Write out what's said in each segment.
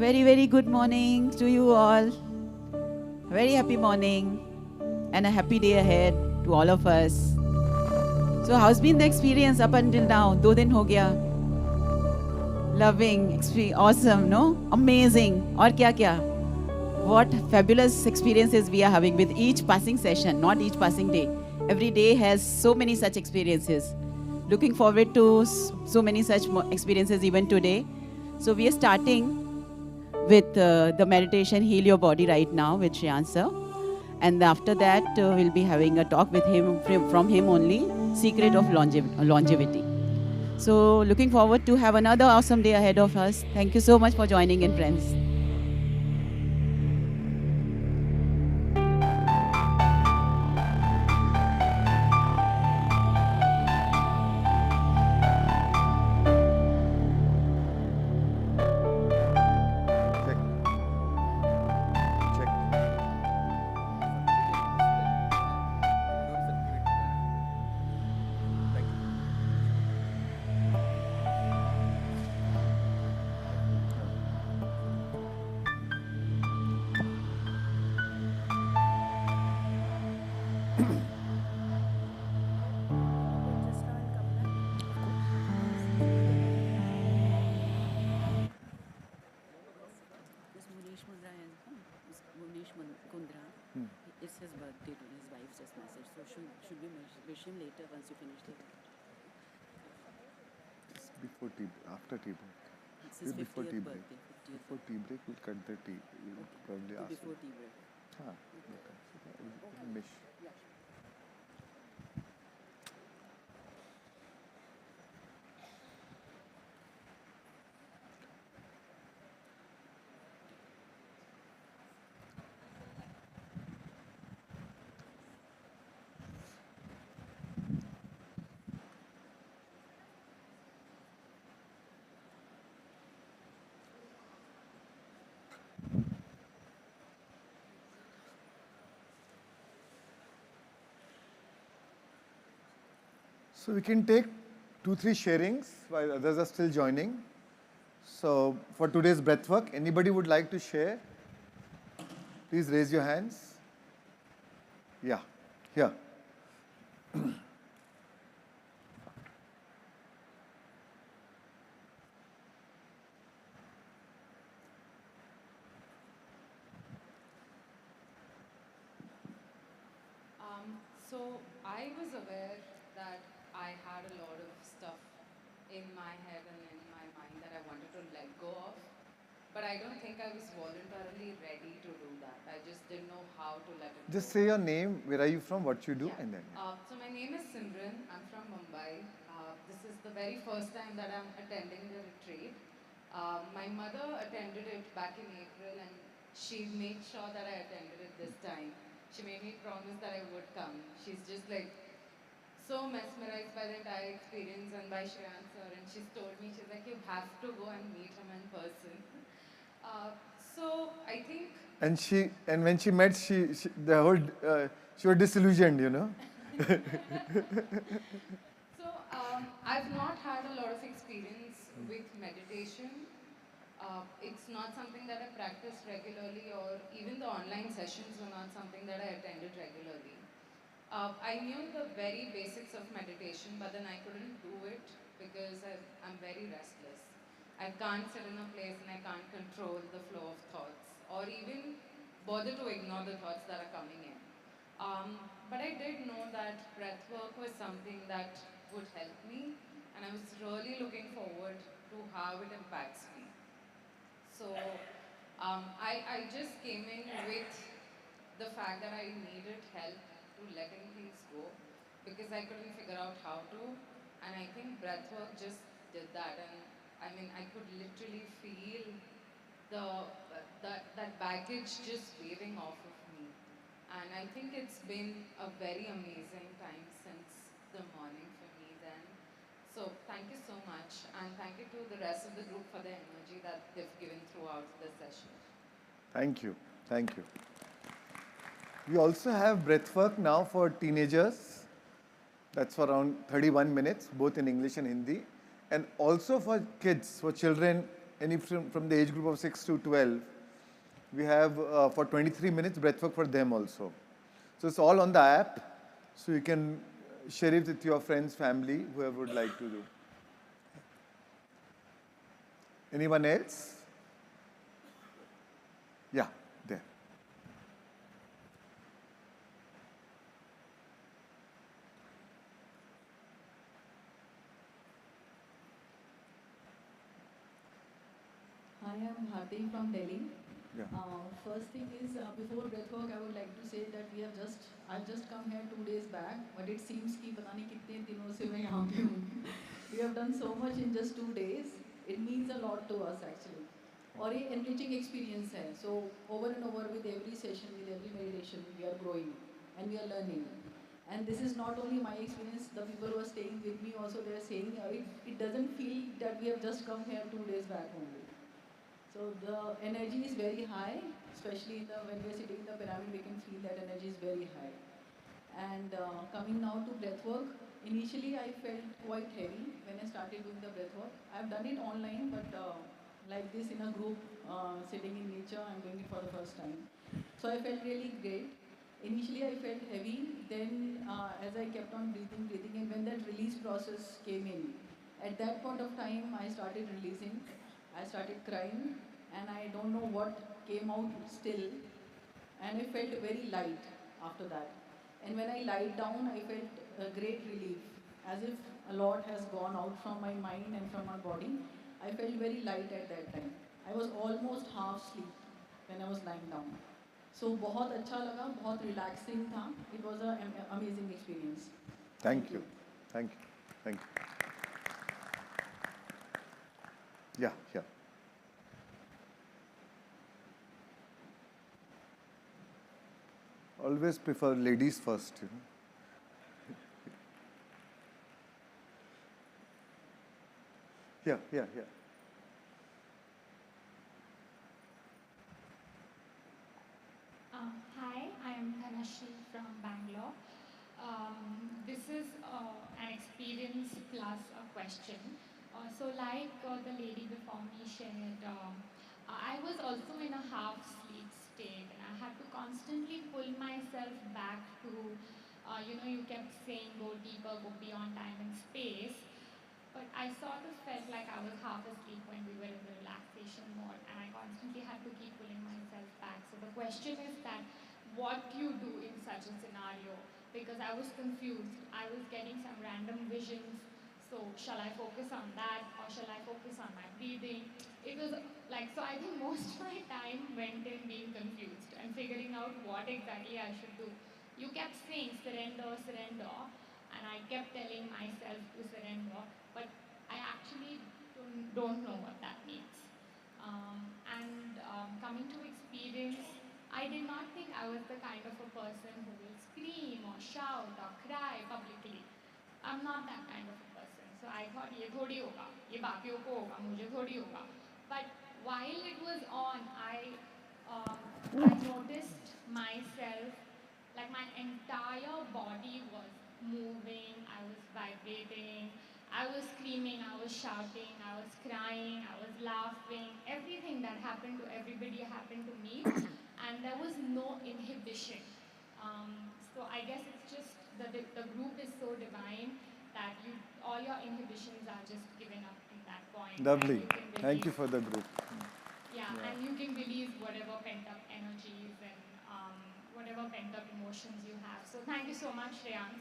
Very, very good morning to you all. Very happy morning and a happy day ahead to all of us. So how's been the experience up until now? 2 दिन हो गया. Loving, awesome, no? Amazing. और क्या? What fabulous experiences we are having with each passing session, not each passing day. Every day has so many such experiences. Looking forward to so many such experiences even today. So we are starting with the meditation Heal Your Body right now with Shreyan sir. And after that, we'll be having a talk with him, from him only, Secret of Longevity. So looking forward to have another awesome day ahead of us. Thank you so much for joining in, friends. It's his birthday today. His wife just messaged. So should we wish him later once you finish the It's before tea, after tea break. It's his Before tea 50th break. birthday. Before tea break, we'll cut the tea. We'll probably ask Before him. tea break. Haan, we'll wish. So we can take 2-3 sharings while others are still joining. So for today's breathwork, anybody would like to share? Please raise your hands. Yeah, here. So I was aware that I had a lot of stuff in my head and in my mind that I wanted to let go of, but I don't think I was voluntarily ready to do that. I just didn't know how to let it Just go. say your name, where are you from, what you do, Yeah. and then. So my name is Simran. I'm from Mumbai. This is the very first time that I'm attending the retreat. My mother attended it back in April, and she made sure that I attended it this time. She made me promise that I would come. She's just like so mesmerized by the entire experience and by Shreyan sir, and she's told me, she's like, you have to go and meet him in person. So I think. And when she met, she was disillusioned, you know. So I've not had a lot of experience with meditation. It's not something that I practice regularly, or even the online sessions were not something that I attended regularly. I knew the very basics of meditation, but then I couldn't do it because I'm very restless. I can't sit in a place and I can't control the flow of thoughts, or even bother to ignore the thoughts that are coming in. But I did know that breath work was something that would help me, and I was really looking forward to how it impacts me. So I just came in with the fact that I needed help to letting things go because I couldn't figure out how to, and I think breathwork just did that. And I mean, I could literally feel that baggage just waving off of me. And I think it's been a very amazing time since the morning for me then. So thank you so much, and thank you to the rest of the group for the energy that they've given throughout the session. Thank you. Thank you. We also have breathwork now for teenagers. That's for around 31 minutes, both in English and Hindi. And also for kids, for children any from the age group of 6 to 12, we have for 23 minutes breathwork for them also. So it's all on the app, so you can share it with your friends, family, whoever would like to do. Anyone else? Yeah, there. Hi, I'm Bharti from Delhi. Yeah. First thing is, before breathwork, I would like to say that I've just come here 2 days back, but it seems कि पता नहीं कितने दिनों से मैं यहाँ पे हूँ. We have done so much in just 2 days. It means a lot to us actually. और ये enriching experience है. So over and over with every session, with every meditation, we are growing and we are learning. And this is not only my experience. The people who are staying with me also, they are saying it doesn't feel that we have just come here 2 days back only. So the energy is very high, especially when we are sitting in the pyramid, we can feel that energy is very high. And coming now to breathwork, initially I felt quite heavy when I started doing the breathwork. I've done it online, but like this in a group, sitting in nature, I'm doing it for the first time. So I felt really great. Initially I felt heavy, then as I kept on breathing, and when that release process came in, at that point of time I started releasing. I started crying, and I don't know what came out still, and I felt very light after that. And when I lied down, I felt a great relief, as if a lot has gone out from my mind and from my body. I felt very light at that time. I was almost half asleep when I was lying down. So बहुत अच्छा लगा, बहुत relaxing था. It was an amazing experience. Thank you. Thank you. Thank you. Yeah, yeah. Always prefer ladies first, you know. Yeah, yeah, yeah. Hi, I am Dhanashri from Bangalore. This is an experience plus a question. So, like the lady before me shared, I was also in a half sleep state, and I had to constantly pull myself back to, you kept saying go deeper, go beyond time and space. But I sort of felt like I was half asleep when we were in the relaxation mode, and I constantly had to keep pulling myself back. So the question is that what you do in such a scenario, because I was confused. I was getting some random visions. So shall I focus on that or shall I focus on my breathing? It was like, so I think most of my time went in being confused and figuring out what exactly I should do. You kept saying surrender, surrender, and I kept telling myself to surrender, but I actually don't know what that means. And coming to experience, I did not think I was the kind of a person who will scream or shout or cry publicly. I'm not that kind of a person. So I thought, ये थोड़ी होगा, ये बाकियों को होगा, मुझे थोड़ी होगा. But while it was on, I noticed myself, like my entire body was moving, I was vibrating, I was screaming, I was shouting, I was crying, I was laughing. Everything that happened to everybody happened to me, and there was no inhibition. So I guess it's just the group is so divine that all your inhibitions are just given up in that point. Lovely. And you can Thank you release, for the group. yeah, and you can release whatever pent up energies and whatever pent up emotions you have. So thank you so much, Shreyans.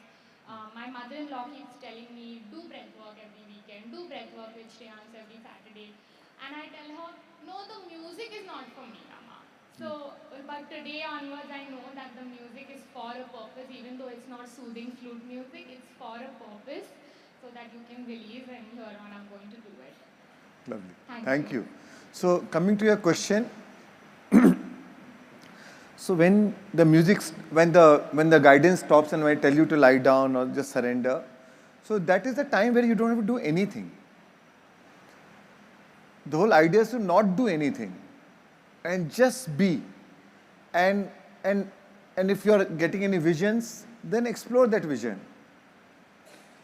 My mother-in-law keeps telling me, do breath work every weekend, do breath work with Shreyans every Saturday. And I tell her, no, the music is not for me, Amma. So, but today onwards, I know that the music is for a purpose, even though it's not soothing flute music, it's for a purpose, so that you can release, and here on I'm going to do it. Lovely. Thank you. So coming to your question, so when the when the guidance stops and when I tell you to lie down or just surrender, so that is the time where you don't have to do anything. The whole idea is to not do anything and just be. And if you are getting any visions, then explore that vision.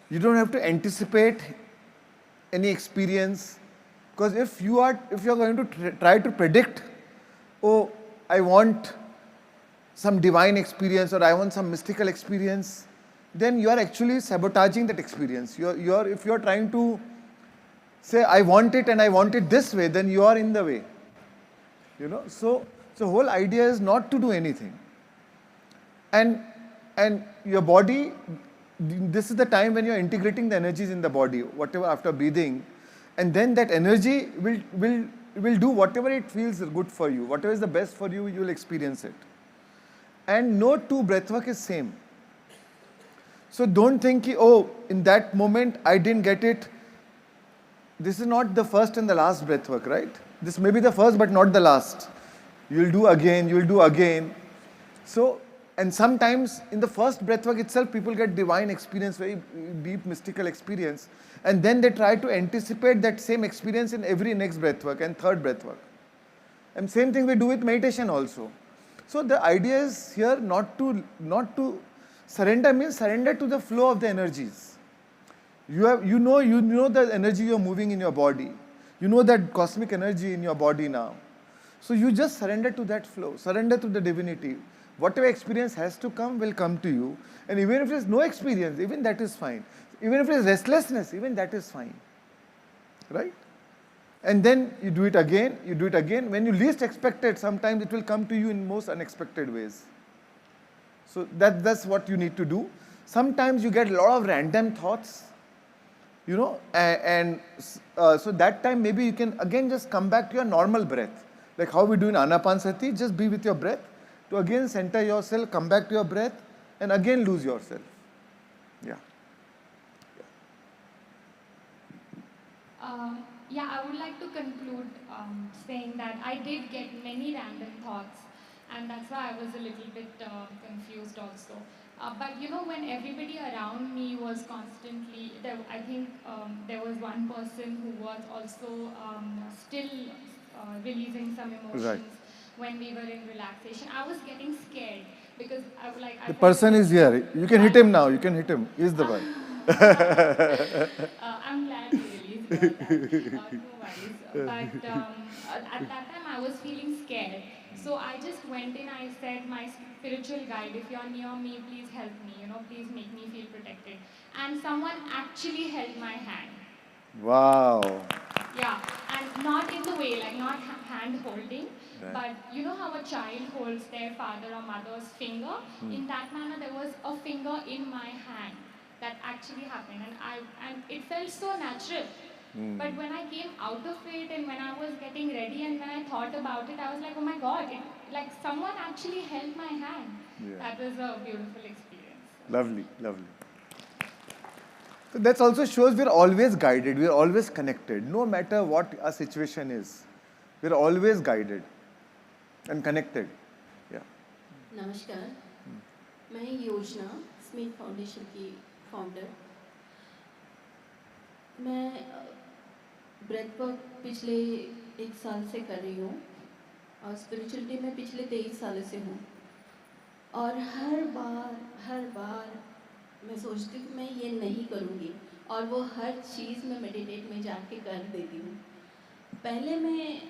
You don't have to anticipate any experience Because if you're going to try to predict, oh, I want some divine experience or I want some mystical experience, then you are actually sabotaging that experience. If you're trying to say, I want it and I want it this way, then you are in the way. So whole idea is not to do anything. And your body, this is the time when you're integrating the energies in the body, whatever after breathing, and then that energy will do whatever it feels good for you, whatever is the best for you, you will experience it. And no two breathwork is same. So don't think, oh, in that moment I didn't get it. This is not the first and the last breathwork, right? This may be the first but not the last. You'll do again. So, and sometimes in the first breathwork itself, people get divine experience, very deep mystical experience, and then they try to anticipate that same experience in every next breathwork and third breathwork. And same thing we do with meditation also. So the idea is here not to surrender, means surrender to the flow of the energies. You know the energy you're moving in your body. You know that cosmic energy in your body now. So you just surrender to that flow, surrender to the divinity. Whatever experience has to come will come to you. And even if there's no experience, even that is fine. Even if there's restlessness, even that is fine. Right? And then you do it again. When you least expect it, sometimes it will come to you in most unexpected ways. So that's what you need to do. Sometimes you get a lot of random thoughts, so that time maybe you can again just come back to your normal breath. Like how we do in Anapanasati, just be with your breath, to again center yourself, come back to your breath, and again lose yourself. Yeah. I would like to conclude saying that I did get many random thoughts, and that's why I was a little bit confused also. But when everybody around me was constantly, I think there was one person who was also still releasing some emotions. Right. When we were in relaxation. I was getting scared because I was like... The person is here. You can hit him now. You can hit him. He's the one. I'm glad you released that. No worries. But at that time, I was feeling scared. So I just went in, I said, my spiritual guide, if you're near me, please help me, please make me feel protected. And someone actually held my hand. Wow. Yeah, and not in the way, like not hand holding, right. But you know how a child holds their father or mother's finger? In that manner, there was a finger in my hand that actually happened, and it felt so natural. But when I came out of it and when I was getting ready and when I thought about it, I was like, oh my God, like someone actually held my hand. Yeah. That was a beautiful experience. Lovely. So that also shows we're always guided, we're always connected. No matter what a situation is, we're always guided and connected. Yeah. नमस्कार, मैं योजना Smith foundation की founder. मैं ब्रेथवर्क पिछले 1 साल से कर रही हूँ और स्पिरिचुअलिटी में पिछले 23 सालों से हूँ। और हर बार मैं सोचती हूँ कि मैं ये नहीं करूँगी, और वो हर चीज़ में मेडिटेट में जाके कर देती हूँ। पहले मैं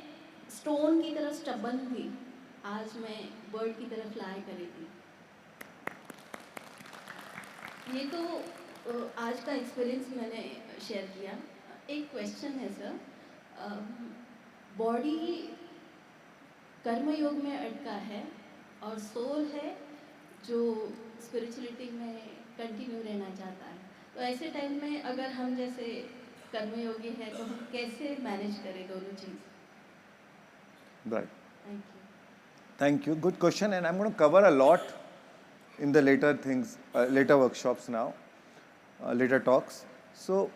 स्टोन की तरह स्टबन थी, आज मैं बर्ड की तरह फ्लाई कर रही थी। ये तो आज का एक्सपीरियंस मैंने शेयर किया। एक क्वेश्चन है सर, बॉडी कर्मयोग में अटका है और सोल है जो स्पिरिचुअलिटी में कंटिन्यू रहना चाहता है, तो ऐसे टाइम में अगर हम जैसे कर्मयोगी हैं तो हम कैसे मैनेज करें दोनों चीज़? Right. Thank you. Thank you. Good question, and I'm going to cover a lot in the later workshops now, later talks. So,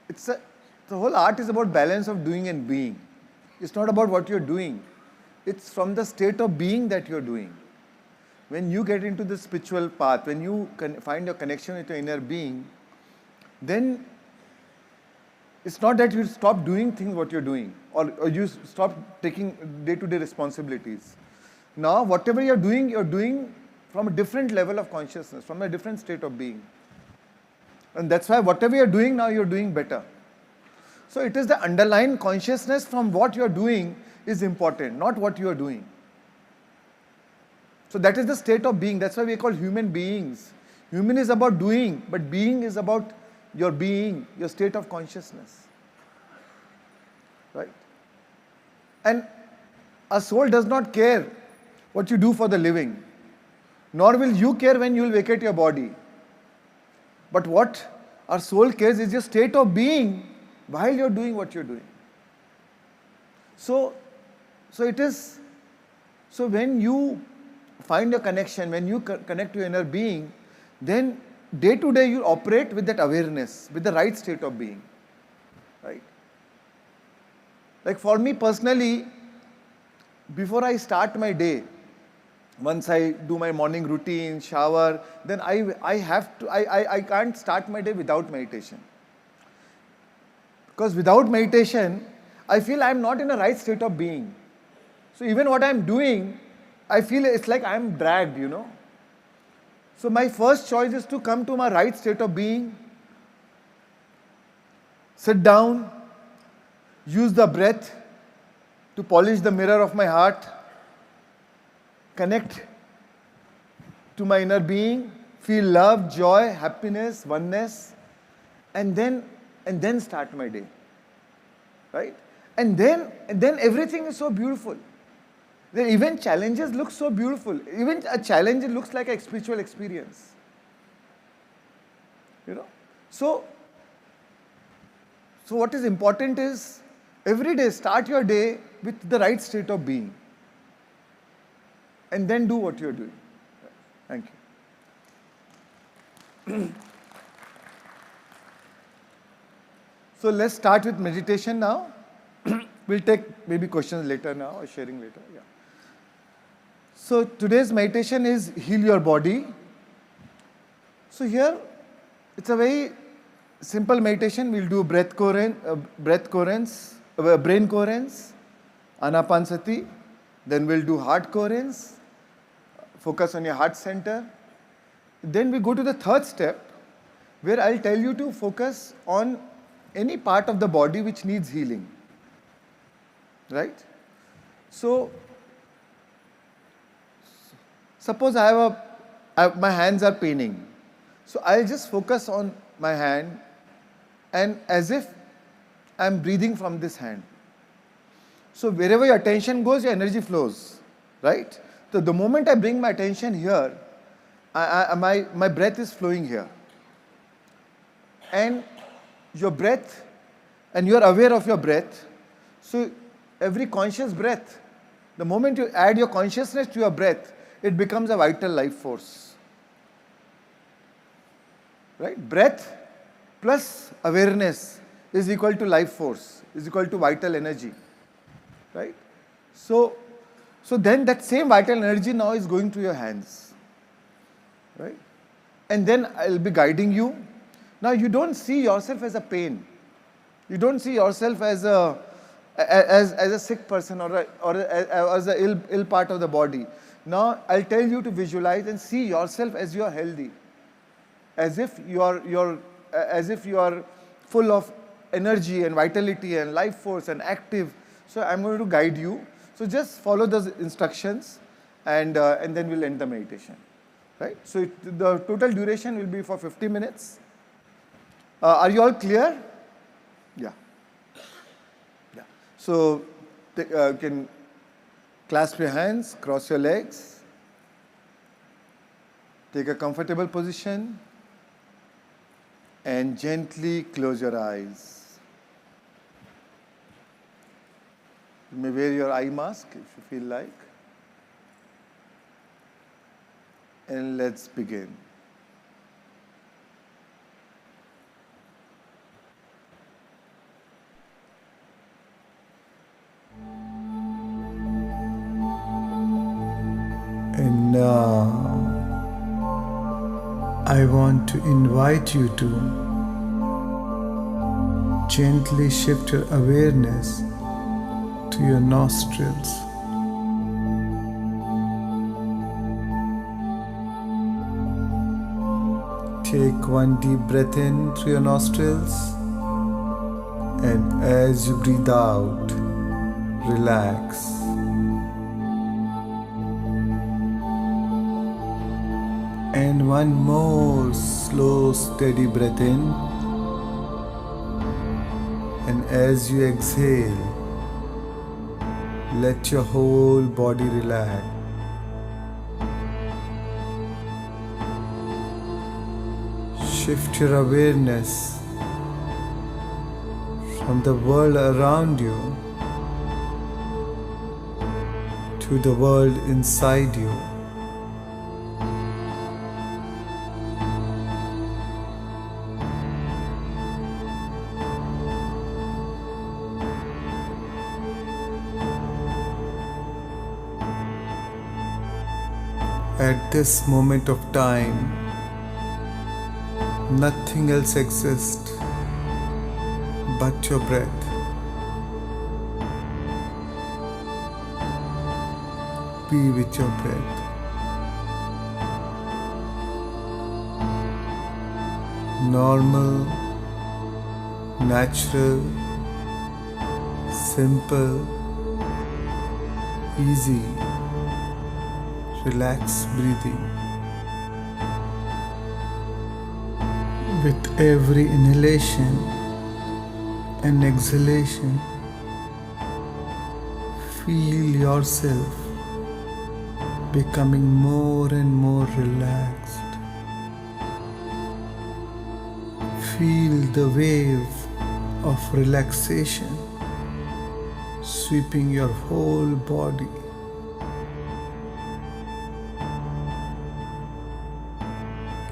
the whole art is about balance of doing and being. It's not about what you're doing. It's from the state of being that you're doing. When you get into the spiritual path, when you find your connection with your inner being, then it's not that you stop doing things what you're doing, or you stop taking day-to-day responsibilities. Now, whatever you're doing from a different level of consciousness, from a different state of being. And that's why whatever you're doing now, you're doing better. So it is the underlying consciousness from what you are doing is important, not what you are doing. So that is the state of being. That's why we are called human beings. Human is about doing, but being is about your being, your state of consciousness. Right? And a soul does not care what you do for the living, nor will you care when you will vacate your body. But what our soul cares is your state of being while you're doing what you're doing. So when you find your connection, when you connect to your inner being, then day to day you operate with that awareness, with the right state of being. Right? Like for me personally, before I start my day, once I do my morning routine, shower, then I can't start my day without meditation. Because without meditation, I feel I'm not in a right state of being. So even what I'm doing, I feel it's like I'm dragged, So my first choice is to come to my right state of being, sit down, use the breath to polish the mirror of my heart, connect to my inner being, feel love, joy, happiness, oneness, and then start my day. Right? And then everything is so beautiful. Then even challenges look so beautiful. Even a challenge looks like a spiritual experience. So what is important is every day start your day with the right state of being. And then do what you're doing. Thank you. So let's start with meditation now. We'll take maybe questions later now or sharing later. Yeah. So today's meditation is heal your body. So here it's a very simple meditation. We'll do brain coherence, anapanasati. Then we'll do heart coherence. Focus on your heart center. Then we go to the third step where I'll tell you to focus on any part of the body which needs healing. Right? So, suppose my hands are paining. So I'll just focus on my hand and as if I'm breathing from this hand. So wherever your attention goes, your energy flows. Right? So the moment I bring my attention here, my breath is flowing here. And your breath, and you are aware of your breath. So every conscious breath, the moment you add your consciousness to your breath, it becomes a vital life force. Right? Breath plus awareness is equal to life force, is equal to vital energy. Right? So then that same vital energy now is going to your hands. Right? And then I'll be guiding you. Now you don't see yourself as a pain. You don't see yourself as a sick person or as a ill part of the body. Now I'll tell you to visualize and see yourself as you are healthy, as if you are full of energy and vitality and life force and active. So I'm going to guide you. So just follow those instructions, and then we'll end the meditation. Right? So the total duration will be for 50 minutes. Are you all clear? Yeah. So you can clasp your hands, cross your legs, take a comfortable position, and gently close your eyes. You may wear your eye mask if you feel like. And let's begin. And now, I want to invite you to gently shift your awareness to your nostrils. Take one deep breath in through your nostrils And as you breathe out, relax. And one more slow, steady breath in. And as you exhale, let your whole body relax. Shift your awareness from the world around you to the world inside you. At this moment of time, nothing else exists but your breath. Be with your breath. Normal, natural, simple, easy, relaxed breathing. With every inhalation and exhalation, feel yourself becoming more and more relaxed. Feel the wave of relaxation sweeping your whole body.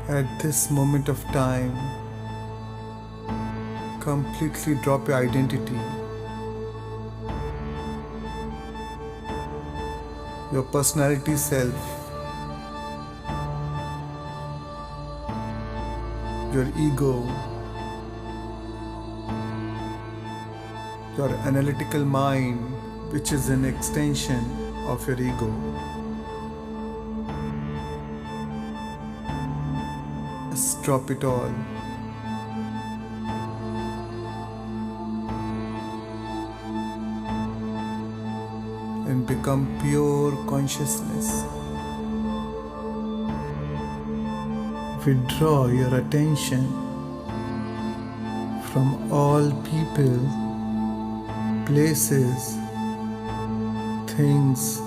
At this moment of time, completely drop your identity. Your personality self, your ego, your analytical mind, which is an extension of your ego. Just drop it all. And become pure consciousness. Withdraw your attention from all people, places, things,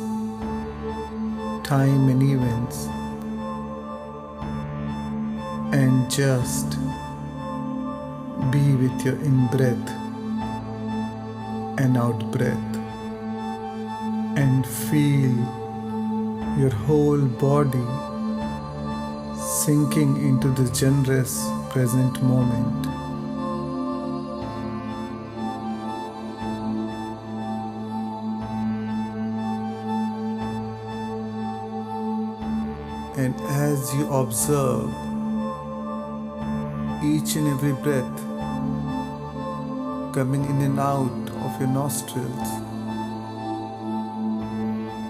time and events, and just be with your in-breath and out-breath. And feel your whole body sinking into the generous present moment. And as you observe each and every breath coming in and out of your nostrils,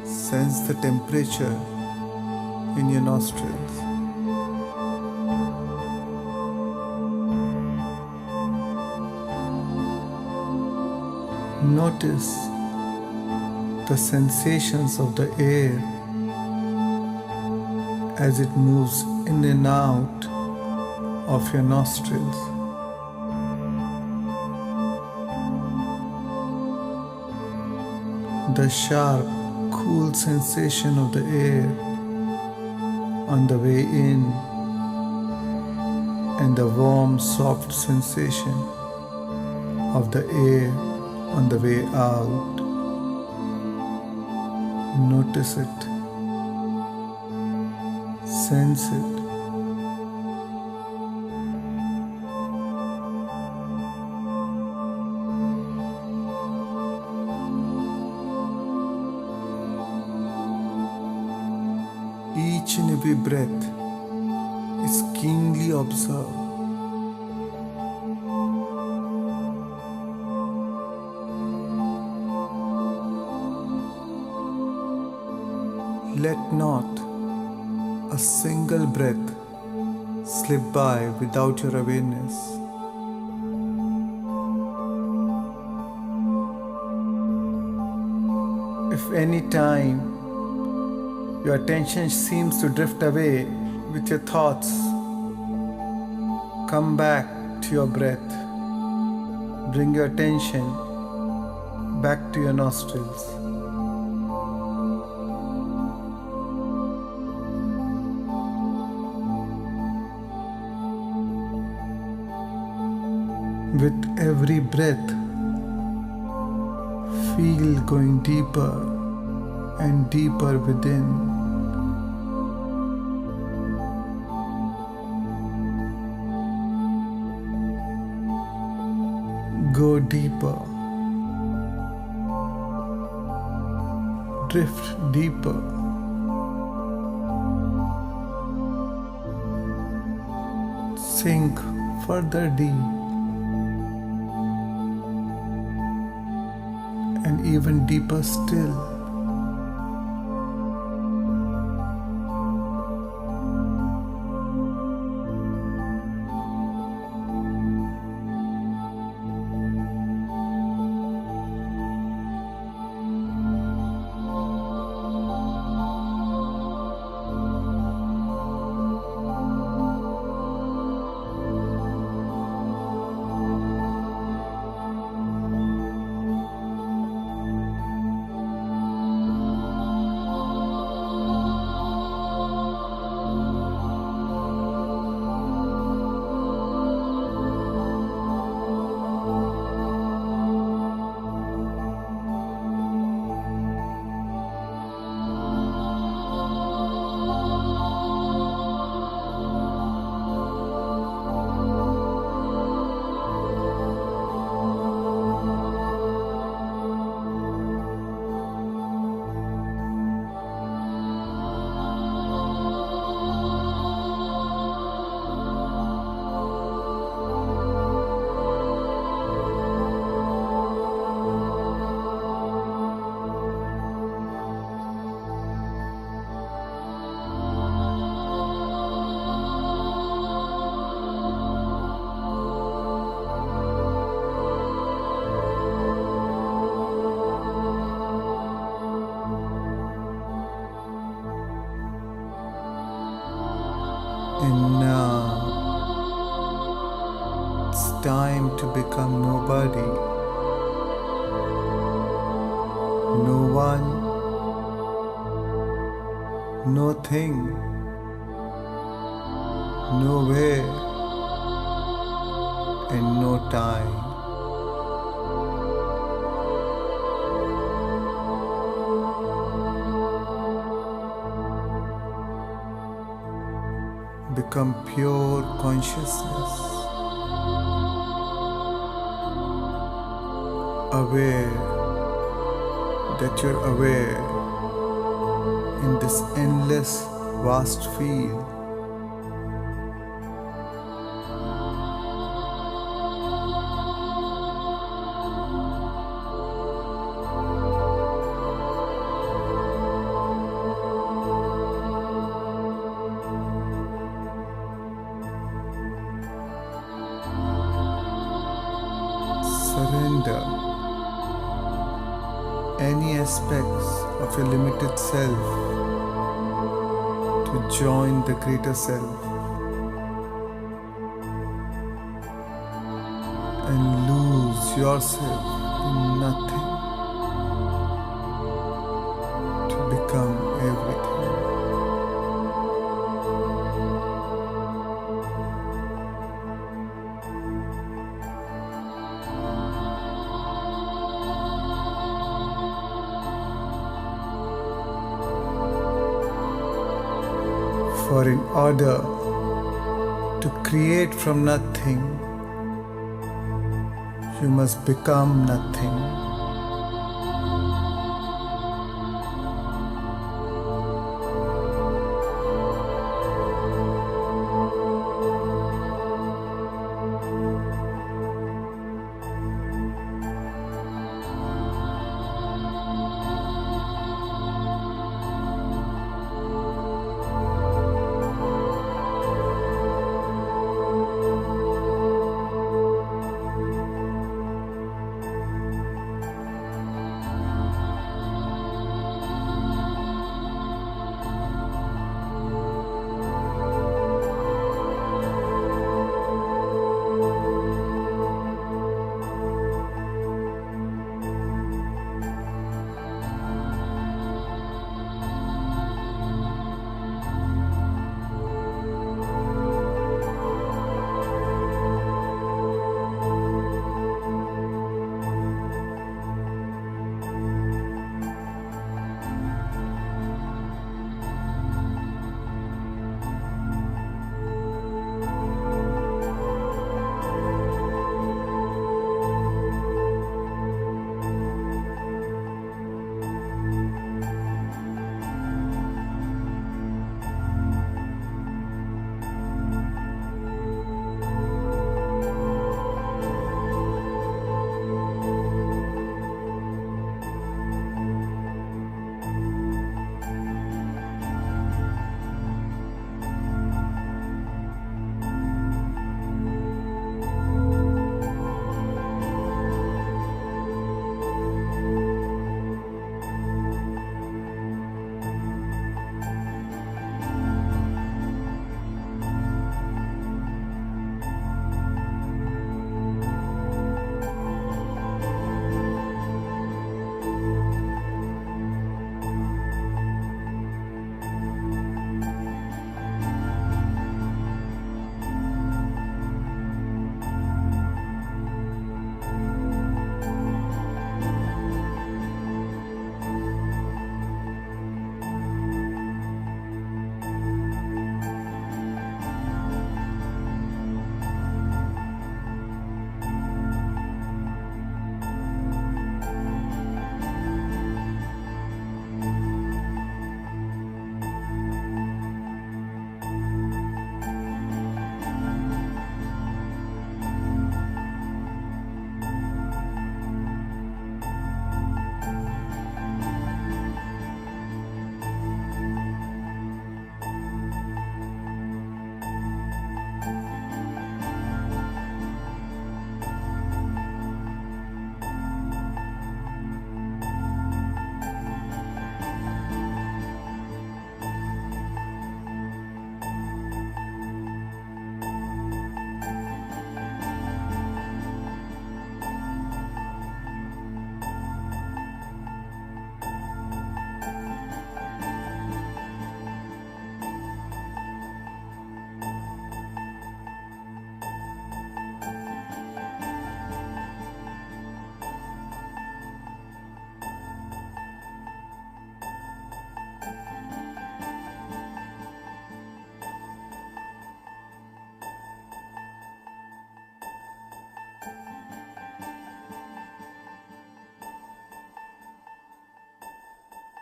sense the temperature in your nostrils. Notice the sensations of the air as it moves in and out of your nostrils. The sharp, cool sensation of the air on the way in and the warm, soft sensation of the air on the way out. Notice it. Sense it. Each and every breath is keenly observed. Let not a single breath slip by without your awareness. any time your attention seems to drift away with your thoughts, come back to your breath. Bring your attention back to your nostrils. With every breath, feel going deeper and deeper within. Go deeper. Drift deeper. Sink further deep. And even deeper still. And now it's time to become nobody. No one, no thing, nowhere, and no time. Become pure consciousness, aware that you're aware in this endless, vast field. Surrender any aspects of your limited self to join the greater self and lose yourself in nothing to become everything. For in order to create from nothing, you must become nothing.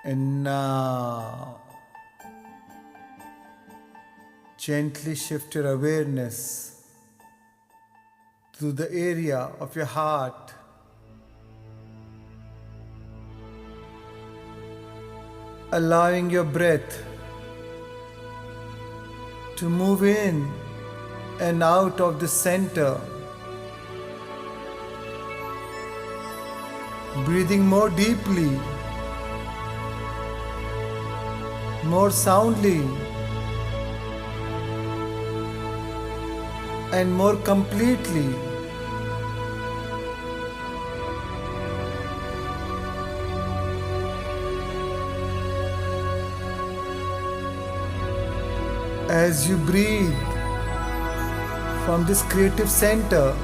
And now, gently shift your awareness to the area of your heart. Allowing your breath to move in and out of the center. Breathing more deeply, more soundly, and more completely. As you breathe from this creative center,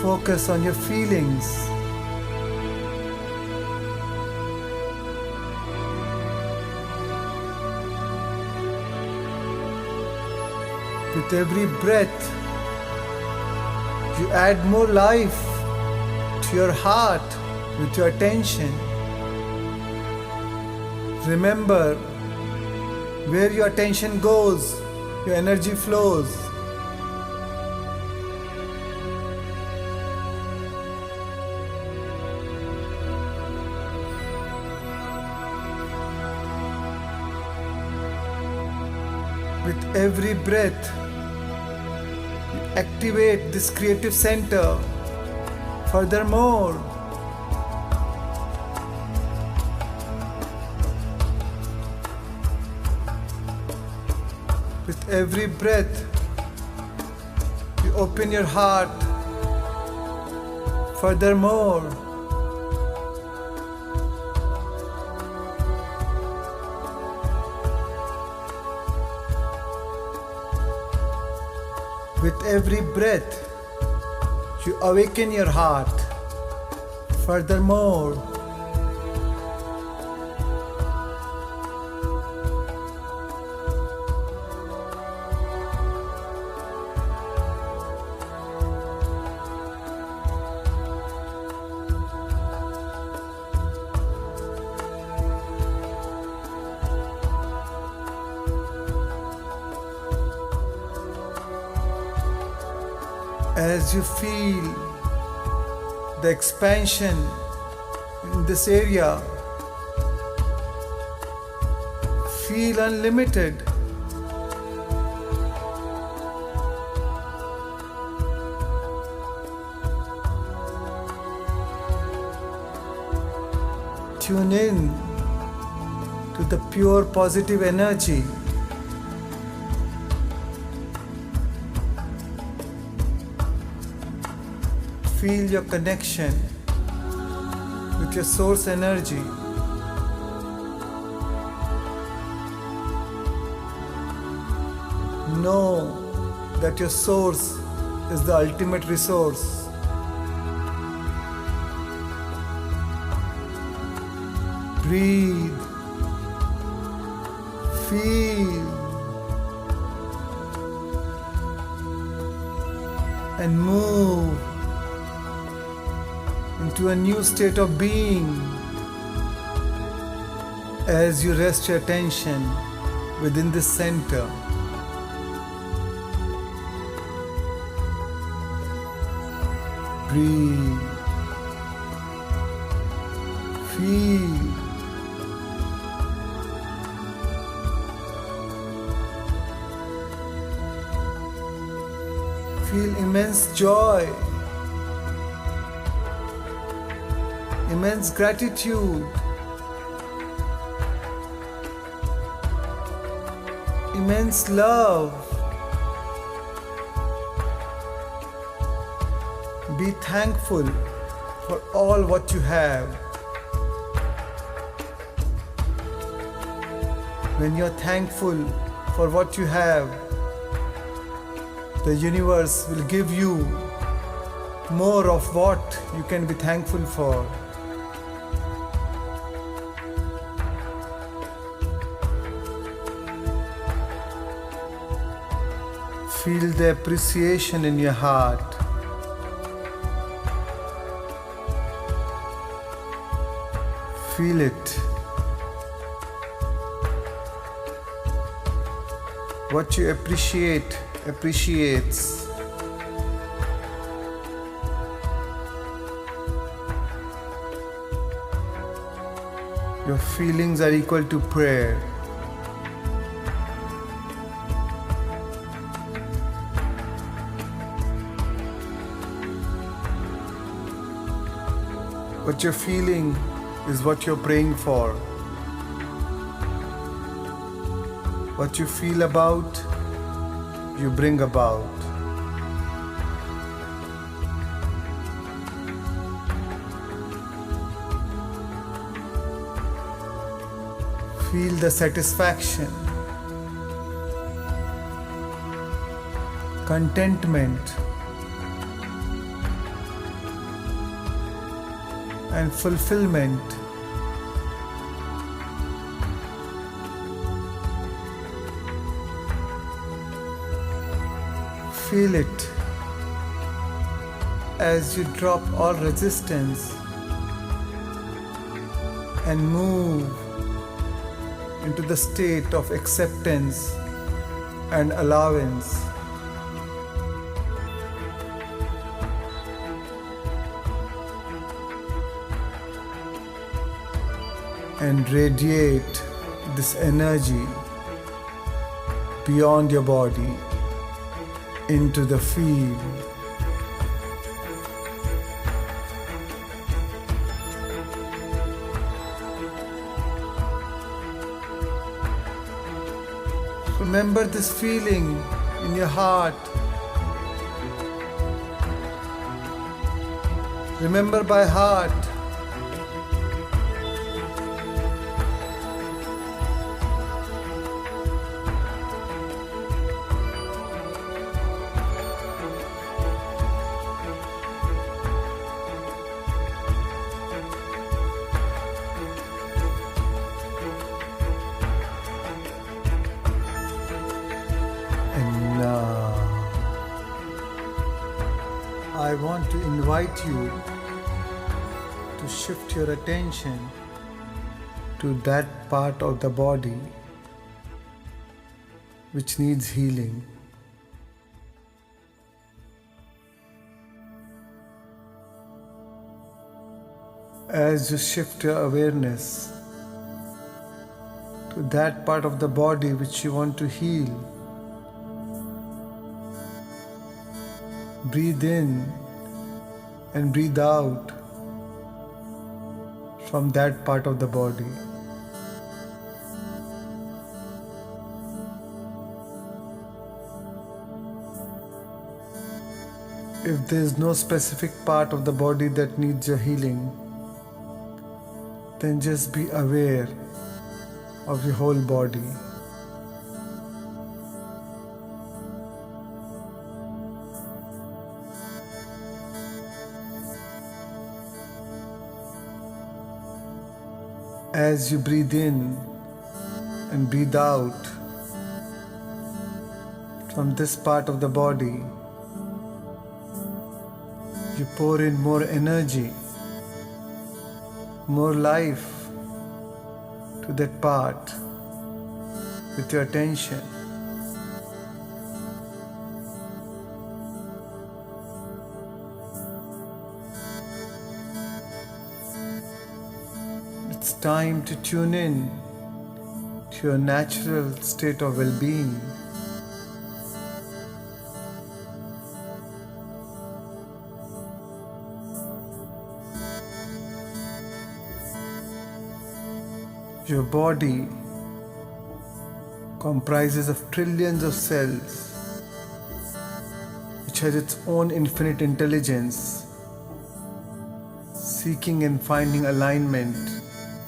focus on your feelings. With every breath, you add more life to your heart with your attention. Remember, where your attention goes, your energy flows. With every breath, you activate this creative center. Furthermore, with every breath, you open your heart. Furthermore, with every breath, you awaken your heart. Furthermore, as you feel the expansion in this area, feel unlimited. Tune in to the pure positive energy. Feel your connection with your source energy. Know that your source is the ultimate resource. Breathe. Feel. And move into a new state of being as you rest your attention within this center. Breathe. Feel. Feel immense joy, immense gratitude, immense love. Be thankful for all what you have. When you're thankful for what you have, the universe will give you more of what you can be thankful for. Feel the appreciation in your heart. Feel it. What you appreciate appreciates. Your feelings are equal to prayer. What you're feeling is what you're praying for. What you feel about, you bring about. Feel the satisfaction, contentment, and fulfillment. Feel it as you drop all resistance and move into the state of acceptance and allowance. And radiate this energy beyond your body into the field. Remember this feeling in your heart. Remember by heart. I want to invite you to shift your attention to that part of the body which needs healing. As you shift your awareness to that part of the body which you want to heal, breathe in and breathe out from that part of the body. If there is no specific part of the body that needs your healing, then just be aware of your whole body. As you breathe in and breathe out from this part of the body, you pour in more energy, more life to that part with your attention. It's time to tune in to your natural state of well-being. Your body comprises of trillions of cells, which has its own infinite intelligence, seeking and finding alignment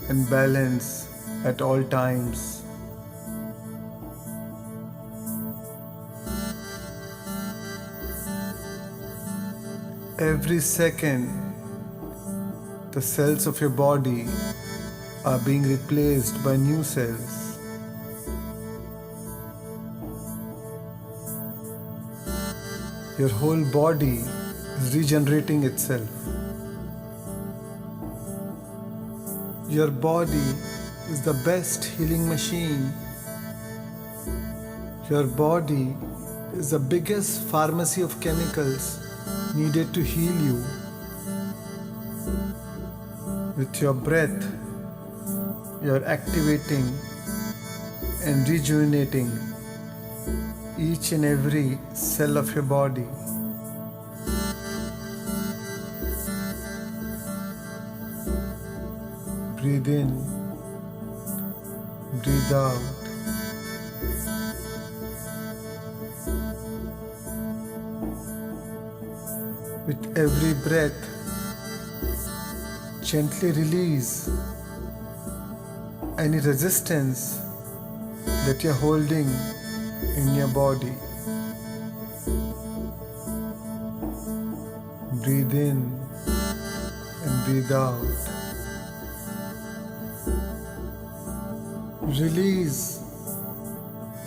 and balance at all times. Every second, the cells of your body are being replaced by new cells. Your whole body is regenerating itself. Your body is the best healing machine. Your body is the biggest pharmacy of chemicals needed to heal you. With your breath, you're activating and rejuvenating each and every cell of your body. Breathe in, breathe out. With every breath, gently release any resistance that you're holding in your body. Breathe in and breathe out. Release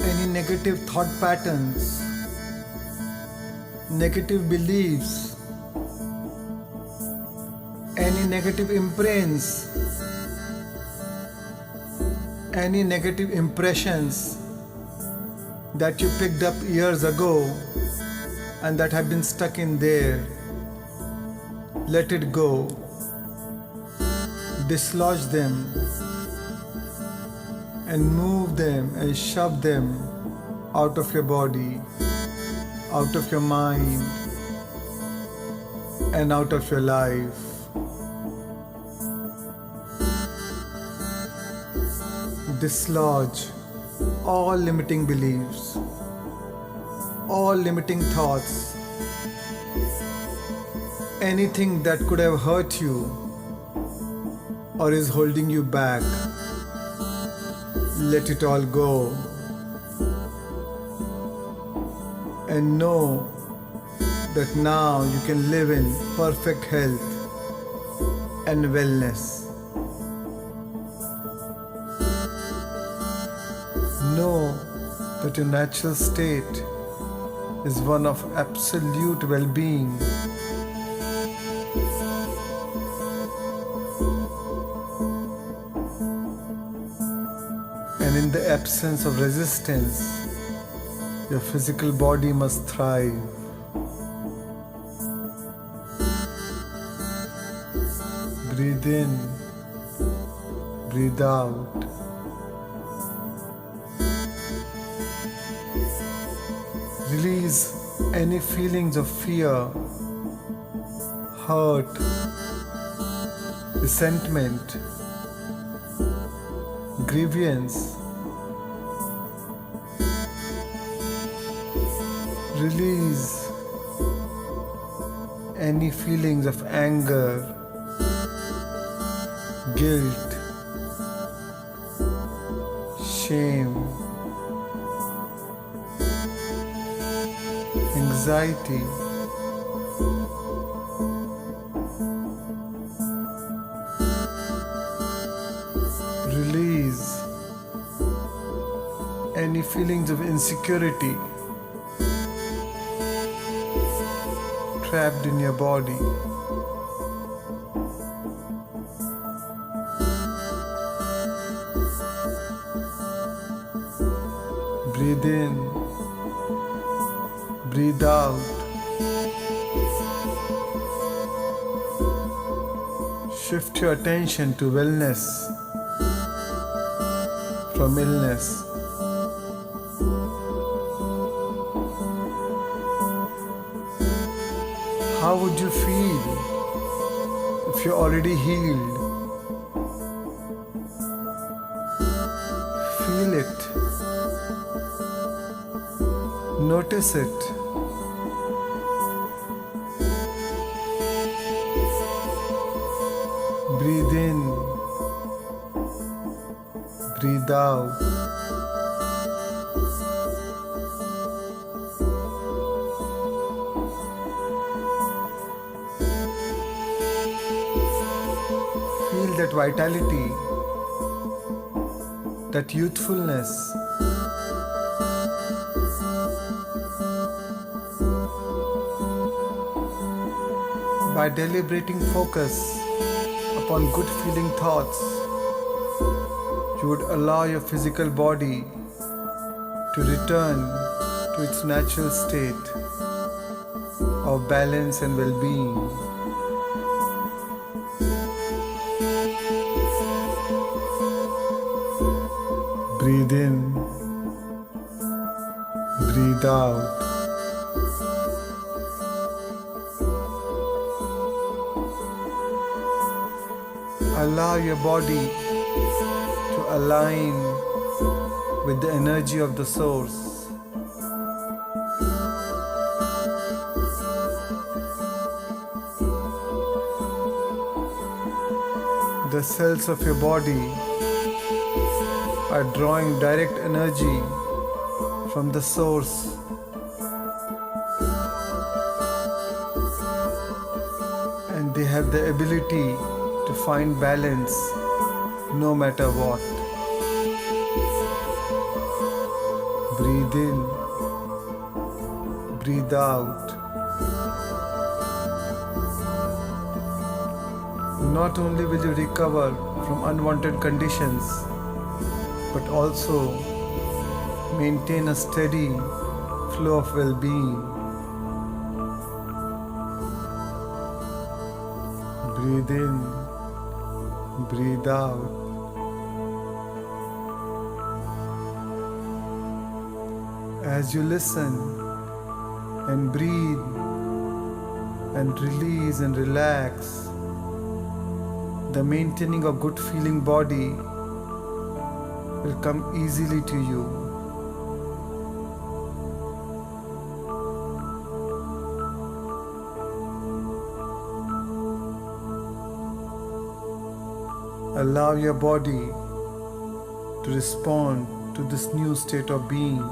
any negative thought patterns, negative beliefs, any negative imprints, any negative impressions that you picked up years ago and that have been stuck in there. Let it go. Dislodge them and move them and shove them out of your body, out of your mind, and out of your life. Dislodge all limiting beliefs, all limiting thoughts, anything that could have hurt you or is holding you back. Let it all go and know that now you can live in perfect health and wellness. Know that your natural state is one of absolute well-being. And in the absence of resistance, your physical body must thrive. Breathe in, breathe out. Release any feelings of fear, hurt, resentment, grievance. Release any feelings of anger, guilt, shame, anxiety. Release any feelings of insecurity trapped in your body. Breathe in, breathe out. Shift your attention to wellness from illness. How would you feel if you're already healed? Feel it. Notice it. Breathe in. Breathe out. Feel that vitality, that youthfulness. By deliberating focus upon good feeling thoughts, you would allow your physical body to return to its natural state of balance and well-being. Breathe in, breathe out. Allow your body to align with the energy of the source. The cells of your body are drawing direct energy from the source. And they have the ability to find balance no matter what. Breathe in, breathe out. Not only will you recover from unwanted conditions, but also maintain a steady flow of well-being. Breathe in, breathe out. As you listen and breathe and release and relax, the maintaining of good feeling body will come easily to you. Allow your body to respond to this new state of being.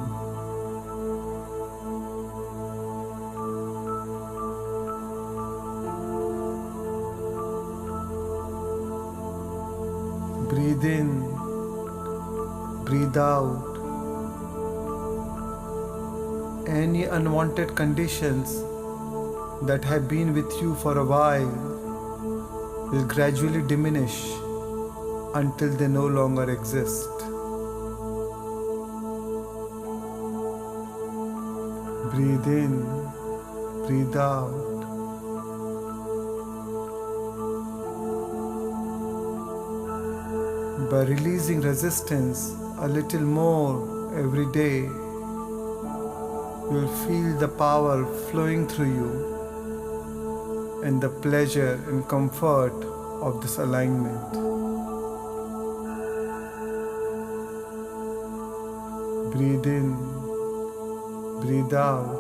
Breathe in, breathe out. Any unwanted conditions that have been with you for a while will gradually diminish until they no longer exist. Breathe in, breathe out. By releasing resistance a little more every day, you will feel the power flowing through you and the pleasure and comfort of this alignment. Breathe in, breathe out.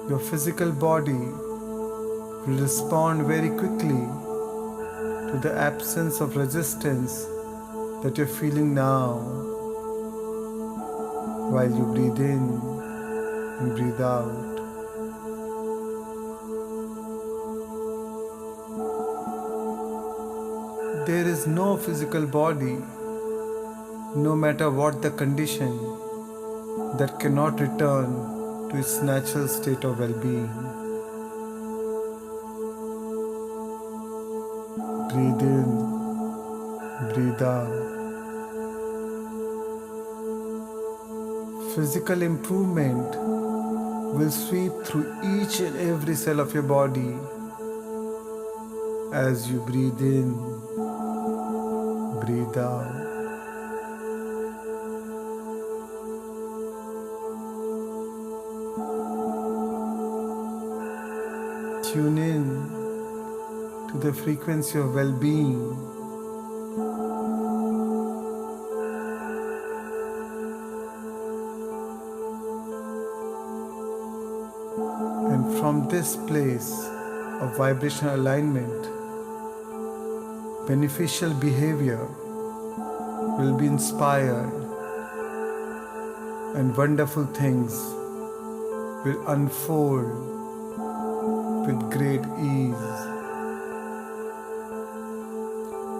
Your physical body will respond very quickly to the absence of resistance that you're feeling now while you breathe in and breathe out. There is no physical body, no matter what the condition, that cannot return to its natural state of well-being. Breathe in, breathe out. Physical improvement will sweep through each and every cell of your body as you breathe in, breathe out. Tune in to the frequency of well-being. And from this place of vibrational alignment, beneficial behavior will be inspired and wonderful things will unfold with great ease.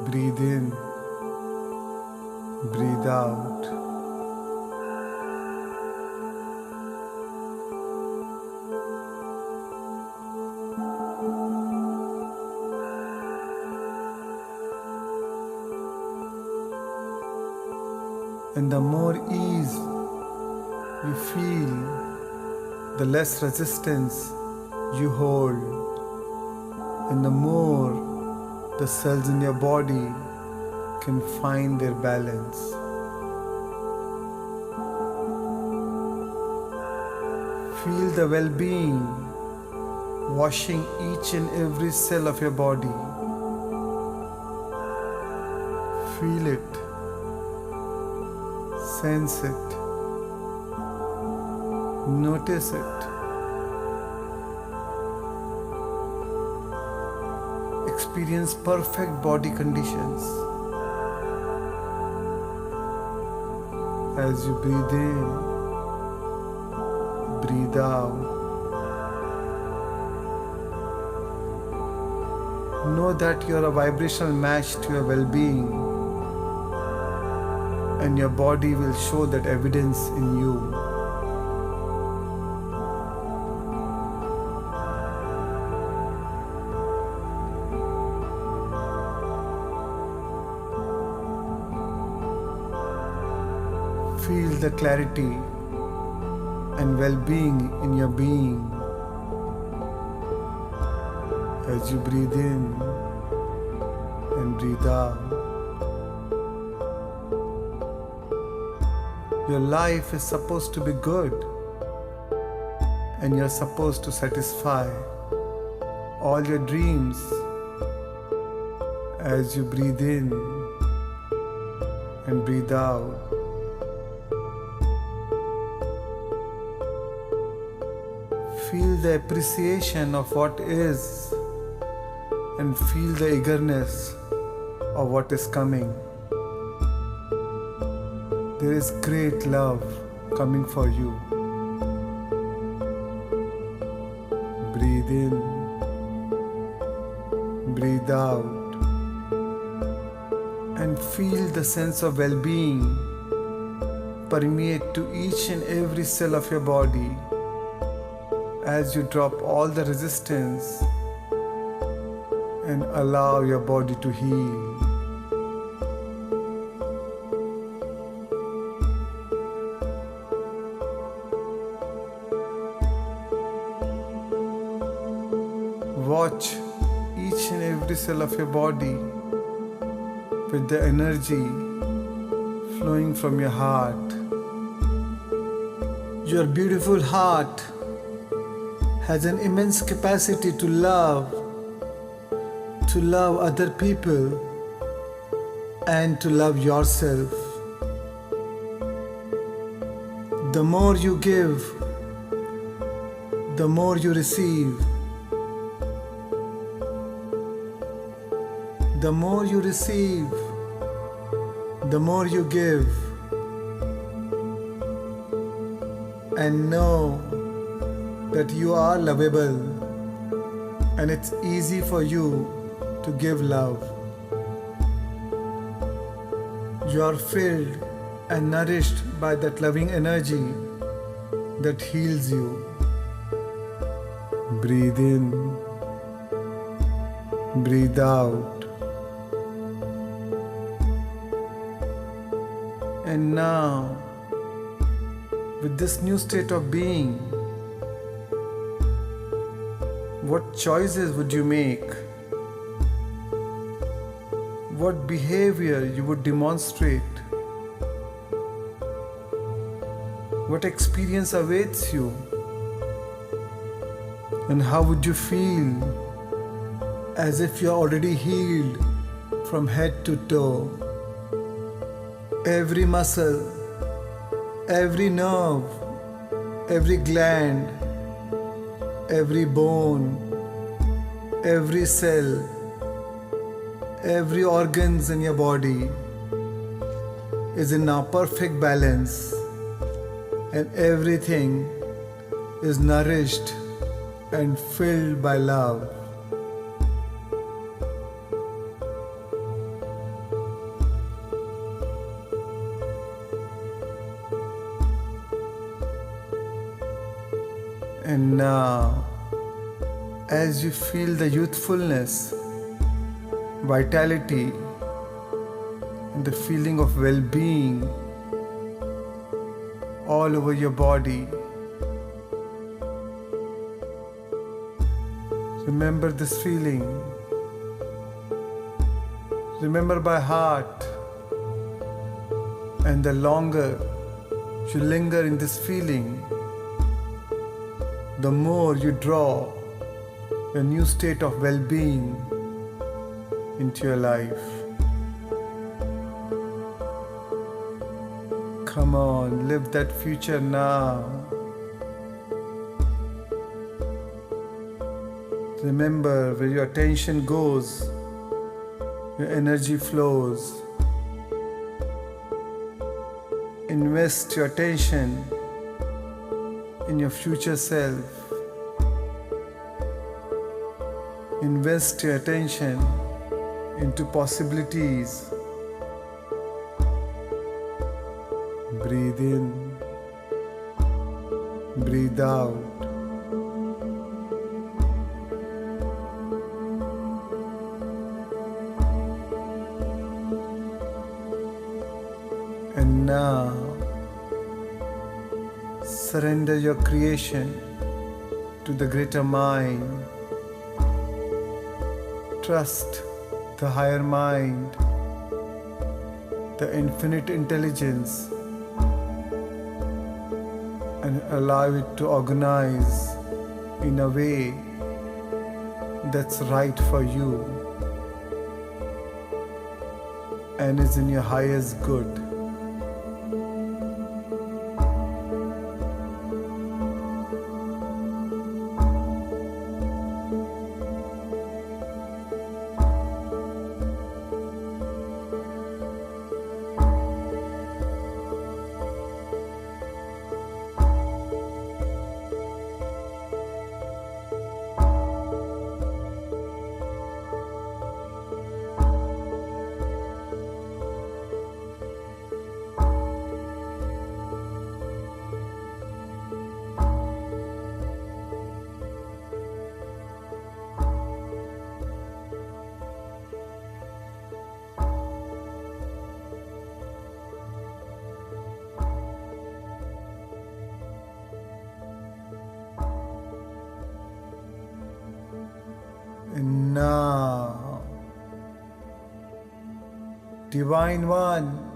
Breathe in, breathe out. And the more ease you feel, the less resistance you hold, and the more the cells in your body can find their balance. Feel the well-being washing each and every cell of your body. Feel it, sense it, notice it. Experience perfect body conditions. As you breathe in, breathe out. Know that you are a vibrational match to your well-being, and your body will show that evidence in you. Feel the clarity and well-being in your being as you breathe in and breathe out. Your life is supposed to be good, and you're supposed to satisfy all your dreams as you breathe in and breathe out. Feel the appreciation of what is and feel the eagerness of what is coming. There is great love coming for you. Breathe in, breathe out, and feel the sense of well-being permeate to each and every cell of your body as you drop all the resistance and allow your body to heal. Watch each and every cell of your body with the energy flowing from your heart. Your beautiful heart has an immense capacity to love other people and to love yourself. The more you give, the more you receive. The more you receive, the more you give. And know that you are lovable, and it's easy for you to give love. You are filled and nourished by that loving energy that heals you. Breathe in, breathe out. And now, with this new state of being, what choices would you make? What behavior you would demonstrate? What experience awaits you? And how would you feel as if you're already healed from head to toe? Every muscle, every nerve, every gland, every bone, every cell, every organs in your body is in now perfect balance, and everything is nourished and filled by love. And now, as you feel the youthfulness, vitality, and the feeling of well-being all over your body. Remember this feeling. Remember by heart. And the longer you linger in this feeling, the more you draw a new state of well-being into your life. Come on, live that future now. Remember, where your attention goes, your energy flows. Invest your attention in your future self. Invest your attention into possibilities. Breathe in, breathe out. And now, surrender your creation to the greater mind. Trust the higher mind, the infinite intelligence, and allow it to organize in a way that's right for you and is in your highest good. And now, Divine One,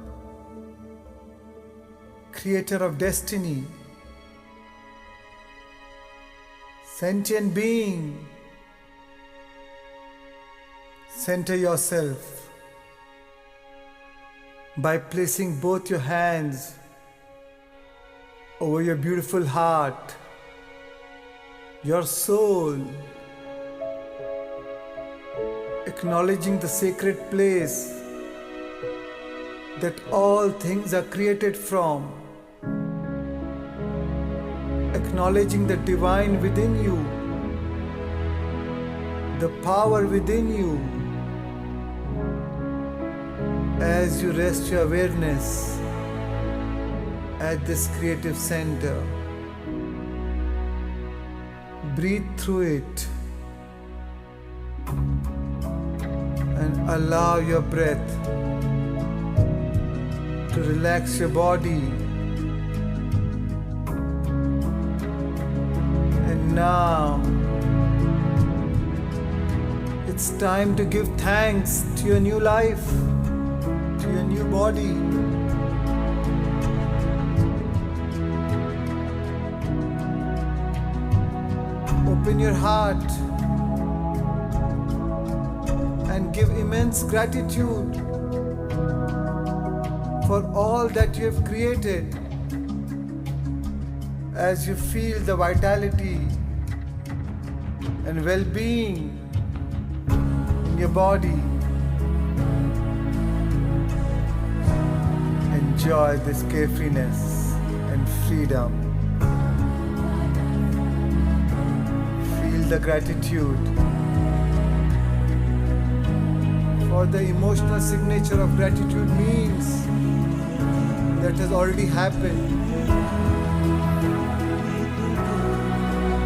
Creator of Destiny, Sentient Being, center yourself by placing both your hands over your beautiful heart, your soul, acknowledging the sacred place that all things are created from, acknowledging the divine within you, the power within you, as you rest your awareness at this creative center. Breathe through it and allow your breath to relax your body. And now it's time to give thanks to your new life, to your new body. Open your heart and give immense gratitude for all that you have created as you feel the vitality and well-being in your body. Enjoy this carefreeness and freedom. Feel the gratitude for the emotional signature of gratitude means that has already happened.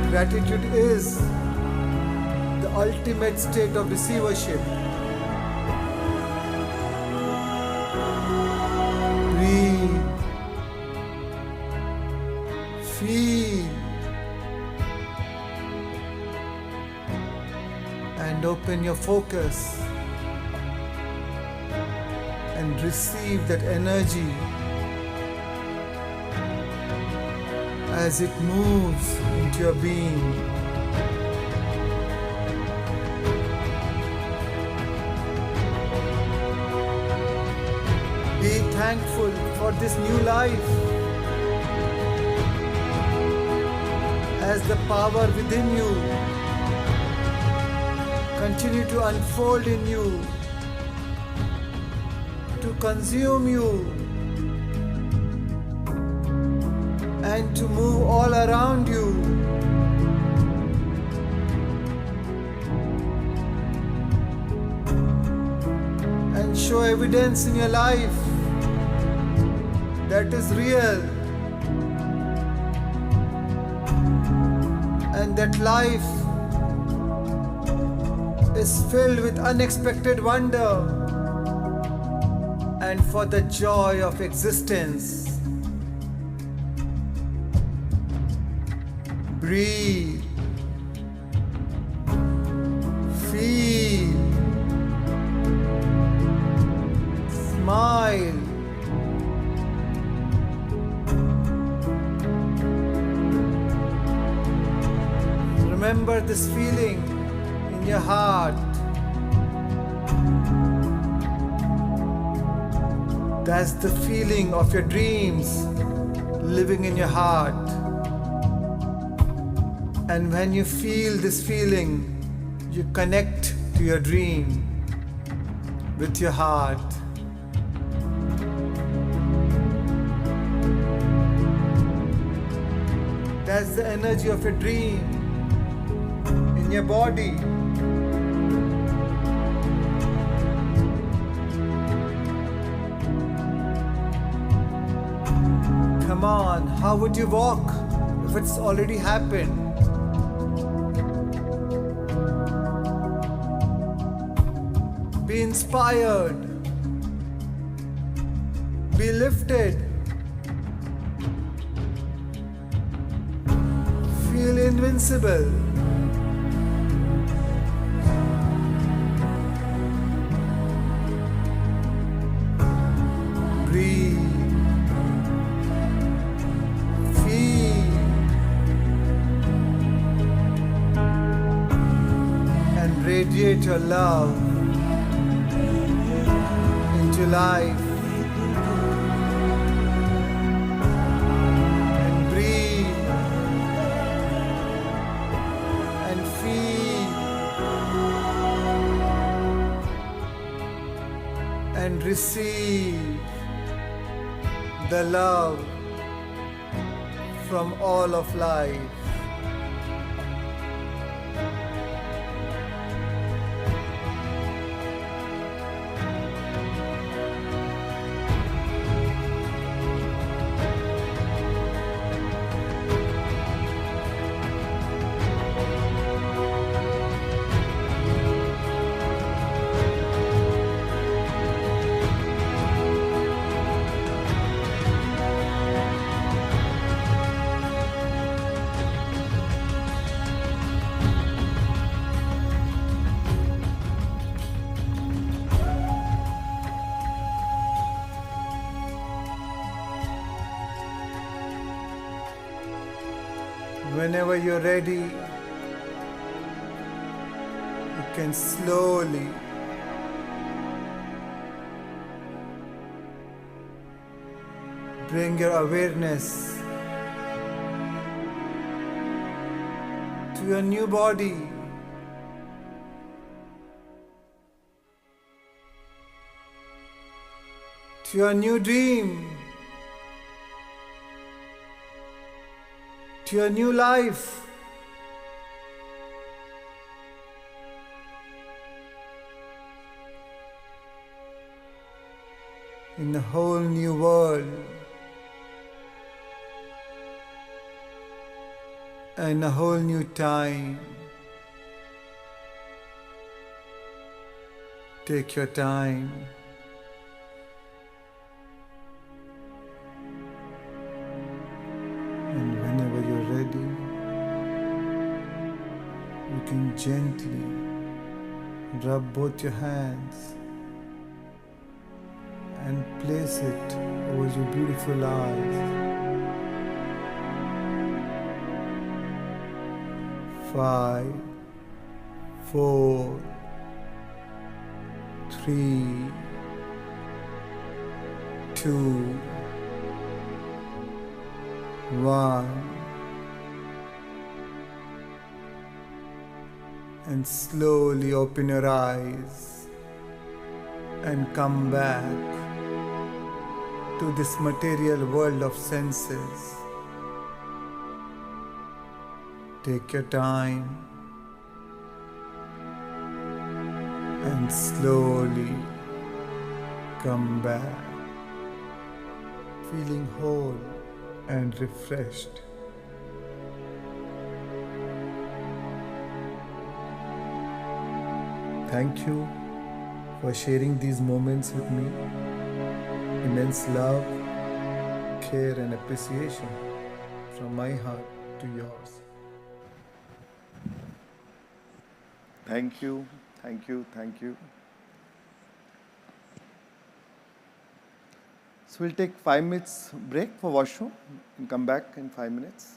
Gratitude is the ultimate state of receivership. Breathe Feel and open your focus and receive that energy as it moves into your being. Be thankful for this new life as the power within you continue to unfold in you, to consume you, and to move all around you. And show evidence in your life that is real, and that life is filled with unexpected wonder and for the joy of existence. Breathe, feel, smile, remember this feeling in your heart. That's the feeling of your dreams living in your heart. And when you feel this feeling, you connect to your dream with your heart. That's the energy of your dream in your body. Come on, how would you walk if it's already happened? Be inspired. Be lifted. Feel invincible. Breathe. Feel. And radiate your love into life. And breathe and feel and receive the love from all of life. Whenever you're ready, you can slowly bring your awareness to your new body. To your new dream. To your new life. In a whole new world. And a whole new time. Take your time. And whenever and gently rub both your hands and place it over your beautiful eyes. 5, 4, 3, 2, 1. And slowly open your eyes and come back to this material world of senses. Take your time and slowly come back, feeling whole and refreshed. Thank you for sharing these moments with me. Immense love, care, and appreciation from my heart to yours. Thank you, thank you, thank you. So we'll take 5 minutes break for washroom and come back in 5 minutes.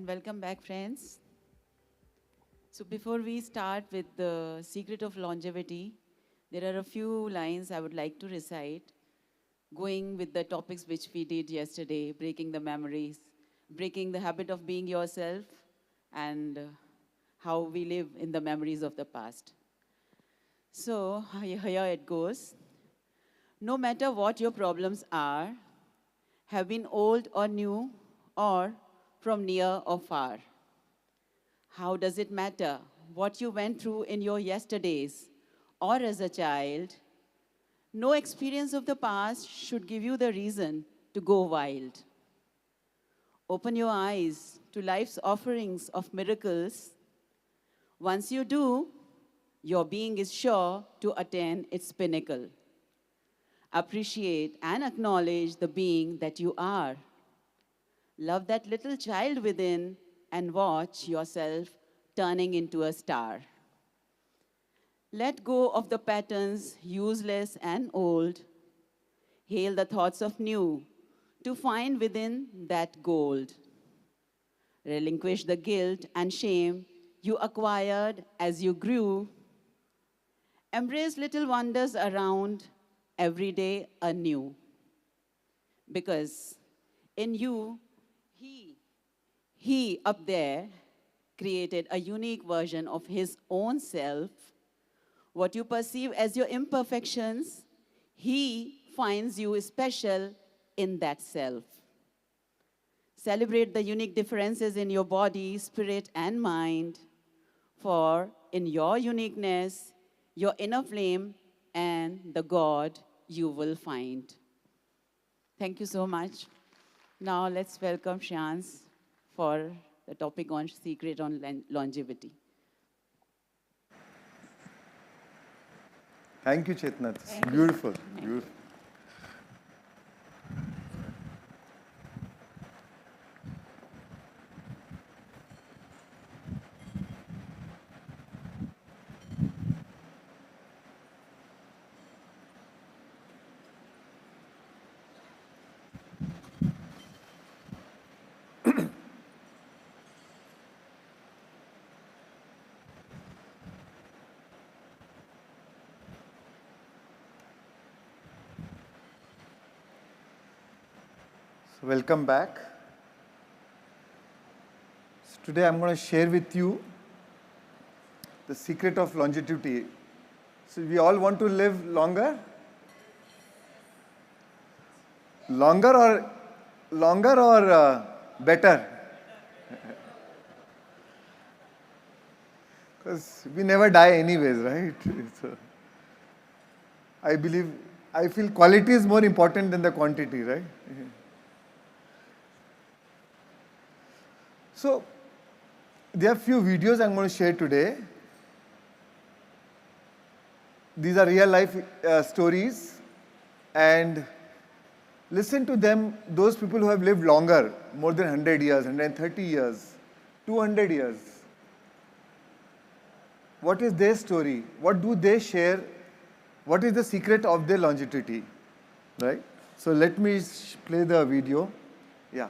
and welcome back, friends. So before we start with the secret of longevity, there are a few lines I would like to recite, going with the topics which we did yesterday, breaking the memories, breaking the habit of being yourself, and how we live in the memories of the past. So here it goes. No matter what your problems are, have been old or new, or from near or far. How does it matter what you went through in your yesterdays or as a child? No experience of the past should give you the reason to go wild. Open your eyes to life's offerings of miracles. Once you do, your being is sure to attain its pinnacle. Appreciate and acknowledge the being that you are. Love that little child within and watch yourself turning into a star. Let go of the patterns, useless and old. Hail the thoughts of new to find within that gold. Relinquish the guilt and shame you acquired as you grew. Embrace little wonders around, every day anew. Because in you, he up there created a unique version of his own self. What you perceive as your imperfections, he finds you special in that self. Celebrate the unique differences in your body, spirit, and mind. For in your uniqueness, your inner flame and the God you will find. Thank you so much. Now let's welcome Shans for the topic on secret on longevity. Thank you, Chetna. It's beautiful. Beautiful. So welcome back. So today I'm going to share with you the secret of longevity. So we all want to live longer? Longer or better? Because we never die anyways, right? So I feel quality is more important than the quantity, right? So there are few videos I'm going to share today. These are real life stories, and listen to them, those people who have lived longer, more than 100 years, 130 years, 200 years. What is their story? What do they share? What is the secret of their longevity? Right? So let me play the video. Yeah.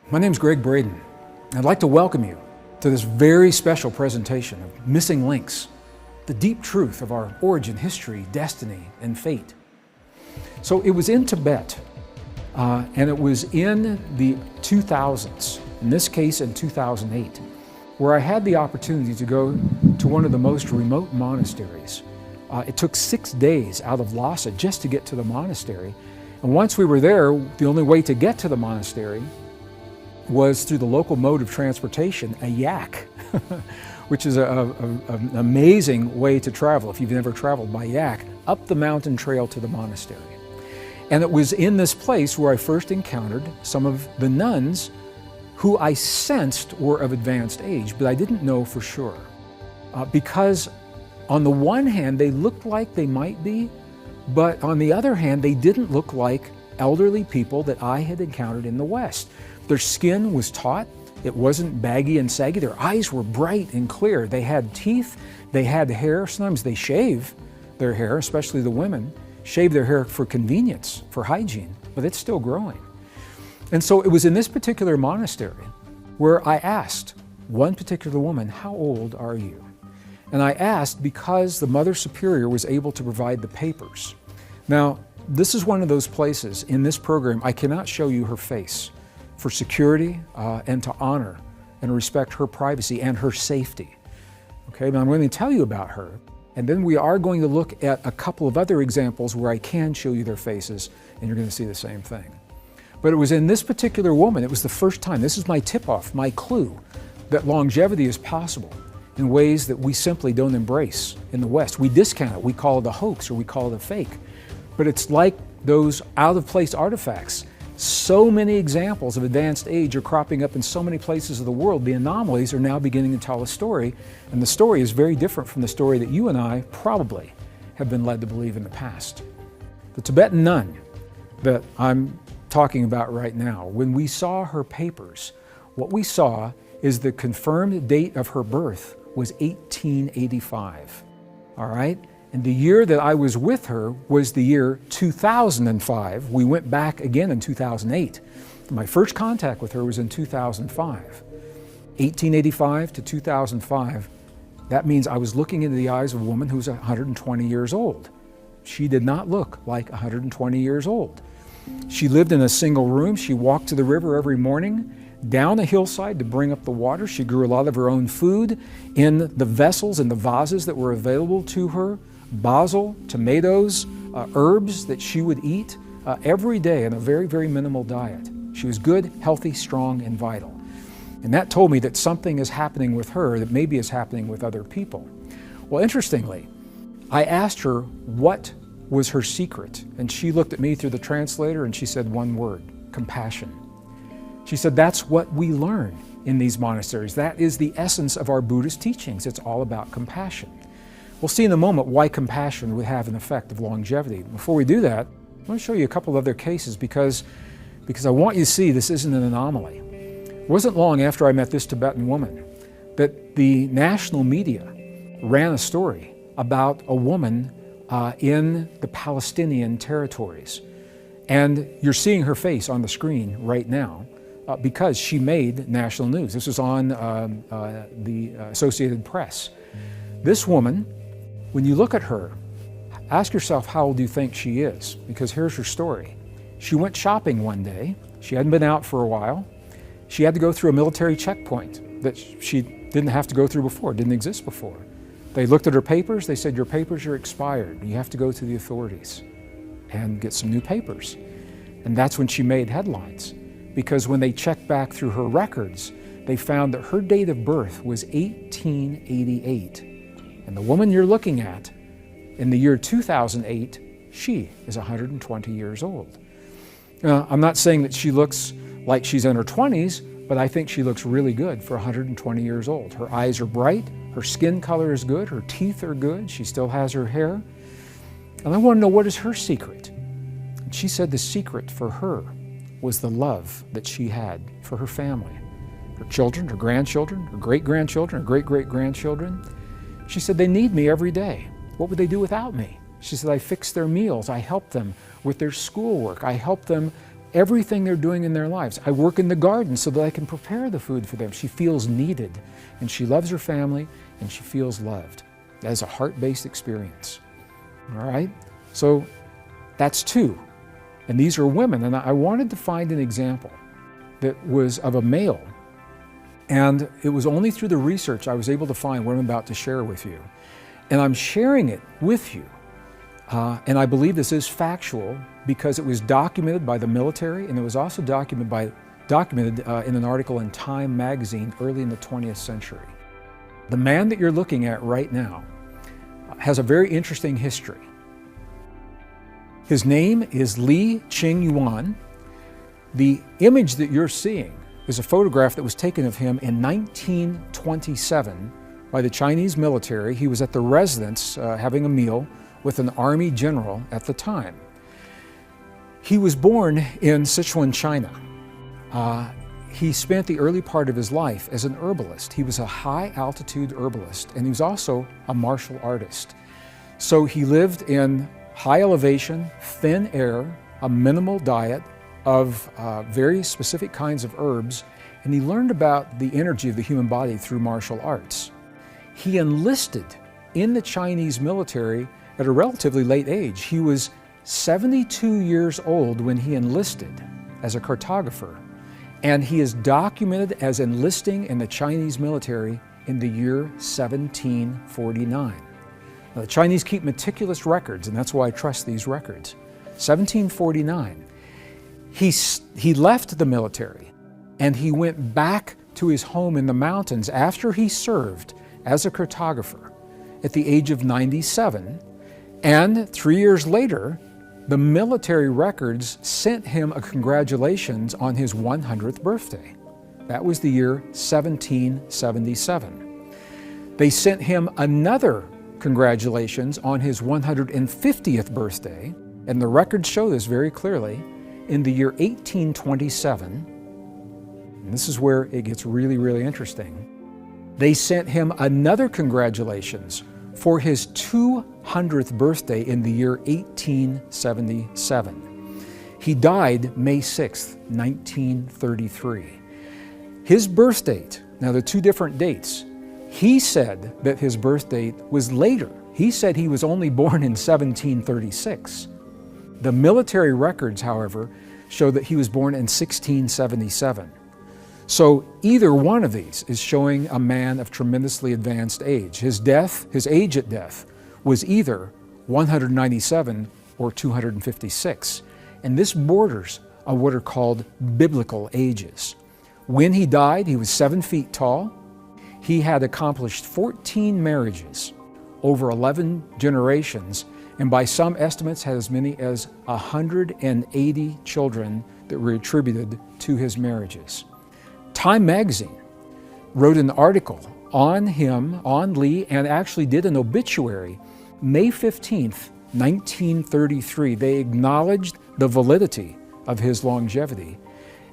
My name is Greg Braden. I'd like to welcome you to this very special presentation of Missing Links, the deep truth of our origin, history, destiny, and fate. So it was in Tibet, and it was in the 2000s, in this case in 2008, where I had the opportunity to go to one of the most remote monasteries. It took 6 days out of Lhasa just to get to the monastery. And once we were there, the only way to get to the monastery was through the local mode of transportation, a yak, which is an amazing way to travel if you've never traveled by yak, up the mountain trail to the monastery. And it was in this place where I first encountered some of the nuns who I sensed were of advanced age, but I didn't know for sure. because on the one hand, they looked like they might be, but on the other hand, they didn't look like elderly people that I had encountered in the West. Their skin was taut. It wasn't baggy and saggy. Their eyes were bright and clear. They had teeth. They had hair. Sometimes they shave their hair, especially the women, shave their hair for convenience, for hygiene, but it's still growing. And so it was in this particular monastery where I asked one particular woman, "How old are you?" And I asked because the Mother Superior was able to provide the papers. Now, this is one of those places in this program I cannot show you her face for security and to honor and respect her privacy and her safety. Okay, but I'm going to tell you about her, and then we are going to look at a couple of other examples where I can show you their faces, and you're going to see the same thing. But it was in this particular woman, it was the first time, this is my tip-off, my clue, that longevity is possible in ways that we simply don't embrace in the West. We discount it, we call it a hoax or we call it a fake. But it's like those out-of-place artifacts. So many examples of advanced age are cropping up in so many places of the world. The anomalies are now beginning to tell a story, and the story is very different from the story that you and I probably have been led to believe in the past. The Tibetan nun that I'm talking about right now, when we saw her papers, what we saw is the confirmed date of her birth was 1885, all right? And the year that I was with her was the year 2005. We went back again in 2008. My first contact with her was in 2005. 1885 to 2005, that means I was looking into the eyes of a woman who's 120 years old. She did not look like 120 years old. She lived in a single room. She walked to the river every morning, down a hillside to bring up the water. She grew a lot of her own food in the vessels and the vases that were available to her. Basil, tomatoes, herbs that she would eat every day in a very, very minimal diet. She was good, healthy, strong, and vital. And that told me that something is happening with her that maybe is happening with other people. Well, interestingly, I asked her what was her secret, and she looked at me through the translator and she said one word: compassion. She said, that's what we learn in these monasteries. That is the essence of our Buddhist teachings. It's all about compassion. We'll see in a moment why compassion would have an effect of longevity. Before we do that, I want to show you a couple of other cases because I want you to see this isn't an anomaly. It wasn't long after I met this Tibetan woman that the national media ran a story about a woman in the Palestinian territories. And you're seeing her face on the screen right now because she made national news. This was on the Associated Press. This woman, when you look at her, ask yourself how old you think she is, because here's her story. She went shopping one day. She hadn't been out for a while. She had to go through a military checkpoint that she didn't have to go through before, didn't exist before. They looked at her papers. They said, your papers are expired. You have to go to the authorities and get some new papers. And that's when she made headlines, because when they checked back through her records, they found that her date of birth was 1888. And the woman you're looking at in the year 2008, she is 120 years old. I'm not saying that she looks like she's in her 20s, but I think she looks really good for 120 years old. Her eyes are bright, her skin color is good, her teeth are good, she still has her hair. And I want to know, what is her secret? And she said the secret for her was the love that she had for her family, her children, her grandchildren, her great-grandchildren, her great-great-grandchildren. She said, they need me every day. What would they do without me? She said, I fix their meals. I help them with their schoolwork. I help them everything they're doing in their lives. I work in the garden so that I can prepare the food for them. She feels needed, and she loves her family, and she feels loved. That is a heart-based experience. All right? So that's two. And these are women, and I wanted to find an example that was of a male. And it was only through the research I was able to find what I'm about to share with you. And I'm sharing it with you. And I believe this is factual because it was documented by the military, and it was also documented in an article in Time magazine early in the 20th century. The man that you're looking at right now has a very interesting history. His name is Li Qingyuan. The image that you're seeing is a photograph that was taken of him in 1927 by the Chinese military. He was at the residence having a meal with an army general at the time. He was born in Sichuan, China. He spent the early part of his life as an herbalist. He was a high-altitude herbalist, and he was also a martial artist. So he lived in high elevation, thin air, a minimal diet of very specific kinds of herbs, and he learned about the energy of the human body through martial arts. He enlisted in the Chinese military at a relatively late age. He was 72 years old when he enlisted as a cartographer, and he is documented as enlisting in the Chinese military in the year 1749. Now, the Chinese keep meticulous records, and that's why I trust these records. 1749. He left the military, and he went back to his home in the mountains after he served as a cartographer at the age of 97, and 3 years later, the military records sent him a congratulations on his 100th birthday. That was the year 1777. They sent him another congratulations on his 150th birthday, and the records show this very clearly, in the year 1827. And this is where it gets really, really interesting. They sent him another congratulations for his 200th birthday in the year 1877. He died May 6th, 1933. His birth date, now they're two different dates. He said that his birth date was later. He said he was only born in 1736. The military records, however, show that he was born in 1677. So either one of these is showing a man of tremendously advanced age. His age at death, was either 197 or 256. And this borders on what are called biblical ages. When he died, he was 7 feet tall. He had accomplished 14 marriages over 11 generations, and by some estimates had as many as 180 children that were attributed to his marriages. Time magazine wrote an article on him, on Li, and actually did an obituary. May 15th, 1933, they acknowledged the validity of his longevity.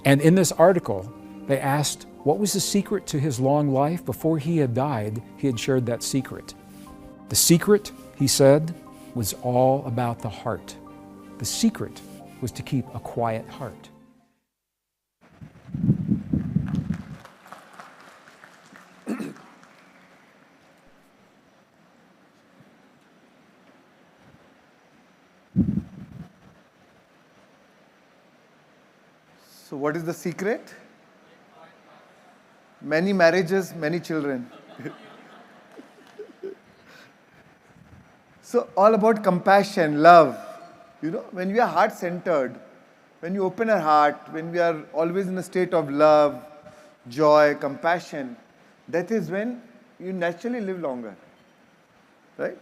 And in this article, they asked, what was the secret to his long life? Before he had died, he had shared that secret. The secret, he said, was all about the heart. The secret was to keep a quiet heart. So what is the secret? Many marriages, many children. So all about compassion, love. You know, when we are heart-centered, when you open our heart, when we are always in a state of love, joy, compassion, that is when you naturally live longer, right?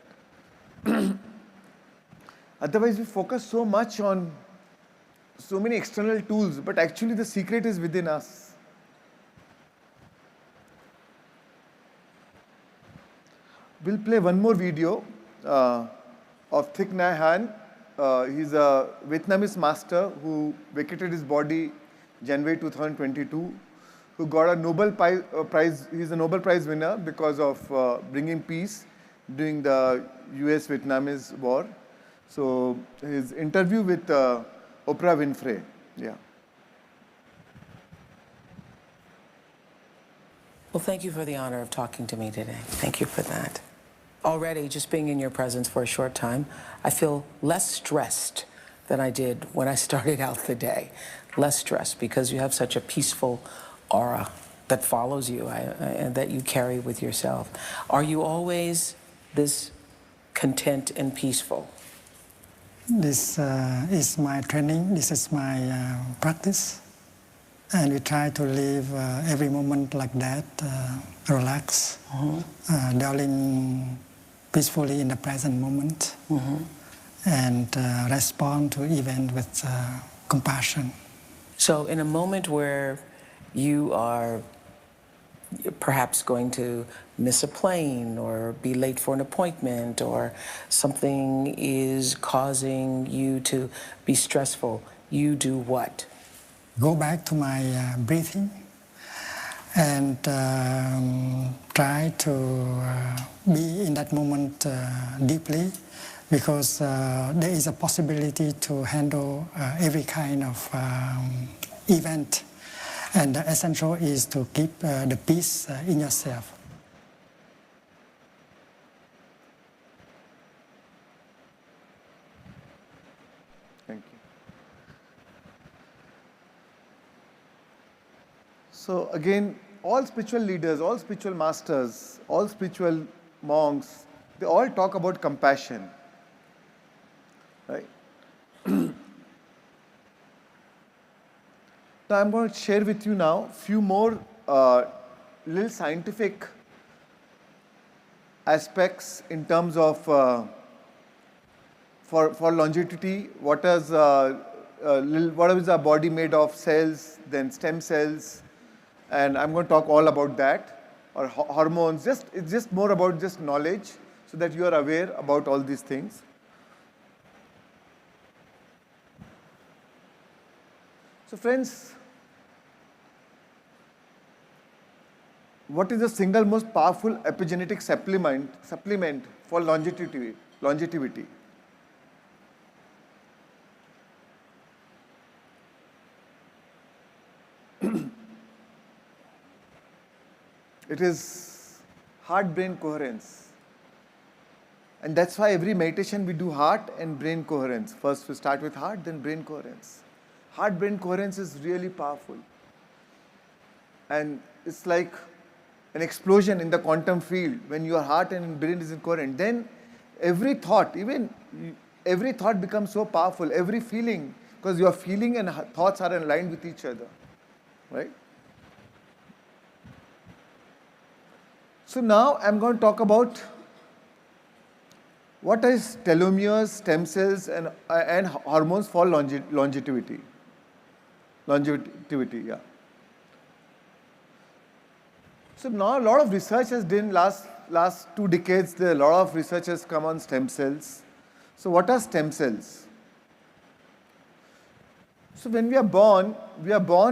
Otherwise, we focus so much on so many external tools, but actually the secret is within us. We'll play one more video of Thich Nhat Hanh. He's a Vietnamese master who vacated his body January 2022, who got a Nobel Prize. He's a Nobel Prize winner because of bringing peace during the US-Vietnamese war. So his interview with Oprah Winfrey. Yeah. Well, thank you for the honor of talking to me today. Thank you for that. Already, just being in your presence for a short time, I feel less stressed than I did when I started out the day. Less stressed because you have such a peaceful aura that follows you and that you carry with yourself. Are you always this content and peaceful? This is my training, this is my practice. And we try to live every moment like that, relax, dwelling peacefully in the present moment, and respond to events with compassion. So in a moment where you are perhaps going to miss a plane or be late for an appointment, or something is causing you to be stressful, you do what? Go back to my breathing and try to be in that moment deeply, because there is a possibility to handle every kind of event, and the essential is to keep the peace in yourself. Thank you. So again, all spiritual leaders, all spiritual masters, all spiritual monks, they all talk about compassion, right? Now I'm going to share with you now few more little scientific aspects in terms of for longevity. What is our body made of? Cells, then stem cells, and I'm going to talk all about that, or hormones. It's just more about just knowledge, so that you are aware about all these things. So friends, what is the single most powerful epigenetic supplement for longevity? It is heart-brain coherence. And that's why every meditation we do heart and brain coherence. First we start with heart, then brain coherence. Heart-brain coherence is really powerful. And it's like an explosion in the quantum field when your heart and brain is coherent. Then every thought becomes so powerful, every feeling, because your feeling and thoughts are aligned with each other, right? So now I'm going to talk about what is telomeres, stem cells, and hormones for longevity. Longevity, yeah. So now a lot of research has been last 2 decades. There are a lot of research has come on stem cells. So what are stem cells? So when we are born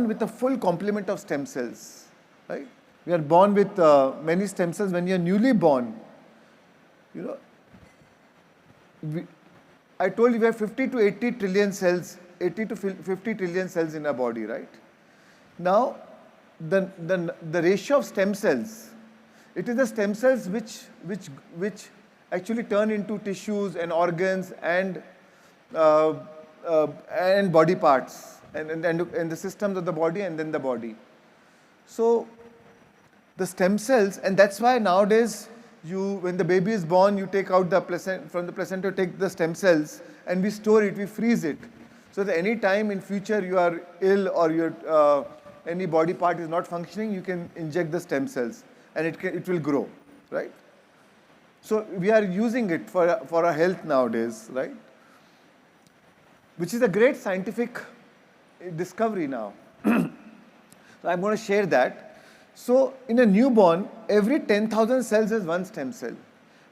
with a full complement of stem cells, right? We are born with many stem cells. When you are newly born, I told you we have 50 to 80 trillion cells, 80 to 50 trillion cells in our body, right? Now, the ratio of stem cells, it is the stem cells which actually turn into tissues and organs and body parts and the systems of the body and then the body. So the stem cells, and that's why nowadays when the baby is born, you take out from the placenta, you take the stem cells and we store it, we freeze it, so that any time in future you are ill or any body part is not functioning, you can inject the stem cells and it will grow, right? So we are using it for our health nowadays, right? Which is a great scientific discovery now. So I'm going to share that. So in a newborn, every 10,000 cells is one stem cell.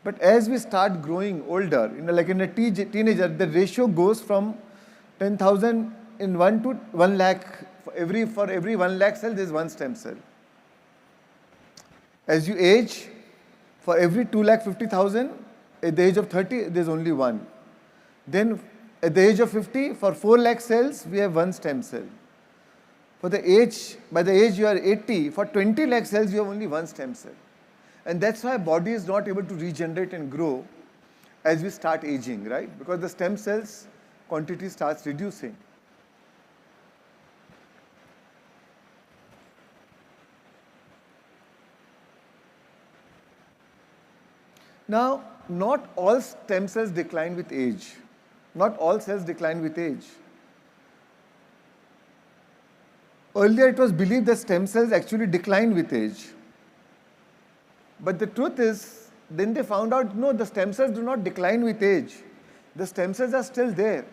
But as we start growing older, like in a teenager, the ratio goes from 10,000 in 1 to 1 lakh. For every 1 lakh cell, there is one stem cell. As you age, for every 2,50,000, at the age of 30, there is only one. Then at the age of 50, for 4 lakh cells, we have one stem cell. By the age you are 80, for 20 lakh cells, you have only one stem cell. And that's why body is not able to regenerate and grow as we start aging, right? Because the stem cells quantity starts reducing. Now, not all stem cells decline with age. Not all cells decline with age. Earlier, it was believed that stem cells actually decline with age. But the truth is, then they found out, no, the stem cells do not decline with age. The stem cells are still there.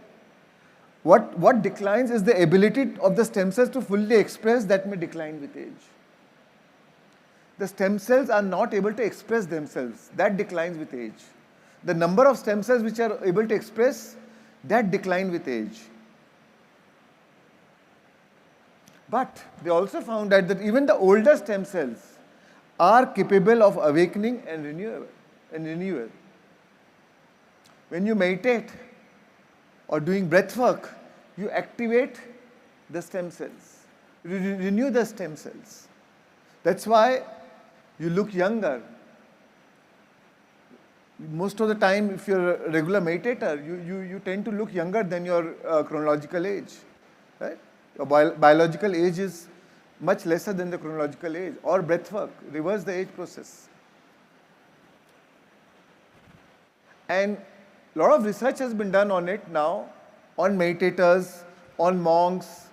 What declines is the ability of the stem cells to fully express that may decline with age. the stem cells are not able to express themselves. That declines with age. The number of stem cells which are able to express, that decline with age. But they also found out that even the older stem cells are capable of awakening and renewal. When you meditate or doing breath work, you activate the stem cells, renew the stem cells. That's why you look younger. Most of the time, if you're a regular meditator, you tend to look younger than your chronological age, right? Your biological age is much lesser than the chronological age. Or breathwork, reverse the age process. And a lot of research has been done on it now, on meditators, on monks,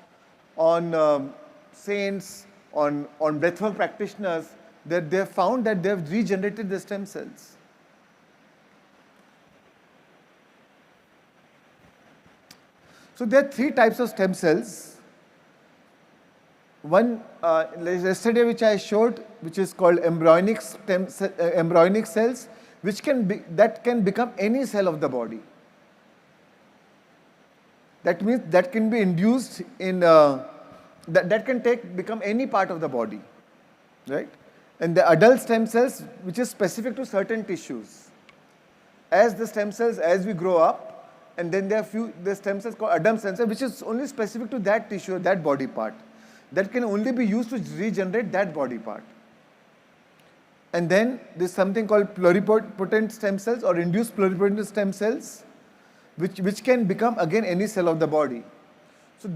on saints, on breathwork practitioners, that they have found that they have regenerated the stem cells. So there are 3 types of stem cells. One, yesterday which I showed, which is called embryonic cells, which that can become any cell of the body. That means that can be induced in, that can become any part of the body, right? And the adult stem cells, which is specific to certain tissues. As the stem cells, as we grow up, and then there are the stem cells called adult stem cells, which is only specific to that tissue, that body part. That can only be used to regenerate that body part. And then there's something called pluripotent stem cells or induced pluripotent stem cells, which can become again any cell of the body. So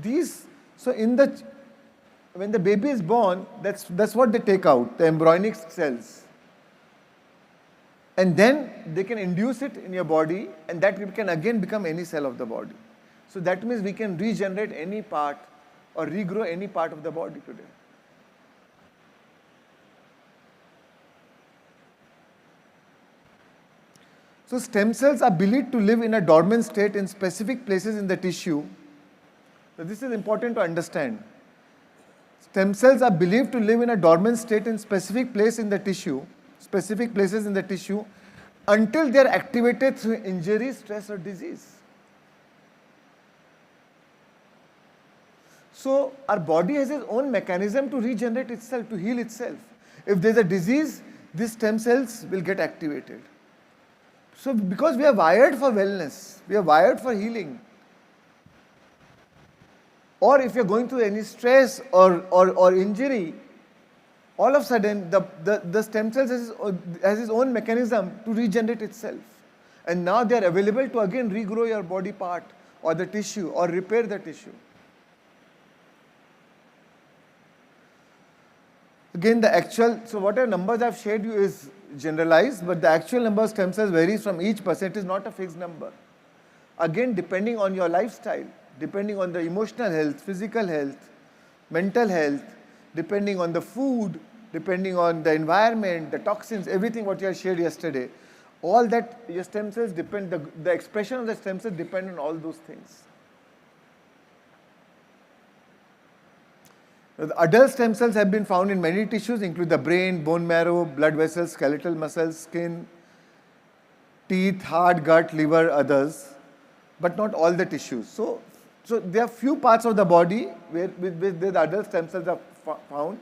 when the baby is born, that's what they take out, the embryonic cells. And then they can induce it in your body, and that can again become any cell of the body. So that means we can regenerate any part or regrow any part of the body today. So stem cells are believed to live in a dormant state in specific places in the tissue. So this is important to understand. Stem cells are believed to live in a dormant state in specific places in the tissue, until they are activated through injury, stress or disease. So our body has its own mechanism to regenerate itself, to heal itself. If there's a disease, these stem cells will get activated. So because we are wired for wellness, we are wired for healing. Or if you're going through any stress or injury, all of a sudden the stem cells has its own mechanism to regenerate itself. And now they are available to again regrow your body part or the tissue or repair the tissue. Again, so whatever numbers I've shared you is generalized, but the actual number of stem cells varies from each person. It is not a fixed number. Again, depending on your lifestyle, depending on the emotional health, physical health, mental health, depending on the food, depending on the environment, the toxins, everything what you have shared yesterday, all that your stem cells depend, the expression of the stem cells depend on all those things. The adult stem cells have been found in many tissues, including the brain, bone marrow, blood vessels, skeletal muscles, skin, teeth, heart, gut, liver, others, but not all the tissues. So there are few parts of the body where the adult stem cells are found,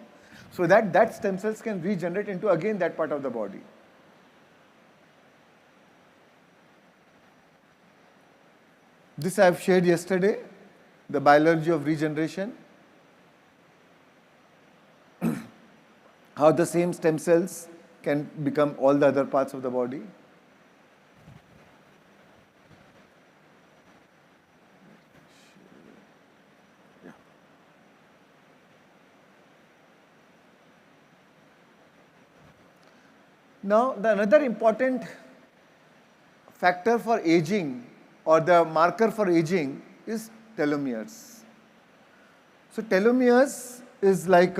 so that stem cells can regenerate into again that part of the body. This I have shared yesterday, the biology of regeneration. How the same stem cells can become all the other parts of the body. Yeah. Now, another important factor for aging or the marker for aging is telomeres. So telomeres is like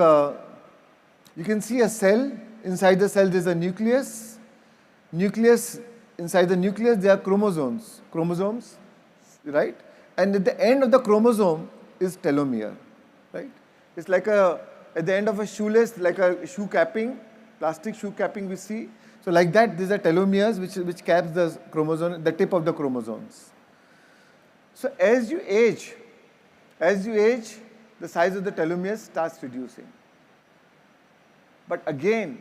you can see a cell. Inside the cell there is a nucleus. Inside the nucleus there are chromosomes, right? And at the end of the chromosome is telomere, right? It's like at the end of a shoelace, like a shoe capping, plastic shoe capping we see. So like that, these are telomeres which caps the chromosome, the tip of the chromosomes. So as you age, the size of the telomeres starts reducing. But again,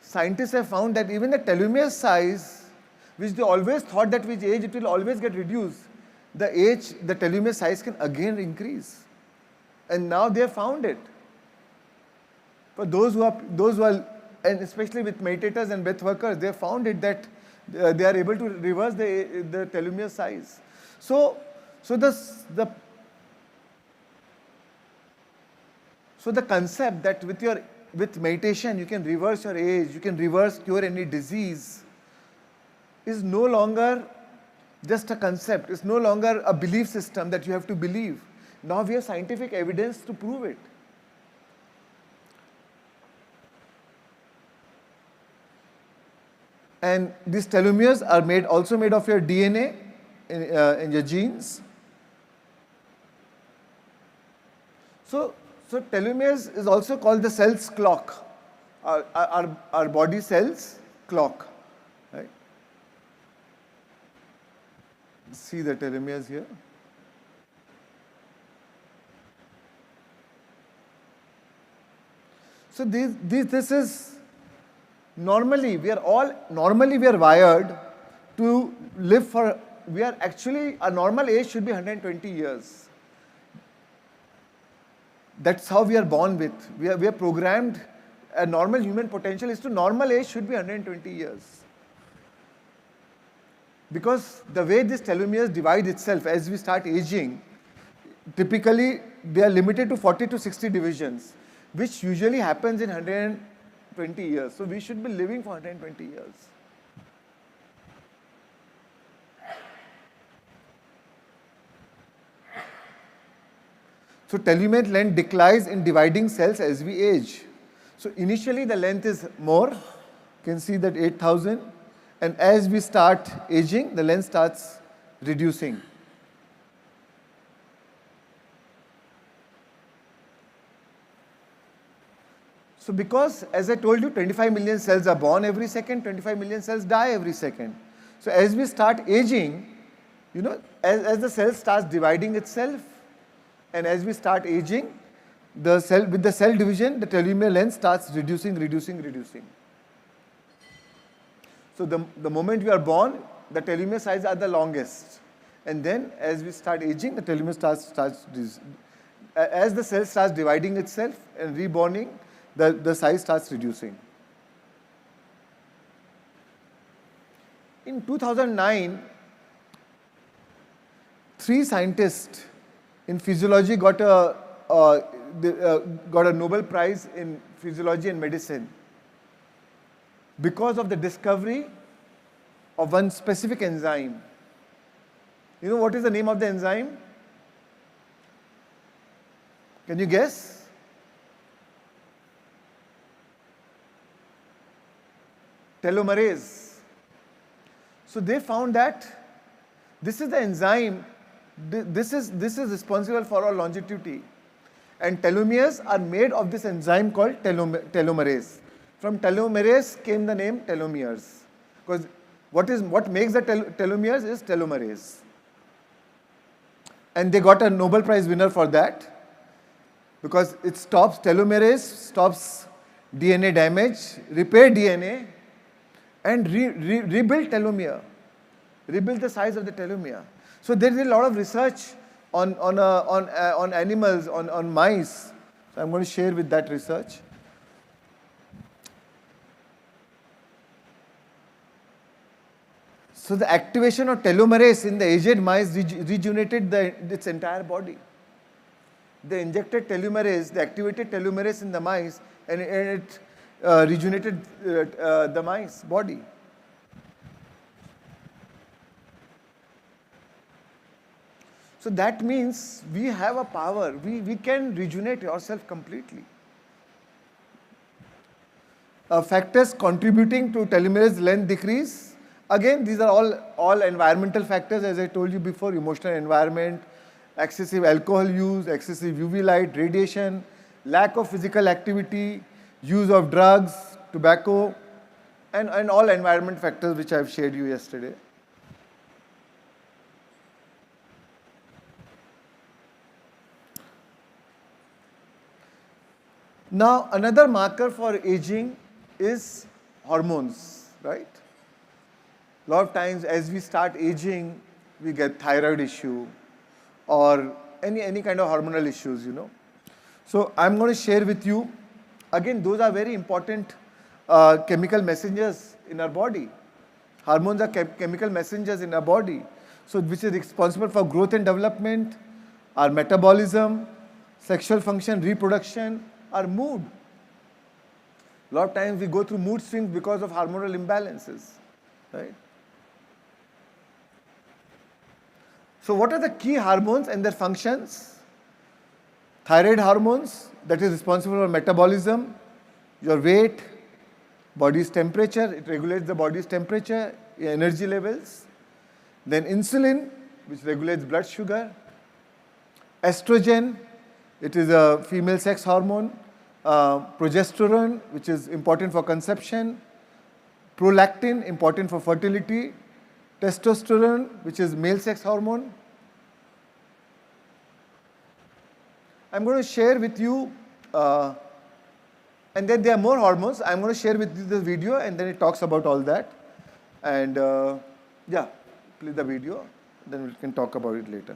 scientists have found that even the telomere size, which they always thought that with age it will always get reduced, the telomere size can again increase. And now they have found it. For those who are, and especially with meditators and breathworkers, they have found it that they are able to reverse the telomere size. So the concept that with meditation you can reverse your age, you can cure any disease, is no longer just a concept. It's no longer a belief system that you have to believe. Now we have scientific evidence to prove it. And these telomeres are also made of your DNA in your genes. So telomeres is also called the cell's clock, our body cell's clock. Right? See the telomeres here. So this is normally we are wired to live for. We are actually, a normal age should be 120 years. That's how we are born with. We are programmed. A normal human potential is to normal age should be 120 years. Because the way this telomeres divide itself as we start aging, typically they are limited to 40 to 60 divisions, which usually happens in 120 years. So we should be living for 120 years. So telomere length declines in dividing cells as we age. So initially the length is more. You can see that 8,000. And as we start aging, the length starts reducing. So because, as I told you, 25 million cells are born every second, 25 million cells die every second. So as we start aging, as the cell starts dividing itself, and as we start aging, with the cell division, the telomere length starts reducing. So the moment we are born, the telomere size are the longest. And then as we start aging, the telomere starts as the cell starts dividing itself and reborning, the size starts reducing. In 2009, 3 scientists in physiology got a Nobel Prize in physiology and medicine because of the discovery of one specific enzyme. You know what is the name of the enzyme? Can you guess? Telomerase. So they found that this is the enzyme. This is responsible for our longevity, and telomeres are made of this enzyme called telomerase. From telomerase came the name telomeres, because what makes the telomeres is telomerase. And they got a Nobel Prize winner for that, because telomerase stops DNA damage, repair DNA, and rebuild telomere, rebuild the size of the telomere. So there is a lot of research on animals, on mice. So I'm going to share with that research. So the activation of telomerase in the aged mice rejuvenated its entire body. They injected telomerase, they activated telomerase in the mice, and it rejuvenated the mice body. So that means we have a power. We can rejuvenate ourselves completely. Factors contributing to telomerase length decrease. Again, these are all environmental factors, as I told you before: emotional environment, excessive alcohol use, excessive UV light, radiation, lack of physical activity, use of drugs, tobacco, and all environment factors which I've shared you yesterday. Now, another marker for aging is hormones, right? A lot of times as we start aging, we get thyroid issue or any kind of hormonal issues, you know. So I'm going to share with you, again, those are very important chemical messengers in our body. Hormones are chemical messengers in our body, so which is responsible for growth and development, our metabolism, sexual function, reproduction, our mood. A lot of times we go through mood swings because of hormonal imbalances, right? So what are the key hormones and their functions? Thyroid hormones, that is responsible for metabolism, your weight, body's temperature, it regulates the body's temperature, your energy levels. Then insulin, which regulates blood sugar. Estrogen, it is a female sex hormone. Progesterone, which is important for conception. Prolactin, important for fertility. Testosterone, which is male sex hormone. I'm going to share with you, and then there are more hormones. I'm going to share with you the video, and then it talks about all that. And yeah, play the video, then we can talk about it later.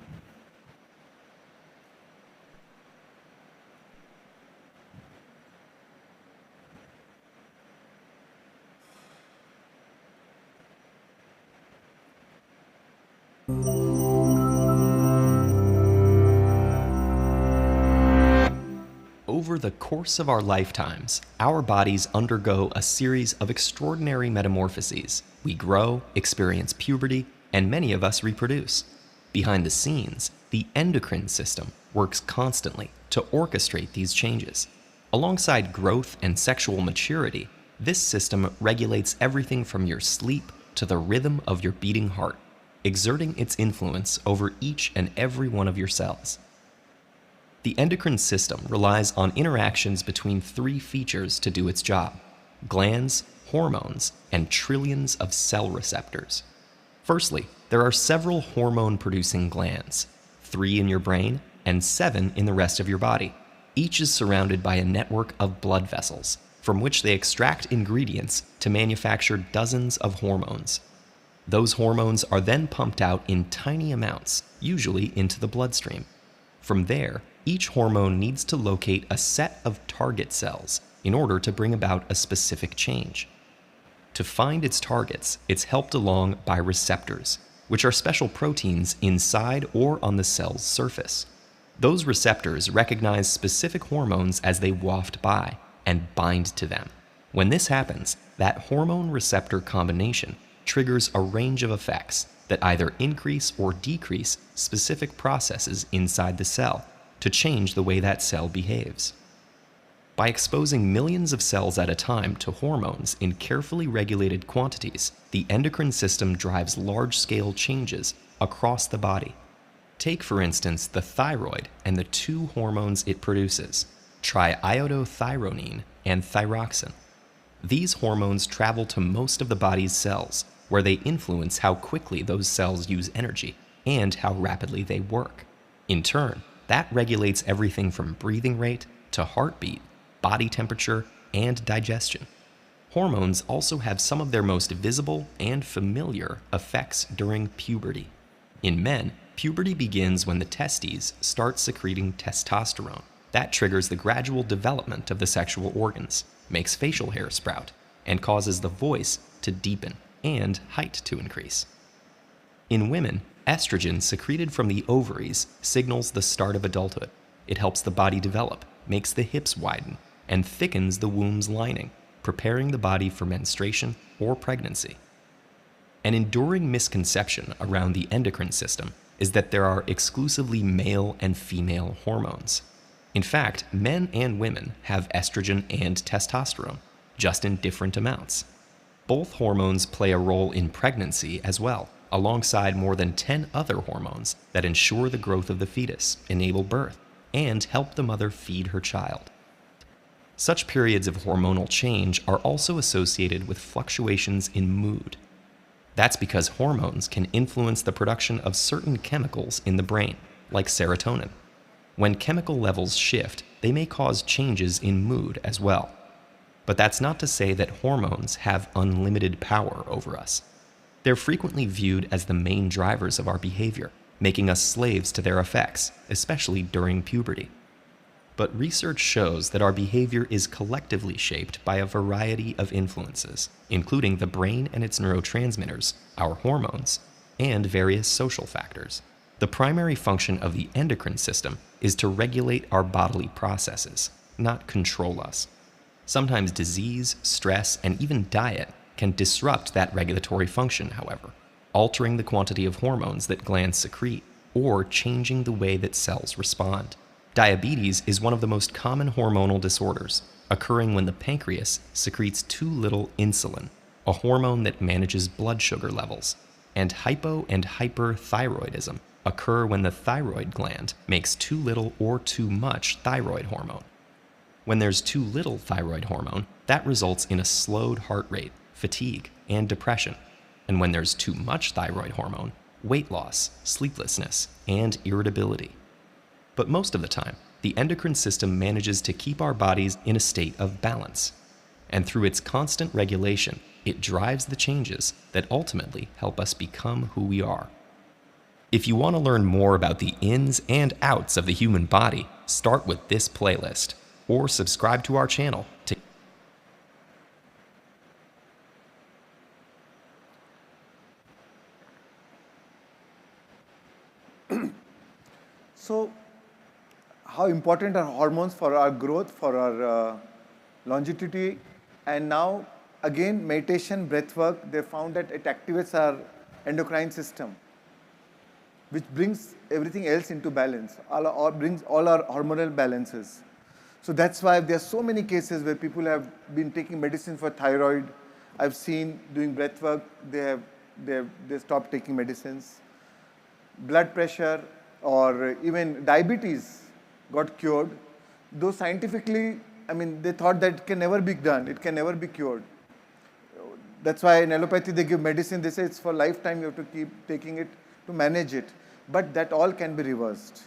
Over the course of our lifetimes, our bodies undergo a series of extraordinary metamorphoses. We grow, experience puberty, and many of us reproduce. Behind the scenes, the endocrine system works constantly to orchestrate these changes. Alongside growth and sexual maturity, this system regulates everything from your sleep to the rhythm of your beating heart, exerting its influence over each and every one of your cells. The endocrine system relies on interactions between three features to do its job: glands, hormones, and trillions of cell receptors. Firstly, there are several hormone-producing glands, 3 in your brain and 7 in the rest of your body. Each is surrounded by a network of blood vessels, from which they extract ingredients to manufacture dozens of hormones. Those hormones are then pumped out in tiny amounts, usually into the bloodstream. From there, each hormone needs to locate a set of target cells in order to bring about a specific change. To find its targets, it's helped along by receptors, which are special proteins inside or on the cell's surface. Those receptors recognize specific hormones as they waft by and bind to them. When this happens, that hormone-receptor combination triggers a range of effects that either increase or decrease specific processes inside the cell to change the way that cell behaves. By exposing millions of cells at a time to hormones in carefully regulated quantities, the endocrine system drives large-scale changes across the body. Take, for instance, the thyroid and the 2 hormones it produces, triiodothyronine and thyroxine. These hormones travel to most of the body's cells, where they influence how quickly those cells use energy and how rapidly they work. In turn, that regulates everything from breathing rate to heartbeat, body temperature, and digestion. Hormones also have some of their most visible and familiar effects during puberty. In men, puberty begins when the testes start secreting testosterone. That triggers the gradual development of the sexual organs, makes facial hair sprout, and causes the voice to deepen and height to increase. In women, estrogen secreted from the ovaries signals the start of adulthood. It helps the body develop, makes the hips widen, and thickens the womb's lining, preparing the body for menstruation or pregnancy. An enduring misconception around the endocrine system is that there are exclusively male and female hormones. In fact, men and women have estrogen and testosterone, just in different amounts. Both hormones play a role in pregnancy as well, alongside more than 10 other hormones that ensure the growth of the fetus, enable birth, and help the mother feed her child. Such periods of hormonal change are also associated with fluctuations in mood. That's because hormones can influence the production of certain chemicals in the brain, like serotonin. When chemical levels shift, they may cause changes in mood as well. But that's not to say that hormones have unlimited power over us. They're frequently viewed as the main drivers of our behavior, making us slaves to their effects, especially during puberty. But research shows that our behavior is collectively shaped by a variety of influences, including the brain and its neurotransmitters, our hormones, and various social factors. The primary function of the endocrine system is to regulate our bodily processes, not control us. Sometimes disease, stress, and even diet can disrupt that regulatory function, however, altering the quantity of hormones that glands secrete or changing the way that cells respond. Diabetes is one of the most common hormonal disorders, occurring when the pancreas secretes too little insulin, a hormone that manages blood sugar levels, and hypo and hyperthyroidism occur when the thyroid gland makes too little or too much thyroid hormone. When there's too little thyroid hormone, that results in a slowed heart rate, fatigue, and depression. And when there's too much thyroid hormone, weight loss, sleeplessness, and irritability. But most of the time, the endocrine system manages to keep our bodies in a state of balance. And through its constant regulation, it drives the changes that ultimately help us become who we are. If you want to learn more about the ins and outs of the human body, start with this playlist, or subscribe to our channel to So, how important are hormones for our growth, for our longevity? And now, again, meditation, breathwork, they found that it activates our endocrine system, which brings everything else into balance, or brings all our hormonal balances. So that's why there are so many cases where people have been taking medicine for thyroid. I've seen doing breathwork, they stopped taking medicines. Blood pressure or even diabetes got cured. Though scientifically, I mean, they thought that it can never be done, it can never be cured. That's why in allopathy they give medicine, they say it's for lifetime, you have to keep taking it to manage it. But that all can be reversed,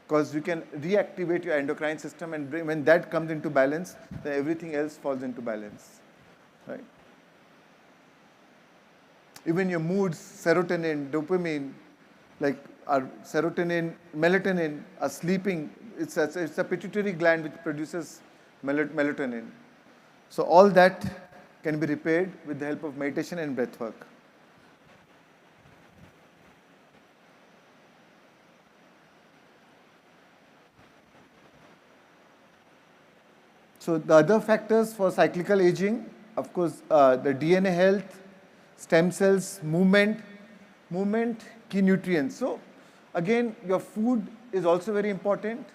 because you can reactivate your endocrine system, and when that comes into balance, then everything else falls into balance, right? Even your moods, serotonin, dopamine, like our serotonin, melatonin, are sleeping. It's a pituitary gland which produces melatonin. So all that can be repaired with the help of meditation and breathwork. So the other factors for cyclical aging, of course, the DNA health, stem cells, movement, key nutrients. So again, your food is also very important.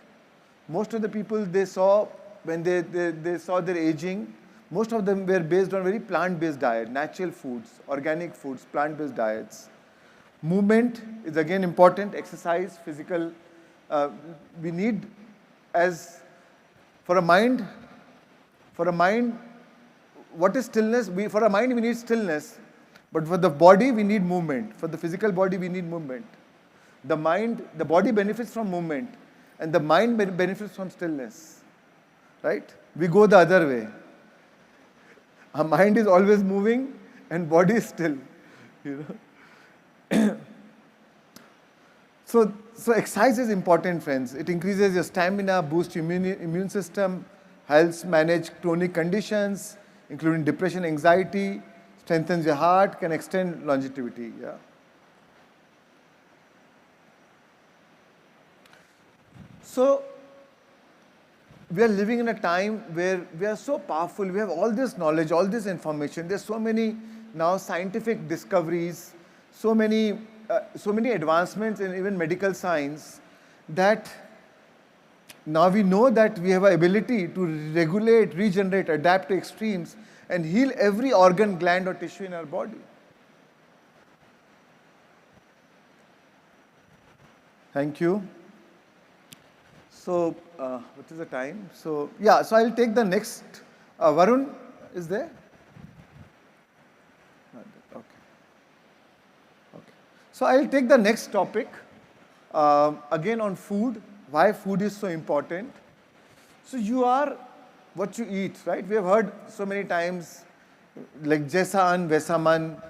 Most of the people they saw when they saw their aging, most of them were based on very plant-based diet, natural foods, organic foods, plant-based diets. Movement is again important, exercise, physical. We need, as for a mind, what is stillness? For a mind we need stillness, but for the body we need movement. For the physical body we need movement. The body benefits from movement, and the mind benefits from stillness, right? We go the other way. Our mind is always moving and body is still, you know. So exercise is important, friends. It increases your stamina, boosts your immune system, helps manage chronic conditions, including depression, anxiety, strengthens your heart, can extend longevity. Yeah. So we are living in a time where we are so powerful, we have all this knowledge, all this information. There's so many now scientific discoveries, so many advancements in even medical science, that now we know that we have an ability to regulate, regenerate, adapt to extremes, and heal every organ, gland, or tissue in our body. Thank you. So, what is the time? So, yeah, so I'll take the next. Varun is there? Okay. Okay. So, I'll take the next topic, again on food, why food is so important. So, you are what you eat, right? We have heard so many times, like Jaisa An, Vaisa Man.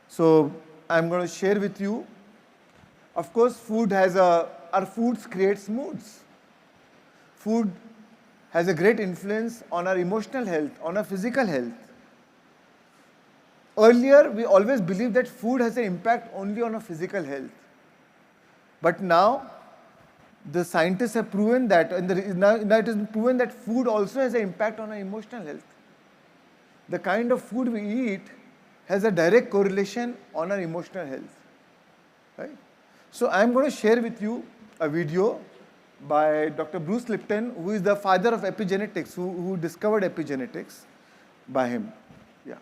So, I'm going to share with you. Of course, food has our foods creates moods. Food has a great influence on our emotional health, on our physical health. Earlier, we always believed that food has an impact only on our physical health. But now, the scientists have proven that, and now it has been proven that food also has an impact on our emotional health. The kind of food we eat has a direct correlation on our emotional health. Right? So I'm going to share with you a video by Dr. Bruce Lipton, who is the father of epigenetics, who discovered epigenetics by him. Yeah.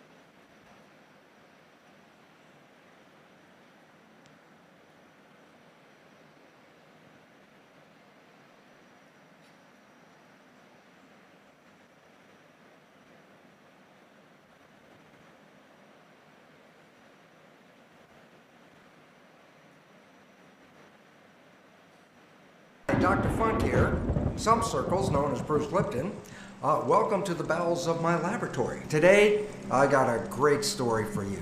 Dr. Funk here, some circles known as Bruce Lipton. Welcome to the bowels of my laboratory. Today, I got a great story for you.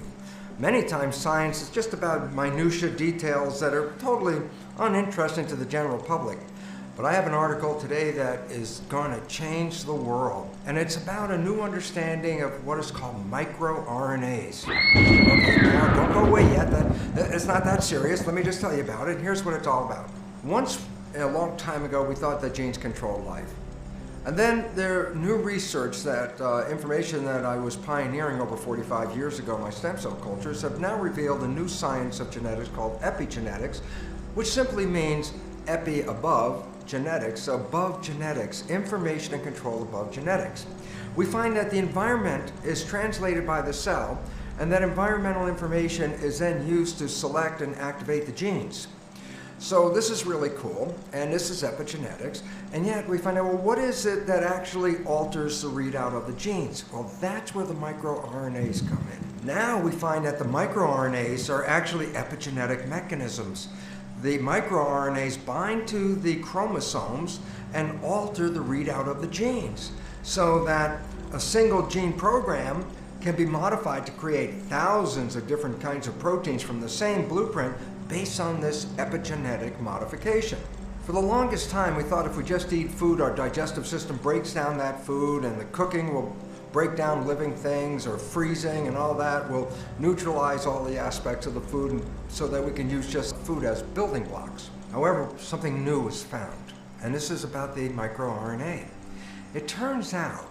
Many times science is just about minutiae details that are totally uninteresting to the general public. But I have an article today that is going to change the world. And it's about a new understanding of what is called microRNAs. Okay, now don't go away yet. It's not that serious. Let me just tell you about it. Here's what it's all about. Once, a long time ago, we thought that genes controlled life. And then there new research that information that I was pioneering over 45 years ago, my stem cell cultures, have now revealed a new science of genetics called epigenetics, which simply means epi above, genetics above genetics, information and control above genetics. We find that the environment is translated by the cell, and that environmental information is then used to select and activate the genes. So this is really cool, and this is epigenetics, and yet we find out, well, what is it that actually alters the readout of the genes? Well, that's where the microRNAs come in. Now we find that the microRNAs are actually epigenetic mechanisms. The microRNAs bind to the chromosomes and alter the readout of the genes, so that a single gene program can be modified to create thousands of different kinds of proteins from the same blueprint based on this epigenetic modification. For the longest time, we thought if we just eat food, our digestive system breaks down that food, and the cooking will break down living things, or freezing and all that will neutralize all the aspects of the food so that we can use just food as building blocks. However, something new was found, and this is about the microRNA. It turns out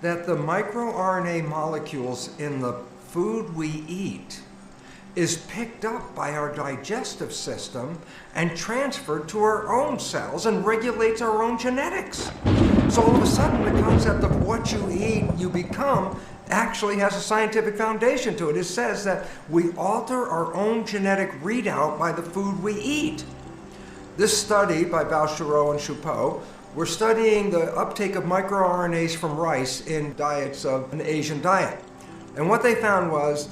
that the microRNA molecules in the food we eat is picked up by our digestive system and transferred to our own cells and regulates our own genetics. So all of a sudden, the concept of what you eat, you become, actually has a scientific foundation to it. It says that we alter our own genetic readout by the food we eat. This study by Valchereau and Choupeau, we're studying the uptake of microRNAs from rice in diets of an Asian diet. And what they found was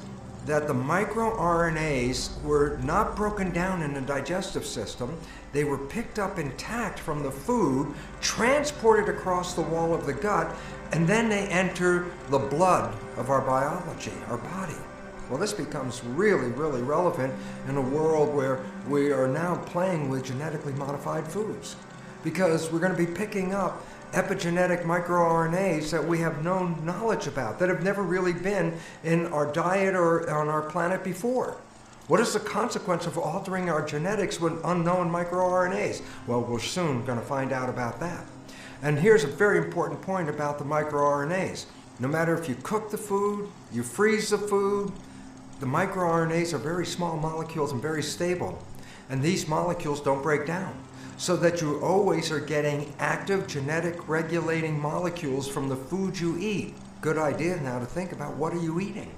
that the microRNAs were not broken down in the digestive system. They were picked up intact from the food, transported across the wall of the gut, and then they enter the blood of our biology, our body. Well, this becomes really, really relevant in a world where we are now playing with genetically modified foods, because we're going to be picking up epigenetic microRNAs that we have no knowledge about, that have never really been in our diet or on our planet before. What is the consequence of altering our genetics with unknown microRNAs? Well, we're soon going to find out about that. And here's a very important point about the microRNAs. No matter if you cook the food, you freeze the food, the microRNAs are very small molecules and very stable. And these molecules don't break down, so that you always are getting active genetic regulating molecules from the food you eat. Good idea now to think about, what are you eating?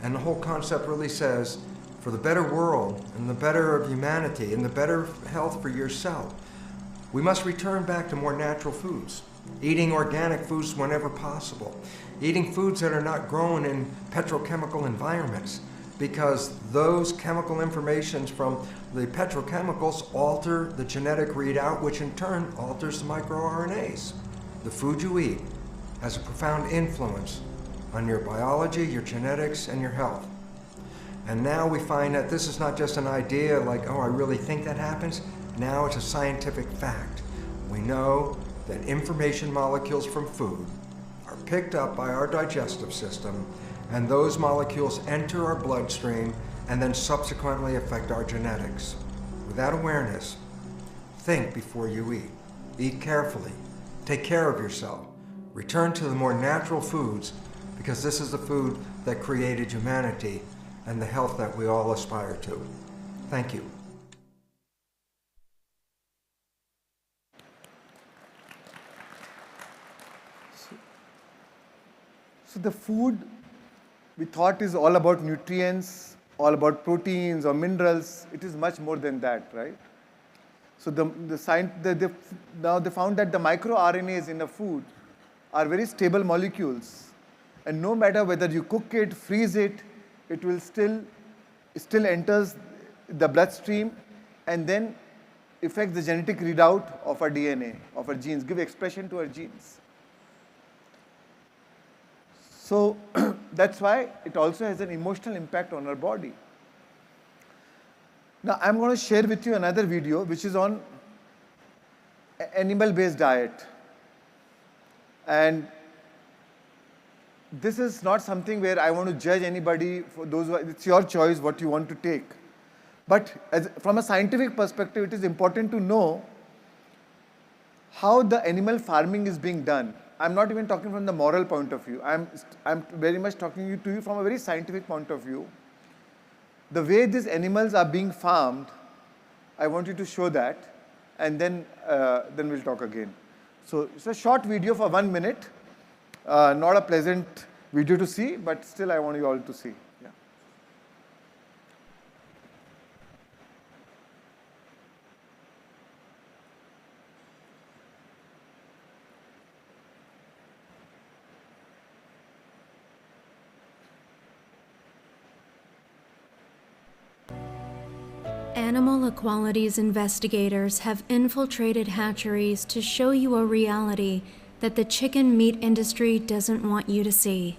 And the whole concept really says, for the better world and the better of humanity and the better health for yourself, We must return back to more natural foods, eating organic foods whenever possible, eating foods that are not grown in petrochemical environments, because those chemical informations from the petrochemicals alter the genetic readout, which in turn alters the microRNAs. The food you eat has a profound influence on your biology, your genetics, and your health. And now we find that this is not just an idea like, oh, I really think that happens. Now it's a scientific fact. We know that information molecules from food are picked up by our digestive system, and those molecules enter our bloodstream and then subsequently affect our genetics. With that awareness, think before you eat. Eat carefully. Take care of yourself. Return to the more natural foods, because this is the food that created humanity and the health that we all aspire to. Thank you. So the food we thought is all about nutrients, all about proteins or minerals. It is much more than that, right? So now they found that the microRNAs in the food are very stable molecules, and no matter whether you cook it, freeze it, it will still enters the bloodstream and then affect the genetic readout of our DNA, of our genes, give expression to our genes. So that's why it also has an emotional impact on our body. Now I'm going to share with you another video which is on animal-based diet. And this is not something where I want to judge anybody. For those it's your choice what you want to take. But from a scientific perspective, it is important to know how the animal farming is being done. I'm not even talking from the moral point of view. I'm very much talking to you from a very scientific point of view. The way these animals are being farmed, I want you to show that, and then we'll talk again. So it's a short video for 1 minute. Not a pleasant video to see, but still I want you all to see. Yeah. Animal equalities investigators have infiltrated hatcheries to show you a reality that the chicken meat industry doesn't want you to see.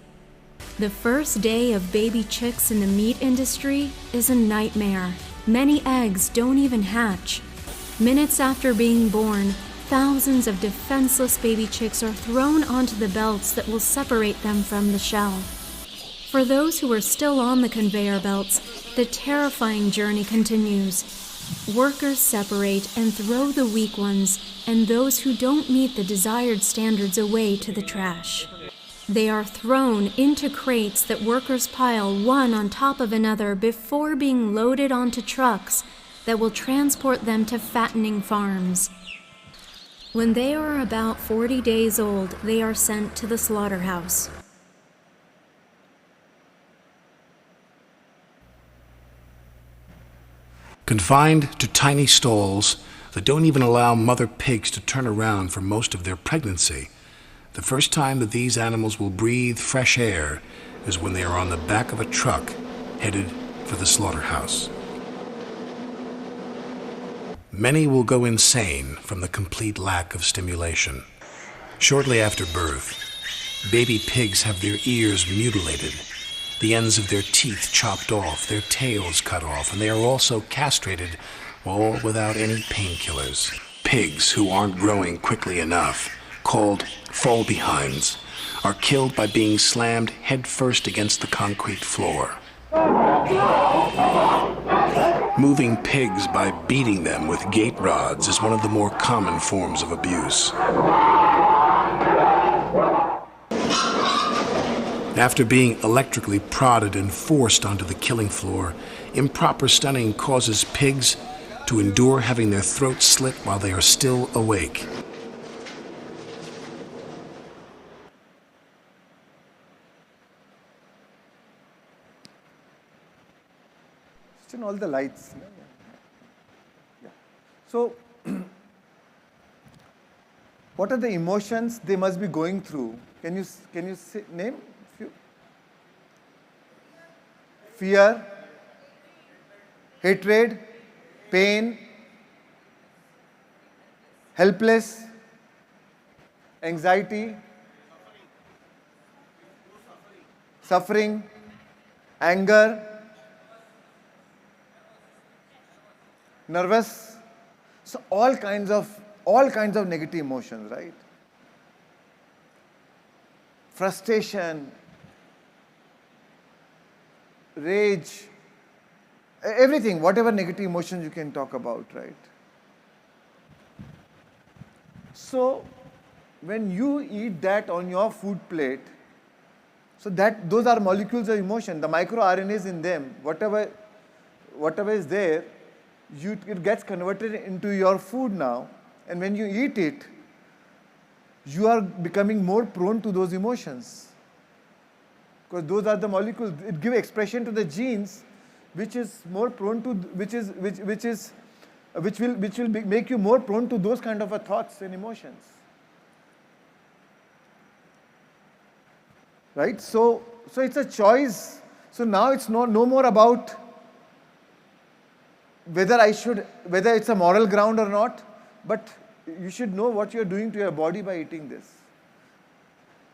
The first day of baby chicks in the meat industry is a nightmare. Many eggs don't even hatch. Minutes after being born, thousands of defenseless baby chicks are thrown onto the belts that will separate them from the shell. For those who are still on the conveyor belts, the terrifying journey continues. Workers separate and throw the weak ones and those who don't meet the desired standards away to the trash. They are thrown into crates that workers pile one on top of another before being loaded onto trucks that will transport them to fattening farms. When they are about 40 days old, they are sent to the slaughterhouse. Confined to tiny stalls that don't even allow mother pigs to turn around for most of their pregnancy, the first time that these animals will breathe fresh air is when they are on the back of a truck headed for the slaughterhouse. Many will go insane from the complete lack of stimulation. Shortly after birth, baby pigs have their ears mutilated, the ends of their teeth chopped off, their tails cut off, and they are also castrated, all without any painkillers. Pigs who aren't growing quickly enough, called fall-behinds, are killed by being slammed headfirst against the concrete floor. Moving pigs by beating them with gate rods is one of the more common forms of abuse. After being electrically prodded and forced onto the killing floor, improper stunning causes pigs to endure having their throats slit while they are still awake. Turn all the lights. Yeah. So What are the emotions they must be going through? Can you name few? Fear, hatred, pain, helpless, anxiety, suffering, anger, nervous. So all kinds of negative emotions, right? Frustration, rage, everything, whatever negative emotions you can talk about, right? So when you eat that on your food plate, so those are molecules of emotion. The microRNAs in them, whatever is there, it gets converted into your food now. And when you eat it, you are becoming more prone to those emotions. Because those are the molecules, it gives expression to the genes, which is more prone to, which will make you more prone to those kind of thoughts and emotions. Right? So it's a choice. So now it's no more about whether it's a moral ground or not, but you should know what you're doing to your body by eating this.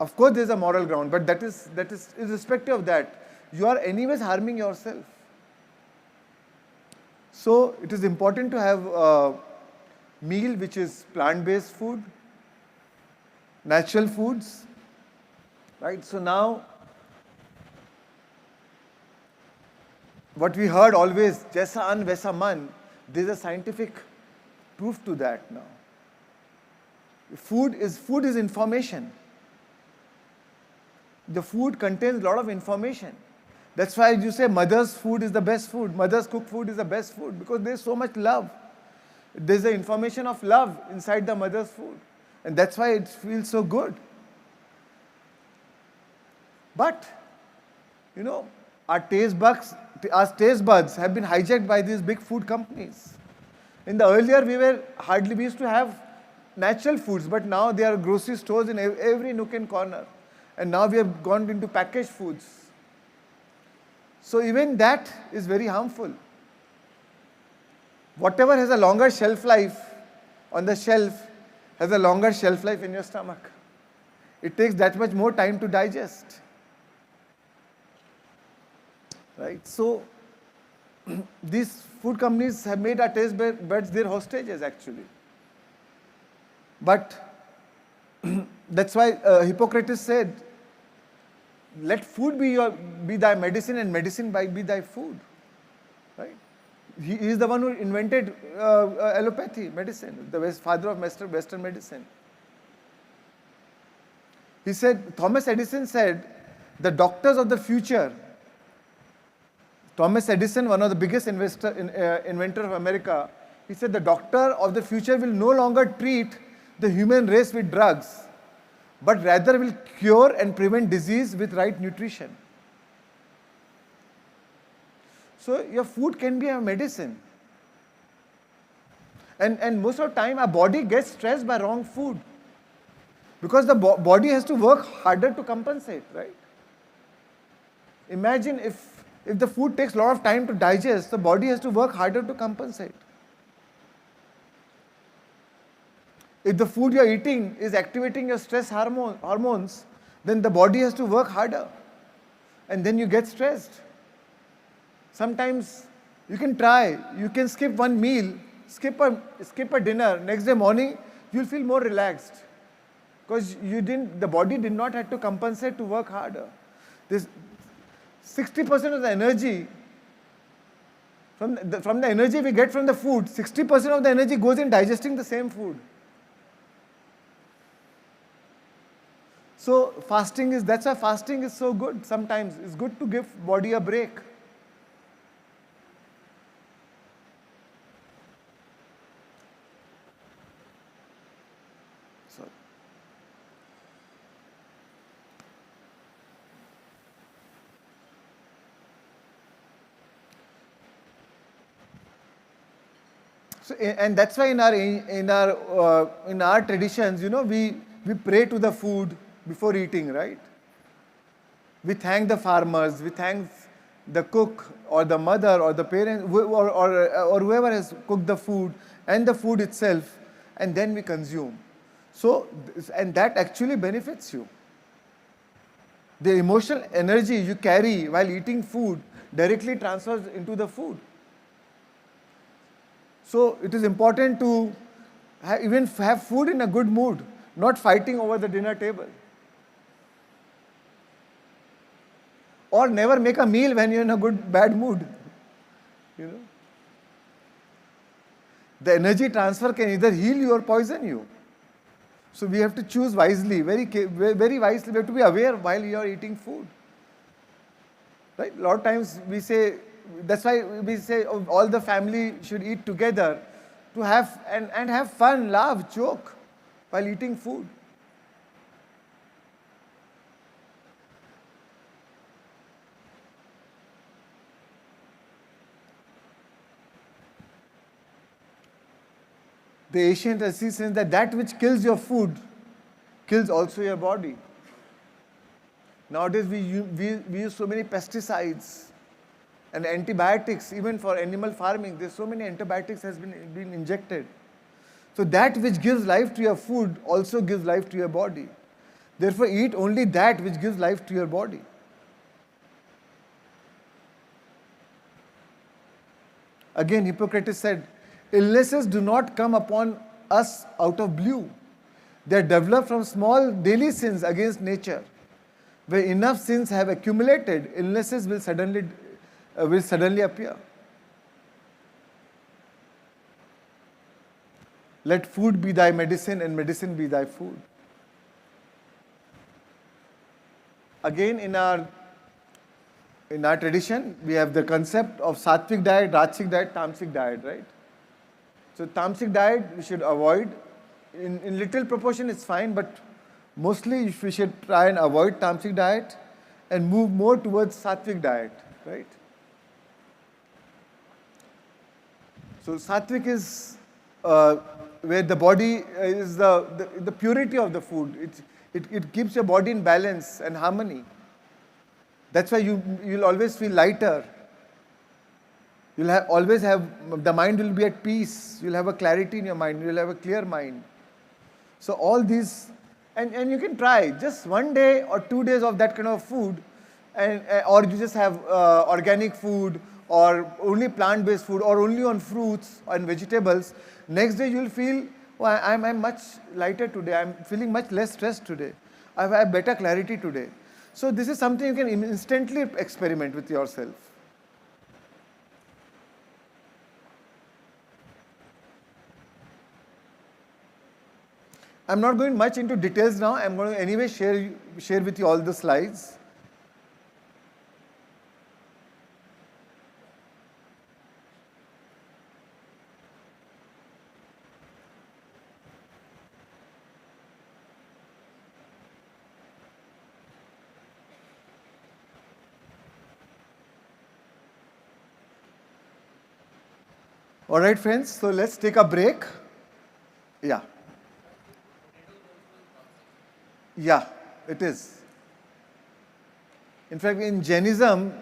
Of course there's a moral ground, but that is irrespective of that. You are anyways harming yourself. So it is important to have a meal which is plant-based food, natural foods, right? So now, what we heard always, jaisa an vaisa man, there is a scientific proof to that now. Food is information. The food contains a lot of information. That's why you say mother's food is the best food. Mother's cooked food is the best food because there's so much love. There's the information of love inside the mother's food. And that's why it feels so good. But, our taste buds have been hijacked by these big food companies. In the earlier, we used to have natural foods, but now there are grocery stores in every nook and corner. And now we have gone into packaged foods. So even that is very harmful. Whatever has a longer shelf life on the shelf has a longer shelf life in your stomach. It takes that much more time to digest. Right? So these food companies have made our taste buds their hostages actually. But that's why Hippocrates said, let food be thy medicine and medicine be thy food. Right? He is the one who invented allopathy, medicine, the father of Western medicine. He said, Thomas Edison said, the doctors of the future, Thomas Edison, one of the biggest inventor of America, he said the doctor of the future will no longer treat the human race with drugs, but rather will cure and prevent disease with right nutrition. So your food can be a medicine. And most of the time our body gets stressed by wrong food. Because the body has to work harder to compensate, right? Imagine if the food takes a lot of time to digest, the body has to work harder to compensate. If the food you are eating is activating your stress hormones, then the body has to work harder. And then you get stressed. Sometimes you can try, you can skip one meal, skip a dinner, next day morning you'll feel more relaxed. Because the body did not have to compensate to work harder. This 60% of the energy, from the energy we get from the food, 60% of the energy goes in digesting the same food. So that's why fasting is so good sometimes. It's good to give body a break. So, and that's why in our traditions, we pray to the food before eating, right? We thank the farmers, we thank the cook or the mother or the parents or whoever has cooked the food and the food itself, and then we consume. So, and that actually benefits you. The emotional energy you carry while eating food directly transfers into the food. So it is important to even have food in a good mood, not fighting over the dinner table. Or never make a meal when you're in a bad mood. The energy transfer can either heal you or poison you. So we have to choose wisely, very wisely. We have to be aware while you are eating food. Right? A lot of times we say, that's why we say all the family should eat together to have and have fun, laugh, joke while eating food. The ancient essence says that which kills your food kills also your body. Nowadays we use so many pesticides and antibiotics, even for animal farming. There's so many antibiotics has been injected. So that which gives life to your food also gives life to your body. Therefore, eat only that which gives life to your body. Again, Hippocrates said, illnesses do not come upon us out of blue. They are developed from small daily sins against nature. Where enough sins have accumulated, illnesses will suddenly appear. Let food be thy medicine and medicine be thy food. Again, in our tradition, we have the concept of sattvic diet, rajasic diet, tamasic diet, right? So tamasic diet we should avoid. In little proportion it's fine, but mostly we should try and avoid tamasic diet and move more towards sattvic diet, right? So sattvic is where the body is the purity of the food. It keeps your body in balance and harmony. That's why you'll always feel lighter. You'll always have, the mind will be at peace. You'll have a clarity in your mind. You'll have a clear mind. So all these, and you can try just 1 day or 2 days of that kind of food, or you just have organic food or only plant-based food or only on fruits and vegetables. Next day you'll feel, well, I'm much lighter today. I'm feeling much less stressed today. I have better clarity today. So this is something you can instantly experiment with yourself. I'm not going much into details now. I'm going to anyway share with you all the slides. All right, friends, so let's take a break. Yeah. Yeah, it is. In fact, in Jainism,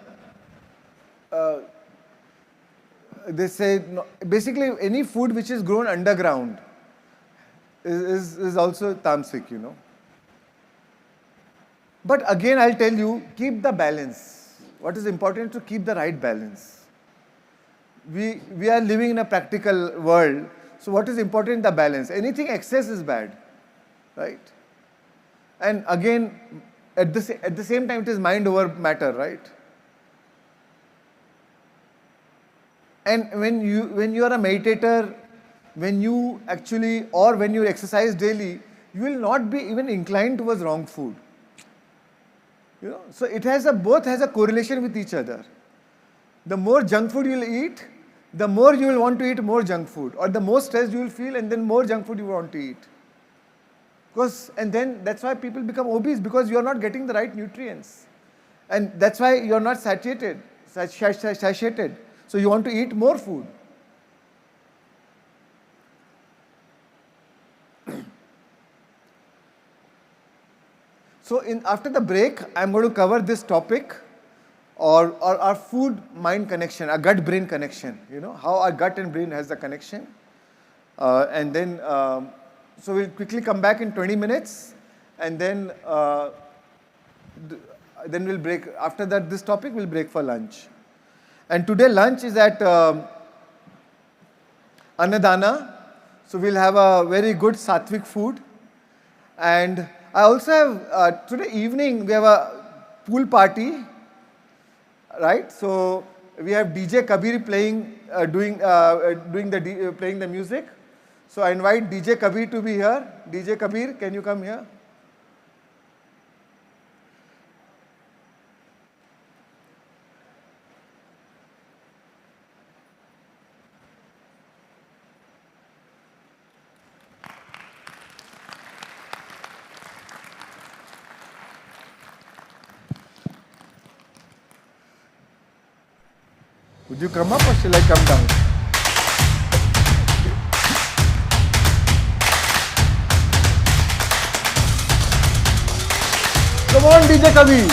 they say basically any food which is grown underground is also tamasic, But again, I'll tell you, keep the balance. What is important is to keep the right balance. We are living in a practical world, so what is important is the balance. Anything excess is bad, right? And again, at the same time, it is mind over matter, right? And when you are a meditator, when you exercise daily, you will not be even inclined towards wrong food. So it both has a correlation with each other. The more junk food you will eat, the more you will want to eat more junk food, or the more stressed you will feel, and then more junk food you want to eat. And then that's why people become obese, because you are not getting the right nutrients. And that's why you are not satiated. So you want to eat more food. So after the break, I'm going to cover this topic or our food-mind connection, our gut-brain connection, how our gut and brain has the connection. And then, so we'll quickly come back in 20 minutes and then we'll break. After that, this topic, we'll break for lunch. And today lunch is at Annadana. So we'll have a very good sattvic food. And I also have, today evening, we have a pool party, right? So we have DJ Kabir playing, playing the music. So I invite DJ Kabir to be here. DJ Kabir, can you come here? Would you come up or shall I come down? Come on, DJ Kabir.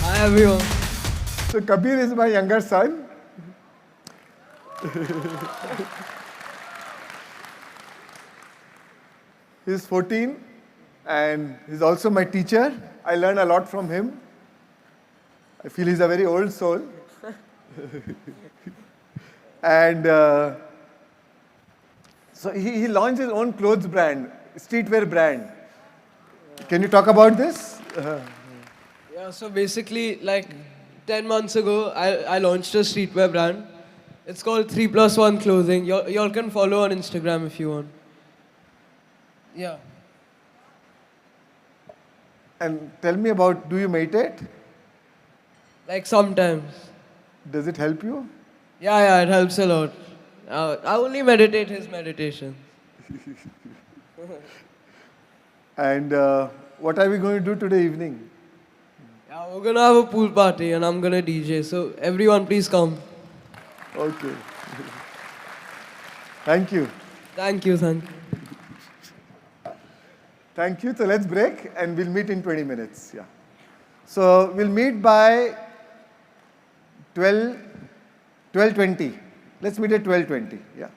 Hi everyone. So Kabir is my younger son. He's 14 and he's also my teacher. I learn a lot from him. I feel he's a very old soul. And so he launched his own clothes brand, streetwear brand. Can you talk about this? Yeah, so basically, like 10 months ago, I launched a streetwear brand. It's called 3+1 Clothing. Y'all can follow on Instagram if you want. Yeah. And tell me about, do you meditate? Like sometimes. Does it help you? Yeah, it helps a lot. I only meditate his meditation. And what are we going to do today evening? Yeah, we're gonna have a pool party and I'm gonna DJ. So everyone, please come. Okay. Thank you. Thank you. Thank you. So let's break and we'll meet in 20 minutes. Yeah. So we'll meet by 12:20. Let's meet at 12:20. Yeah.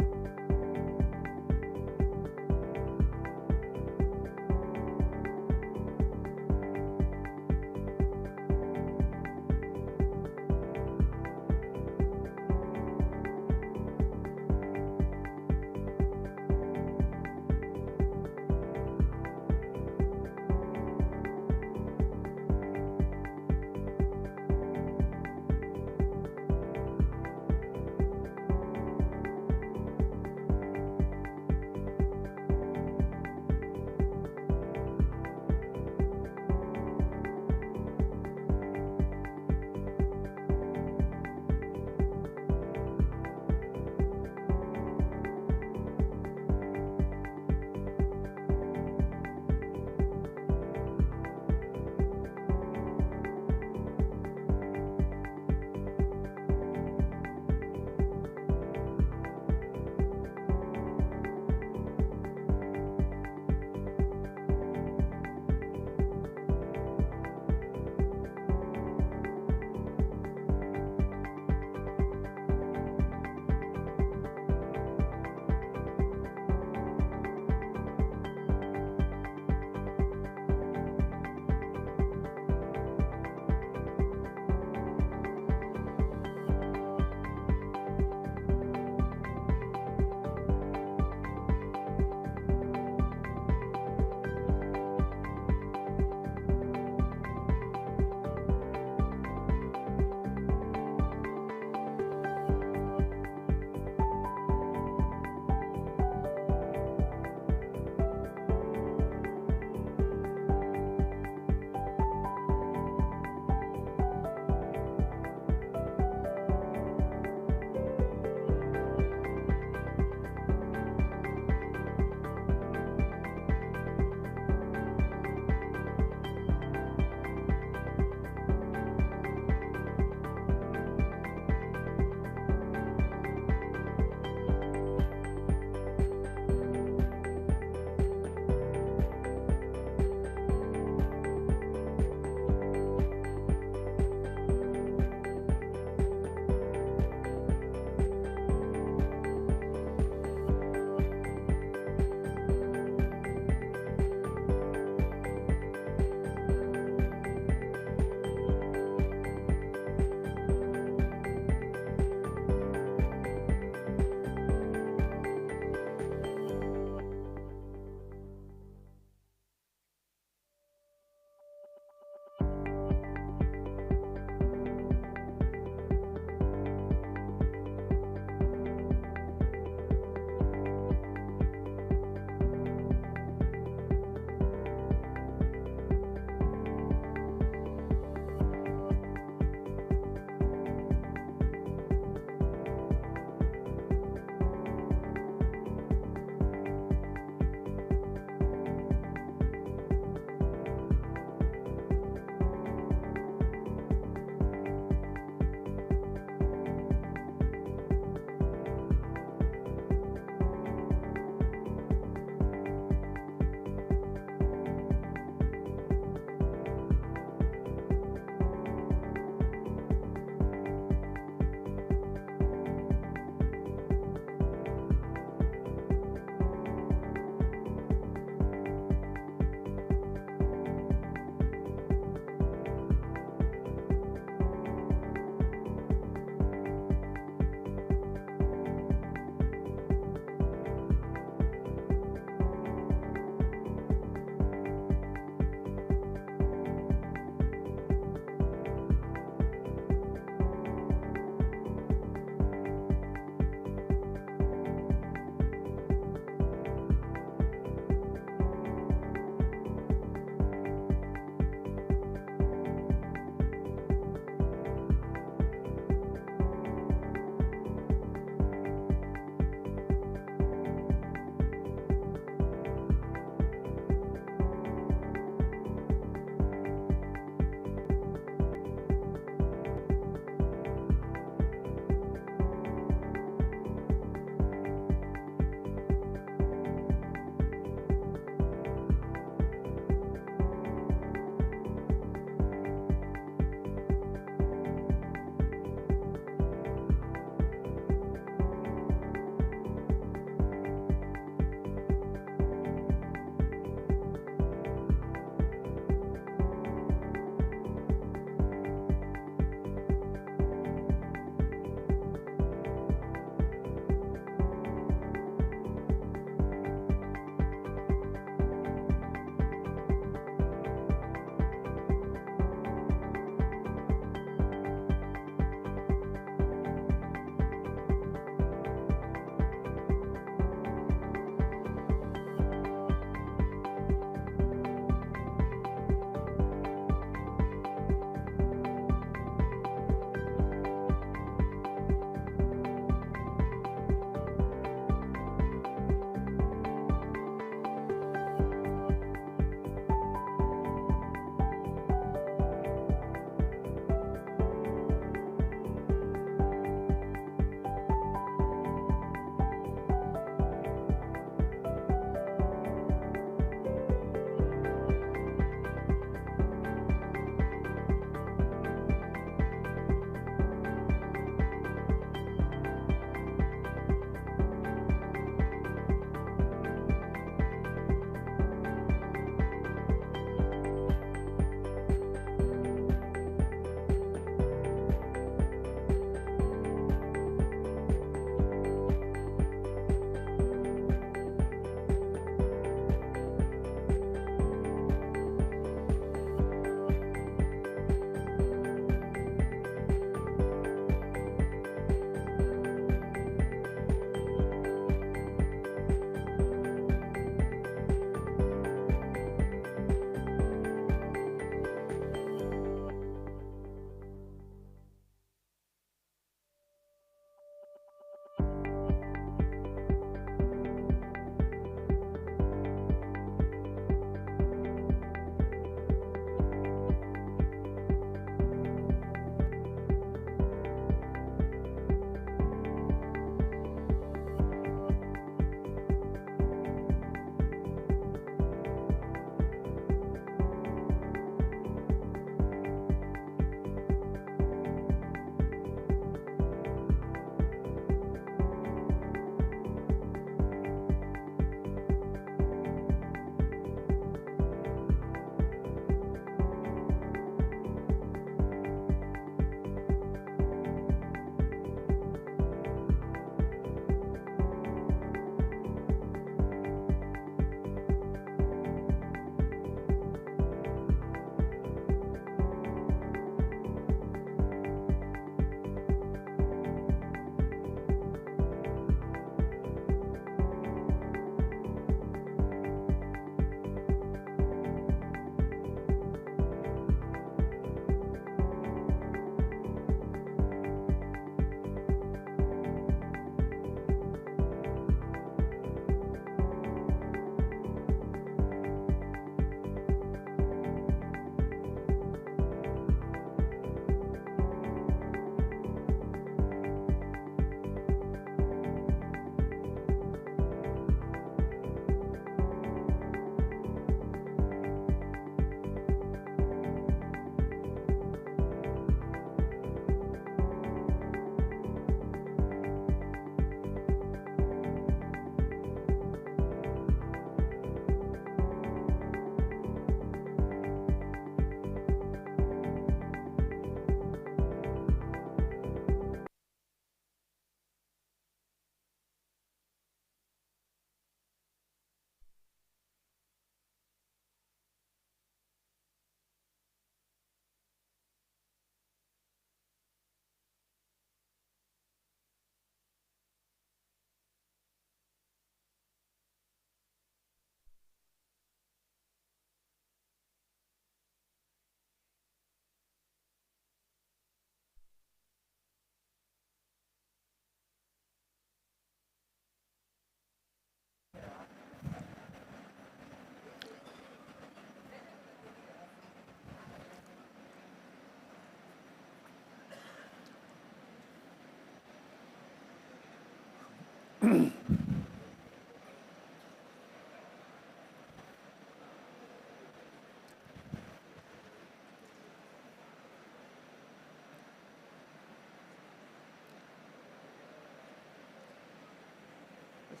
So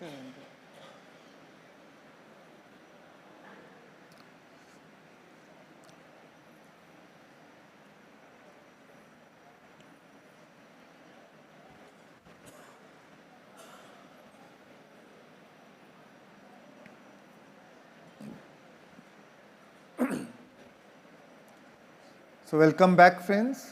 welcome back, friends.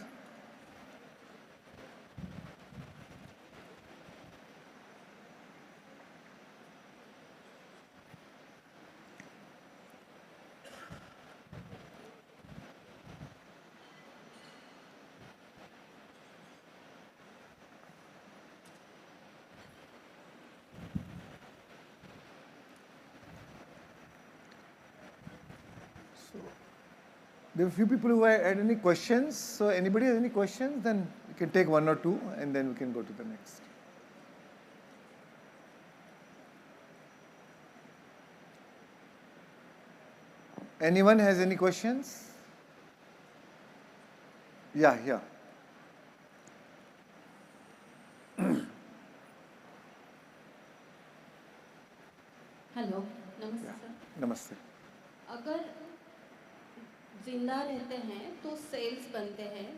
There are a few people who had any questions. So anybody has any questions, then we can take one or two and then we can go to the next. Anyone has any questions? Yeah, yeah. Hello, नमस्ते sir. Namaste. अगर जिंदा रहते हैं तो sales बनते हैं,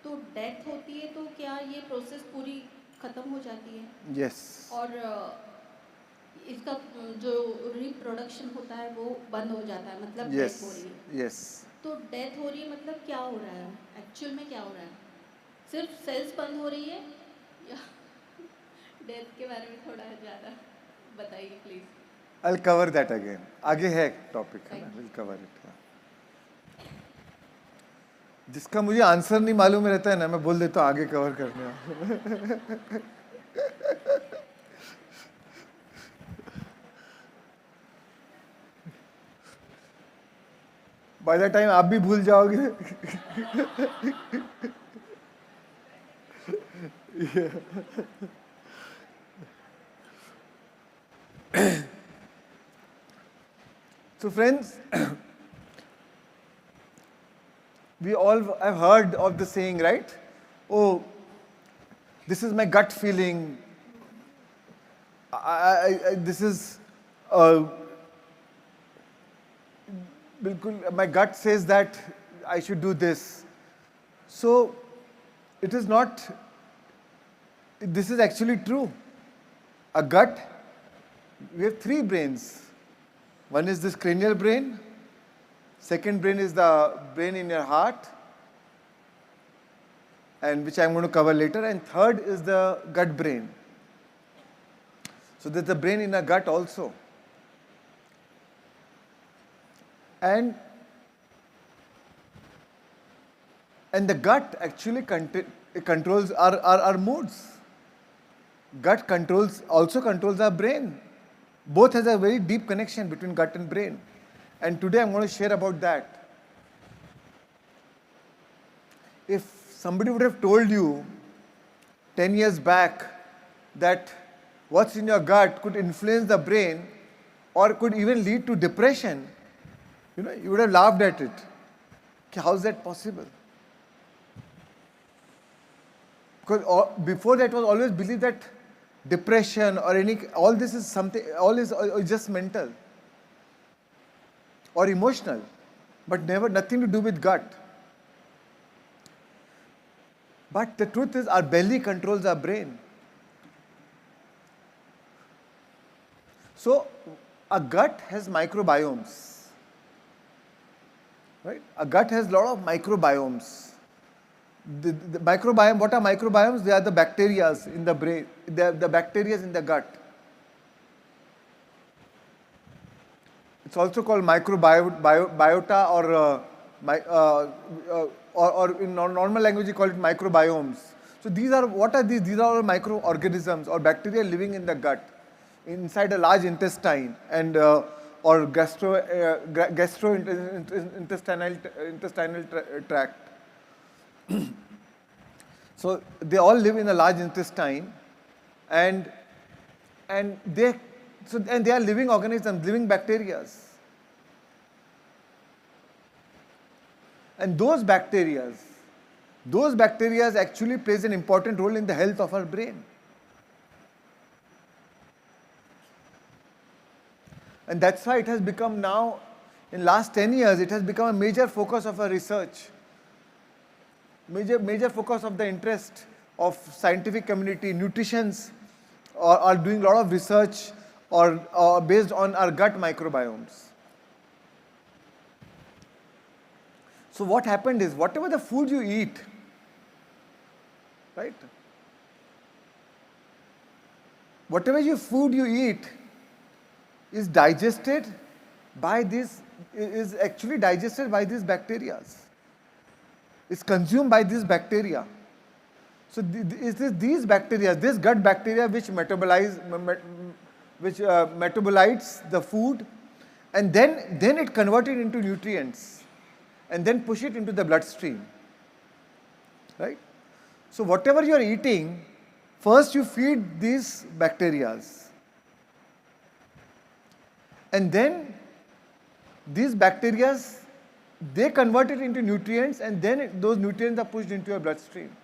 तो death होती है तो क्या ये प्रोसेस पूरी खत्म हो जाती है? Yes. और इसका जो रिप्रोडक्शन होता है वो बंद हो जाता है, मतलब Yes. डेथ हो रही है। Yes. तो डेथ हो रही है मतलब क्या हो रहा है? एक्चुअल में क्या हो रहा है? सिर्फ सेल्स बंद हो रही है या डेथ के बारे में थोड़ा ज़्यादा बताइए please. I'll cover that again. आगे है टॉपिक है ना, we'll cover it. जिसका मुझे आंसर नहीं मालूम रहता है ना, मैं बोल देता हूँ आगे कवर करने। बाय द टाइम आप भी भूल जाओगे। So friends, we all have heard of the saying, right? Oh, this is my gut feeling. This is, my gut says that I should do this. So, it is not, this is actually true. A gut, we have three brains. One is this cranial brain. Second brain is the brain in your heart, and which I'm going to cover later. And third is the gut brain. So there's the brain in our gut also. And the gut actually controls our moods. Gut also controls our brain. Both has a very deep connection between gut and brain. And today I'm going to share about that. If somebody would have told you 10 years back that what's in your gut could influence the brain or could even lead to depression, you would have laughed at it. How is that possible? Because before that was always believed that depression or all this is something, all is just mental or emotional, but nothing to do with gut. But the truth is our belly controls our brain. So a gut has microbiomes, right? A gut has a lot of microbiomes. The microbiome, what are microbiomes? They are the bacteria in the brain, the bacteria in the gut. It's also called microbiota or in normal language you call it microbiomes. So what are these? These are all microorganisms or bacteria living in the gut, inside a large intestine and or gastrointestinal tract. So they all live in a large intestine, and they are living organisms, living bacteria. And those bacteria actually plays an important role in the health of our brain. And that's why it has become now, in last 10 years, it has become a major focus of our research, major focus of the interest of scientific community. Nutritionists are doing a lot of research or based on our gut microbiomes. So what happened is, whatever the food you eat, right? Whatever food you eat is digested by these, is actually digested by these bacteria. It's consumed by these bacteria. So these bacteria, this gut bacteria which metabolites the food, and then it converts it into nutrients and then push it into the bloodstream, right? So whatever you are eating, first you feed these bacteria, and then these bacteria, they convert it into nutrients, and then those nutrients are pushed into your bloodstream.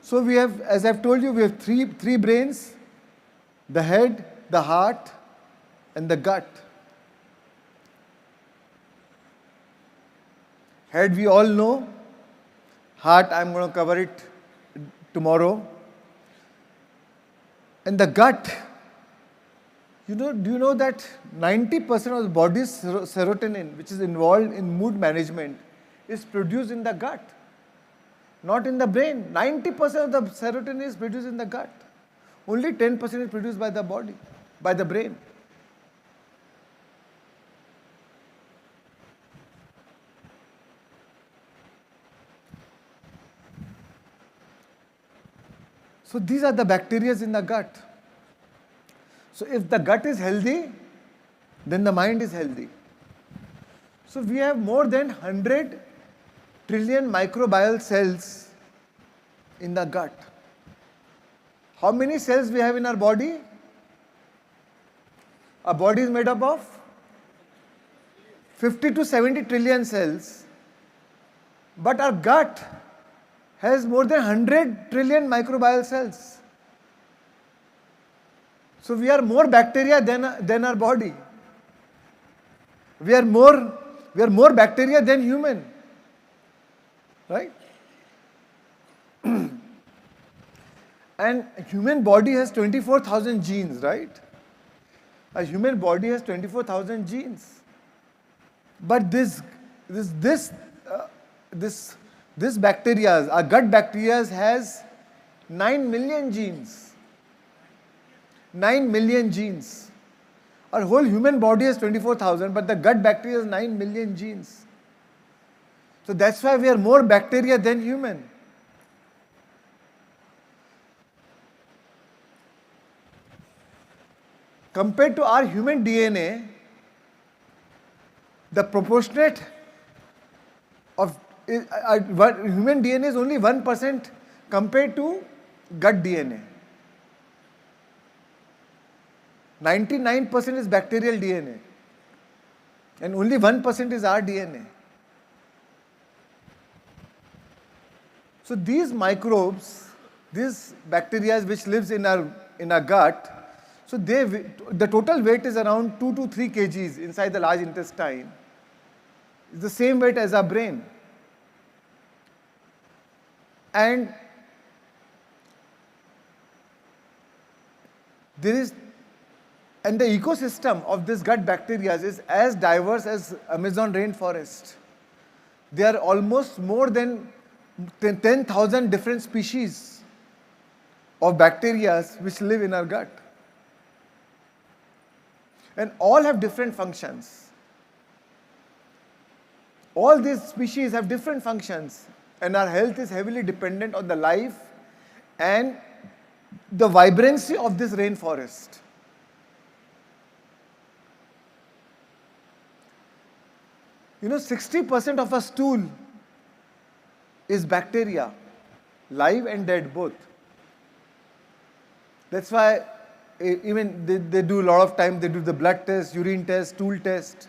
So we have, as I've told you, we have three brains: the head, the heart, and the gut. Head we all know. Heart, I'm going to cover it tomorrow. And the gut, do you know that 90% of the body's serotonin, which is involved in mood management, is produced in the gut, not in the brain. 90% of the serotonin is produced in the gut. Only 10% is produced by the body, by the brain. So these are the bacteria in the gut. So if the gut is healthy, then the mind is healthy. So we have more than 100 trillion microbial cells in the gut. How many cells we have in our body? Our body is made up of 50 to 70 trillion cells. But our gut has more than 100 trillion microbial cells. So we are more bacteria than our body. We are more bacteria than human, right? And human body has 24,000 genes, right? A human body has 24,000 genes. But this bacteria, our gut bacteria, has 9 million genes. 9 million genes. Our whole human body has 24,000, but the gut bacteria has 9 million genes. So that's why we are more bacteria than human. Compared to our human DNA, the proportionate of human DNA is only 1% compared to gut DNA. 99% is bacterial DNA, and only 1% is our DNA. So these microbes, these bacteria which lives in our gut, so the total weight is around 2 to 3 kgs inside the large intestine. It's the same weight as our brain. And the ecosystem of this gut bacteria is as diverse as Amazon rainforest. There are almost more than 10,000 different species of bacteria which live in our gut. And all have different functions. All these species have different functions, and our health is heavily dependent on the life and the vibrancy of this rainforest. You know, 60% of our stool is bacteria, live and dead both. That's why even they do a lot of time, they do the blood test, urine test, stool test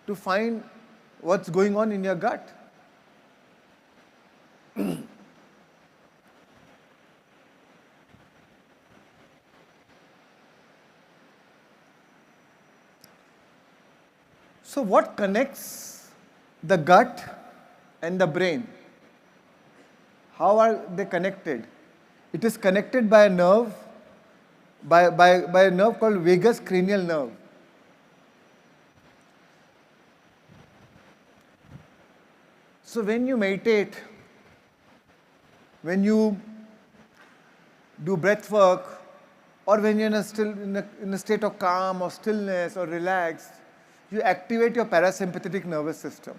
to find what's going on in your gut. So what connects the gut and the brain? How are they connected? It is connected by a nerve, by a nerve called vagus cranial nerve. So when you meditate, when you do breath work, or when you're in a state of calm or stillness or relaxed, you activate your parasympathetic nervous system.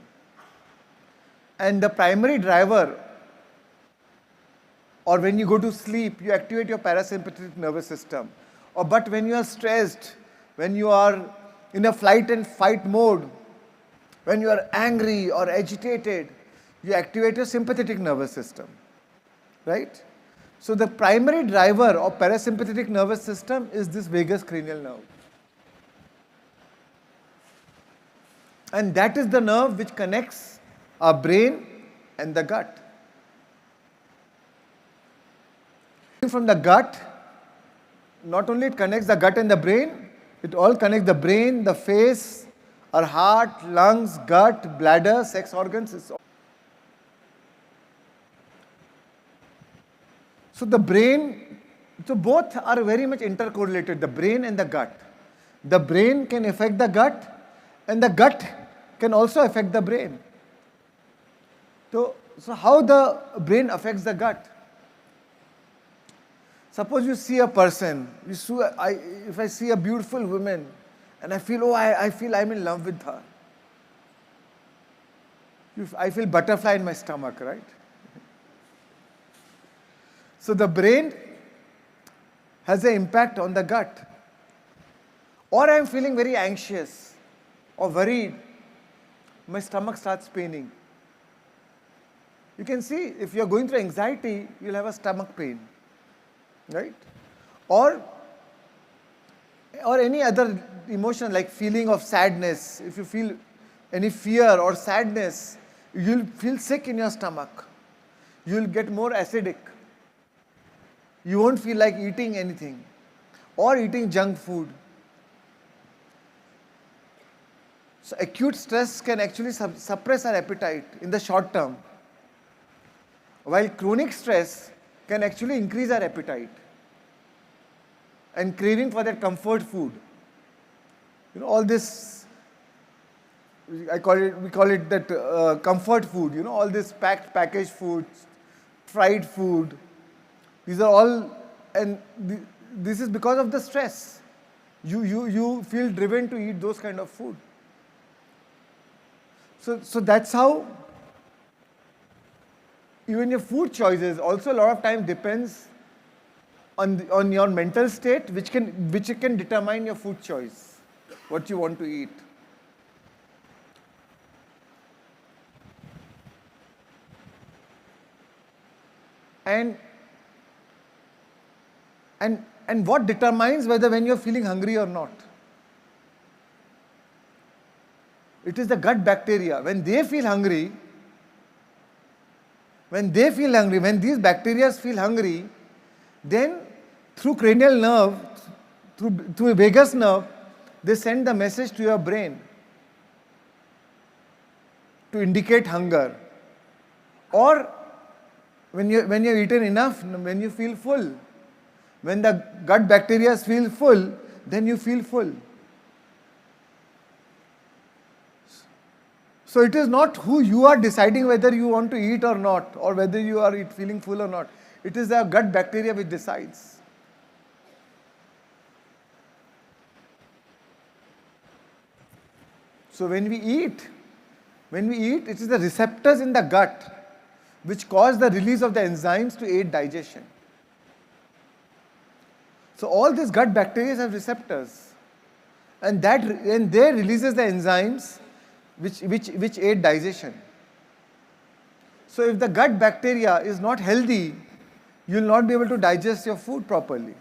And the primary driver, or when you go to sleep, you activate your parasympathetic nervous system. But when you are stressed, when you are in a flight and fight mode, when you are angry or agitated, you activate your sympathetic nervous system, right? So the primary driver of parasympathetic nervous system is this vagus cranial nerve. And that is the nerve which connects our brain and the gut. From the gut, not only it connects the gut and the brain, it all connects the brain, the face, our heart, lungs, gut, bladder, sex organs. So the brain, so both are very much intercorrelated, the brain and the gut. The brain can affect the gut, and the gut can also affect the brain. So how the brain affects the gut? Suppose you see a person, if I see a beautiful woman, and I feel, I feel I'm in love with her. I feel butterfly in my stomach, right? So the brain has an impact on the gut. Or I'm feeling very anxious or worried, my stomach starts paining. You can see, if you're going through anxiety, you'll have a stomach pain, right? Or any other emotion like feeling of sadness. If you feel any fear or sadness, you'll feel sick in your stomach. You'll get more acidic. You won't feel like eating anything or eating junk food. So acute stress can actually suppress our appetite in the short term, while chronic stress can actually increase our appetite and craving for that comfort food. You know, all this, we call it that comfort food, you know, all this packaged food, fried food. These are all, and this is because of the stress. You feel driven to eat those kind of food. So that's how even your food choices also a lot of time depends on your mental state, which can determine your food choice, what you want to eat. And what determines whether when you're feeling hungry or not? It is the gut bacteria. When they feel hungry, when these bacteria feel hungry, then through cranial nerve, through a vagus nerve, they send the message to your brain to indicate hunger. Or when you've eaten enough, when you feel full, when the gut bacteria feel full, then you feel full. So it is not who you are deciding whether you want to eat or not, or whether you are feeling full or not. It is the gut bacteria which decides. So when we eat, it is the receptors in the gut which cause the release of the enzymes to aid digestion. So all these gut bacteria have receptors, and they releases the enzymes which aid digestion. So if the gut bacteria is not healthy, you will not be able to digest your food properly.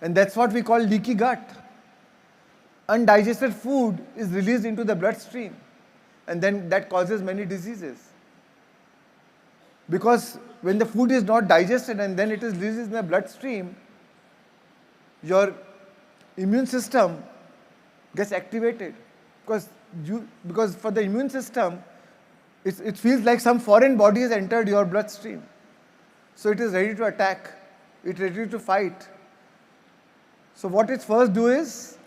And that's what we call leaky gut. Undigested food is released into the bloodstream, and then that causes many diseases. Because when the food is not digested and then it is released in the bloodstream, your immune system gets activated. Because for the immune system, it feels like some foreign body has entered your bloodstream. So it is ready to attack. It's ready to fight. So what it first do is,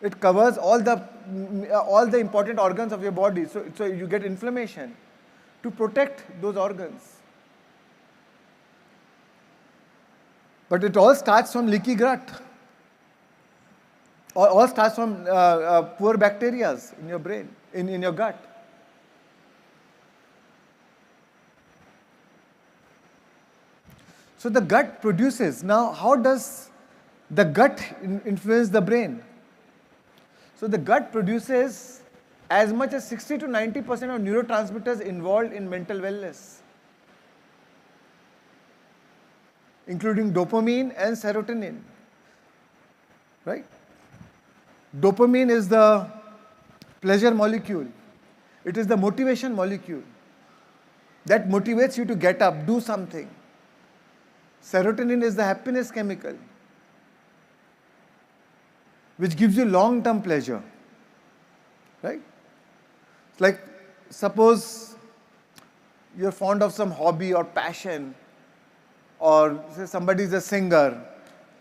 it covers all the important organs of your body. So you get inflammation to protect those organs. But it all starts from leaky gut. All starts from poor bacteria in your brain, in your gut. So the gut produces. Now, how does the gut influence the brain? So the gut produces as much as 60 to 90% of neurotransmitters involved in mental wellness, including dopamine and serotonin, right? Dopamine is the pleasure molecule. It is the motivation molecule that motivates you to get up, do something. Serotonin is the happiness chemical, which gives you long-term pleasure, right? It's like, suppose you're fond of some hobby or passion, or say somebody is a singer.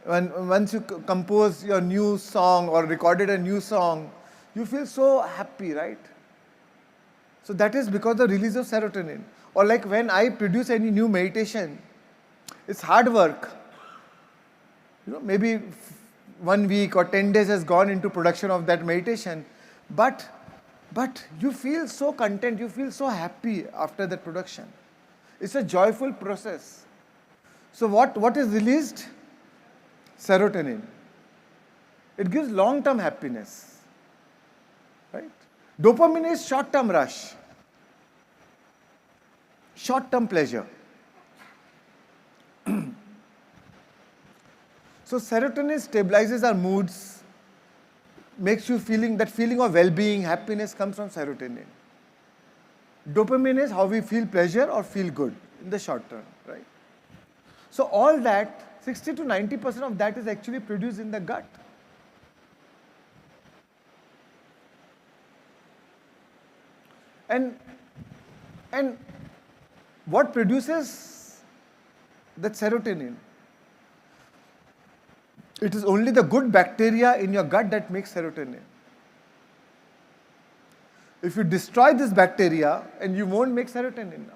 Once you compose your new song or recorded a new song, you feel so happy, right? So that is because of the release of serotonin. Or like when I produce any new meditation, it's hard work. Maybe 1 week or 10 days has gone into production of that meditation, but you feel so content, you feel so happy after that production. It's a joyful process. So what is released? Serotonin. It gives long-term happiness, right? Dopamine is short-term rush, short-term pleasure. So serotonin stabilizes our moods, makes you that feeling of well-being, happiness comes from serotonin. Dopamine is how we feel pleasure or feel good in the short term, right? So all that, 60 to 90% of that is actually produced in the gut. And what produces that serotonin? It is only the good bacteria in your gut that makes serotonin. If you destroy this bacteria, and you won't make serotonin now.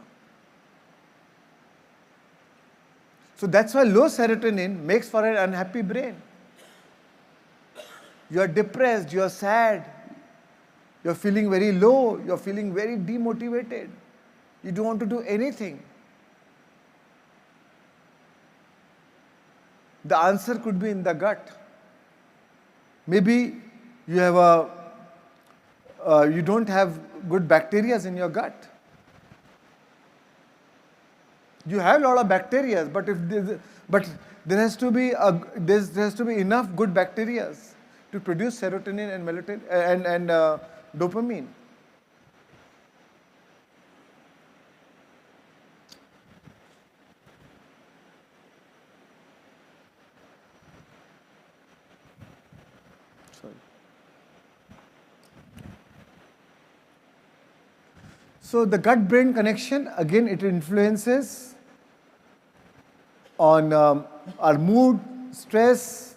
So that's why low serotonin makes for an unhappy brain. You are depressed, you are sad, you are feeling very low, you are feeling very demotivated. You don't want to do anything. The answer could be in the gut. Maybe you have you don't have good bacteria in your gut. You have a lot of bacteria, but there has to be enough good bacteria to produce serotonin and melatonin and dopamine. So the gut-brain connection, again, it influences on our mood, stress,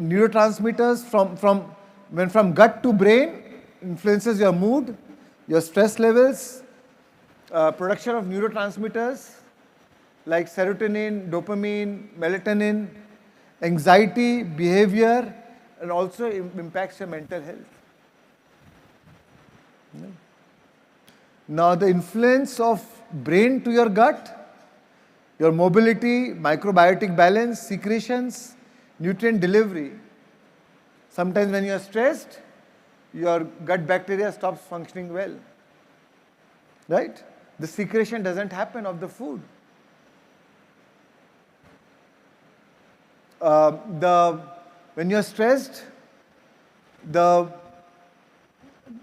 neurotransmitters from gut to brain, influences your mood, your stress levels, production of neurotransmitters like serotonin, dopamine, melatonin, anxiety, behavior, and also impacts your mental health. Now the influence of brain to your gut, your mobility, microbiotic balance, secretions, nutrient delivery. Sometimes when you are stressed, your gut bacteria stops functioning well, right? The secretion doesn't happen of the food. When you are stressed,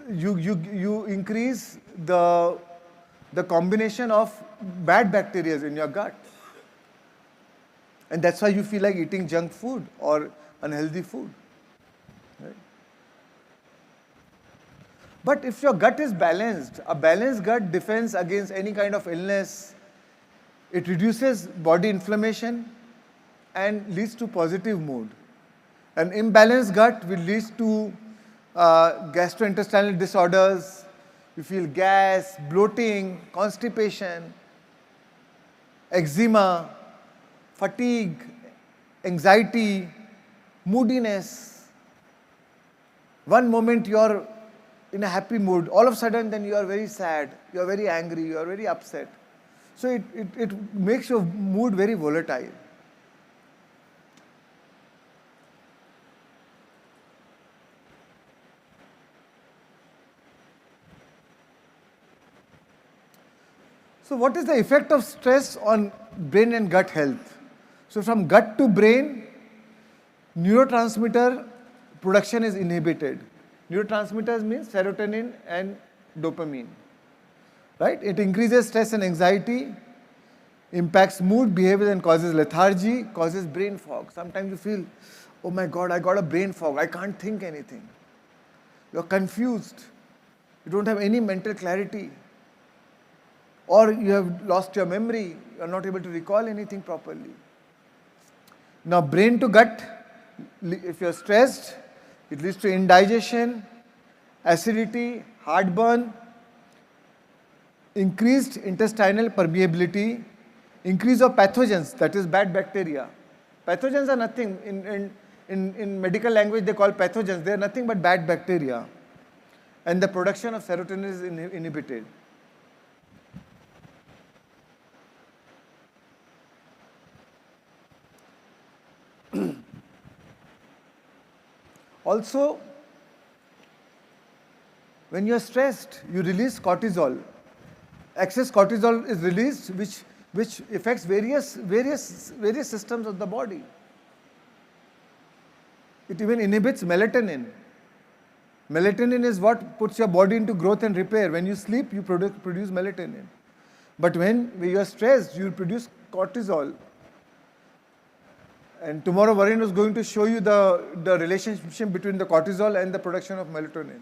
you increase the combination of bad bacteria in your gut. And that's why you feel like eating junk food or unhealthy food. Right? But if your gut is balanced, a balanced gut defends against any kind of illness. It reduces body inflammation and leads to positive mood. An imbalanced gut will lead to gastrointestinal disorders. You feel gas, bloating, constipation, eczema, fatigue, anxiety, moodiness. One moment you're in a happy mood, all of a sudden then you are very sad, you are very angry, you are very upset. So it makes your mood very volatile. So what is the effect of stress on brain and gut health? So from gut to brain, neurotransmitter production is inhibited. Neurotransmitters means serotonin and dopamine. Right? It increases stress and anxiety, impacts mood, behavior, and causes lethargy, causes brain fog. Sometimes you feel, oh my God, I got a brain fog. I can't think anything. You're confused. You don't have any mental clarity. Or you have lost your memory. You're not able to recall anything properly. Now, brain to gut, if you're stressed, it leads to indigestion, acidity, heartburn, increased intestinal permeability, increase of pathogens, that is bad bacteria. Pathogens are nothing. In medical language, they call pathogens. They are nothing but bad bacteria. And the production of serotonin is inhibited. Also, when you are stressed, you release cortisol. Excess cortisol is released, which affects various systems of the body. It even inhibits melatonin. Melatonin is what puts your body into growth and repair. When you sleep, you produce melatonin. But when you are stressed, you produce cortisol. And tomorrow Varun is going to show you the relationship between the cortisol and the production of melatonin.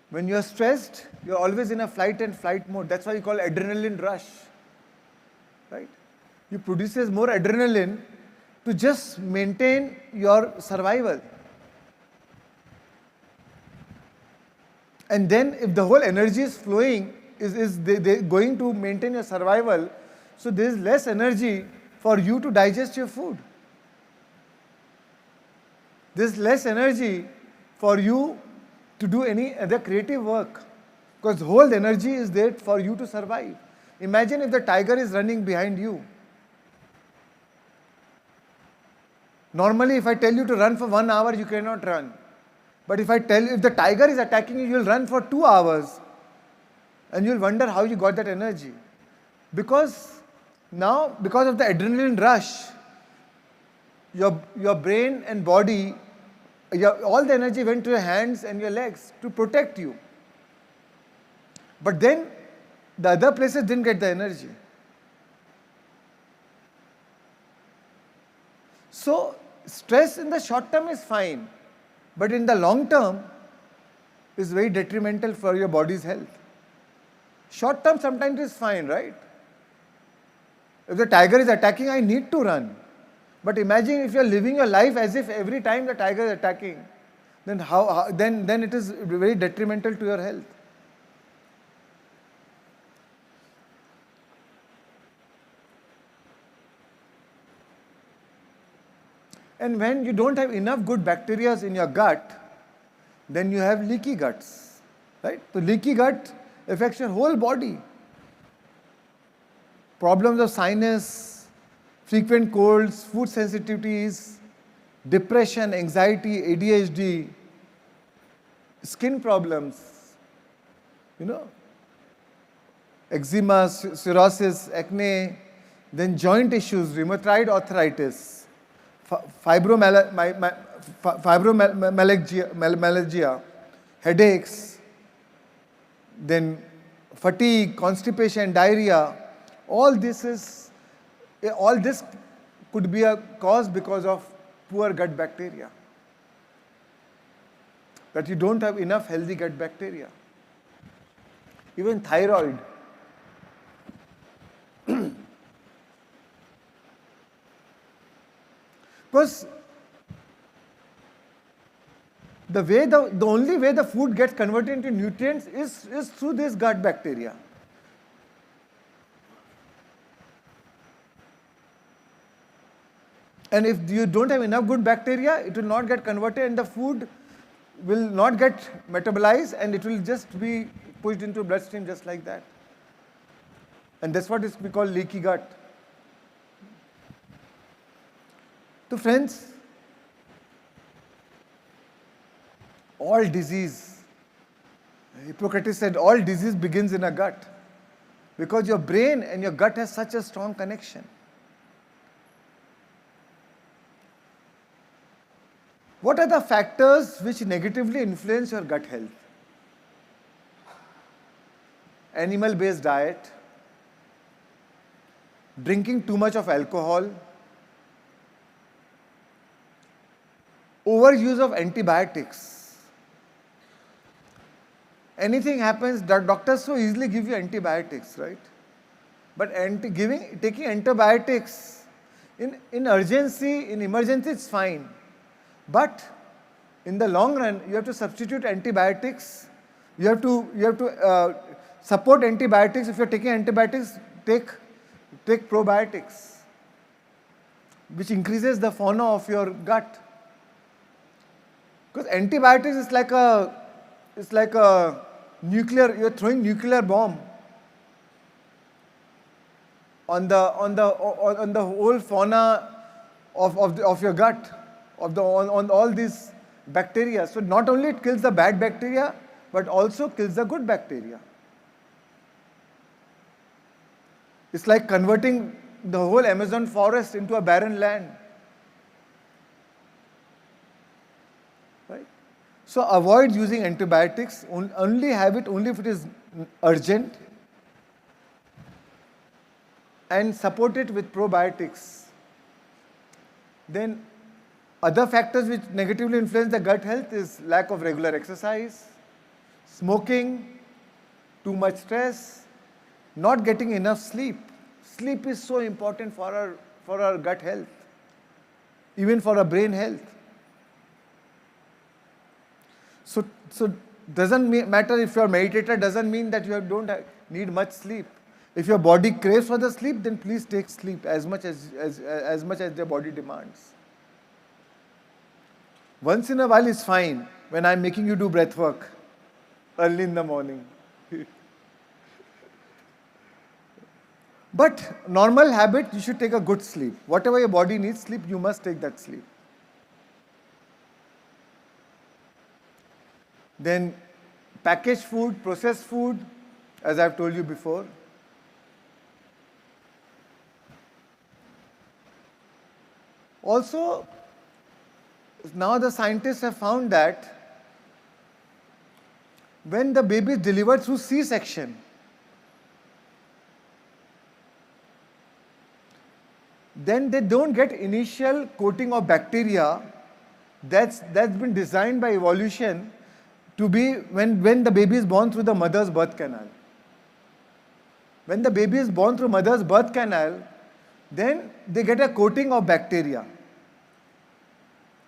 When you are stressed, you are always in a flight and flight mode. That's why you call adrenaline rush. Right? You produces more adrenaline to just maintain your survival. And then if the whole energy is flowing, they going to maintain your survival, so there is less energy for you to digest your food. There is less energy for you to do any other creative work, because whole energy is there for you to survive. Imagine if the tiger is running behind you. Normally, if I tell you to run for 1 hour, you cannot run. But if the tiger is attacking you, you will run for 2 hours and you will wonder how you got that energy. Because of the adrenaline rush, your brain and body, all the energy went to your hands and your legs to protect you. But then the other places didn't get the energy. So stress in the short term is fine. But in the long term, is very detrimental for your body's health. Short term sometimes is fine, right? If the tiger is attacking, I need to run. But imagine if you are living your life as if every time the tiger is attacking, then it is very detrimental to your health. And when you don't have enough good bacteria in your gut, then you have leaky guts, right? So leaky gut affects your whole body. Problems of sinus, frequent colds, food sensitivities, depression, anxiety, ADHD, skin problems, eczema, cirrhosis, acne, then joint issues, rheumatoid arthritis, fibromyalgia, headaches, then fatigue, constipation, diarrhea, all this could be a cause because of poor gut bacteria. That you don't have enough healthy gut bacteria. Even thyroid. Because the only way the food gets converted into nutrients is through this gut bacteria. And if you don't have enough good bacteria, it will not get converted and the food will not get metabolized and it will just be pushed into bloodstream just like that. And that's what we call leaky gut. So friends, all disease, Hippocrates said all disease begins in a gut because your brain and your gut has such a strong connection. What are the factors which negatively influence your gut health? Animal-based diet, drinking too much of alcohol, overuse of antibiotics. Anything happens, doctors so easily give you antibiotics, right? But taking antibiotics in urgency, in emergency, it's fine. But in the long run, you have to substitute antibiotics. You have to support antibiotics. If you're taking antibiotics, take probiotics, which increases the fauna of your gut. Because antibiotics is like a nuclear. You're throwing nuclear bomb on the whole fauna of your gut. On all these bacteria. So not only it kills the bad bacteria, but also kills the good bacteria. It's like converting the whole Amazon forest into a barren land. Right? So avoid using antibiotics, only have it only if it is urgent, and support it with probiotics. Then other factors which negatively influence the gut health is lack of regular exercise, smoking, too much stress, not getting enough sleep. Sleep is so important for our gut health, even for our brain health. So doesn't matter if you're a meditator, doesn't mean that you don't need much sleep. If your body craves for the sleep, then please take sleep as much as your body demands. Once in a while is fine when I'm making you do breath work early in the morning. But normal habit, you should take a good sleep. Whatever your body needs sleep, you must take that sleep. Then packaged food, processed food, as I've told you before. Also, now the scientists have found that when the baby is delivered through C-section, then they don't get initial coating of bacteria that's been designed by evolution to be when the baby is born through the mother's birth canal. When the baby is born through mother's birth canal, then they get a coating of bacteria,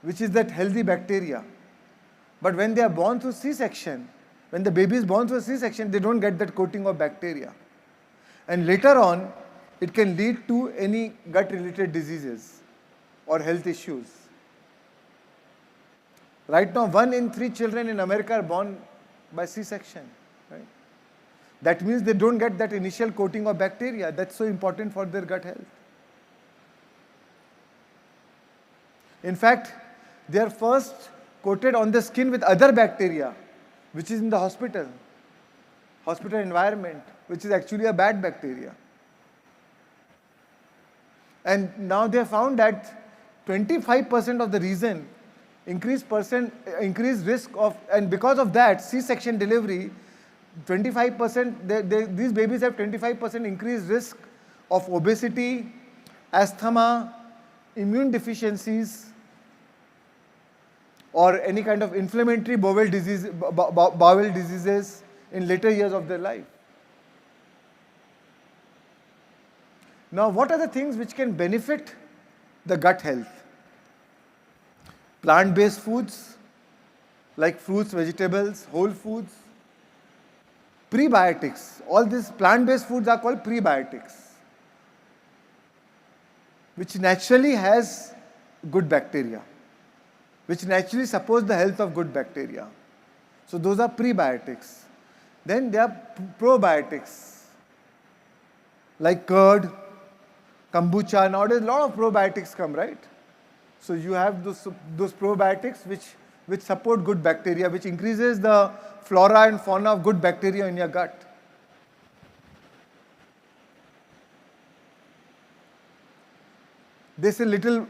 which is that healthy bacteria. But when they are born through C-section, when the baby is born through a C-section, they don't get that coating of bacteria. And later on, it can lead to any gut-related diseases or health issues. Right now, 1 in 3 children in America are born by C-section. Right? That means they don't get that initial coating of bacteria. That's so important for their gut health. In fact, they are first coated on the skin with other bacteria, which is in the hospital environment, which is actually a bad bacteria. And now they have found that 25% of the reason increased risk of, and because of that, C-section delivery, 25%, these babies have 25% increased risk of obesity, asthma, immune deficiencies, or any kind of inflammatory bowel diseases in later years of their life. Now, what are the things which can benefit the gut health? Plant-based foods like fruits, vegetables, whole foods. Prebiotics. All these plant-based foods are called prebiotics, which naturally has good bacteria, which naturally supports the health of good bacteria. So those are prebiotics. Then there are probiotics, like curd, kombucha. Nowadays, a lot of probiotics come, right? So you have those probiotics which support good bacteria, which increases the flora and fauna of good bacteria in your gut. There's a little,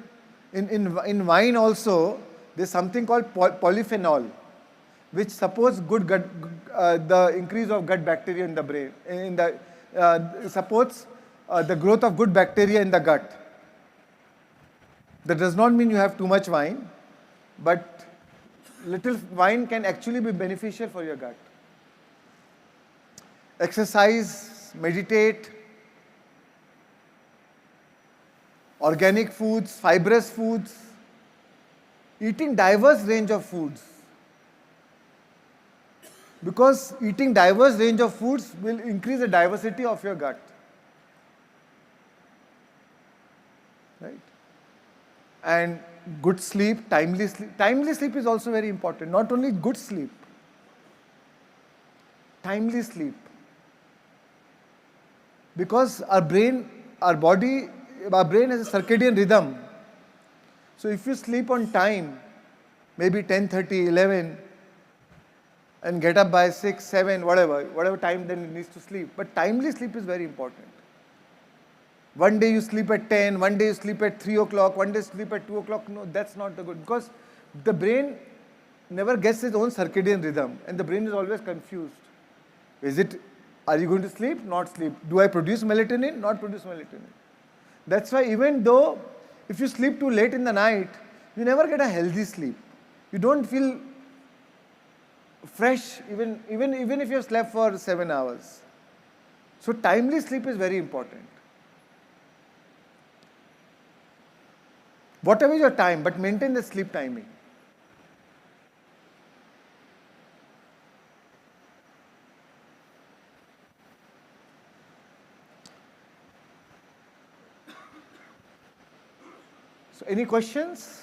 in wine also, there's something called polyphenol, which supports good gut, the increase of gut bacteria in the brain, supports the growth of good bacteria in the gut. That does not mean you have too much wine, but little wine can actually be beneficial for your gut. Exercise, meditate, organic foods, fibrous foods, eating diverse range of foods. Because eating diverse range of foods will increase the diversity of your gut. Right? And good sleep, timely sleep. Timely sleep is also very important. Not only good sleep, timely sleep. Because our brain has a circadian rhythm. So if you sleep on time, maybe 10:30, 11, and get up by 6, 7, whatever time then it needs to sleep. But timely sleep is very important. One day you sleep at 10, one day you sleep at 3 o'clock, one day you sleep at 2 o'clock. No, that's not the good. Because the brain never gets its own circadian rhythm and the brain is always confused. Are you going to sleep? Not sleep. Do I produce melatonin? Not produce melatonin. That's why even though if you sleep too late in the night, you never get a healthy sleep. You don't feel fresh even if you have slept for 7 hours. So timely sleep is very important. Whatever is your time, but maintain the sleep timing. So any questions?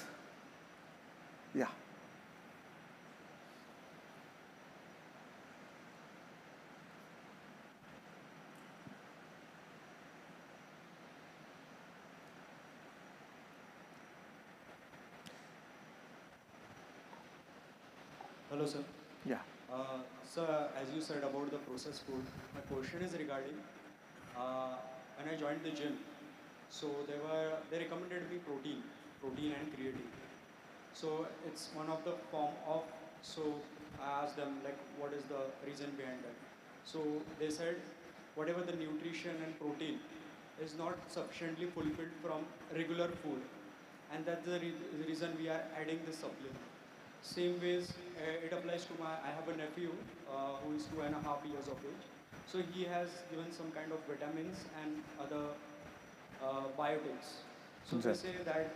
Yeah. Hello, sir. Yeah. Sir, as you said about the processed food, my question is regarding when I joined the gym. So they recommended me protein and creatine. So it's one of the form of. So I asked them like, what is the reason behind that? So they said, whatever the nutrition and protein is not sufficiently fulfilled from regular food, and that's the reason we are adding this supplement. Same ways, it applies to I have a nephew who is 2.5 years of age. So he has given some kind of vitamins and other biotics. So they say that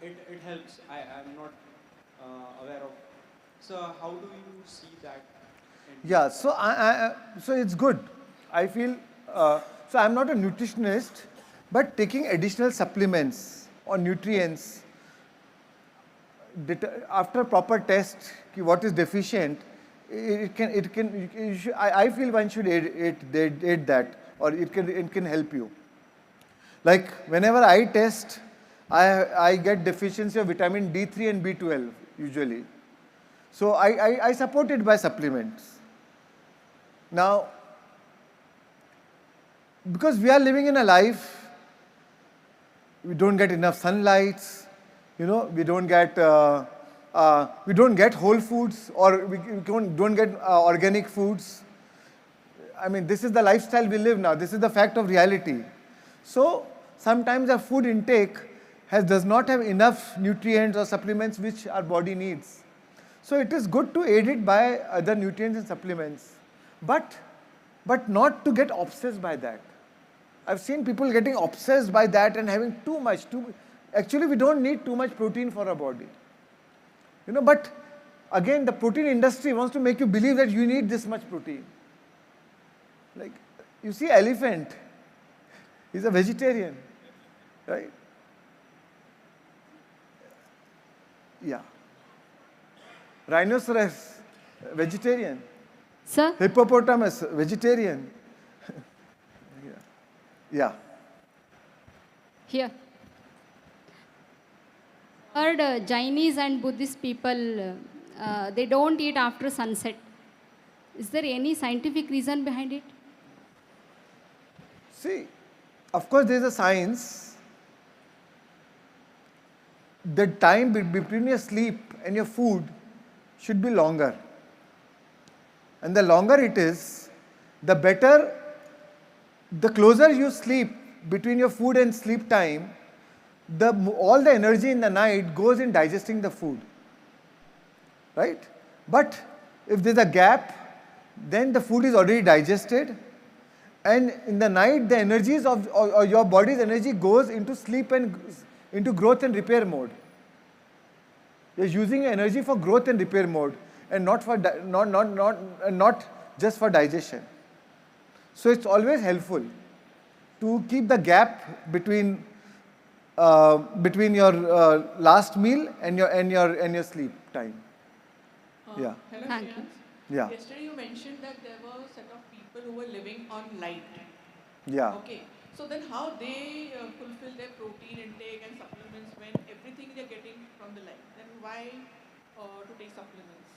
it helps. I'm not aware of. So how do you see that? Yeah, so it's good. I feel, so I'm not a nutritionist, but taking additional supplements or nutrients after proper test, what is deficient, I feel one should aid that, or it can help you. Like whenever I test, I get deficiency of vitamin D3 and B12 usually. So I support it by supplements. Now, because we are living in a life, we don't get enough sunlight, we don't get whole foods, or we don't get organic foods. I mean, this is the lifestyle we live now. This is the fact of reality. So sometimes our food intake does not have enough nutrients or supplements which our body needs. So it is good to aid it by other nutrients and supplements, but not to get obsessed by that. I've seen people getting obsessed by that and having too much. Actually, we don't need too much protein for our body. But again, the protein industry wants to make you believe that you need this much protein. Like, you see elephant, he's a vegetarian, right? Yeah. Rhinoceros, vegetarian. Sir? Hippopotamus, vegetarian. Yeah. Here. Heard Chinese and Buddhist people, they don't eat after sunset. Is there any scientific reason behind it? See, of course there is a science. The time between your sleep and your food should be longer. And the longer it is, the better, the closer you sleep between your food and sleep time, all the energy in the night goes in digesting the food. Right? But if there's a gap, then the food is already digested, and in the night the energies or your body's energy goes into sleep and into growth and repair mode. You're using your energy for growth and repair mode, and not just for digestion. So it's always helpful to keep the gap between your last meal and your sleep time. Yeah. Hello, Thank you. Yeah. Yesterday you mentioned that there were a set of people who were living on light. Yeah. Okay. So then how they fulfill their protein intake and supplements when everything they're getting from the light? Then why to take supplements?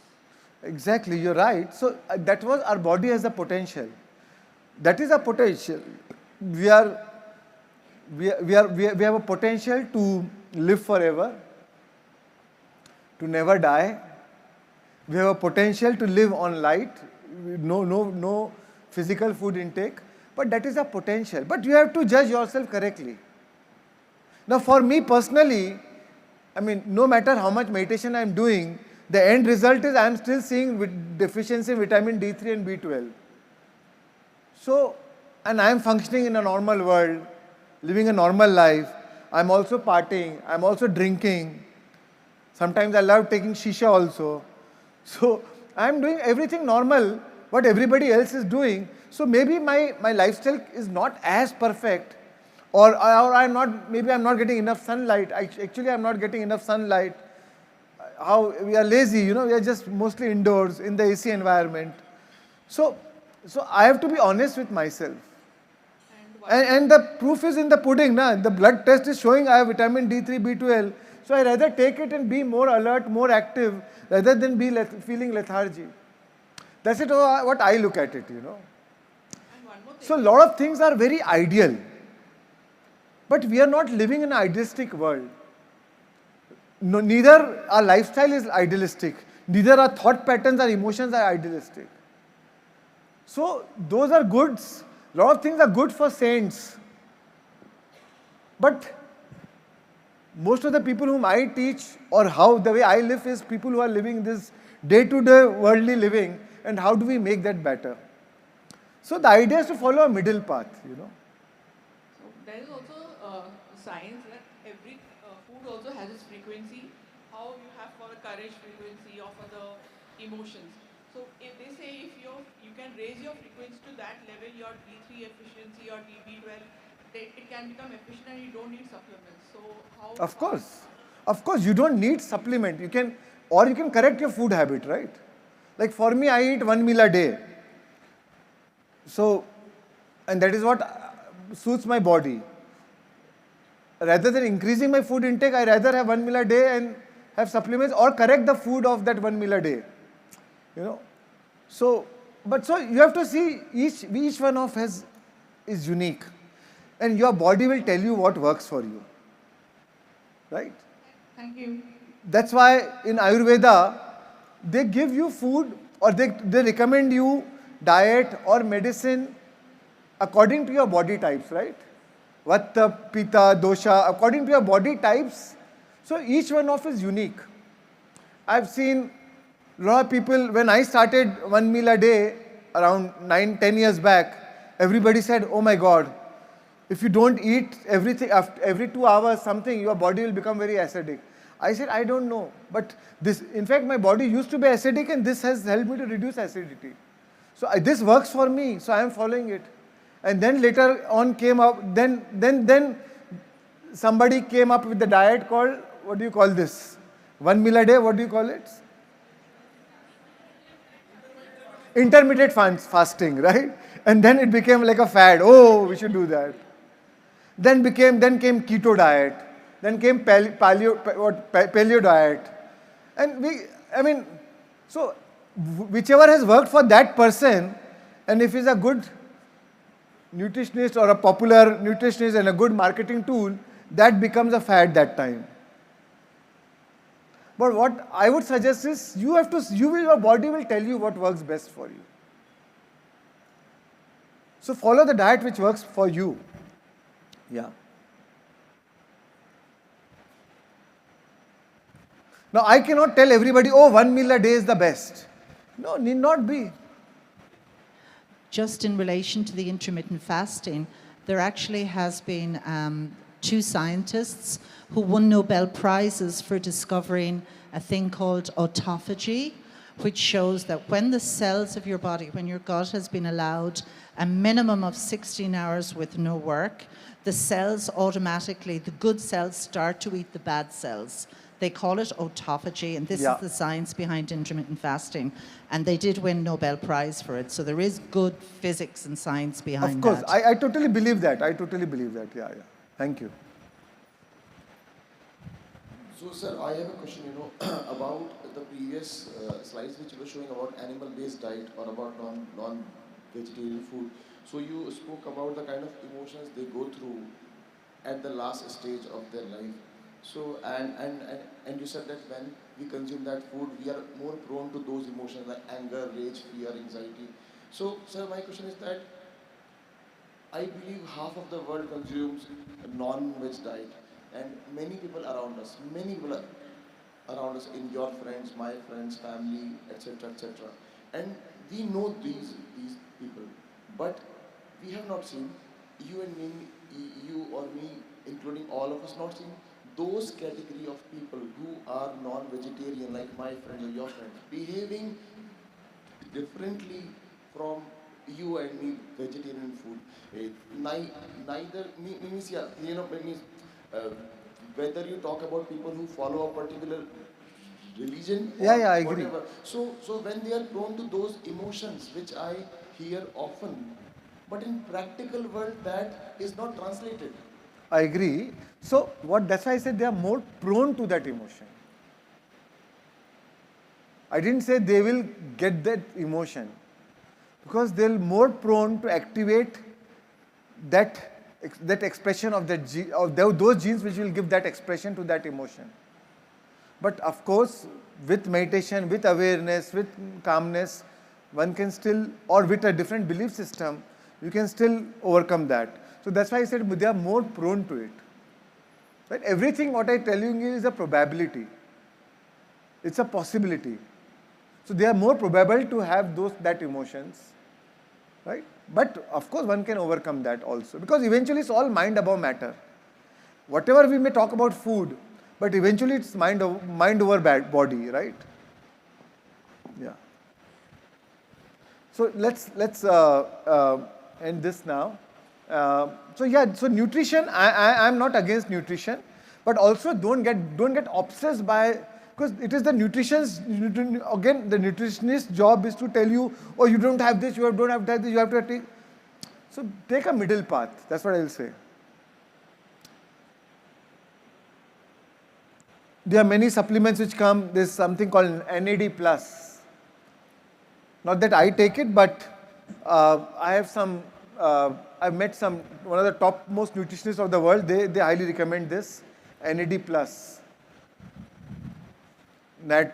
Exactly, you're right. So that was, our body has a potential. That is a potential. We have a potential to live forever, to never die. We have a potential to live on light, no physical food intake, but that is a potential. But you have to judge yourself correctly. Now for me personally, I mean, no matter how much meditation I am doing, the end result is I am still seeing deficiency in vitamin D3 and B12. So, and I am functioning in a normal world, living a normal life. I am also partying, I am also drinking. Sometimes I love taking shisha also. So I am doing everything normal, what everybody else is doing. So maybe my lifestyle is not as perfect, or maybe I'm not getting enough sunlight. Actually, I'm not getting enough sunlight. How we are lazy, we are just mostly indoors in the AC environment. So I have to be honest with myself. And the proof is in the pudding, na? The blood test is showing I have vitamin D3, B12. So I rather take it and be more alert, more active, rather than be feeling lethargy. That's it, what I look at it, So a lot of things are very ideal. But we are not living in an idealistic world. No, neither our lifestyle is idealistic, neither our thought patterns or emotions are idealistic. So those are goods. A lot of things are good for saints. But most of the people whom I teach, or the way I live, is people who are living this day-to-day worldly living, and how do we make that better? So the idea is to follow a middle path, So there is also science that every food also has its frequency, how you have for the courage frequency or for the emotions. So if they say you can raise your frequency to that level, your D3 efficiency or B12, it can become efficient and you don't need supplements. So how? Of course, you don't need supplement. You can correct your food habit, right? Like for me, I eat 1 meal a day. So, and that is what suits my body. Rather than increasing my food intake, I rather have 1 meal a day and have supplements, or correct the food of that 1 meal a day. So you have to see each one of us is unique, and your body will tell you what works for you, right? Thank you. That's why in Ayurveda they give you food, or they recommend you diet or medicine according to your body types, right? Vata, Pitta, Dosha, according to your body types. So each one of is unique. I've seen a lot of people, when I started one meal a day around 9-10 years back, everybody said, oh my God, if you don't eat everything, after every 2 hours something, your body will become very acidic. I said, I don't know. But this, in fact, my body used to be acidic and this has helped me to reduce acidity. So this works for me, so I am following it. And then later on came up, then somebody came up with the diet called, what do you call this? 1 meal a day, what do you call it? Intermittent fasting, right? And then it became like a fad. Oh, we should do that. Then came keto diet. Then came paleo diet. And so whichever has worked for that person, and if he's a good nutritionist or a popular nutritionist and a good marketing tool, that becomes a fad that time. But what I would suggest is your body will tell you what works best for you. So follow the diet which works for you. Yeah. Now I cannot tell everybody, oh, 1 meal a day is the best. No, need not be. Just in relation to the intermittent fasting, there actually has been 2 scientists who won Nobel Prizes for discovering a thing called autophagy, which shows that when the cells of your body, when your gut has been allowed a minimum of 16 hours with no work, the cells automatically, the good cells start to eat the bad cells. They call it autophagy, and this is the science behind intermittent fasting. And they did win Nobel Prize for it. So there is good physics and science behind that. Of course, I totally believe that. Yeah. Thank you. So, sir, I have a question, about the previous slides which you were showing about animal-based diet or about non-vegetarian food. So you spoke about the kind of emotions they go through at the last stage of their life. So, and you said that when we consume that food, we are more prone to those emotions like anger, rage, fear, anxiety. So, sir, my question is that I believe half of the world consumes a non-veg diet, and many people around us in your friends, my friends, family, etc., and we know these people, but we have not seen, you and me, you or me, including all of us, not seen those category of people who are non-vegetarian, like my friends or your friends, behaving differently from you and me, vegetarian food. Neither means whether you talk about people who follow a particular religion or I agree. whatever. So when they are prone to those emotions, which I hear often, but in practical world that is not translated. I agree. So that's why I said they are more prone to that emotion. I didn't say they will get that emotion, because they're more prone to activate that expression of those genes which will give that expression to that emotion. But of course, with meditation, with awareness, with calmness, one can still, or with a different belief system, you can still overcome that. So that's why I said they are more prone to it. Right? Everything what I tell you is a probability. It's a possibility. So they are more probable to have that emotions, right? But of course one can overcome that also, because eventually it's all mind above matter. Whatever we may talk about food, but eventually it's mind over body, right? Yeah. So let's end this now. So nutrition, I'm not against nutrition, but also don't get obsessed by, because it is the again the nutritionist's job is to tell you, oh, you don't have this, you don't have that, you have to take. So take a middle path. That's what I will say. There are many supplements which come. There's something called NAD+. Not that I take it, but I have some. I've met one of the topmost nutritionists of the world. They highly recommend this NAD+, NAD+.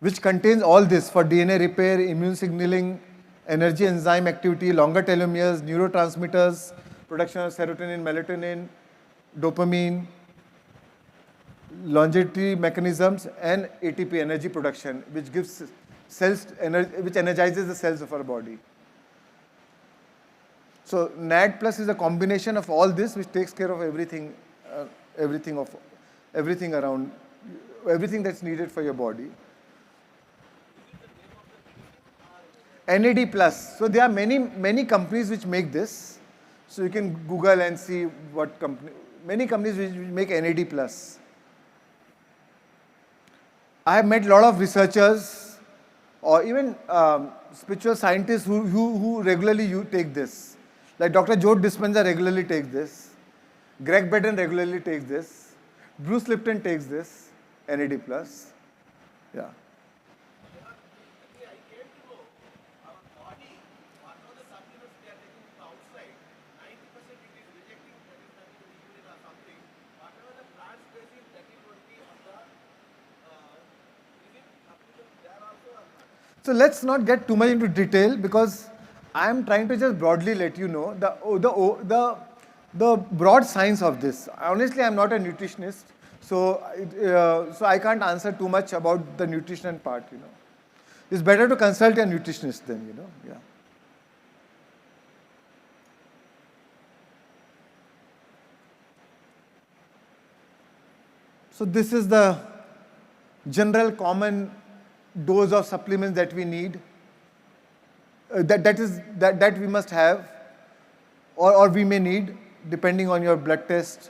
which contains all this for DNA repair, immune signaling, energy enzyme activity, longer telomeres, neurotransmitters, production of serotonin, melatonin, dopamine, longevity mechanisms, and ATP, energy production, which gives cells, which energizes the cells of our body. So NAD plus is a combination of all this, which takes care of everything, everything around, everything that's needed for your body. NAD plus. So there are many companies which make this. So you can Google and see what company. Many companies which make NAD plus. I have met a lot of researchers or even spiritual scientists who regularly take this. Like Dr. Joe Dispenza regularly takes this. Greg Braden regularly takes this. Bruce Lipton takes this, NAD plus. Yeah. So let's not get too much into detail because I am trying to just broadly let you know the broad science of this. Honestly, I am not a nutritionist, so I can't answer too much about the nutrition part. It's better to consult a nutritionist then. Yeah. So this is the general common dose of supplements that we need, that we must have, or we may need, depending on your blood test.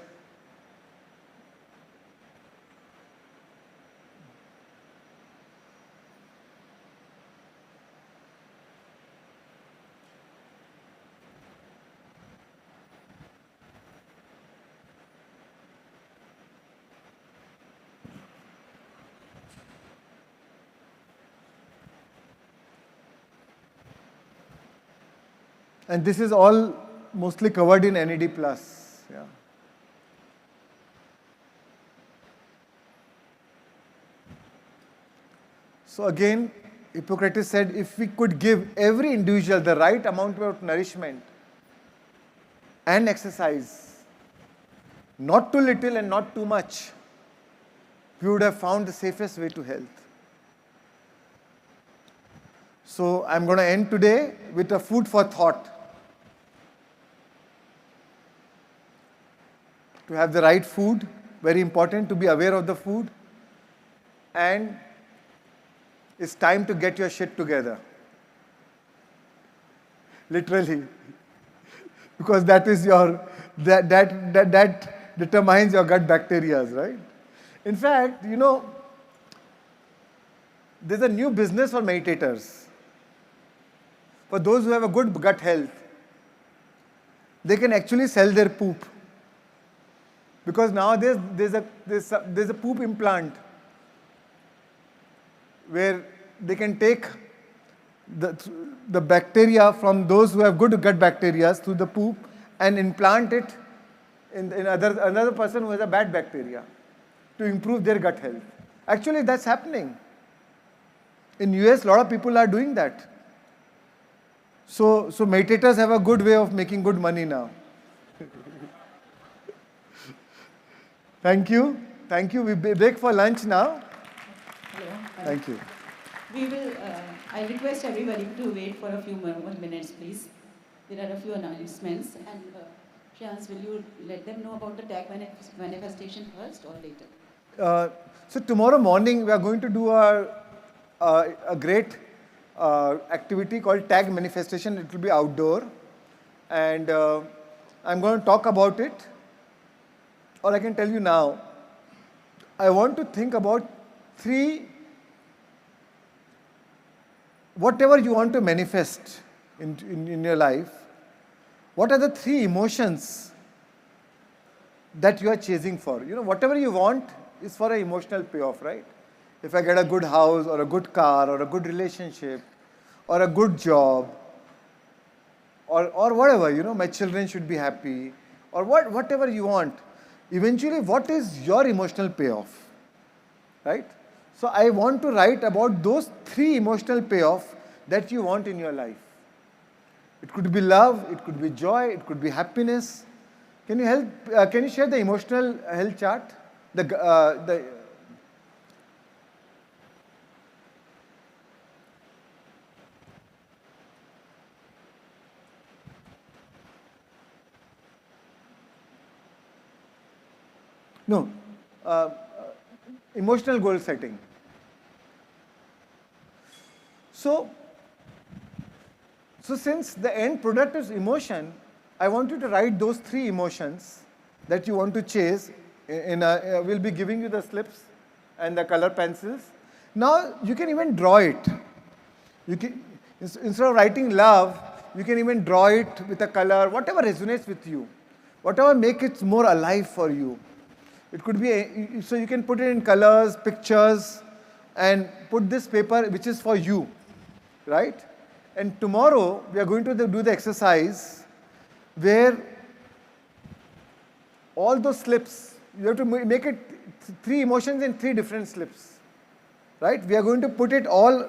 And this is all mostly covered in NAD+. Yeah. So again, Hippocrates said, if we could give every individual the right amount of nourishment and exercise, not too little and not too much, we would have found the safest way to health. So I'm going to end today with a food for thought. To have the right food, very important to be aware of the food, and it's time to get your shit together. Literally. Because that is that determines your gut bacteria, right? In fact, there's a new business for meditators. For those who have a good gut health, they can actually sell their poop. Because nowadays there's a poop implant where they can take the bacteria from those who have good gut bacteria through the poop and implant it in another person who has a bad bacteria to improve their gut health. Actually, that's happening. In US, a lot of people are doing that. So meditators have a good way of making good money now. Thank you. Thank you. We break for lunch now. Hello. Thank you. We will, I request everybody to wait for a few more minutes, please. There are a few announcements. And Shreyans, will you let them know about the tag manifestation first or later? So tomorrow morning, we are going to do a great activity called tag manifestation. It will be outdoor. And I'm going to talk about it. Or I can tell you now, I want to think about whatever you want to manifest in your life, what are the 3 emotions that you are chasing for? Whatever you want is for an emotional payoff, right? If I get a good house or a good car or a good relationship or a good job or whatever, my children should be happy or whatever you want. Eventually, what is your emotional payoff, right? So I want to write about those 3 emotional payoff that you want in your life. It could be love, it could be joy, it could be happiness. Can you help? Can you share the emotional health chart? No, emotional goal setting. So since the end product is emotion, I want you to write those 3 emotions that you want to chase. We'll be giving you the slips and the color pencils. Now you can even draw it. You can, instead of writing love, you can even draw it with a color, whatever resonates with you, whatever makes it more alive for you. It could be, so you can put it in colors, pictures, and put this paper which is for you, right? And tomorrow we are going to do the exercise where all those slips, you have to make it 3 emotions in 3 different slips, right? We are going to put it all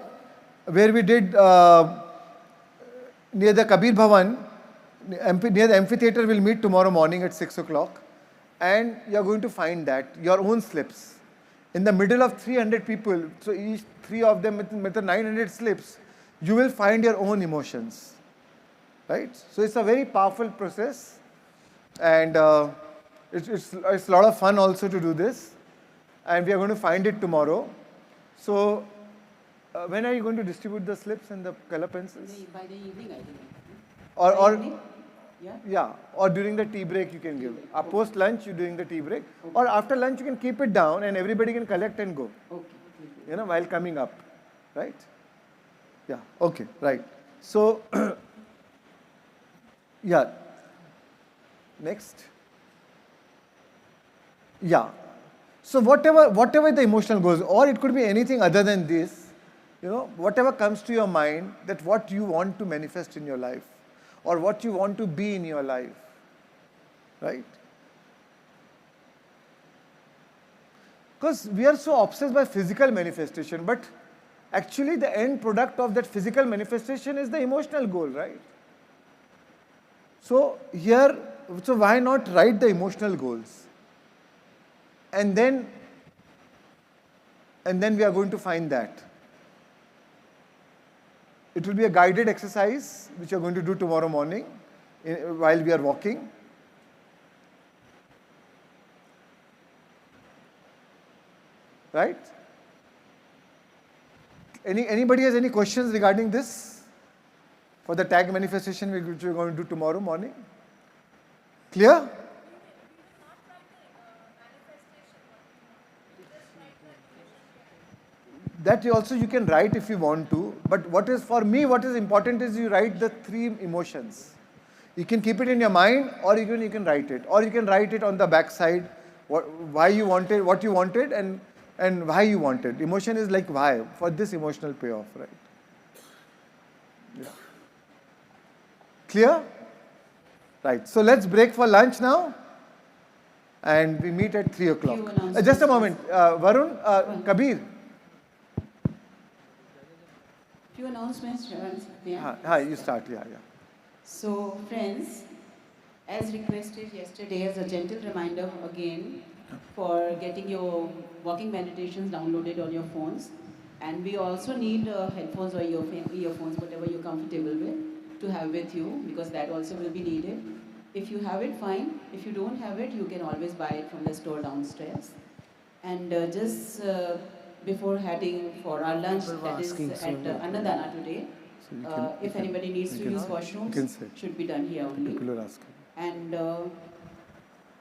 where we did near the Kabir Bhavan, near the amphitheater. We'll meet tomorrow morning at 6 o'clock. And you are going to find that, your own slips. In the middle of 300 people, so each 3 of them with the 900 slips, you will find your own emotions, right? So it's a very powerful process, and it's a lot of fun also to do this, and we are going to find it tomorrow. So when are you going to distribute the slips and the color pencils? By the evening, I think. Or evening? Yeah, or during the tea break you can give. Post lunch, you during the tea break, or after lunch you can keep it down and everybody can collect and go. Okay. While coming up, right? Yeah. Okay. Right. So, yeah. Next. Yeah. So whatever the emotional goes, or it could be anything other than this. Whatever comes to your mind, that what you want to manifest in your life, or what you want to be in your life, right? Because we are so obsessed by physical manifestation, but actually the end product of that physical manifestation is the emotional goal, right? So why not write the emotional goals? And then we are going to find that. It will be a guided exercise which you are going to do tomorrow morning while we are walking. Right? Anybody has any questions regarding this? For the tag manifestation which we are going to do tomorrow morning? Clear? That you can write if you want to, but what is important is you write the 3 emotions. You can keep it in your mind, or you can write it, or you can write it on the back side, why you wanted, what you wanted, and why you wanted. Emotion is like why, for this emotional payoff, right? Yeah. Clear? Right. So let's break for lunch now, and we meet at 3 o'clock. Just a moment, Varun, Kabir. Few announcements. Hi, you start. Yeah. So, friends, as requested yesterday, as a gentle reminder again for getting your walking meditations downloaded on your phones, and we also need headphones or earphones, whatever you're comfortable with, to have with you, because that also will be needed. If you have it, fine. If you don't have it, you can always buy it from the store downstairs. And before heading for our lunch, that is at Annadana today. If anybody needs to use washrooms, should be done here only. And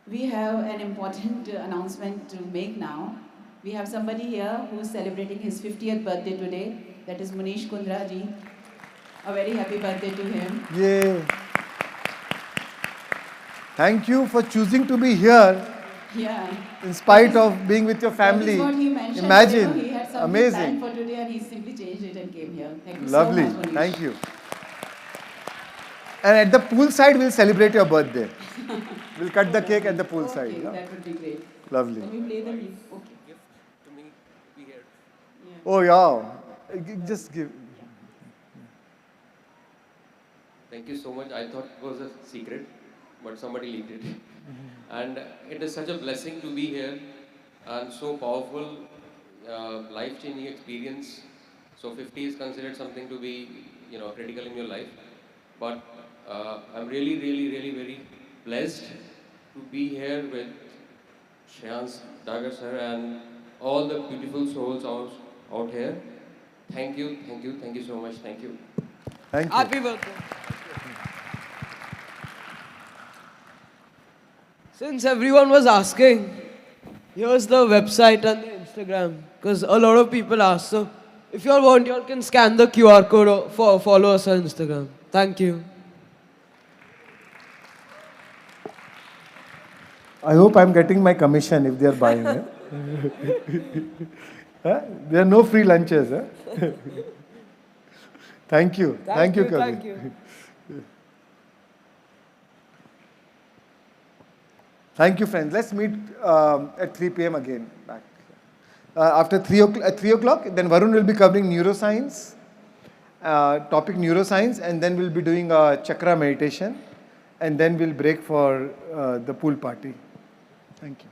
we have an important announcement to make now. We have somebody here who is celebrating his 50th birthday today. That is Munish Kundra ji. A very happy birthday to him. Yay! Thank you for choosing to be here. Yeah. In spite of being with your family. That is what he mentioned. Imagine. He had something Amazing. planned for today and he simply changed it and came here. Thank you Lovely. so much, Manish. Thank you. And at the poolside, we'll celebrate your birthday. We'll cut the cake at the poolside. Okay, that would be great. Lovely. Can we play the music? Okay. Oh, yeah. Just give. Thank you so much. I thought it was a secret, but somebody leaked it. And it is such a blessing to be here and so powerful, life-changing experience. So 50 is considered something to be, critical in your life. But I'm really, really, really very blessed to be here with Shreyans Dagar sir and all the beautiful souls out here. Thank you, thank you, thank you so much. Thank you. Thank you. Happy birthday. Since everyone was asking, here's the website and the Instagram. Because a lot of people ask. So if you all want, you all can scan the QR code or follow us on Instagram. Thank you. I hope I'm getting my commission if they are buying. Eh? Huh? There are no free lunches. Eh? Thank you. Thank you, Kabir. Thank you. Thank you, friends. Let's meet at 3 p.m. again. Back. After 3 o'clock, then Varun will be covering neuroscience, topic neuroscience, and then we'll be doing a chakra meditation, and then we'll break for the pool party. Thank you.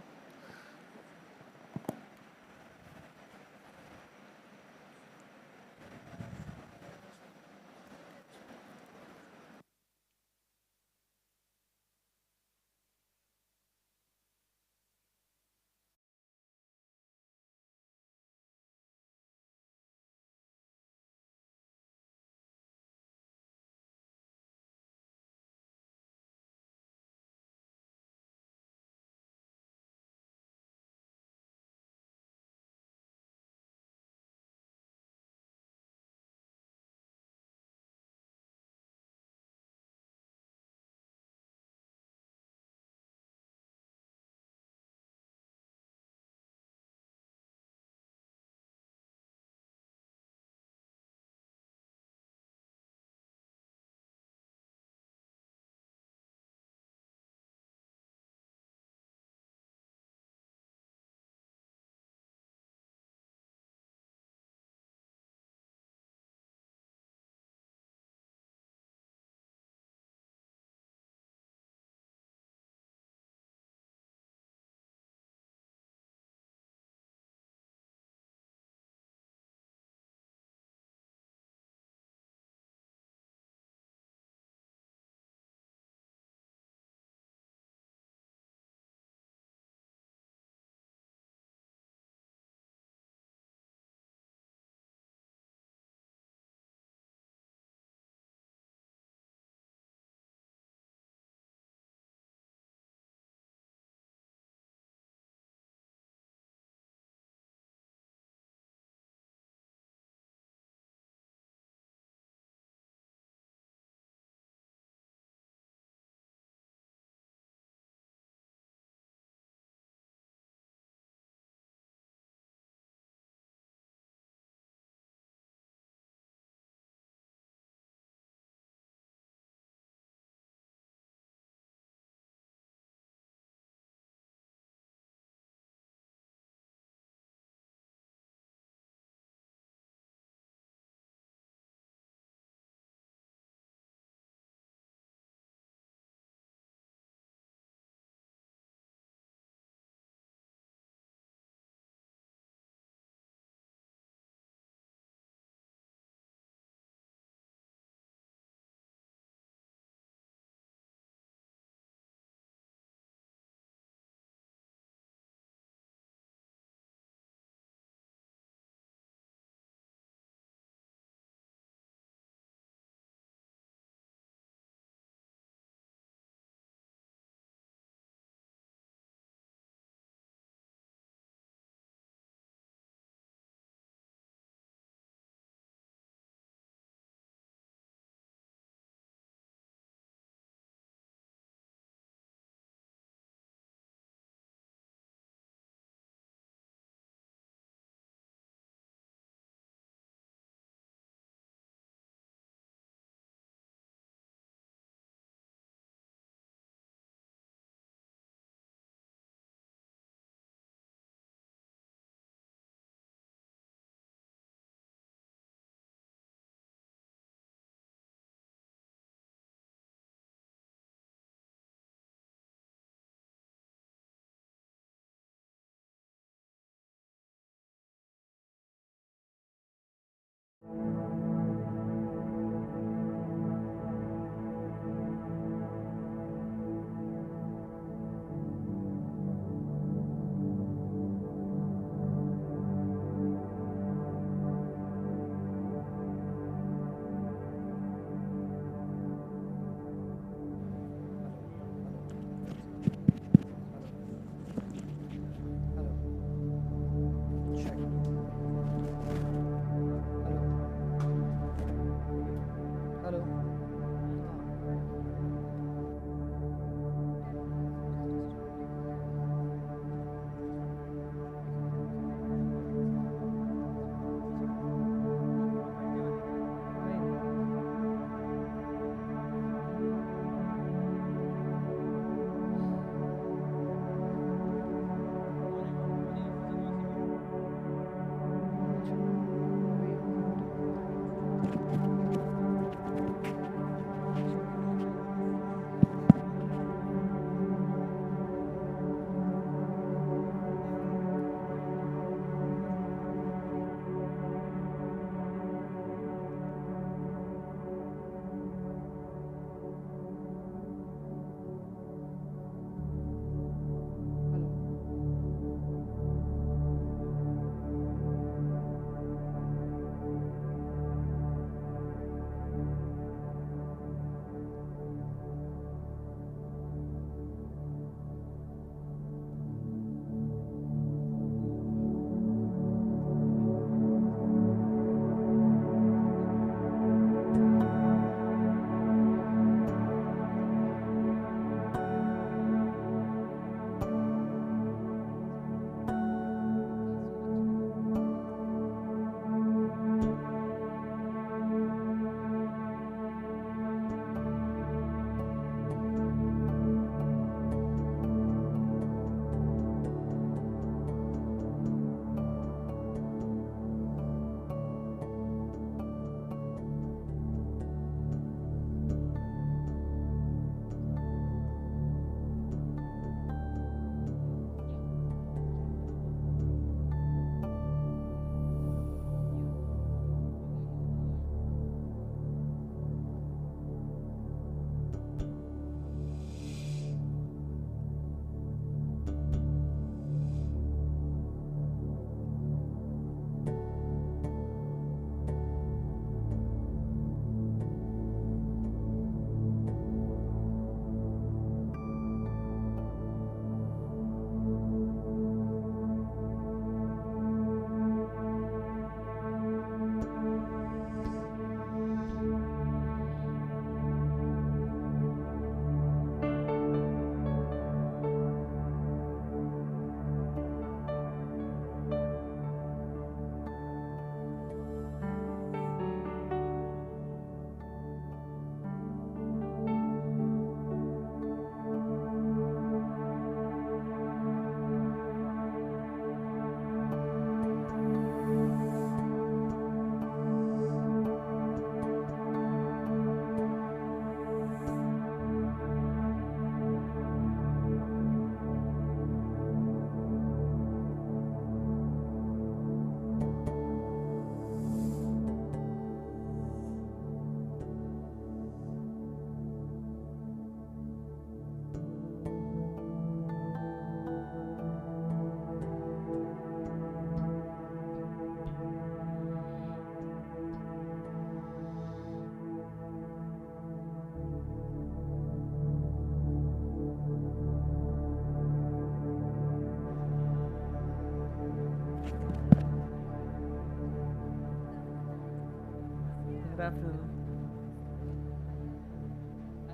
Good afternoon.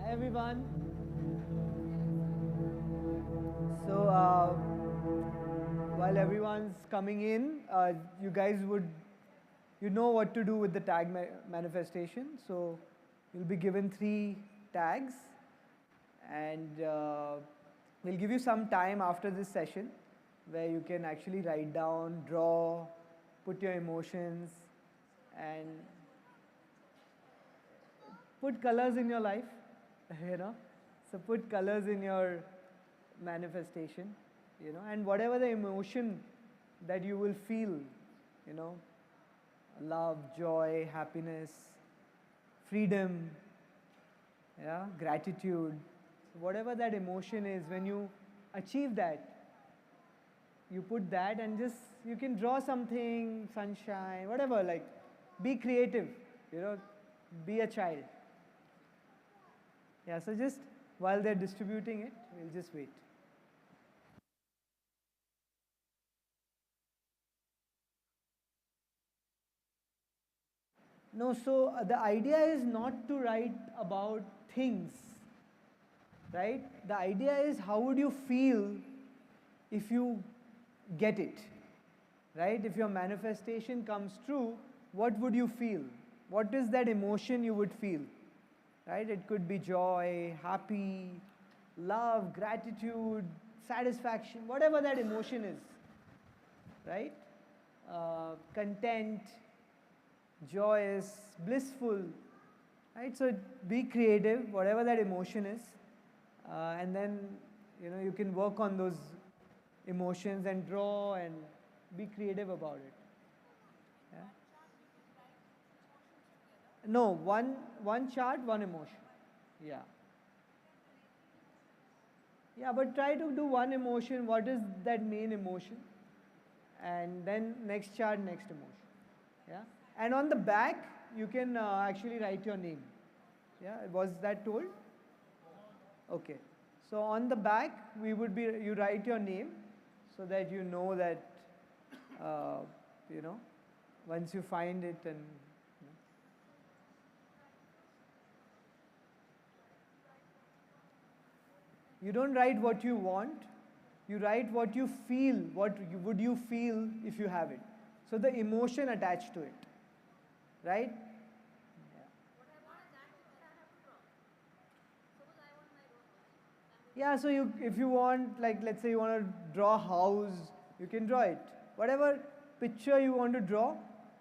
Hi everyone. So while everyone's coming in, you guys you know what to do with the tag manifestation. So you'll be given 3 tags, and we'll give you some time after this session where you can actually write down, draw, put your emotions, and put colors in your life, you know. So put colors in your manifestation, you know, and whatever the emotion that you will feel, you know, love, joy, happiness, freedom, yeah, gratitude, whatever that emotion is, when you achieve that, you put that, and just, you can draw something, sunshine, whatever, like, be creative, you know, be a child. Yeah, so just while they're distributing it, we'll just wait. No, so the idea is not to write about things, right? The idea is how would you feel if you get it, right? If your manifestation comes true, what would you feel? What is that emotion you would feel, right? It could be joy, happy, love, gratitude, satisfaction, whatever that emotion is, right? Content, joyous, blissful, right? So be creative, whatever that emotion is, and then, you know, you can work on those emotions and draw and be creative about it. Yeah? No, one chart, one emotion. Yeah. Yeah, but try to do one emotion. What is that main emotion? And then next chart, next emotion. Yeah. And on the back, you can actually write your name. Yeah, was that told? Okay. So on the back, you write your name so that you know that, you know, once you find it and. You don't write what you want, you write what you feel, would you feel if you have it. So the emotion attached to it, right? Yeah, so if you want, like, let's say you want to draw a house, you can draw it. Whatever picture you want to draw,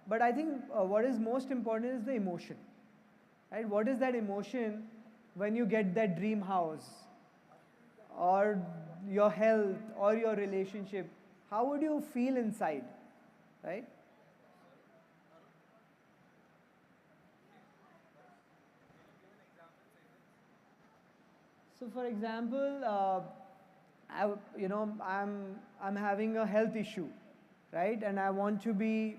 but I think what is most important is the emotion, right? What is that emotion when you get that dream house, or your health, or your relationship? How would you feel inside, right? So, for example, I'm having a health issue, right? And I want to be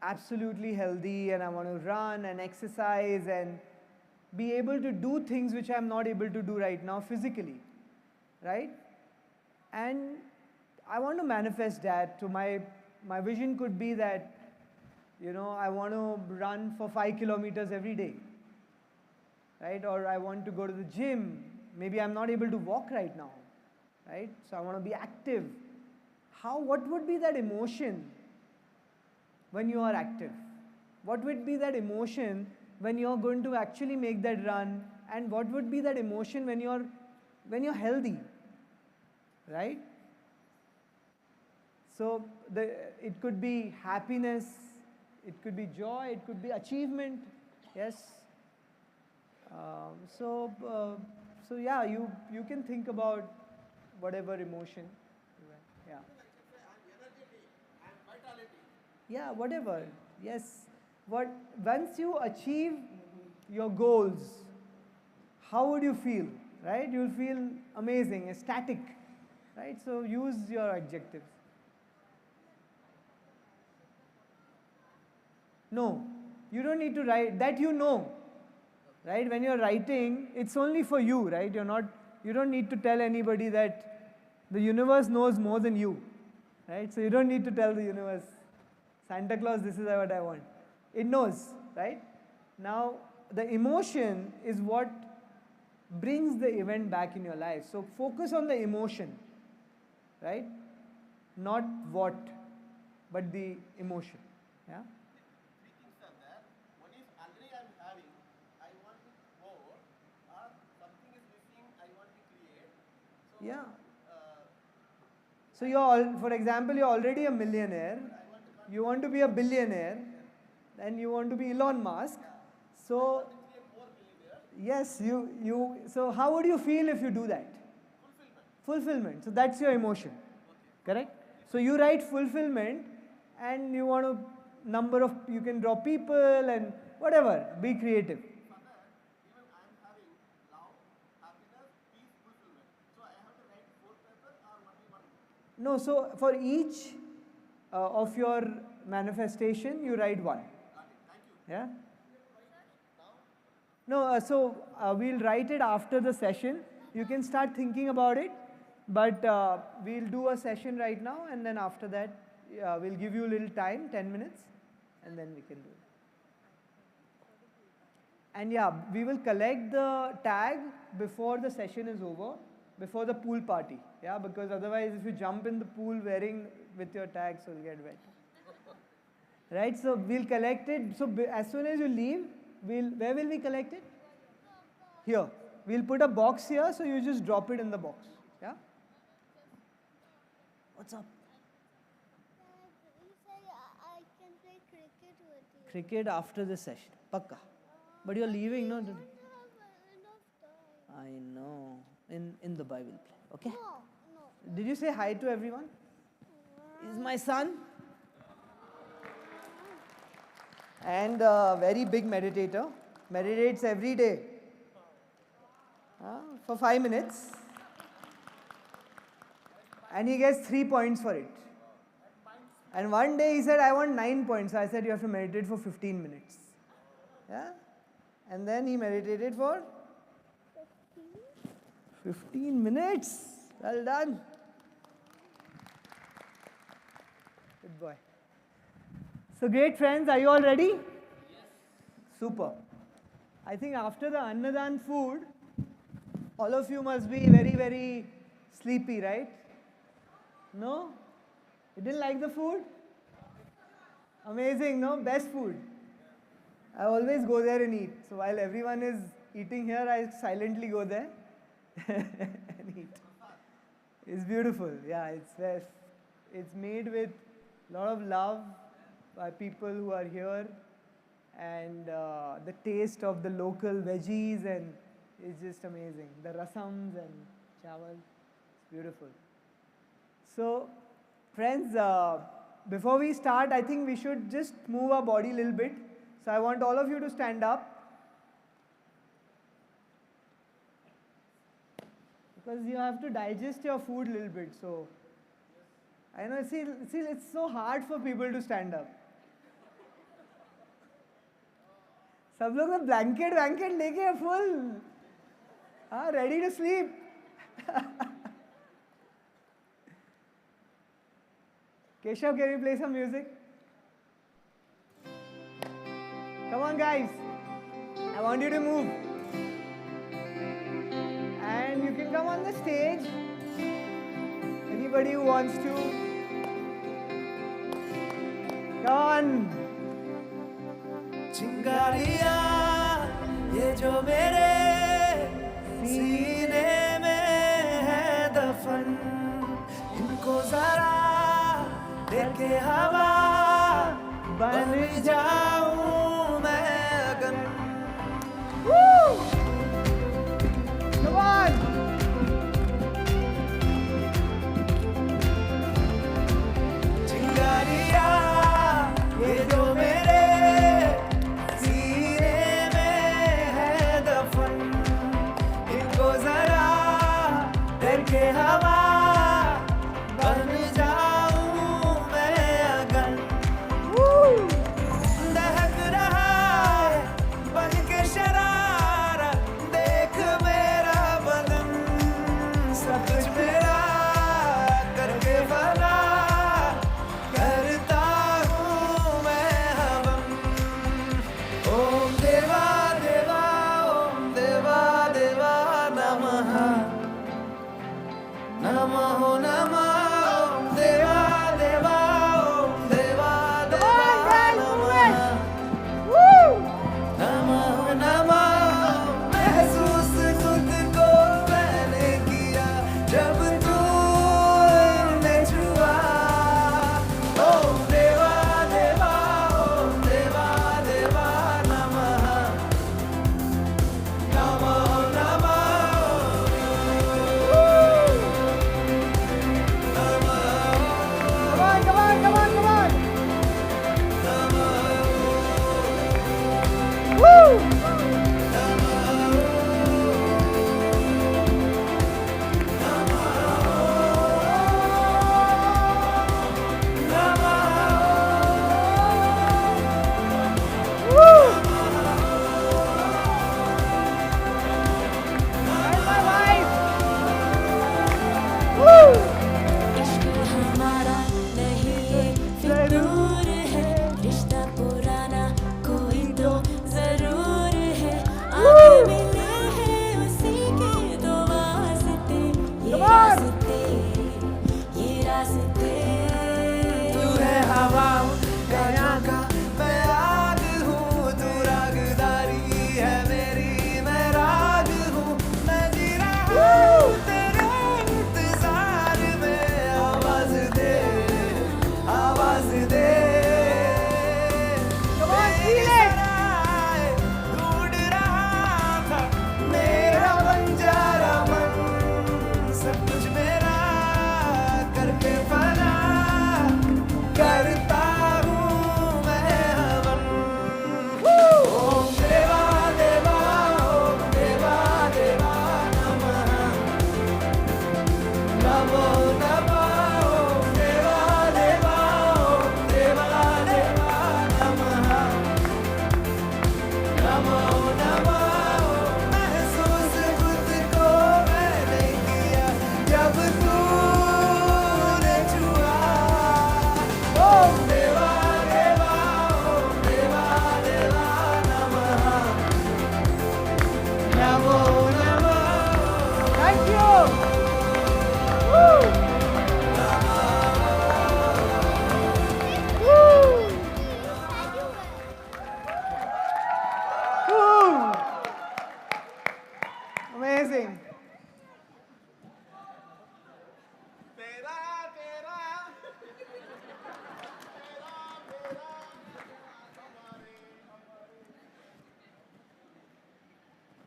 absolutely healthy, and I want to run and exercise and be able to do things which I'm not able to do right now physically, right? And I want to manifest that. So my vision could be that, you know, I want to run for 5 kilometers every day, right? Or I want to go to the gym. Maybe I'm not able to walk right now, right? So I want to be active. What would be that emotion when you are active? What would be that emotion when you're going to actually make that run? And what would be that emotion when you're healthy, right? So it could be happiness, it could be joy, it could be achievement, yes. So yeah, you can think about whatever emotion. Yeah. Yeah, whatever. Yes. Once you achieve your goals, how would you feel? Right? You'll feel amazing, ecstatic. Right? So use your adjectives. No, you don't need to write that, you know. Right? When you're writing, it's only for you, right? You don't need to tell anybody that the universe knows more than you. Right? So you don't need to tell the universe, Santa Claus, this is what I want. It knows, right? Now, the emotion is what brings the event back in your life. So focus on the emotion, right? Not what, but the emotion. Yeah? Yeah. So for example, you're already a millionaire. You want to be a billionaire. Then you want to be Elon Musk. So yes, so how would you feel if you do that? Fulfillment. So that's your emotion. Correct? So you write fulfillment and you want a number of, you can draw people and whatever, be creative. No, so for each of your manifestation, you write one. Yeah? No, so we'll write it after the session. You can start thinking about it, but we'll do a session right now, and then after that, we'll give you a little time, 10 minutes, and then we can do it. And yeah, we will collect the tag before the session is over, before the pool party. Yeah, because otherwise, if you jump in the pool wearing with your tags, you'll get wet. Right, so we'll collect it. So as soon as you leave, where will we collect it? Here. We'll put a box here, so you just drop it in the box. Yeah? What's up? You say I can play cricket with you. Cricket after the session. Pakka. But you're leaving, no? I know. In the Bible play. Okay? No. Did you say hi to everyone? Is my son? And a very big meditator. Meditates every day. For 5 minutes. And he gets 3 points for it. And one day he said, I want 9 points. So I said, you have to meditate for 15 minutes. Yeah? And then he meditated for 15 minutes. Well done. Good boy. So great friends, are you all ready? Yes. Super. I think after the Annadan food, all of you must be very, very sleepy, right? No? You didn't like the food? Amazing, no? Best food. I always go there and eat. So while everyone is eating here, I silently go there and eat. It's beautiful. Yeah, it's made with a lot of love by people who are here, and the taste of the local veggies and is just amazing. The rasams and chawal, it's beautiful. So, friends, before we start, I think we should just move our body a little bit. So I want all of you to stand up. Because you have to digest your food a little bit. So, I know, see, it's so hard for people to stand up. सब लोग ना blanket लेके full, ready to sleep. Keshav, can you play some music? Come on, guys. I want you to move. And you can come on the stage. Anybody who wants to. Come on. चिंगारियाँ ये जो मेरे सीने में है दफन, इनको जरा देके हवा बन जाऊं मैं अगन. Come on. चिंगारियाँ ये जो मेरे के हवा बन जाऊं मैं अगन. दहक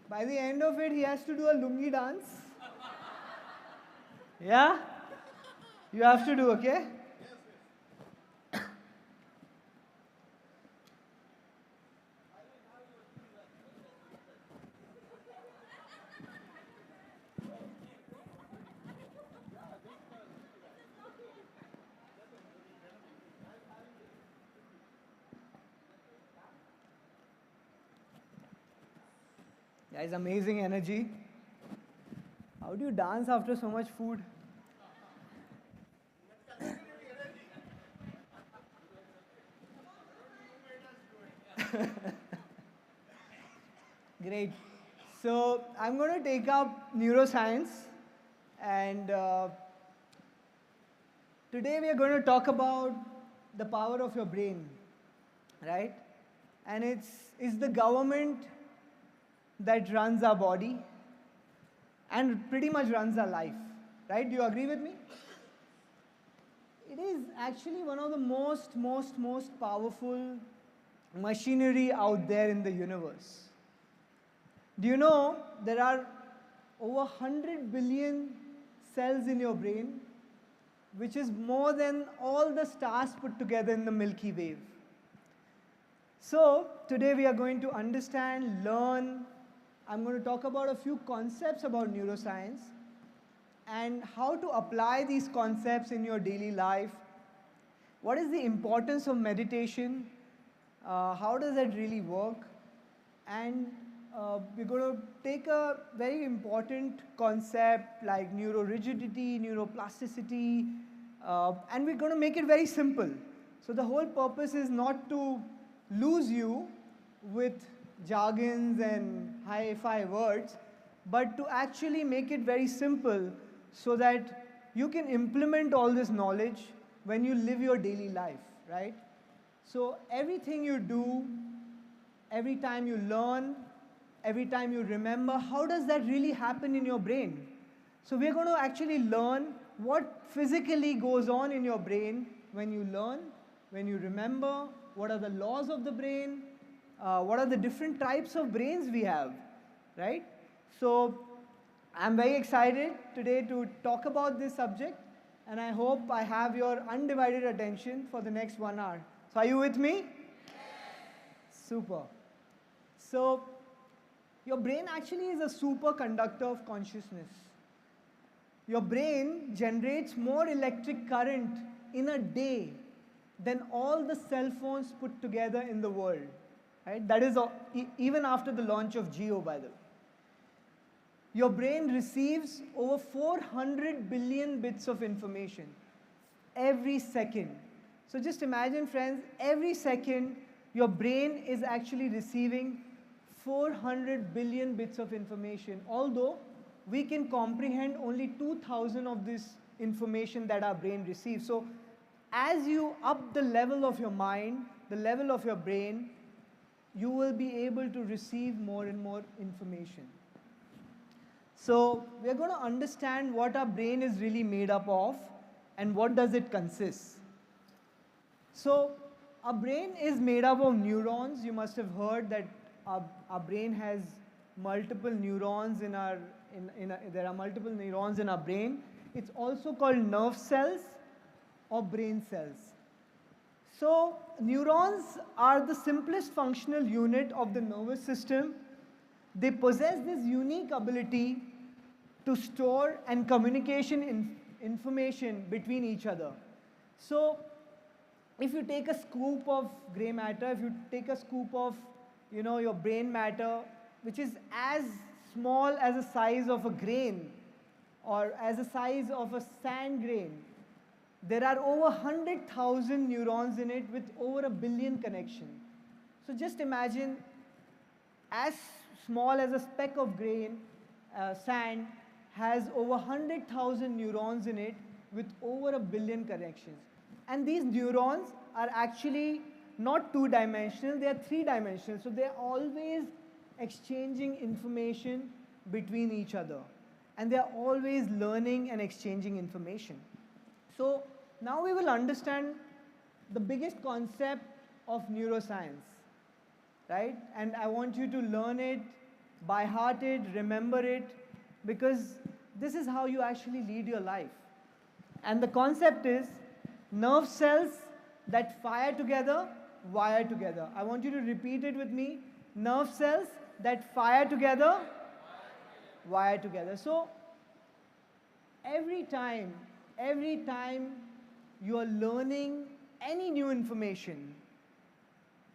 By the end of it, he has to do a lungi dance. Yeah? You have to do, okay? Guys, amazing energy. How do you dance after so much food? Great. So I'm going to take up neuroscience, and today we are going to talk about the power of your brain, right? And it's the government that runs our body and pretty much runs our life, right? Do you agree with me? It is actually one of the most powerful machinery out there in the universe. Do you know there are over 100 billion cells in your brain, which is more than all the stars put together in the Milky Way. So today we are going to understand, learn. I'm going to talk about a few concepts about neuroscience and how to apply these concepts in your daily life. What is the importance of meditation? How does that really work? And we're going to take a very important concept like neurorigidity, neuroplasticity, and we're going to make it very simple. So the whole purpose is not to lose you with jargons and hi-fi words, but to actually make it very simple so that you can implement all this knowledge when you live your daily life, right? So everything you do, every time you learn, every time you remember, how does that really happen in your brain? So we're going to actually learn what physically goes on in your brain when you learn, when you remember, what are the laws of the brain, what are the different types of brains we have, right? So I'm very excited today to talk about this subject, and I hope I have your undivided attention for the next 1 hour. So are you with me? Super. So your brain actually is a superconductor of consciousness. Your brain generates more electric current in a day than all the cell phones put together in the world. Right? That is even after the launch of Geo, by the way. Your brain receives over 400 billion bits of information every second. So just imagine, friends, every second your brain is actually receiving 400 billion bits of information, although we can comprehend only 2,000 of this information that our brain receives. So as you up the level of your mind, the level of your brain, you will be able to receive more and more information. So we're going to understand what our brain is really made up of and what does it consist. So our brain is made up of neurons. You must have heard that our brain has multiple neurons in our, there are multiple neurons in our brain. It's also called nerve cells or brain cells. So neurons are the simplest functional unit of the nervous system. They possess this unique ability to store and communication information between each other. So if you take a scoop of gray matter, if you take a scoop of your brain matter, which is as small as the size of a grain or as the size of a sand grain, there are over 100,000 neurons in it with over 1 billion connections. So just imagine as small as a speck of grain, sand has over 100,000 neurons in it with over 1 billion connections. And these neurons are actually not two-dimensional, they are three-dimensional. So they're always exchanging information between each other. And they're always learning and exchanging information. So now we will understand the biggest concept of neuroscience, right? And I want you to learn it by heart it, remember it, because this is how you actually lead your life. And the concept is nerve cells that fire together, wire together. I want you to repeat it with me. Nerve cells that fire together, wire together. So every time you are learning any new information,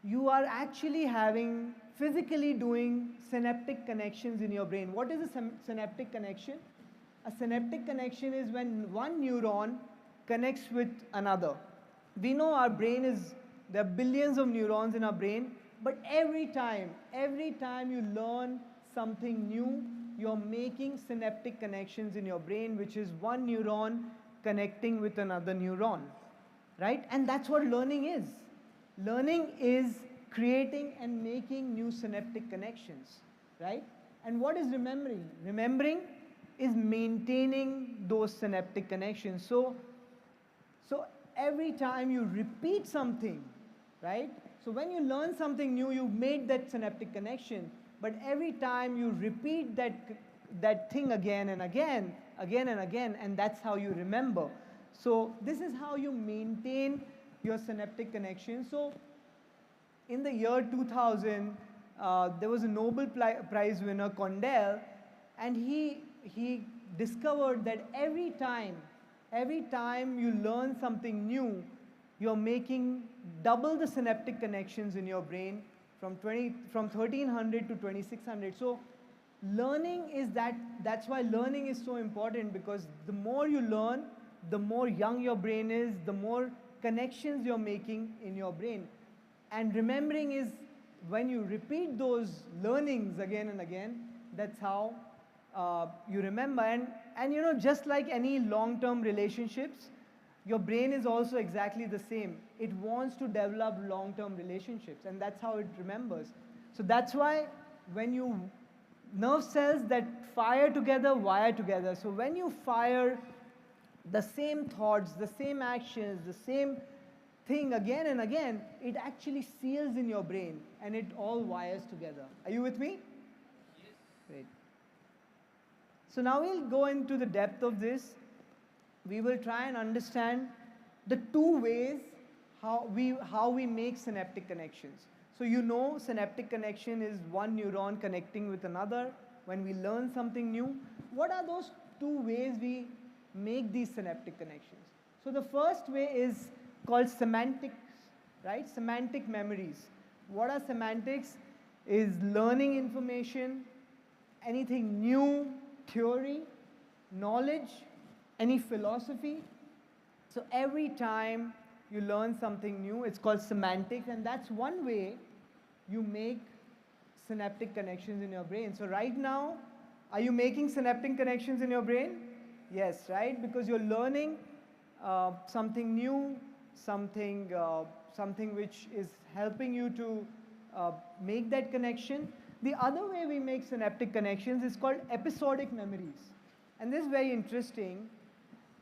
you are actually physically doing synaptic connections in your brain. What is a synaptic connection? A synaptic connection is when one neuron connects with another. We know our brain there are billions of neurons in our brain, but every time you learn something new, you're making synaptic connections in your brain, which is one neuron connecting with another neuron, right? And that's what learning is. Learning is creating and making new synaptic connections, right? And what is remembering? Remembering is maintaining those synaptic connections. So every time you repeat something, right? So when you learn something new, you made that synaptic connection, but every time you repeat that thing again and again, and that's how you remember. So this is how you maintain your synaptic connection. So in the year 2000, there was a Nobel Prize winner, Condell, and he discovered that every time you learn something new, you're making double the synaptic connections in your brain from 1300 to 2600. So learning is that's why learning is so important, because the more you learn, the more young your brain is, the more connections you're making in your brain. And remembering is when you repeat those learnings again and again, that's how you remember. And you know, just like any long-term relationships, your brain is also exactly the same. It wants to develop long-term relationships, and that's how it remembers. So that's why when nerve cells that fire together, wire together. So when you fire the same thoughts, the same actions, the same thing again and again, it actually seals in your brain and it all wires together. Are you with me? Yes. Great. So now we'll go into the depth of this. We will try and understand the two ways how we make synaptic connections. So you know, synaptic connection is one neuron connecting with another when we learn something new. What are those two ways we make these synaptic connections? So the first way is called semantics, right? Semantic memories. What are semantics? Is learning information, anything new, theory, knowledge, any philosophy. So every time you learn something new, it's called semantics, and that's one way you make synaptic connections in your brain. So right now, are you making synaptic connections in your brain? Yes, right? Because you're learning something new, something which is helping you to make that connection. The other way we make synaptic connections is called episodic memories. And this is very interesting.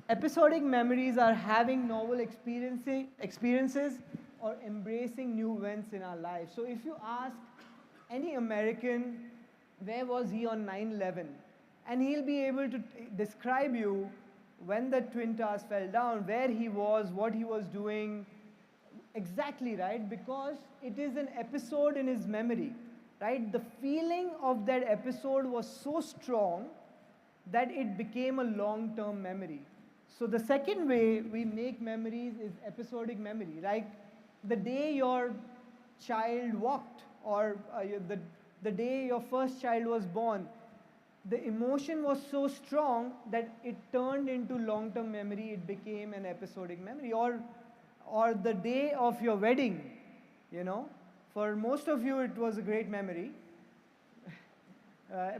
Episodic memories are having novel experiences or embracing new events in our life. So if you ask any American, where was he on 9/11? And he'll be able to describe you when the Twin Towers fell down, where he was, what he was doing, exactly, right? Because it is an episode in his memory, right? The feeling of that episode was so strong that it became a long-term memory. So the second way we make memories is episodic memory. Like the day your child walked, or the day your first child was born, the emotion was so strong that it turned into long-term memory. It became an episodic memory. Or the day of your wedding, you know. For most of you, it was a great memory.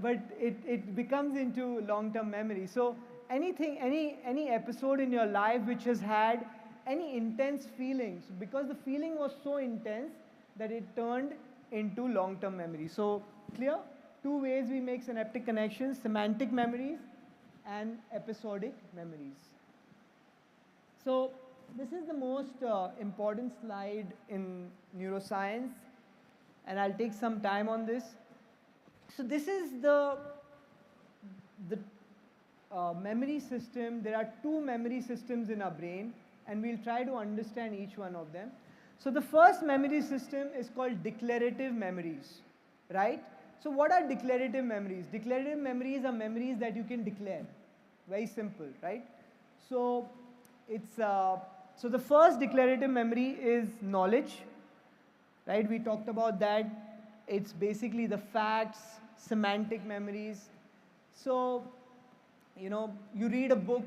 But it becomes into long-term memory. So anything, any episode in your life which has had any intense feelings, because the feeling was so intense that it turned into long-term memory. So clear? Two ways we make synaptic connections: semantic memories and episodic memories. So this is the most important slide in neuroscience, and I'll take some time on this. So this is the memory system. There are 2 memory systems in our brain, and we'll try to understand each one of them. So the first memory system is called declarative memories, right? So what are declarative memories? Declarative memories are memories that you can declare. Very simple, right? So it's so the first declarative memory is knowledge, right? We talked about that. It's basically the facts, semantic memories. So, you know, you read a book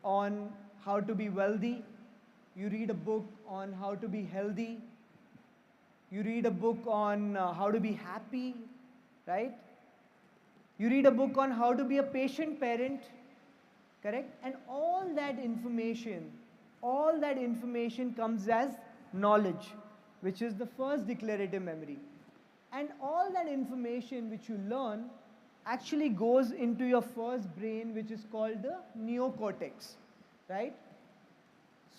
on how to be wealthy. You read a book on how to be healthy. You read a book on how to be happy, right? You read a book on how to be a patient parent, correct? And all that information comes as knowledge, which is the first declarative memory. And all that information which you learn actually goes into your first brain, which is called the neocortex, right?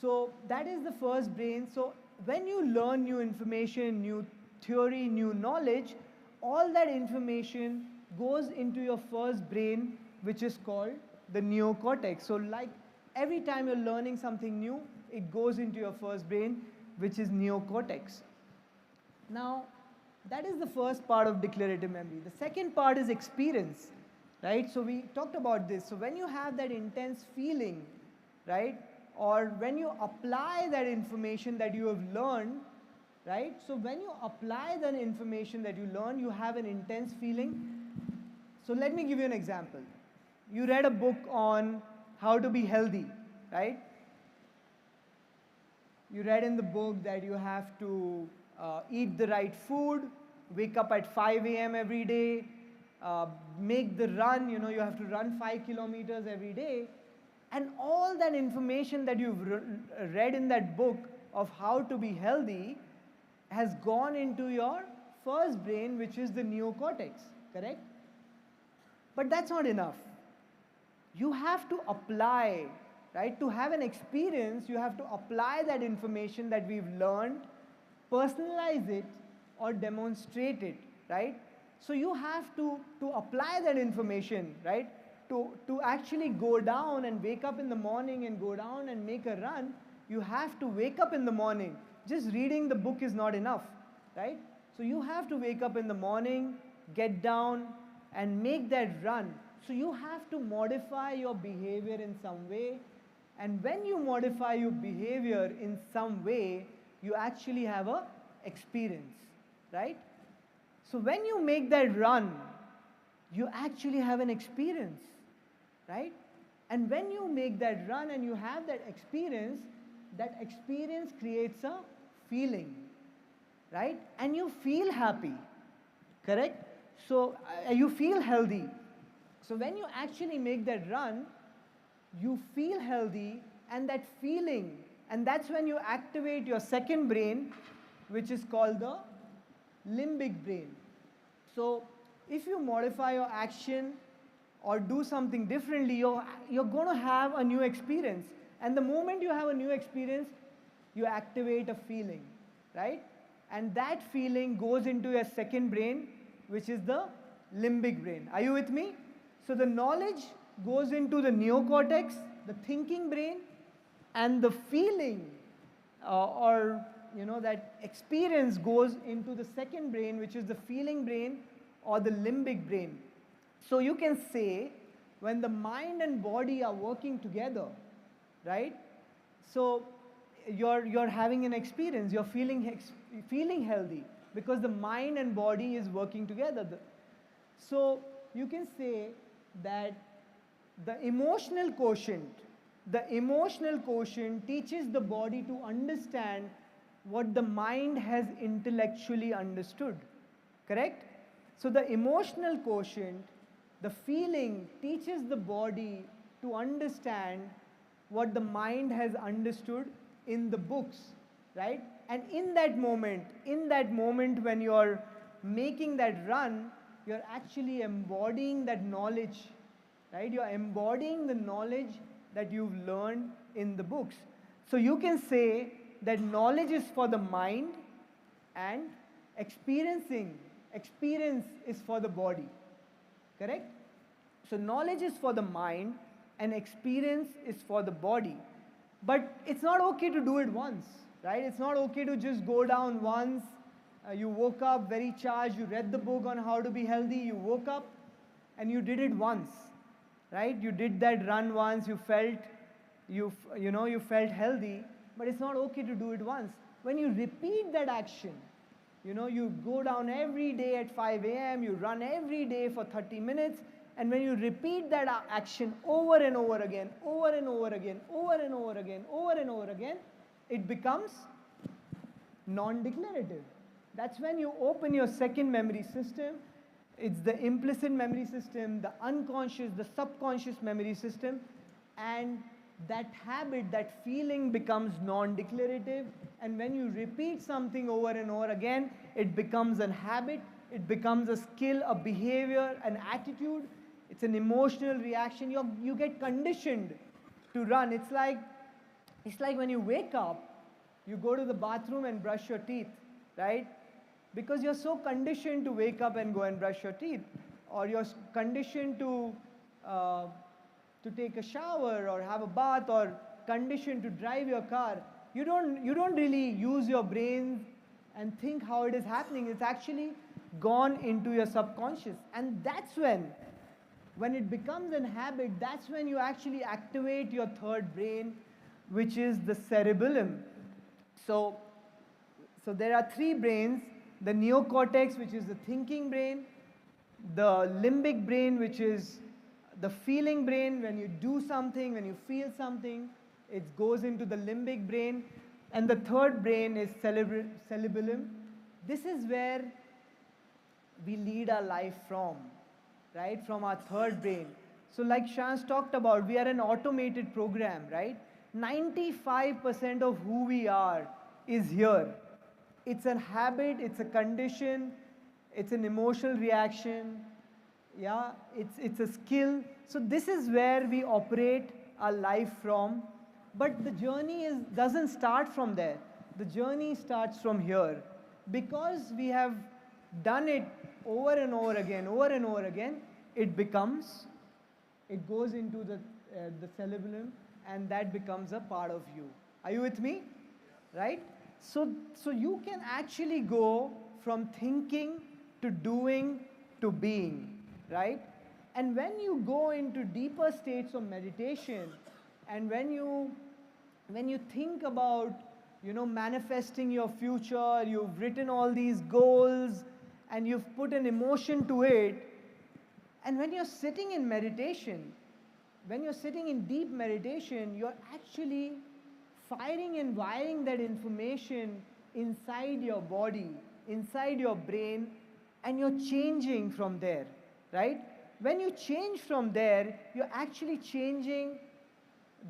So that is the first brain. So when you learn new information, new theory, new knowledge, all that information goes into your first brain, which is called the neocortex. So like every time you're learning something new, it goes into your first brain, which is neocortex. Now, that is the first part of declarative memory. The second part is experience, right? So we talked about this. So when you have that intense feeling, right? Or when you apply that information that you have learned, right? So when you apply that information that you learn, you have an intense feeling. So let me give you an example. You read a book on how to be healthy, right? You read in the book that you have to eat the right food, wake up at 5 a.m. every day, make the run, you know, you have to run 5 kilometers every day. And all that information that you've read in that book of how to be healthy has gone into your first brain, which is the neocortex, correct? But that's not enough. You have to apply, right? To have an experience, you have to apply that information that we've learned, personalize it, or demonstrate it, right? So you have to apply that information, right? To actually go down and wake up in the morning and go down and make a run, you have to wake up in the morning. Just reading the book is not enough, right? So you have to wake up in the morning, get down, and make that run. So you have to modify your behavior in some way. And when you modify your behavior in some way, you actually have an experience, right? So when you make that run, you actually have an experience, right? And when you make that run and you have that experience creates a feeling, right? And you feel happy, correct? So you feel healthy. So when you actually make that run, you feel healthy, and that feeling, and that's when you activate your second brain, which is called the limbic brain. So if you modify your action or do something differently, you're going to have a new experience. And the moment you have a new experience, you activate a feeling, right? And that feeling goes into your second brain, which is the limbic brain. Are you with me? So the knowledge goes into the neocortex, the thinking brain, and the feeling or that experience goes into the second brain, which is the feeling brain or the limbic brain. So you can say when the mind and body are working together, right? So you're having an experience, you're feeling healthy because the mind and body is working together. So you can say that the emotional quotient teaches the body to understand what the mind has intellectually understood, correct? So the emotional quotient, the feeling, teaches the body to understand what the mind has understood in the books, right? And in that moment when you're making that run, you're actually embodying that knowledge, right? You're embodying the knowledge that you've learned in the books. So you can say that knowledge is for the mind and experiencing Experience is for the body. Correct? So knowledge is for the mind and experience is for the body. But it's not okay to do it once, right? It's not okay to just go down once. You woke up very charged, you read the book on how to be healthy, you woke up and you did it once, right? You did that run once, you felt healthy, but it's not okay to do it once. When you repeat that action, you go down every day at 5 a.m., you run every day for 30 minutes, and when you repeat that action over and over again, over and over again, over and over again, over and over again, it becomes non-declarative. That's when you open your second memory system. It's the implicit memory system, the unconscious, the subconscious memory system, and that habit, that feeling becomes non-declarative, and when you repeat something over and over again, it becomes a habit, it becomes a skill, a behavior, an attitude, it's an emotional reaction. You get conditioned to run. It's like when you wake up, you go to the bathroom and brush your teeth, right? Because you're so conditioned to wake up and go and brush your teeth, or you're conditioned to take a shower or have a bath, or conditioned to drive your car. You don't really use your brain and think how it is happening. It's actually gone into your subconscious. And that's when it becomes a habit, that's when you actually activate your third brain, which is the cerebellum. So there are three brains: the neocortex, which is the thinking brain; the limbic brain, which is the feeling brain. When you do something, when you feel something, it goes into the limbic brain. And the third brain is cerebellum. This is where we lead our life from, right? From our third brain. So like Shans talked about, we are an automated program, right? 95% of who we are is here. It's a habit, it's a condition, it's an emotional reaction, yeah, it's a skill. So this is where we operate our life from. But the journey doesn't start from there. The journey starts from here. Because we have done it over and over again, it goes into the cerebellum, and that becomes a part of you. Are you with me? Right? So you can actually go from thinking to doing to being, right? And when you go into deeper states of meditation, and when you think about, manifesting your future, you've written all these goals, and you've put an emotion to it, and when you're sitting in meditation, when you're sitting in deep meditation, you're actually firing and wiring that information inside your body, inside your brain, and you're changing from there, right? When you change from there, you're actually changing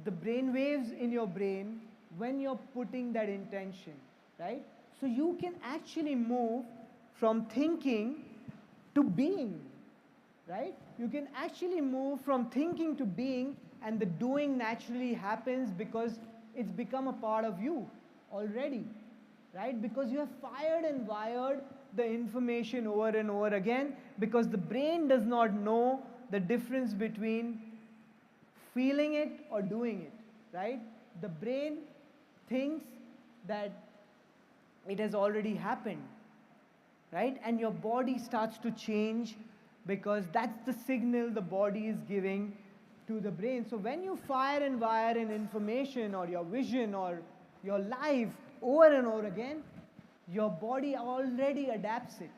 the brain waves in your brain when you're putting that intention, right? So you can actually move from thinking to being, right? You can actually move from thinking to being, and the doing naturally happens because it's become a part of you already, right? Because you have fired and wired the information over and over again, because the brain does not know the difference between feeling it or doing it, right? The brain thinks that it has already happened, right? And your body starts to change because that's the signal the body is giving to the brain. So when you fire and wire an information or your vision or your life over and over again, your body already adapts it,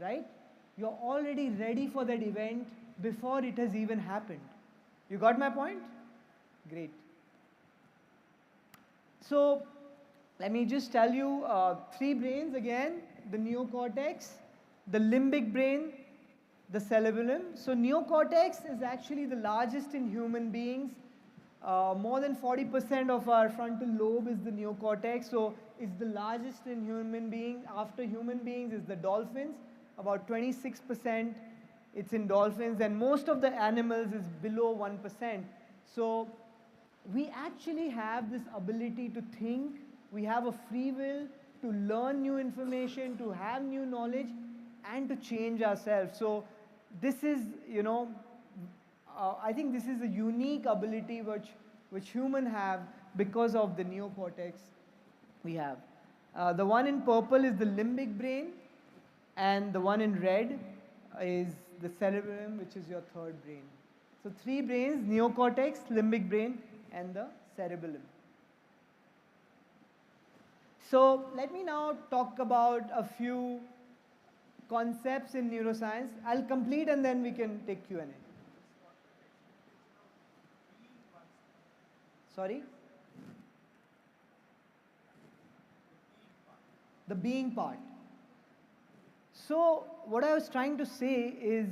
right? You're already ready for that event before it has even happened. You got my point? Great. So let me just tell you three brains again: the neocortex, the limbic brain, the cerebellum. So neocortex is actually the largest in human beings. More than 40% of our frontal lobe is the neocortex. So it's the largest in human beings. After human beings is the dolphins. About 26% it's in dolphins, and most of the animals is below 1%. So we actually have this ability to think. We have a free will to learn new information, to have new knowledge, and to change ourselves. So this is, I think this is a unique ability which humans have because of the neocortex we have. The one in purple is the limbic brain, and the one in red is the cerebellum, which is your third brain. So 3 brains: neocortex, limbic brain, and the cerebellum. So let me now talk about a few concepts in neuroscience. I'll complete and then we can take Q&A. Sorry? The being part. So what I was trying to say is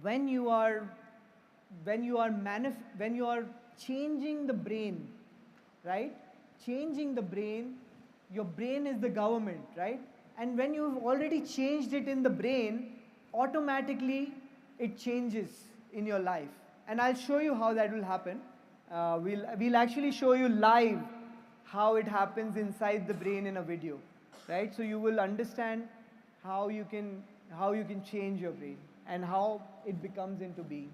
when you are changing the brain, right? Changing the brain, your brain is the government, right? And when you've already changed it in the brain, automatically it changes in your life. And I'll show you how that will happen. We'll actually show you live how it happens inside the brain in a video, right? So you will understand how you can change your brain and how it becomes into being.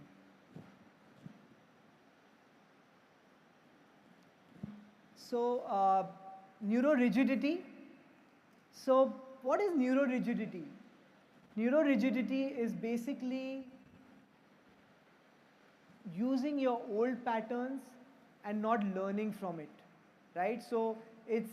So neurorigidity. So what is neurorigidity? Neurorigidity is basically using your old patterns and not learning from it, right? So it's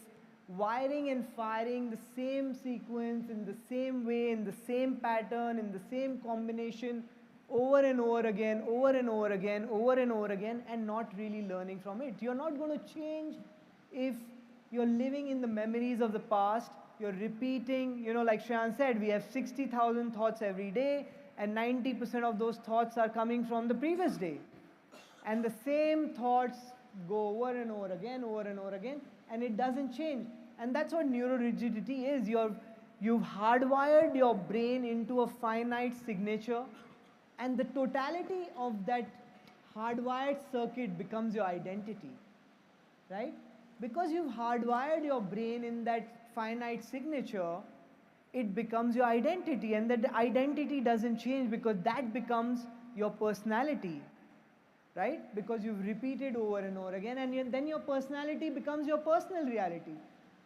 wiring and firing the same sequence in the same way, in the same pattern, in the same combination over and over again, over and over again, over and over again, and not really learning from it. You're not going to change if you're living in the memories of the past. You're repeating, like Shreyan said, we have 60,000 thoughts every day, and 90% of those thoughts are coming from the previous day. And the same thoughts go over and over again, over and over again, and it doesn't change. And that's what neurorigidity is. You've hardwired your brain into a finite signature, and the totality of that hardwired circuit becomes your identity, right? Because you've hardwired your brain in that finite signature, it becomes your identity, and that identity doesn't change because that becomes your personality, right? Because you've repeated over and over again, and then your personality becomes your personal reality.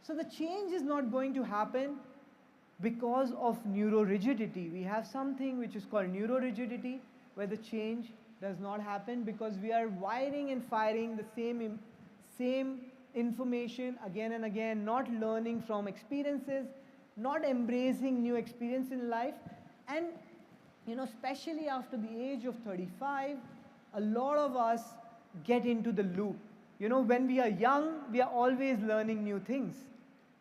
So the change is not going to happen because of neurorigidity. We have something which is called neurorigidity, where the change does not happen because we are wiring and firing the same information again and again, not learning from experiences, not embracing new experience in life. And especially after the age of 35, a lot of us get into the loop. When we are young, we are always learning new things,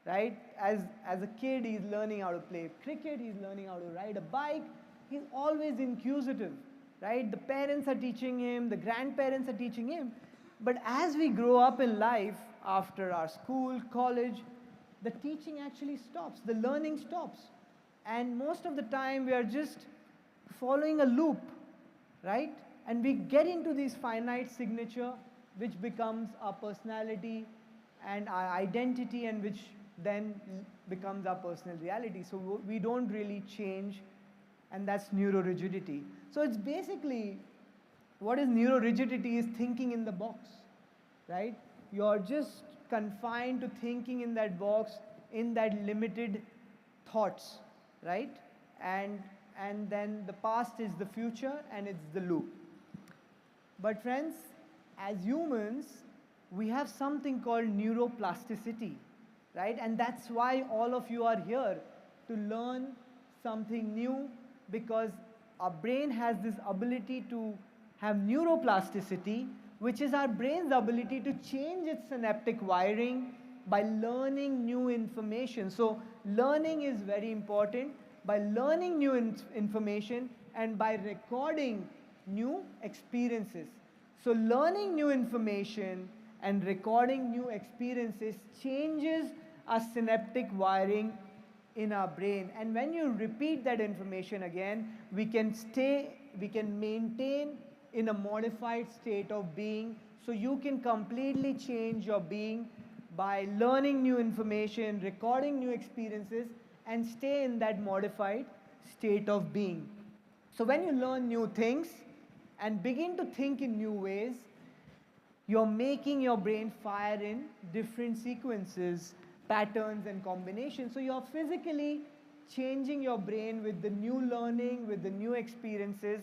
right? As a kid, he's learning how to play cricket, he's learning how to ride a bike, he's always inquisitive, right? The parents are teaching him, the grandparents are teaching him. But as we grow up in life, after our school, college, the teaching actually stops, the learning stops. And most of the time we are just following a loop, right? And we get into this finite signature, which becomes our personality and our identity, and which then becomes our personal reality. So we don't really change, and that's neurorigidity. So it's basically, what is neurorigidity is thinking in the box, right? You're just confined to thinking in that box, in that limited thoughts, right? And then the past is the future, and it's the loop. But friends, as humans, we have something called neuroplasticity, right? And that's why all of you are here, to learn something new, because our brain has this ability to have neuroplasticity, which is our brain's ability to change its synaptic wiring by learning new information. So learning is very important. By learning new information and by recording new experiences. So learning new information and recording new experiences changes our synaptic wiring in our brain. And when you repeat that information again, we can maintain in a modified state of being. So you can completely change your being by learning new information, recording new experiences, and stay in that modified state of being. So when you learn new things and begin to think in new ways, you're making your brain fire in different sequences, patterns, and combinations. So you're physically changing your brain with the new learning, with the new experiences,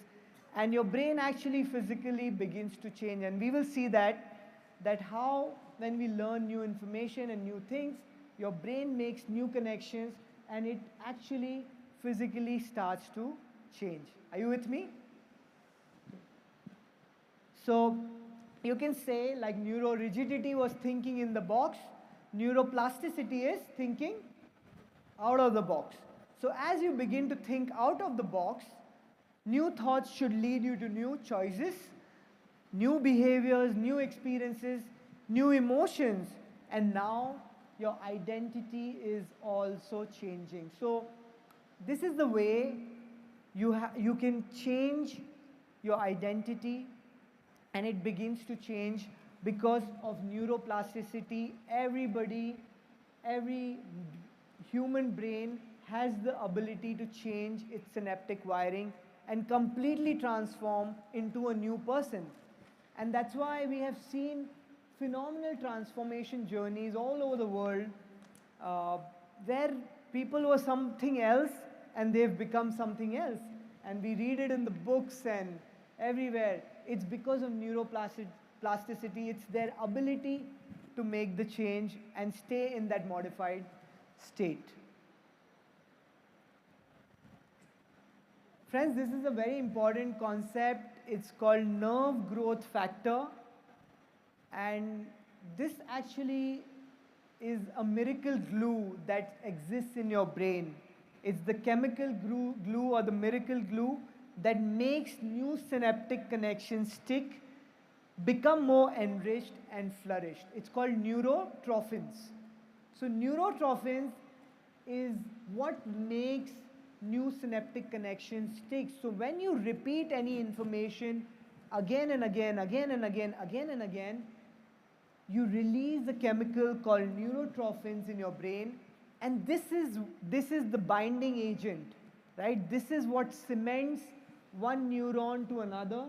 and your brain actually physically begins to change. And we will see that how when we learn new information and new things, your brain makes new connections and it actually physically starts to change. Are you with me? So you can say like neurorigidity was thinking in the box, neuroplasticity is thinking out of the box. So as you begin to think out of the box, new thoughts should lead you to new choices, new behaviors, new experiences, new emotions, and now your identity is also changing. So this is the way you can change your identity, and it begins to change because of neuroplasticity. Every human brain has the ability to change its synaptic wiring and completely transform into a new person. And that's why we have seen phenomenal transformation journeys all over the world where people were something else and they've become something else. And we read it in the books and everywhere. It's because of neuroplasticity. It's their ability to make the change and stay in that modified state. Friends, this is a very important concept. It's called nerve growth factor. And this actually is a miracle glue that exists in your brain. It's the chemical glue or the miracle glue that makes new synaptic connections stick, become more enriched and flourished. It's called neurotrophins. So neurotrophins is what makes new synaptic connections stick. So when you repeat any information again and again, again and again, again and again, you release a chemical called neurotrophins in your brain, and this is the binding agent, right? This is what cements one neuron to another.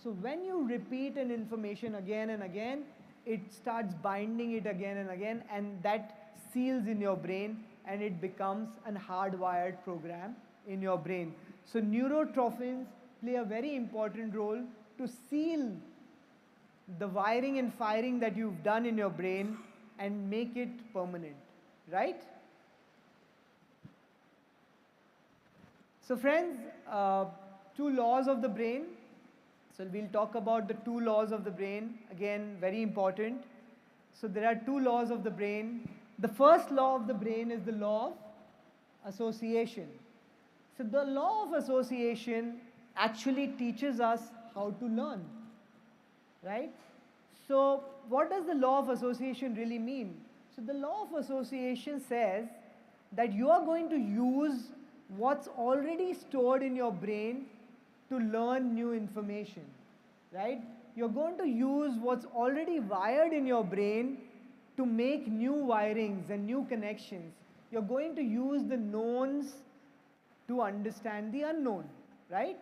So when you repeat an information again and again, it starts binding it again and again, and that seals in your brain, and it becomes a hardwired program in your brain. So neurotrophins play a very important role to seal the wiring and firing that you've done in your brain and make it permanent, right? So friends, 2 laws of the brain. So we'll talk about the 2 laws of the brain, again very important. So there are 2 laws of the brain. The first law of the brain is the law of association. So the law of association actually teaches us how to learn, right? So what does the law of association really mean? So the law of association says that you are going to use what's already stored in your brain to learn new information, right? You're going to use what's already wired in your brain to make new wirings and new connections. You're going to use the knowns to understand the unknown, right?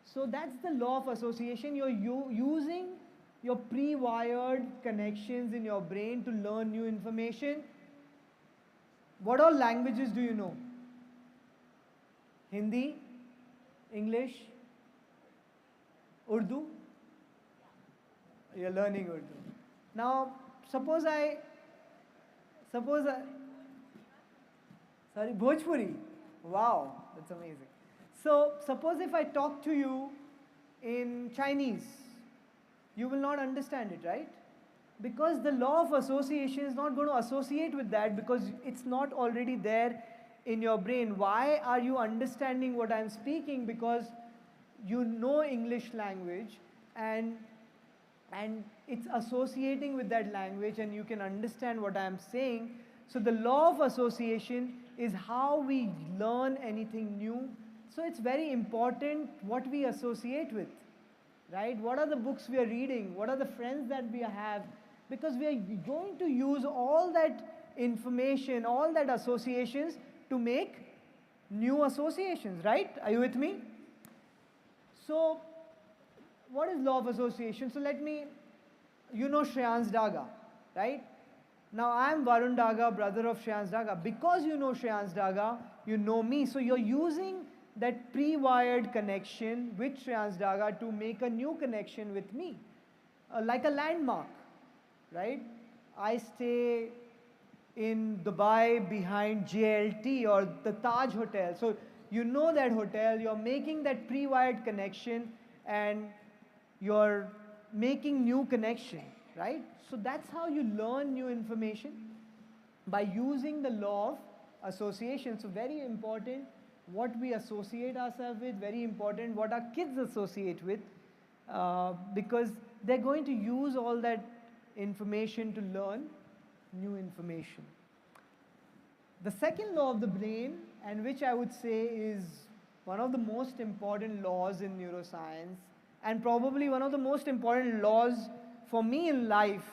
So that's the law of association. You're using your pre-wired connections in your brain to learn new information. What all languages do you know? Hindi, English, Urdu? You're learning Urdu. Now, sorry, Bhojpuri. Wow, that's amazing. So, suppose if I talk to you in Chinese, you will not understand it, right? Because the law of association is not going to associate with that because it's not already there in your brain. Why are you understanding what I'm speaking? Because you know English language and it's associating with that language and you can understand what I'm saying. So the law of association is how we learn anything new. So it's very important what we associate with, right? What are the books we are reading? What are the friends that we have? Because we are going to use all that information, all that associations to make new associations, right? Are you with me? So, what is law of association? So you know Shreyans Daga, right? Now I am Varun Daga, brother of Shreyans Daga. Because you know Shreyans Daga, you know me. So you're using that pre-wired connection with Shreyans Daga to make a new connection with me, like a landmark, right? I stay in Dubai behind JLT or the Taj Hotel. So you know that hotel, you're making that pre-wired connection and you're making new connection, right? So that's how you learn new information, by using the law of association. So very important what we associate ourselves with, very important what our kids associate with, because they're going to use all that information to learn new information. The second law of the brain, and which I would say is one of the most important laws in neuroscience, and probably one of the most important laws for me in life,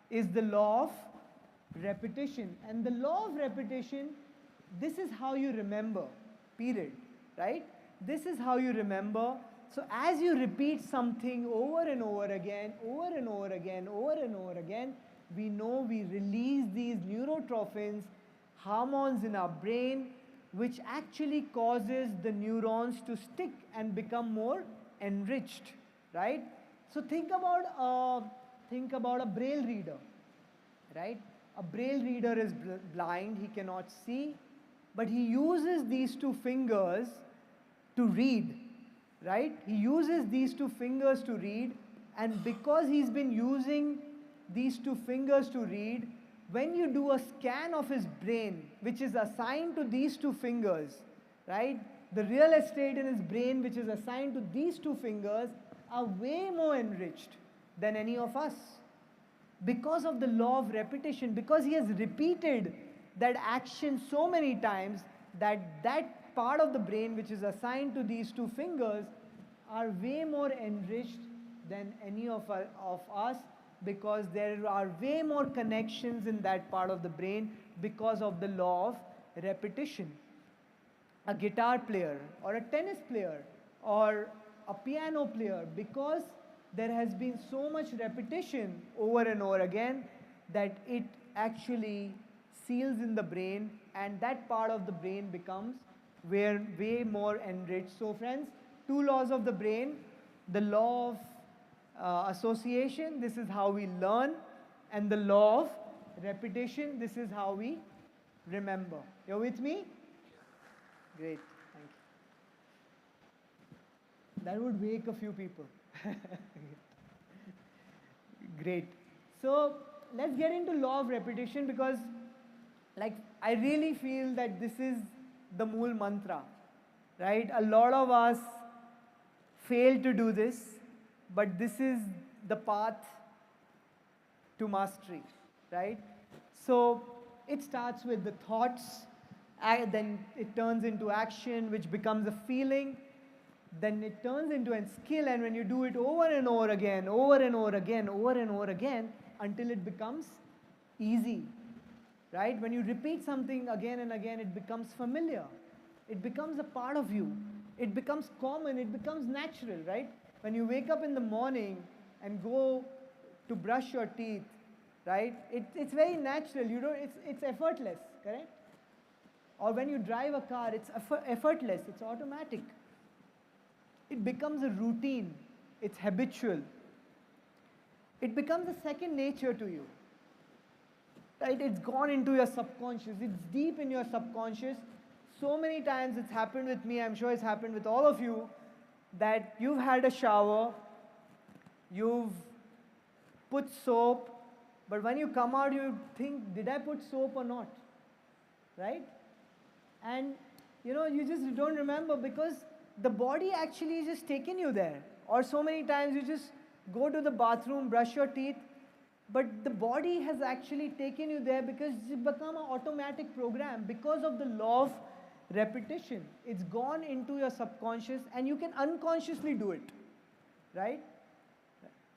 is the law of repetition. And the law of repetition, this is how you remember, period, right? This is how you remember. So as you repeat something over and over again, over and over again, over and over again, we know we release these neurotrophins, hormones in our brain, which actually causes the neurons to stick and become more enriched, right? So think about a braille reader, right? A braille reader is blind, he cannot see, but he uses these two fingers to read, right? He uses these two fingers to read, and because he's been using these two fingers to read, when you do a scan of his brain, which is assigned to these two fingers, right? The real estate in his brain, which is assigned to these two fingers, are way more enriched than any of us. Because of the law of repetition, because he has repeated that action so many times, that part of the brain which is assigned to these two fingers are way more enriched than any of us, because there are way more connections in that part of the brain because of the law of repetition. A guitar player or a tennis player or a piano player, because there has been so much repetition over and over again, that it actually seals in the brain, and that part of the brain becomes way more enriched. So friends, two laws of the brain: the law of association, this is how we learn, and the law of repetition, this is how we remember. You're with me? Great, thank you. That would wake a few people. Great. So let's get into law of repetition, because I really feel that this is the mool mantra, right? A lot of us fail to do this, but this is the path to mastery, right? So it starts with the thoughts, then it turns into action, which becomes a feeling, then it turns into a skill, and when you do it over and over again, over and over again, over and over again, until it becomes easy, right? When you repeat something again and again, it becomes familiar. It becomes a part of you. It becomes common, it becomes natural, right? When you wake up in the morning and go to brush your teeth, right? It's very natural. It's effortless, correct? Or when you drive a car, it's effortless, it's automatic. It becomes a routine, it's habitual. It becomes a second nature to you, right? It's gone into your subconscious, it's deep in your subconscious. So many times it's happened with me, I'm sure it's happened with all of you, that you've had a shower, you've put soap, but when you come out, you think, did I put soap or not? Right? And you just don't remember, because the body actually is just taking you there. Or so many times you just go to the bathroom, brush your teeth, but the body has actually taken you there because it's become an automatic program because of the law of repetition. It's gone into your subconscious, and you can unconsciously do it, right?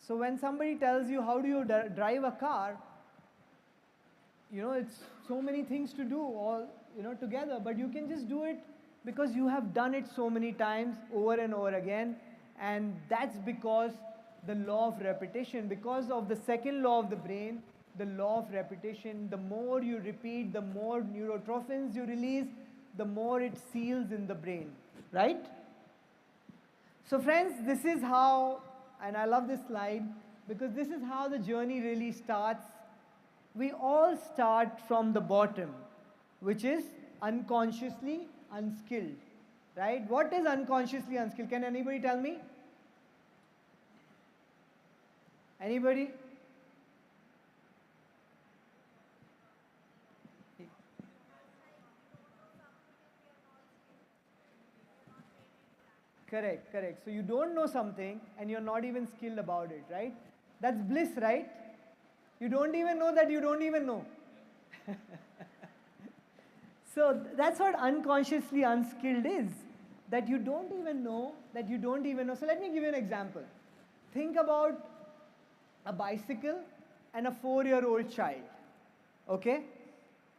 So when somebody tells you how do you drive a car, it's so many things to do all together, but you can just do it Because you have done it so many times over and over again, and that's because the law of repetition, because of the second law of the brain, the law of repetition. The more you repeat, the more neurotrophins you release, the more it seals in the brain, right? So friends, this is how, and I love this slide because this is how the journey really starts. We all start from the bottom, which is unconsciously unskilled, right? What is unconsciously unskilled? Can anybody tell me? Anybody? Correct, correct. So you don't know something and you're not even skilled about it, right? That's bliss, right? You don't even know that you don't even know. So that's what unconsciously unskilled is. That you don't even know, that you don't even know. So let me give you an example. Think about a bicycle and a 4-year-old child. Okay?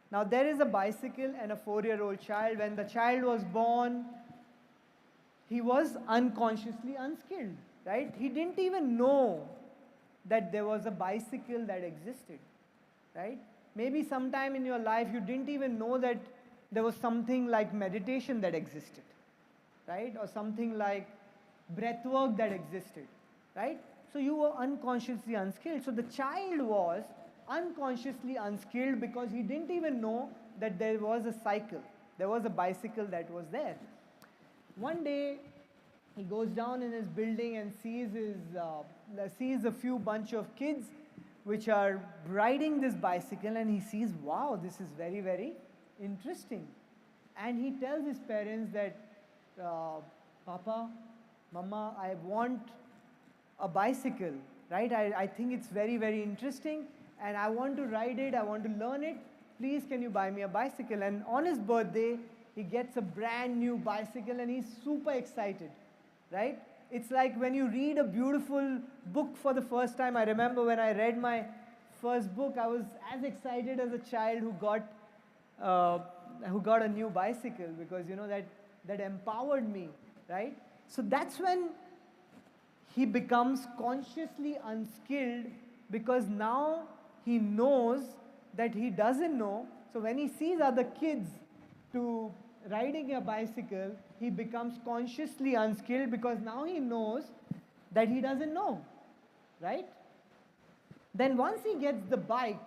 Now there is a bicycle and a 4-year-old child. When the child was born, he was unconsciously unskilled, right? He didn't even know that there was a bicycle that existed, right? Maybe sometime in your life you didn't even know that there was something like meditation that existed, right? Or something like breathwork that existed, right? So you were unconsciously unskilled. So the child was unconsciously unskilled because he didn't even know that there was a cycle, there was a bicycle that was there. One day, he goes down in his building and sees a few bunch of kids which are riding this bicycle, and he sees, wow, this is very, very interesting. And he tells his parents that, Papa, Mama, I want a bicycle, right? I think it's very, very interesting, and I want to ride it, I want to learn it. Please, can you buy me a bicycle? And on his birthday, he gets a brand new bicycle and he's super excited, right? It's like when you read a beautiful book for the first time. I remember when I read my first book, I was as excited as a child who got a new bicycle, because you know that empowered me, right? So that's when he becomes consciously unskilled, because now he knows that he doesn't know. So when he sees other kids riding a bicycle, he becomes consciously unskilled because now he knows that he doesn't know, right? Then once he gets the bike,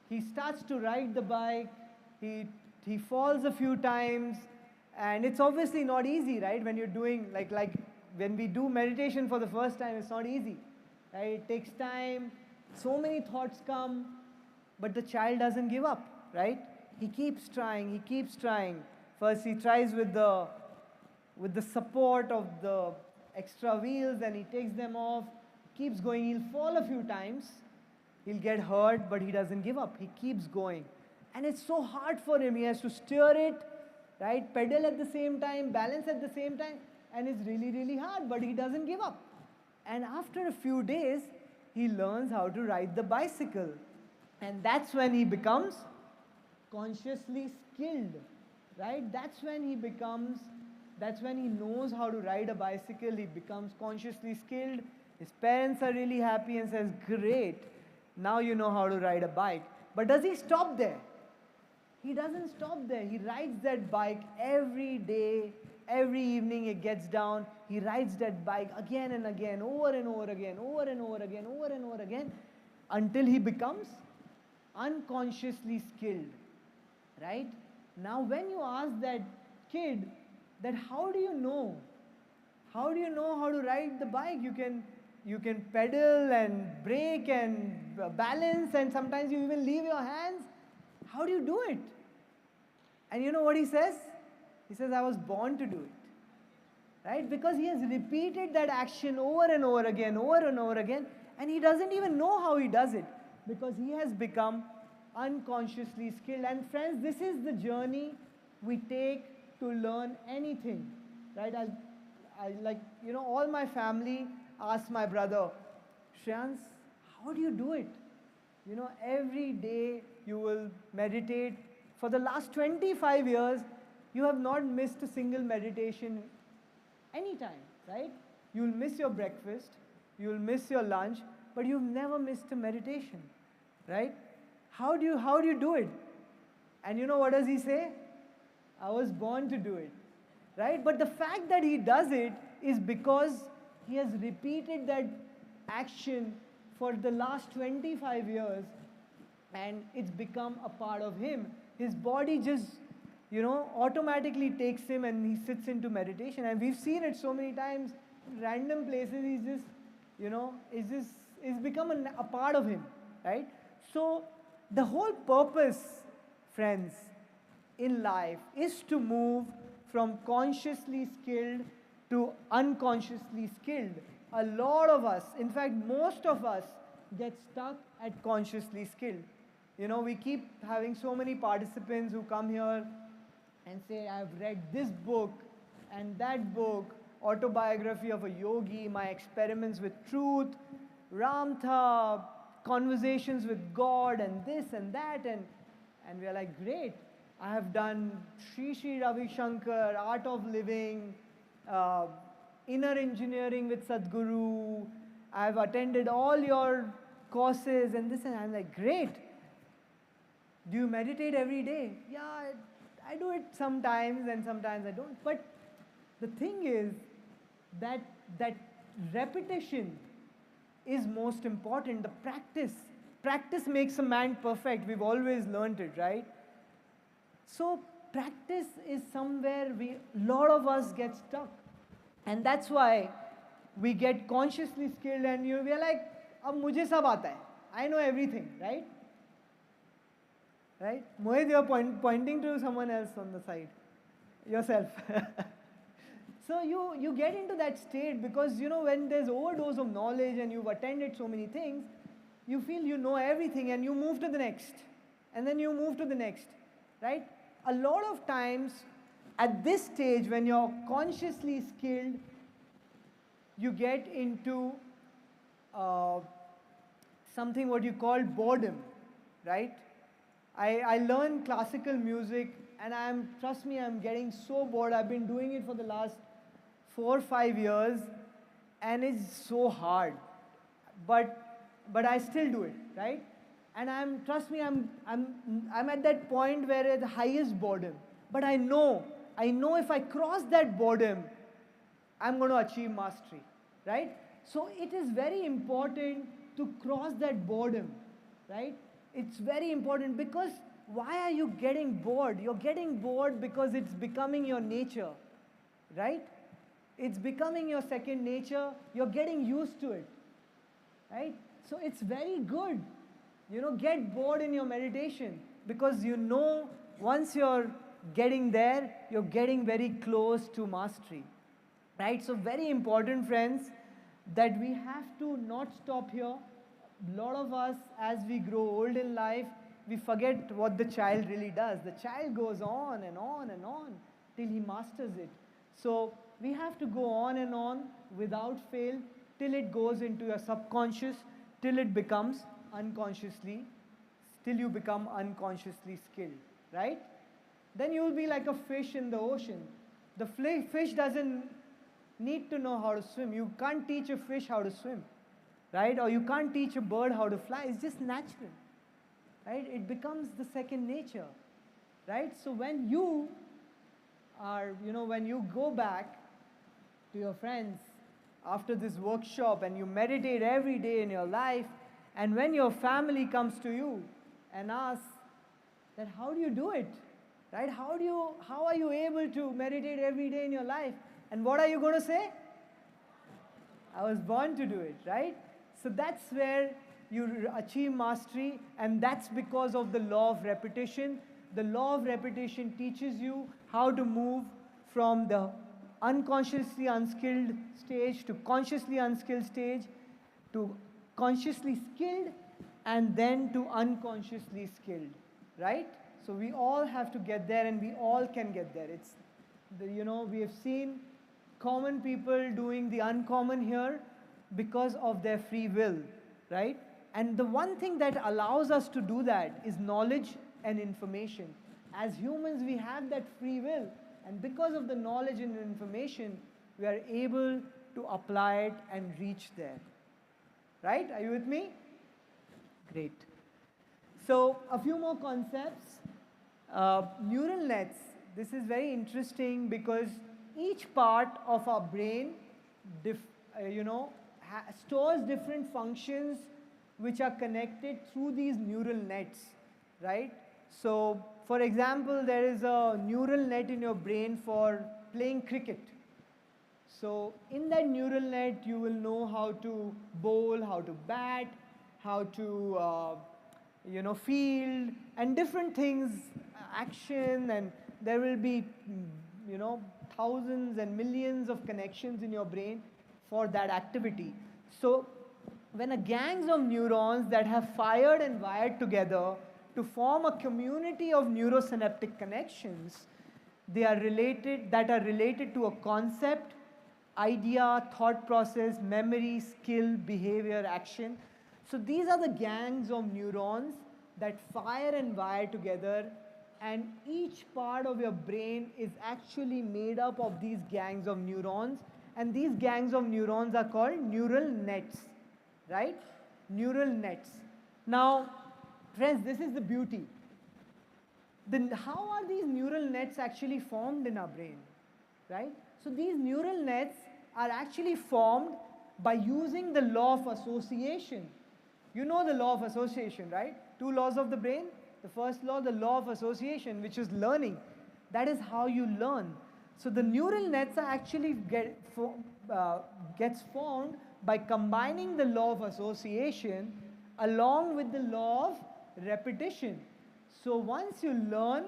he starts to ride the bike, he falls a few times, and it's obviously not easy, right? When you're doing, like when we do meditation for the first time, it's not easy, right? It takes time, so many thoughts come, but the child doesn't give up, right? He keeps trying, he keeps trying. First he tries with the support of the extra wheels, and he takes them off, keeps going. He'll fall a few times, he'll get hurt, but he doesn't give up. He keeps going. And it's so hard for him. He has to steer it, right? Pedal at the same time, balance at the same time, and it's really, really hard, but he doesn't give up. And after a few days, he learns how to ride the bicycle. And that's when he becomes consciously skilled, right? That's when he knows how to ride a bicycle. He becomes consciously skilled. His parents are really happy and says, great, now you know how to ride a bike. But does he stop there? He doesn't stop there. He rides that bike every day, every evening he gets down, he rides that bike again and again, over and over again, over and over again, over and over again, until he becomes unconsciously skilled. Right? Now when you ask that kid that how do you know? How do you know how to ride the bike? You can pedal and brake and balance, and sometimes you even leave your hands. How do you do it? And you know what he says? He says, I was born to do it. Right? Because he has repeated that action over and over again, over and over again, and he doesn't even know how he does it, because he has become unconsciously skilled. And friends, this is the journey we take to learn anything, right? All my family asked my brother, Shreyans, how do you do it? Every day you will meditate. For the last 25 years, you have not missed a single meditation anytime, right? You'll miss your breakfast, you'll miss your lunch, but you've never missed a meditation, right? How do you do it? And you know what does he say? I was born to do it, right? But the fact that he does it is because he has repeated that action for the last 25 years, and it's become a part of him. His body just, automatically takes him and he sits into meditation. And we've seen it so many times, random places, he's just, it's become a part of him, right? So the whole purpose, friends, in life is to move from consciously skilled to unconsciously skilled. A lot of us, in fact, most of us, get stuck at consciously skilled. We keep having so many participants who come here and say, I've read this book and that book, Autobiography of a Yogi, My Experiments with Truth, Ramtha, Conversations with God, and this and that. And we're like, great. I have done Sri Ravi Shankar, Art of Living, Inner Engineering with Sadhguru. I've attended all your courses and this, and I'm like, great. Do you meditate every day? Yeah, I do it sometimes and sometimes I don't. But the thing is that repetition is most important. The practice makes a man perfect. We've always learned it, right? So practice is somewhere a lot of us get stuck. And that's why we get consciously skilled and we're like, ab mujhe sab aata hai. I know everything, right? Right? Mohit, you're pointing to someone else on the side. Yourself. So you get into that state because, when there's overdose of knowledge and you've attended so many things, you feel you know everything and you move to the next. And then you move to the next, right? A lot of times, at this stage, when you're consciously skilled, you get into something what you call boredom, right? I learn classical music and trust me, I'm getting so bored. I've been doing it for the last 4 or 5 years and it's so hard. But I still do it, right? And trust me, I'm at that point where it's the highest boredom. But I know if I cross that boredom, I'm going to achieve mastery, right? So it is very important to cross that boredom, right? It's very important because why are you getting bored? You're getting bored because it's becoming your nature, right? It's becoming your second nature. You're getting used to it, right? So it's very good. Get bored in your meditation because once you're getting there, you're getting very close to mastery, right? So very important, friends, that we have to not stop here. A lot of us, as we grow old in life, we forget what the child really does. The child goes on and on and on till he masters it. So we have to go on and on without fail till it goes into your subconscious, till it becomes till you become unconsciously skilled, right? Then you will be like a fish in the ocean. The fish doesn't need to know how to swim. You can't teach a fish how to swim, right? Or you can't teach a bird how to fly. It's just natural, right? It becomes the second nature, right? So when you go back to your friends after this workshop and you meditate every day in your life, and when your family comes to you and asks that how do you do it, right? How are you able to meditate every day in your life? And what are you going to say? I was born to do it, right? So that's where you achieve mastery, and that's because of the law of repetition. The law of repetition teaches you how to move from the unconsciously unskilled stage to consciously unskilled stage to consciously skilled and then to unconsciously skilled, right? So we all have to get there and we all can get there. We have seen common people doing the uncommon here because of their free will, right? And the one thing that allows us to do that is knowledge and information. As humans, we have that free will. And because of the knowledge and information, we are able to apply it and reach there. Right? Are you with me? Great. So a few more concepts. Neural nets. This is very interesting because each part of our brain, stores different functions which are connected through these neural nets, right? So, for example, there is a neural net in your brain for playing cricket. So, in that neural net, you will know how to bowl, how to bat, how to field, and different things, action, and there will be, thousands and millions of connections in your brain for that activity. So, when a gangs of neurons that have fired and wired together to form a community of neurosynaptic connections, that are related to a concept, idea, thought process, memory, skill, behavior, action. So these are the gangs of neurons that fire and wire together, and each part of your brain is actually made up of these gangs of neurons, and these gangs of neurons are called neural nets, right? Neural nets. Now, friends, this is the beauty. Then how are these neural nets actually formed in our brain, right? So these neural nets are actually formed by using the law of association. You know the law of association, right? 2 laws of the brain. The first law, the law of association, which is learning. That is how you learn. So the neural nets are actually gets formed by combining the law of association along with the law of repetition. So once you learn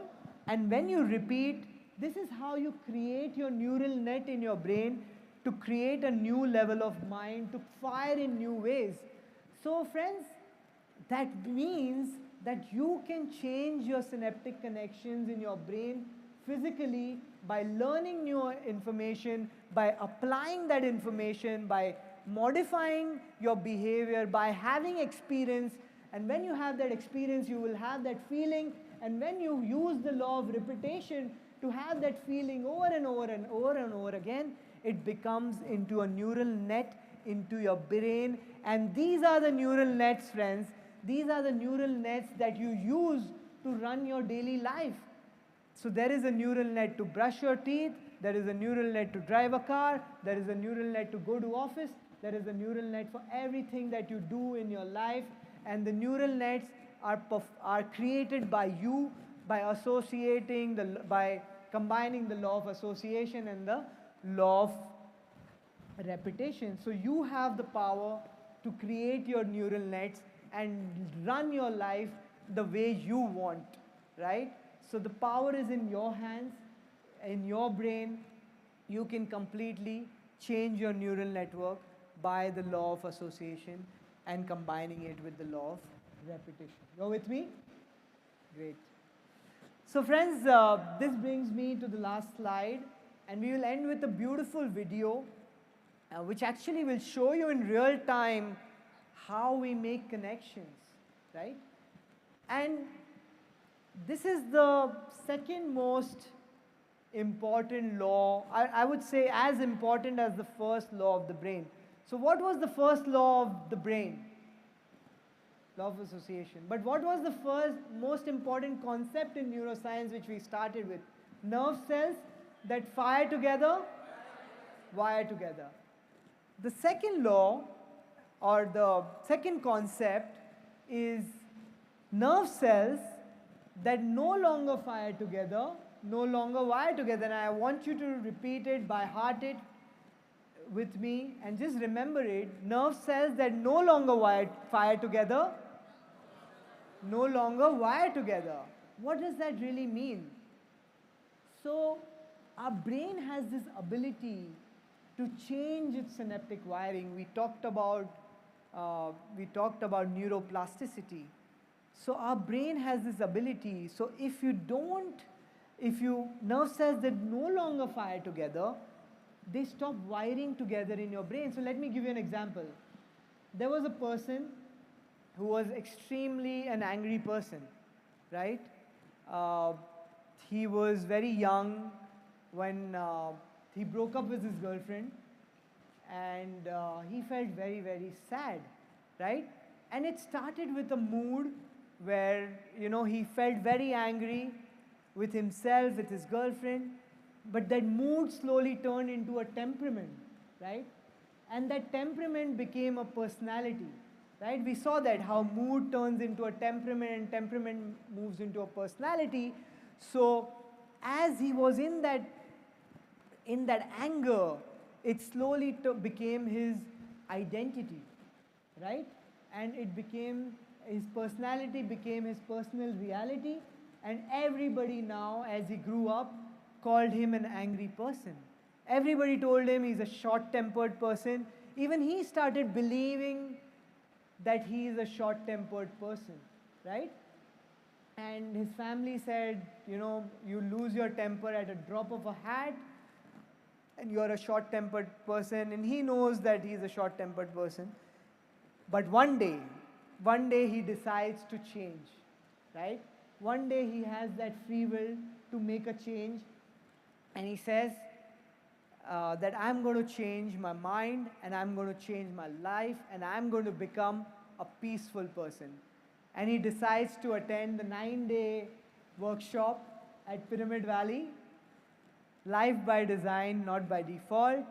and when you repeat, this is how you create your neural net in your brain to create a new level of mind, to fire in new ways. So friends, that means that you can change your synaptic connections in your brain physically by learning new information, by applying that information, by modifying your behavior, by having experience. And when you have that experience, you will have that feeling. And when you use the law of repetition to have that feeling over and over and over and over again, it becomes into a neural net into your brain. And these are the neural nets, friends. These are the neural nets that you use to run your daily life. So there is a neural net to brush your teeth, there is a neural net to drive a car, there is a neural net to go to office, there is a neural net for everything that you do in your life. And the neural nets are created by you by associating, by combining the law of association and the law of repetition. So you have the power to create your neural nets and run your life the way you want, right? So the power is in your hands, in your brain. You can completely change your neural network by the law of association and combining it with the law of repetition. You're with me? Great. So friends, this brings me to the last slide, and we will end with a beautiful video which actually will show you in real time how we make connections, right? And this is the second most important law, I would say as important as the first law of the brain. So what was the first law of the brain? Law of association. But what was the first most important concept in neuroscience which we started with? Nerve cells that fire together, wire together. The second law or the second concept is nerve cells that no longer fire together, no longer wire together. And I want you to repeat it, by heart it with me, and just remember it. Nerve cells that no longer fire together, no longer wire together. What does that really mean? So our brain has this ability to change its synaptic wiring. We talked about neuroplasticity. So our brain has this ability. So if nerve cells that no longer fire together, they stop wiring together in your brain. So let me give you an example. There was a person who was extremely an angry person, right? He was very young. when he broke up with his girlfriend, and he felt very, very sad, right? And it started with a mood where, he felt very angry with himself, with his girlfriend, but that mood slowly turned into a temperament, right? And that temperament became a personality, right? We saw that how mood turns into a temperament and temperament moves into a personality. So as he was in that anger, it slowly became his identity, right? And it became, his personality became his personal reality, and everybody now, as he grew up, called him an angry person. Everybody told him he's a short-tempered person. Even he started believing that he is a short-tempered person, right? And his family said, you lose your temper at a drop of a hat, and you're a short-tempered person, and he knows that he's a short-tempered person. But one day he decides to change, right? One day he has that free will to make a change, and he says that I'm going to change my mind, and I'm going to change my life, and I'm going to become a peaceful person. And he decides to attend the 9-day workshop at Pyramid Valley, Life by Design, Not by Default.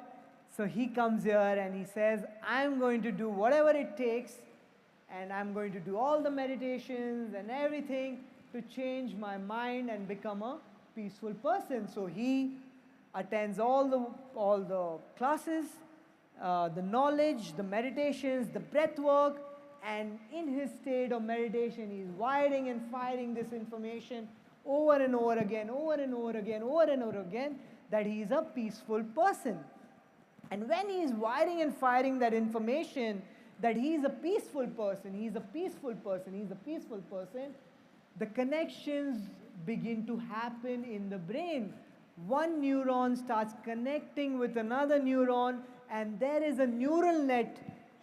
So he comes here and he says, I'm going to do whatever it takes, and I'm going to do all the meditations and everything to change my mind and become a peaceful person. So he attends all the classes, the knowledge, the meditations, the breath work, and in his state of meditation, he's wiring and firing this information over and over again, over and over again, over and over again, that he is a peaceful person. And when he is wiring and firing that information, that he is a peaceful person, he is a peaceful person, he is a peaceful person, the connections begin to happen in the brain. One neuron starts connecting with another neuron, and there is a neural net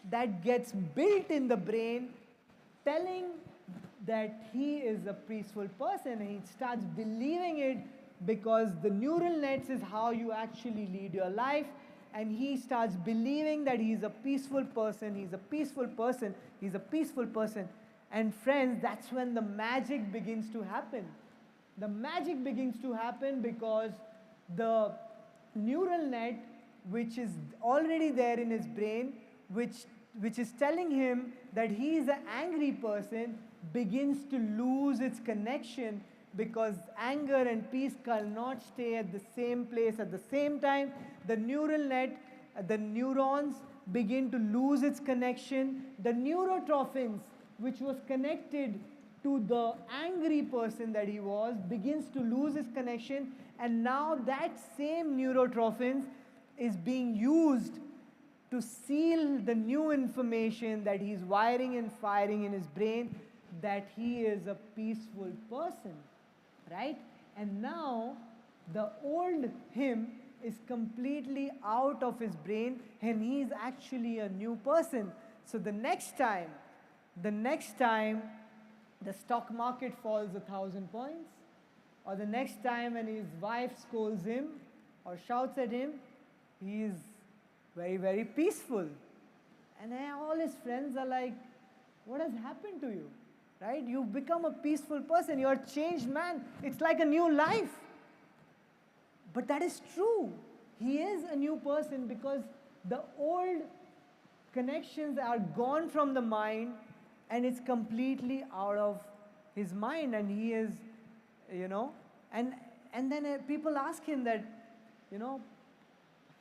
that gets built in the brain telling that he is a peaceful person, and he starts believing it because the neural nets is how you actually lead your life, and he starts believing that he's a peaceful person, he's a peaceful person, he's a peaceful person. And friends, that's when the magic begins to happen. The magic begins to happen because the neural net, which is already there in his brain, which is telling him that he is an angry person, begins to lose its connection, because anger and peace cannot stay at the same place at the same time. The neural net, the neurons begin to lose its connection. The neurotrophins, which was connected to the angry person that he was, begins to lose its connection, and now that same neurotrophins is being used to seal the new information that he's wiring and firing in his brain, that he is a peaceful person, right? And now the old him is completely out of his brain, and he's actually a new person. So the next time the stock market falls 1,000 points, or the next time when his wife scolds him or shouts at him, he is very, very peaceful. And all his friends are like, what has happened to you? Right? You've become a peaceful person. You're a changed man. It's like a new life. But that is true. He is a new person because the old connections are gone from the mind, and it's completely out of his mind, and he is, and then people ask him that,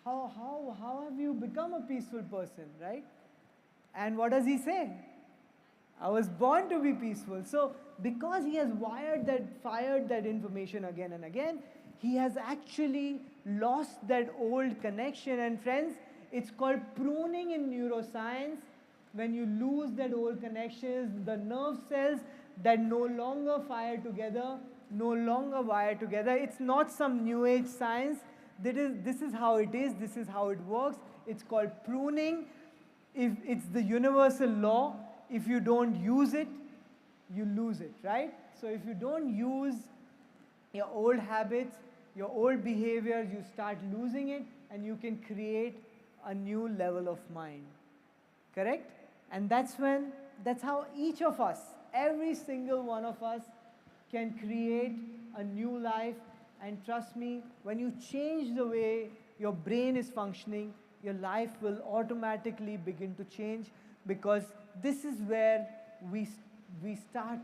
how have you become a peaceful person, right? And what does he say? I was born to be peaceful. So because he has fired that information again and again, he has actually lost that old connection. And friends, it's called pruning in neuroscience. When you lose that old connections, the nerve cells that no longer fire together, no longer wire together. It's not some new age science. This is how it is. This is how it works. It's called pruning. If it's the universal law, if you don't use it, you lose it, right? So if you don't use your old habits, your old behaviors, you start losing it, and you can create a new level of mind. Correct? And that's how each of us, every single one of us, can create a new life. And trust me, when you change the way your brain is functioning, your life will automatically begin to change, because this is where we start.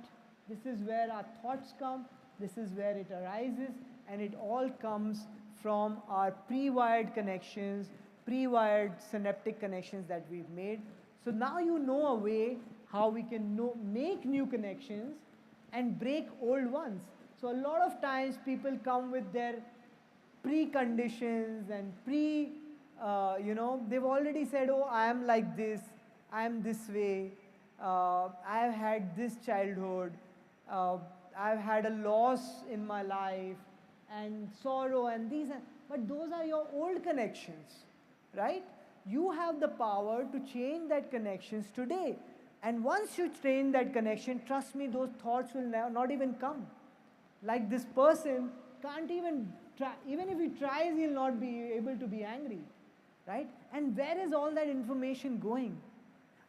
This is where our thoughts come. This is where it arises, and it all comes from our pre-wired connections, pre-wired synaptic connections that we've made. So now you know a way how we can make new connections and break old ones. So a lot of times people come with their preconditions and they've already said, oh, I am like this, I am this way, I have had this childhood, I've had a loss in my life, and sorrow, and these, but those are your old connections, right? You have the power to change that connections today. And once you train that connection, trust me, those thoughts will not even come. Like this person can't even try, even if he tries, he'll not be able to be angry, right? And where is all that information going?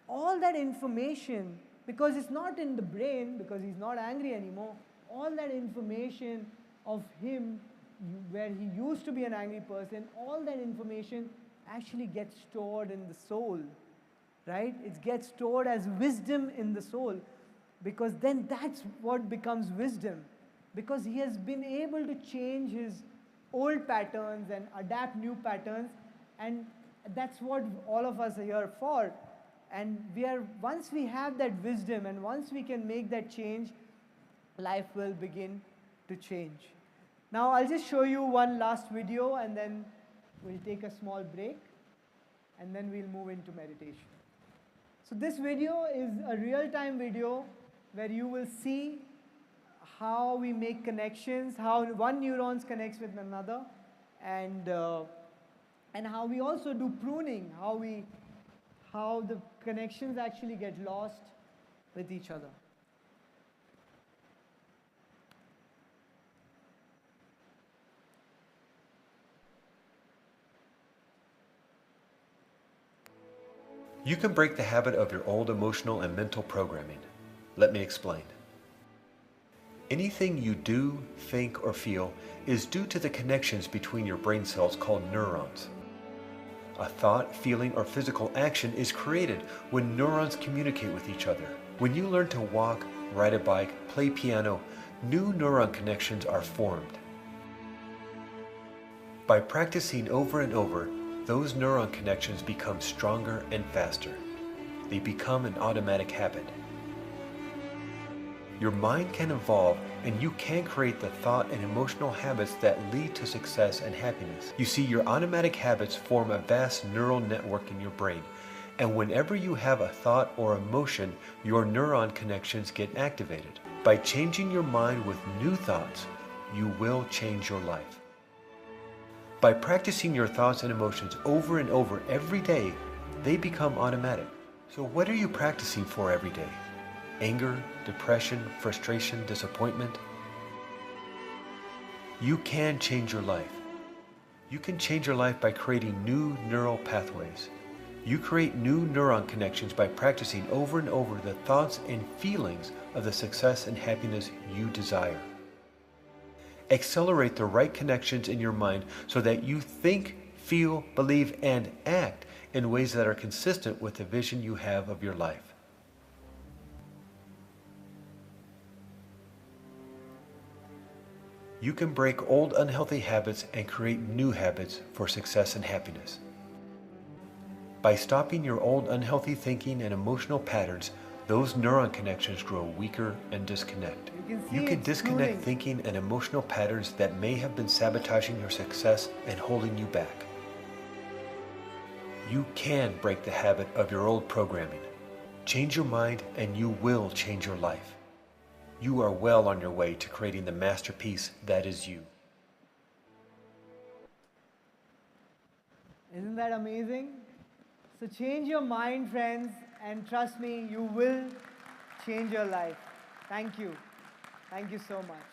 All that information, because it's not in the brain, because he's not angry anymore, all that information of him, where he used to be an angry person, all that information actually gets stored in the soul, right? It gets stored as wisdom in the soul, because then that's what becomes wisdom, because he has been able to change his old patterns and adapt new patterns, and that's what all of us are here for. And once we have that wisdom and once we can make that change, life will begin to change. Now I'll just show you one last video, and then we'll take a small break, and then we'll move into meditation. So this video is a real-time video where you will see how we make connections, how one neuron connects with another, and how we also do pruning, how the connections actually get lost with each other. You can break the habit of your old emotional and mental programming. Let me explain. Anything you do, think, or feel is due to the connections between your brain cells called neurons. A thought, feeling, or physical action is created when neurons communicate with each other. When you learn to walk, ride a bike, play piano, new neuron connections are formed. By practicing over and over, those neuron connections become stronger and faster. They become an automatic habit. Your mind can evolve, and you can create the thought and emotional habits that lead to success and happiness. You see, your automatic habits form a vast neural network in your brain, and whenever you have a thought or emotion, your neuron connections get activated. By changing your mind with new thoughts, you will change your life. By practicing your thoughts and emotions over and over every day, they become automatic. So what are you practicing for every day? Anger, depression, frustration, disappointment? You can change your life. You can change your life by creating new neural pathways. You create new neuron connections by practicing over and over the thoughts and feelings of the success and happiness you desire. Accelerate the right connections in your mind so that you think, feel, believe, and act in ways that are consistent with the vision you have of your life. You can break old unhealthy habits and create new habits for success and happiness. By stopping your old unhealthy thinking and emotional patterns, those neuron connections grow weaker and disconnect. You can disconnect thinking and emotional patterns that may have been sabotaging your success and holding you back. You can break the habit of your old programming. Change your mind and you will change your life. You are well on your way to creating the masterpiece that is you. Isn't that amazing? So change your mind, friends, and trust me, you will change your life. Thank you. Thank you so much.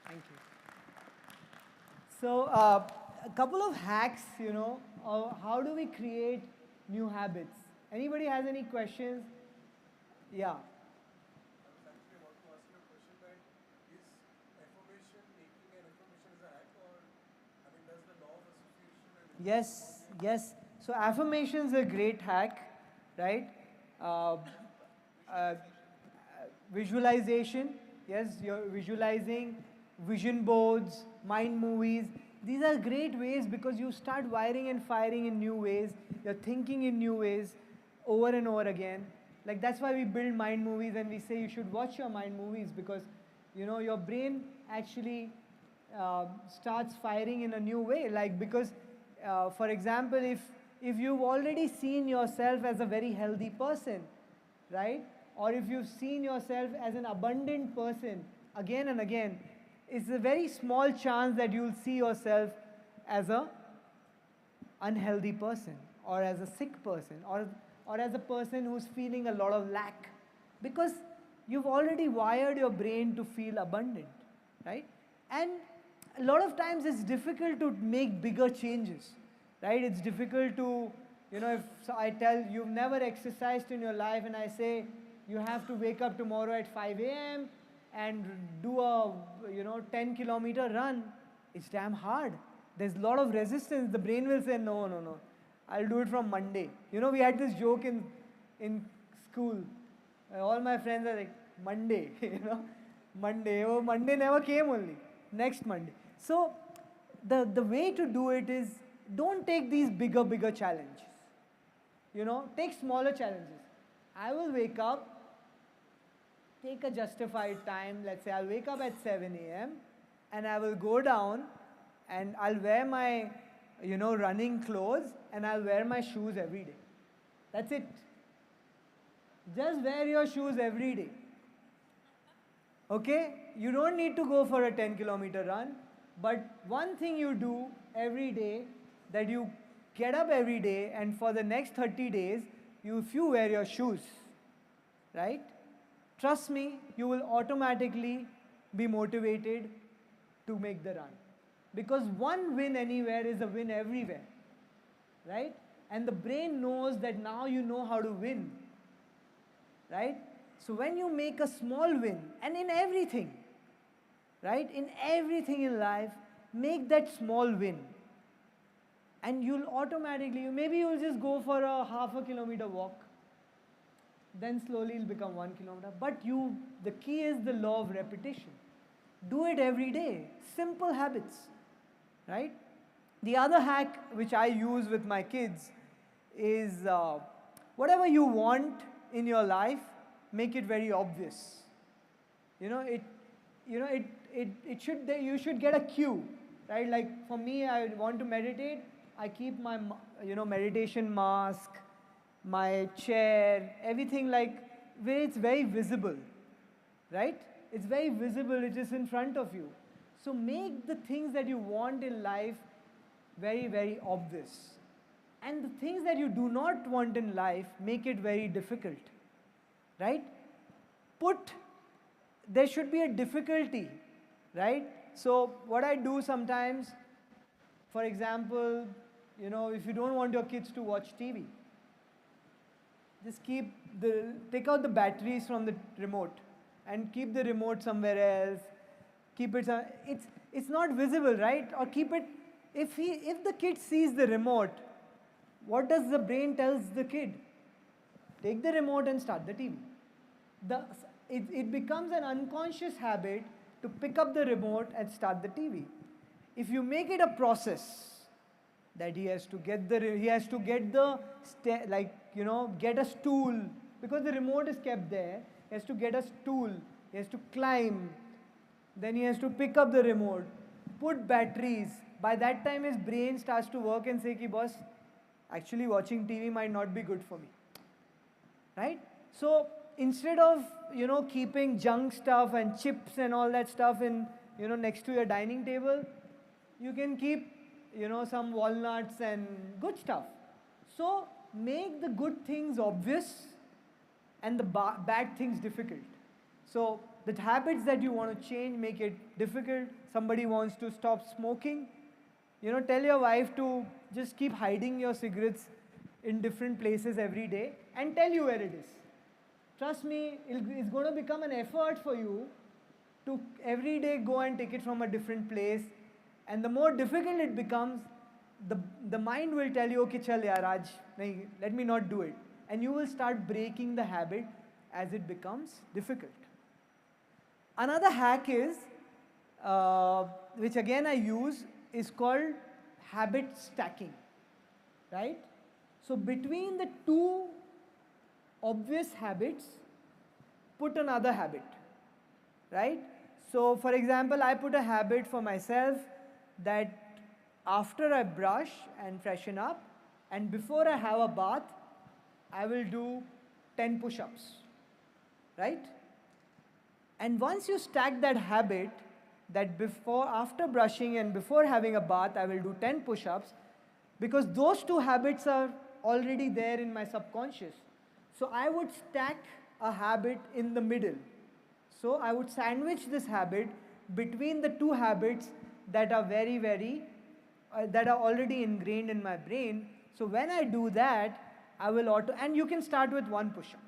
Thank you. So a couple of hacks, you know, how do we create new habits? Anybody has any questions? Yeah. Yes, yes. So affirmation is a great hack, right? Uh, uh, visualization, yes, you're visualizing, vision boards, mind movies. These are great ways because you start wiring and firing in new ways. You're thinking in new ways over and over again. Like that's why we build mind movies and we say you should watch your mind movies because, you know, your brain actually starts firing in a new way. Like because, for example, if you've already seen yourself as a very healthy person, right? Or if you've seen yourself as an abundant person again and again, it's a very small chance that you'll see yourself as a unhealthy person or as a sick person or as a person who's feeling a lot of lack because you've already wired your brain to feel abundant, right? And a lot of times it's difficult to make bigger changes, right? It's difficult to, you know, if I tell you've never exercised in your life and I say you have to wake up tomorrow at 5 a.m. and do a, you know, 10-kilometer run, it's damn hard. There's a lot of resistance. The brain will say, no, no, no, I'll do it from Monday. You know, we had this joke in school. All my friends are like, Monday, you know, Monday. Oh, Monday never came only. Next Monday. So the way to do it is don't take these bigger challenges. You know, take smaller challenges. I will wake up, take a justified time. Let's say I'll wake up at 7 a.m. and I will go down and I'll wear my, you know, running clothes and I'll wear my shoes every day. That's it. Just wear your shoes every day. Okay? You don't need to go for a 10-kilometer run, but one thing you do every day, that you get up every day and for the next 30 days, if you wear your shoes, right? Trust me, you will automatically be motivated to make the run. Because one win anywhere is a win everywhere, right? And the brain knows that now you know how to win, right? So when you make a small win, and in everything, right? In everything in life, make that small win. And you'll automatically, maybe you'll just go for a half-a-kilometer walk. Then slowly it'll become 1 kilometer. But the key is the law of repetition. Do it every day. Simple habits, right? The other hack which I use with my kids is whatever you want in your life, make it very obvious. You should get a cue, right? Like for me, I want to meditate. I keep my, meditation mask, my chair, everything like where it's very visible, right? It's very visible, it is in front of you. So make the things that you want in life very, very obvious. And the things that you do not want in life, make it very difficult, right? There should be a difficulty, right? So what I do sometimes, for example, if you don't want your kids to watch TV, just take out the batteries from the remote and keep the remote somewhere else. Keep it, it's not visible, right? Or keep it, if the kid sees the remote, what does the brain tells the kid? Take the remote and start the TV. It becomes an unconscious habit to pick up the remote and start the TV. If you make it a process, that he has to get get a stool, because the remote is kept there, he has to get a stool, he has to climb, then he has to pick up the remote, put batteries. By that time his brain starts to work and say, boss, actually watching TV might not be good for me, right? So instead of, keeping junk stuff and chips and all that stuff in, next to your dining table, you can keep, some walnuts and good stuff. So make the good things obvious and the bad things difficult. So the habits that you want to change, make it difficult. Somebody wants to stop smoking, Tell your wife to just keep hiding your cigarettes in different places every day and tell you where it is. Trust me, it's going to become an effort for you to every day go and take it from a different place. And the more difficult it becomes, the mind will tell you, okay, chal yaar, Raj, nahi, let me not do it. And you will start breaking the habit as it becomes difficult. Another hack is, which again I use, is called habit stacking, right? So between the two obvious habits, put another habit, right? So for example, I put a habit for myself that after I brush and freshen up and before I have a bath, I will do 10 push-ups, right? And once you stack that habit, that after brushing and before having a bath, I will do 10 push-ups, because those two habits are already there in my subconscious. So I would stack a habit in the middle. So I would sandwich this habit between the two habits that are that are already ingrained in my brain. So when I do that, I will and you can start with one push-up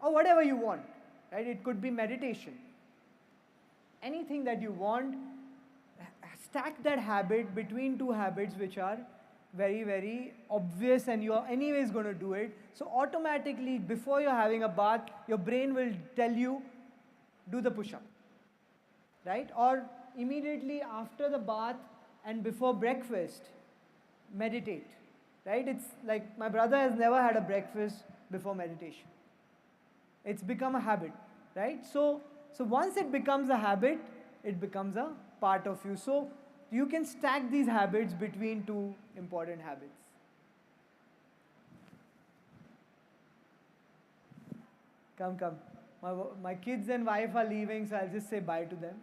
or whatever you want, right? It could be meditation. Anything that you want, stack that habit between two habits which are very obvious and you're anyways going to do it. So automatically, before you're having a bath, your brain will tell you, do the push-up, right? Or immediately after the bath and before breakfast, meditate, right? It's like my brother has never had a breakfast before meditation. It's become a habit, right? So once it becomes a habit, it becomes a part of you. So you can stack these habits between two important habits. Come. My kids and wife are leaving, so I'll just say bye to them.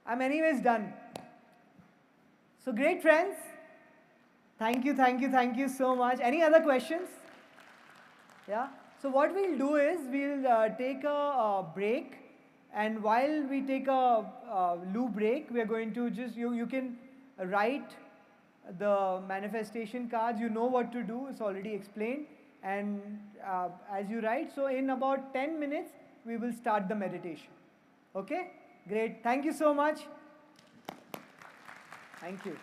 I'm anyways done. So great, friends. Thank you so much. Any other questions? Yeah? So what we'll do is we'll take a break, and while we take a loo break, we're going to just, you can write the manifestation cards. You know what to do, it's already explained. And as you write, so in about 10 minutes, we will start the meditation. Okay? Great. Thank you so much. Thank you.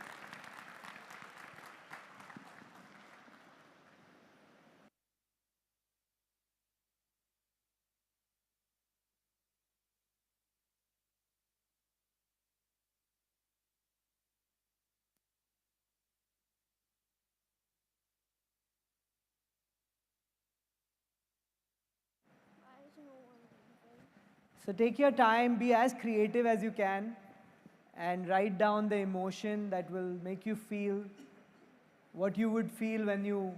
So take your time, be as creative as you can, and write down the emotion that will make you feel what you would feel when you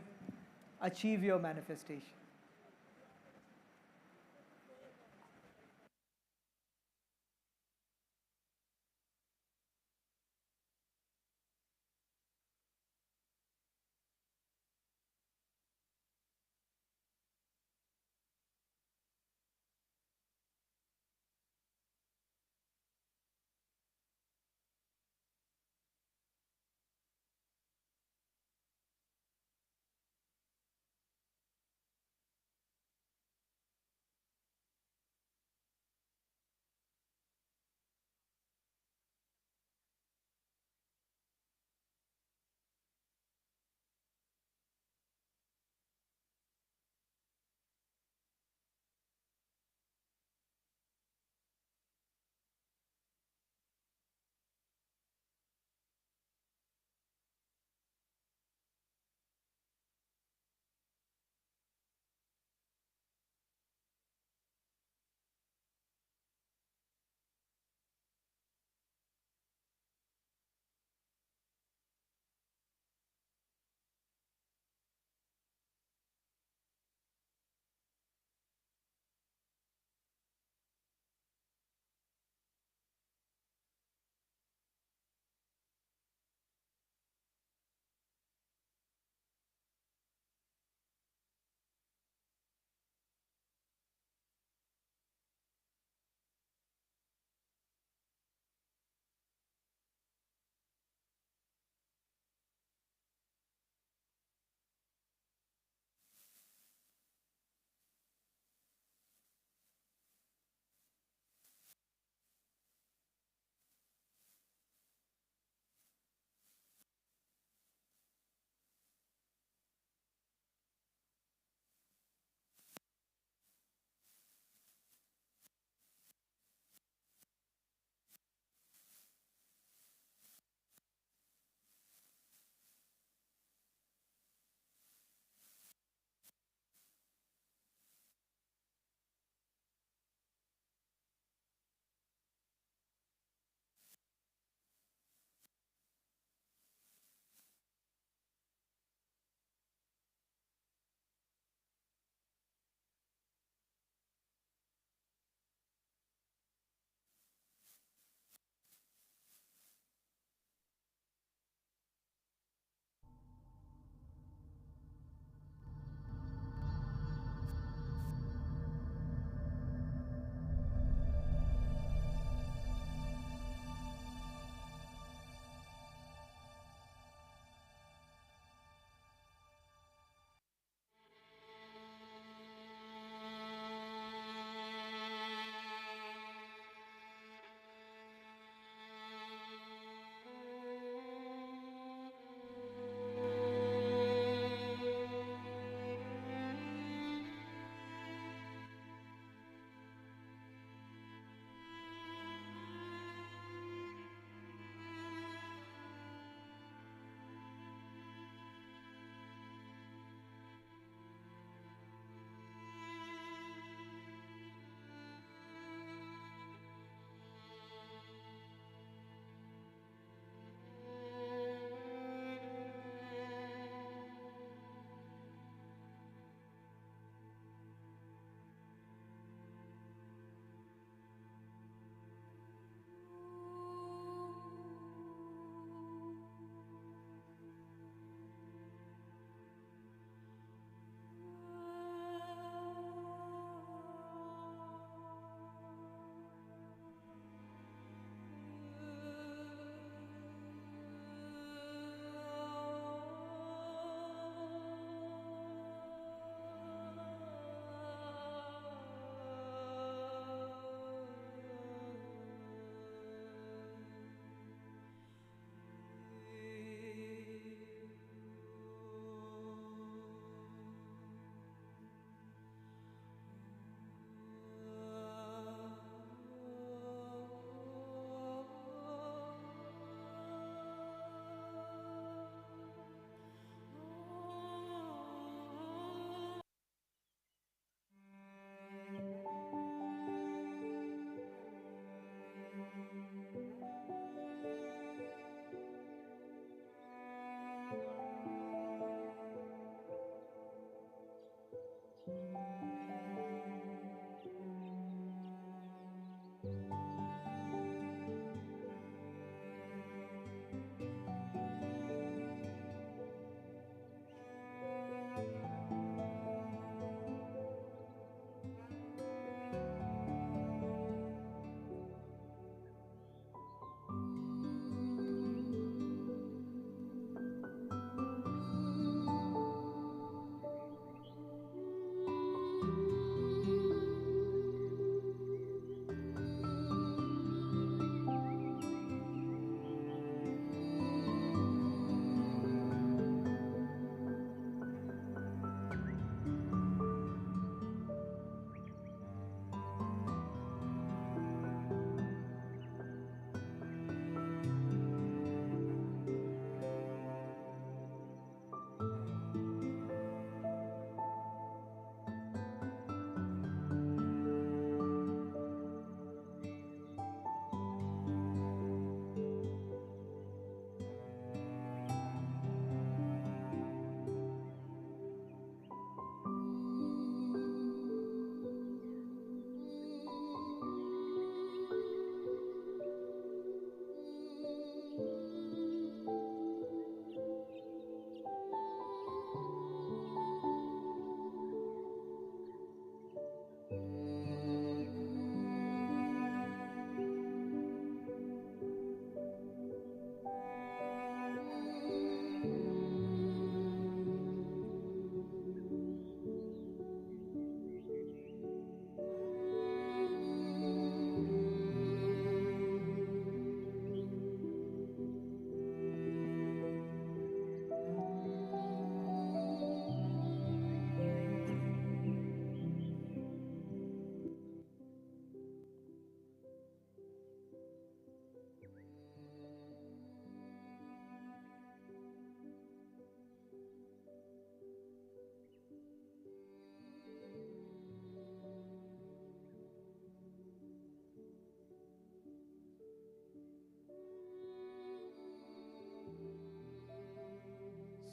achieve your manifestation.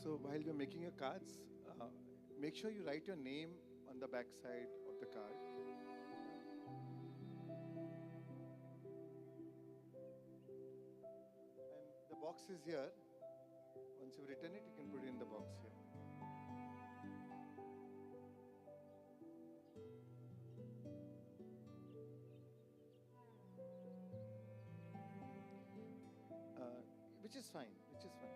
So while you're making your cards, make sure you write your name on the back side of the card. And the box is here. Once you've written it, you can put it in the box here. Which is fine, which is fine.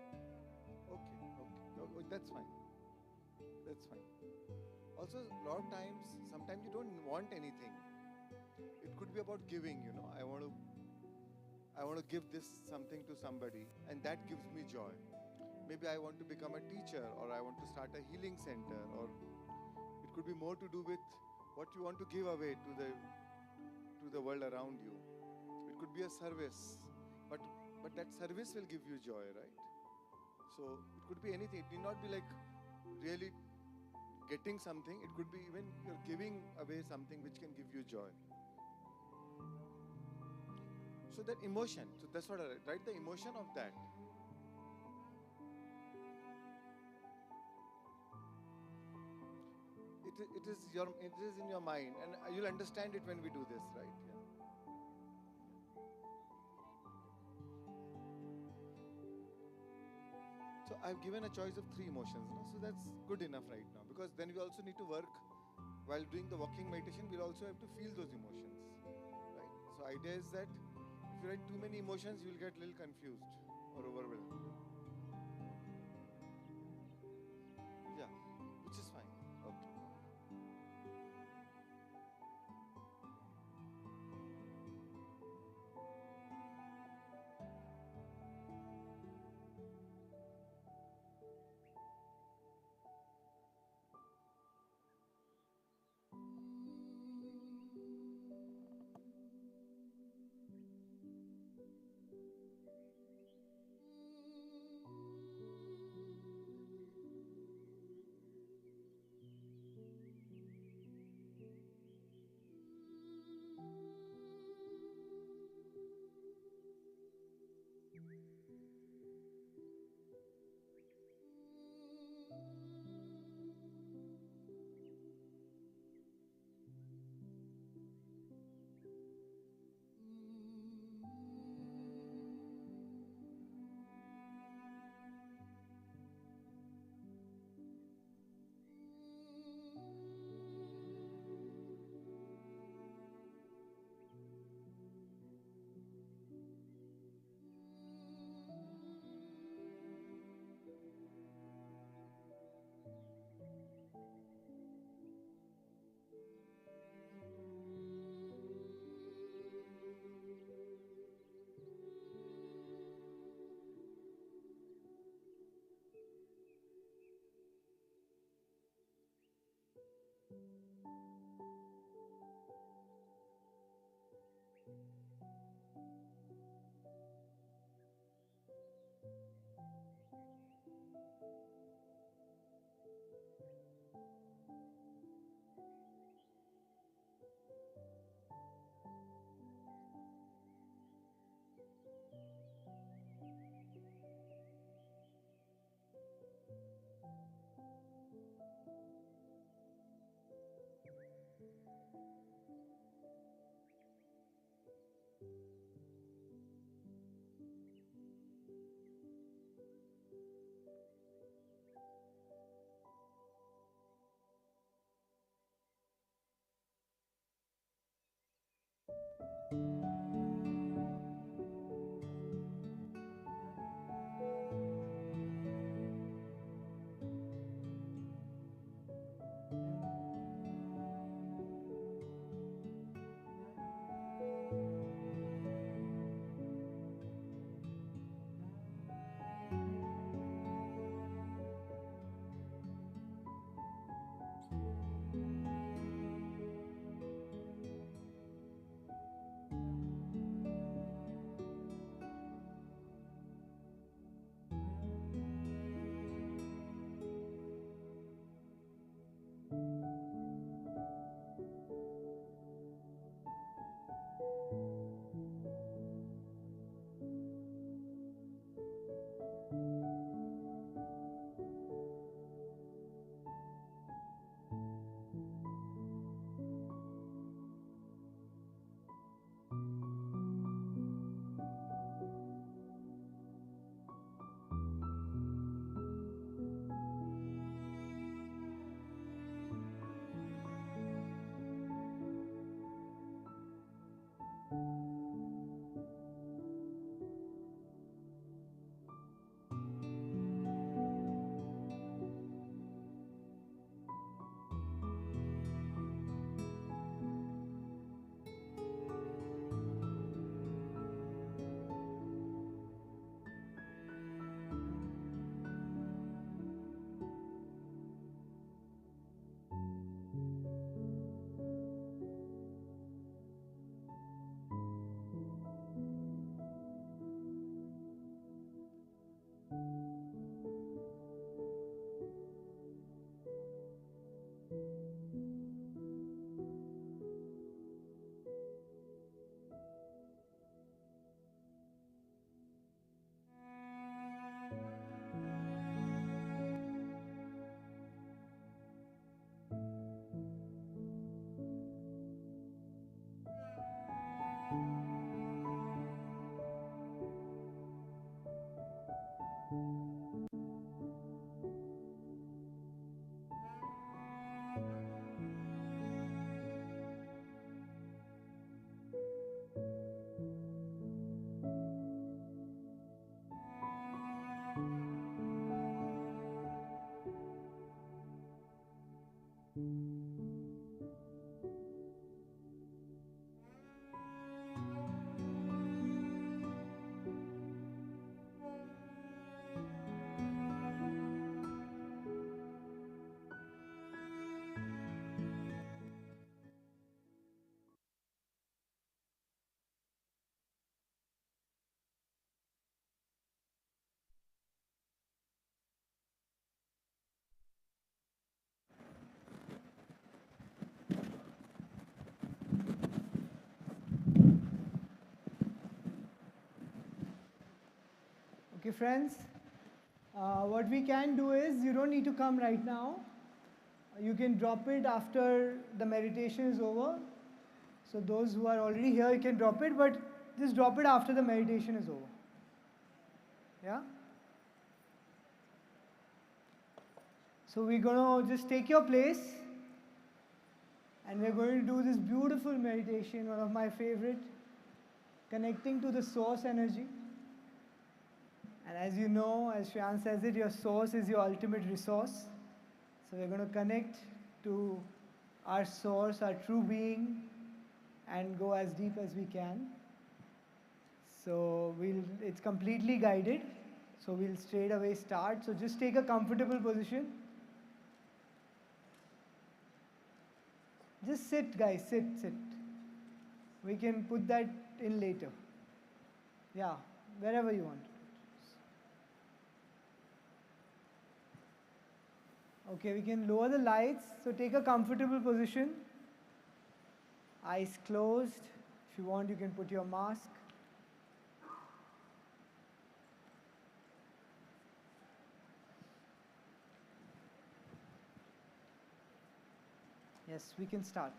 Okay, that's fine. That's fine. Also, a lot of times, sometimes you don't want anything. It could be about giving, you know. I want to give this something to somebody, and that gives me joy. Maybe I want to become a teacher, or I want to start a healing center, or it could be more to do with what you want to give away to the world around you. It could be a service, but that service will give you joy, right? So it could be anything. It need not be like really getting something. It could be even you're giving away something which can give you joy. So that emotion, so that's what I write, the emotion of that. It is in your mind, and you'll understand it when we do this, right? Yeah. So I've given a choice of 3 emotions, no? So that's good enough right now, because then we also need to work while doing the walking meditation. We'll also have to feel those emotions, right? So idea is that if you write too many emotions, you'll get a little confused or overwhelmed. Yeah, which is fine. Okay. Okay, friends, what we can do is, you don't need to come right now. You can drop it after the meditation is over. So those who are already here, you can drop it, but just drop it after the meditation is over. Yeah? So we're going to just take your place, and we're going to do this beautiful meditation, one of my favorite, connecting to the source energy. And as you know, as Shreyan says it, your source is your ultimate resource. So we're going to connect to our source, our true being, and go as deep as we can. So it's completely guided. So we'll straight away start. So just take a comfortable position. Just sit, guys, sit. We can put that in later. Yeah, wherever you want. Okay, we can lower the lights. So take a comfortable position. Eyes closed. If you want, you can put your mask. Yes, we can start.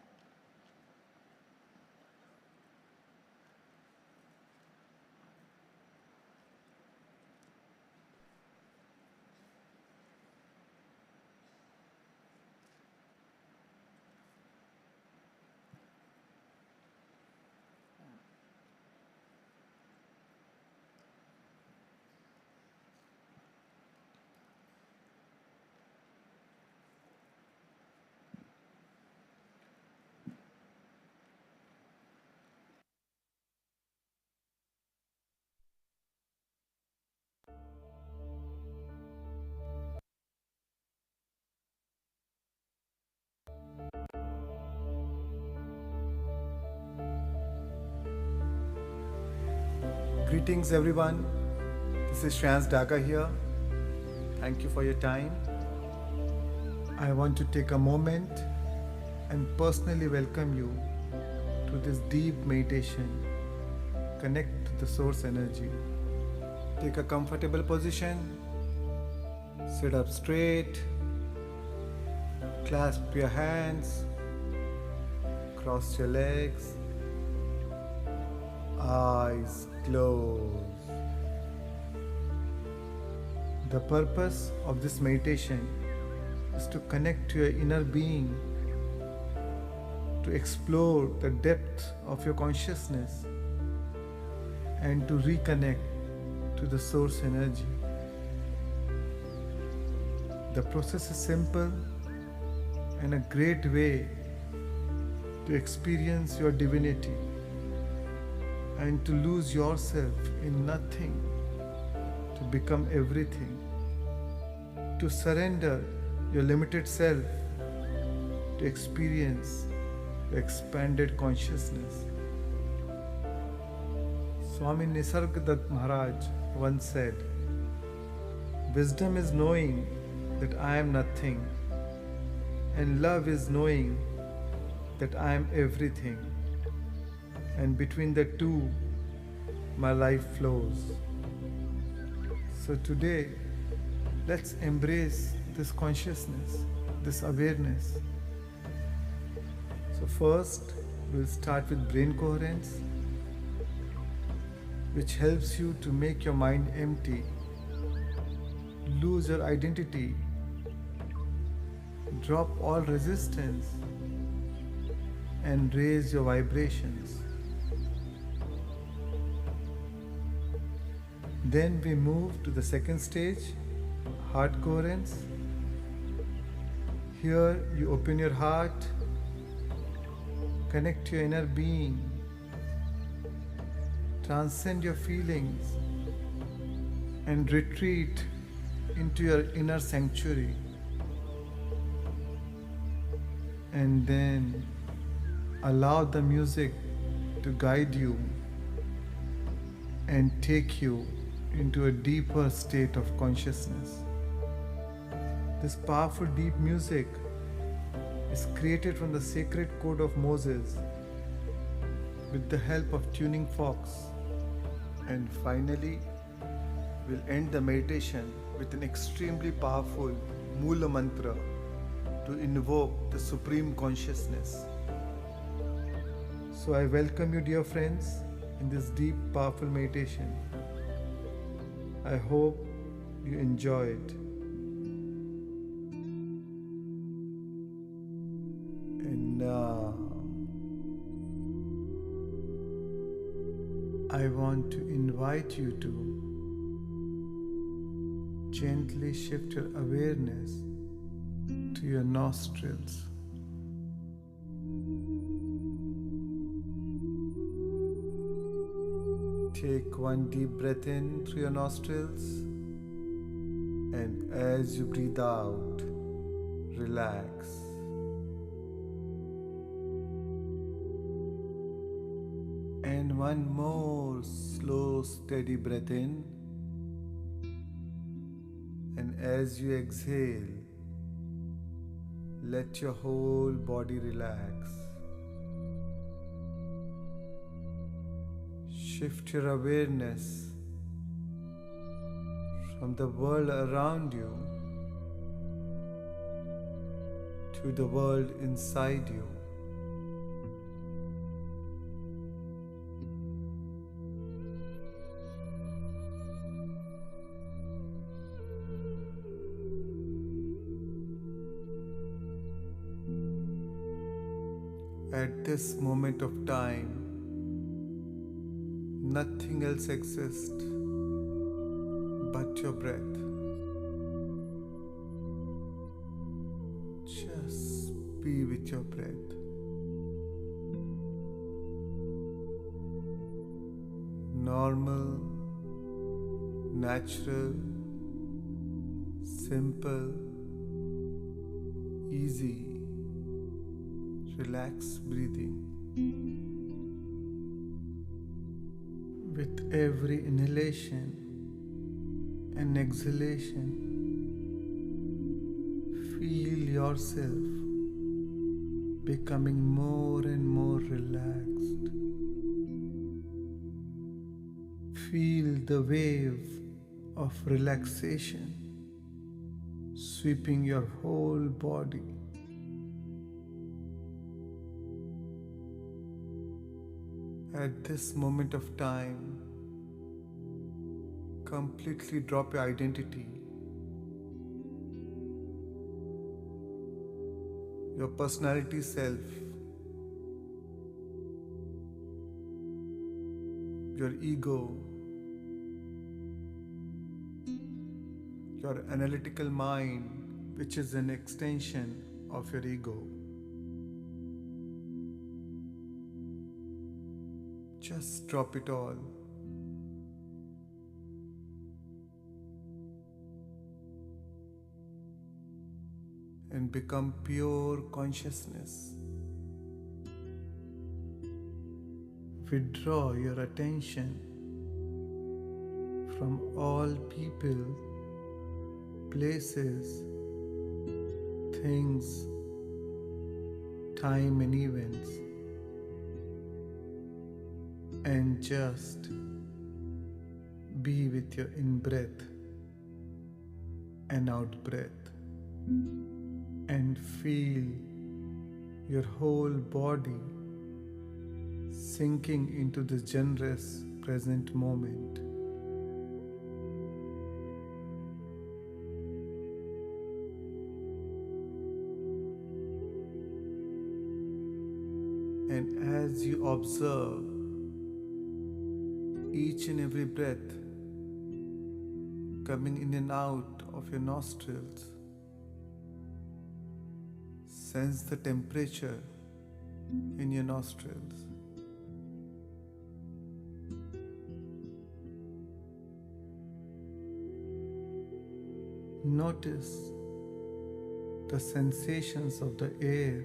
Greetings everyone. This is Shreyans Daga here. Thank you for your time. I want to take a moment and personally welcome you to this deep meditation. Connect to the source energy. Take a comfortable position. Sit up straight. Clasp your hands. Cross your legs. Eyes closed. The purpose of this meditation is to connect to your inner being, to explore the depth of your consciousness, and to reconnect to the source energy. The process is simple and a great way to experience your divinity and to lose yourself in nothing, to become everything, to surrender your limited self to experience your expanded consciousness. Swami Nisargadatta Maharaj once said, "Wisdom is knowing that I am nothing, and love is knowing that I am everything, and between the two, my life flows." So today, let's embrace this consciousness, this awareness. So first, we'll start with brain coherence, which helps you to make your mind empty, lose your identity, drop all resistance, and raise your vibrations. Then we move to the second stage, heart coherence. Here you open your heart, connect to your inner being, transcend your feelings, and retreat into your inner sanctuary. And then allow the music to guide you and take you into a deeper state of consciousness. This powerful deep music is created from the sacred code of Moses with the help of tuning forks. And finally, we'll end the meditation with an extremely powerful Mula Mantra to invoke the Supreme Consciousness. So I welcome you, dear friends, in this deep, powerful meditation. I hope you enjoy it. And now, I want to invite you to gently shift your awareness to your nostrils. Take one deep breath in through your nostrils, and as you breathe out, relax. And one more slow, steady breath in, and as you exhale, let your whole body relax. Shift your awareness from the world around you to the world inside you. At this moment of time, nothing else exists but your breath. Just be with your breath. Normal, natural, simple, easy, relaxed breathing. With every inhalation and exhalation, feel yourself becoming more and more relaxed. Feel the wave of relaxation sweeping your whole body. At this moment of time, completely drop your identity, your personality self, your ego, your analytical mind, which is an extension of your ego. Just drop it all. And become pure consciousness. Withdraw your attention from all people, places, things, time and events, and just be with your in-breath and out-breath, and feel your whole body sinking into this generous present moment. And as you observe each and every breath coming in and out of your nostrils, sense the temperature in your nostrils. Notice the sensations of the air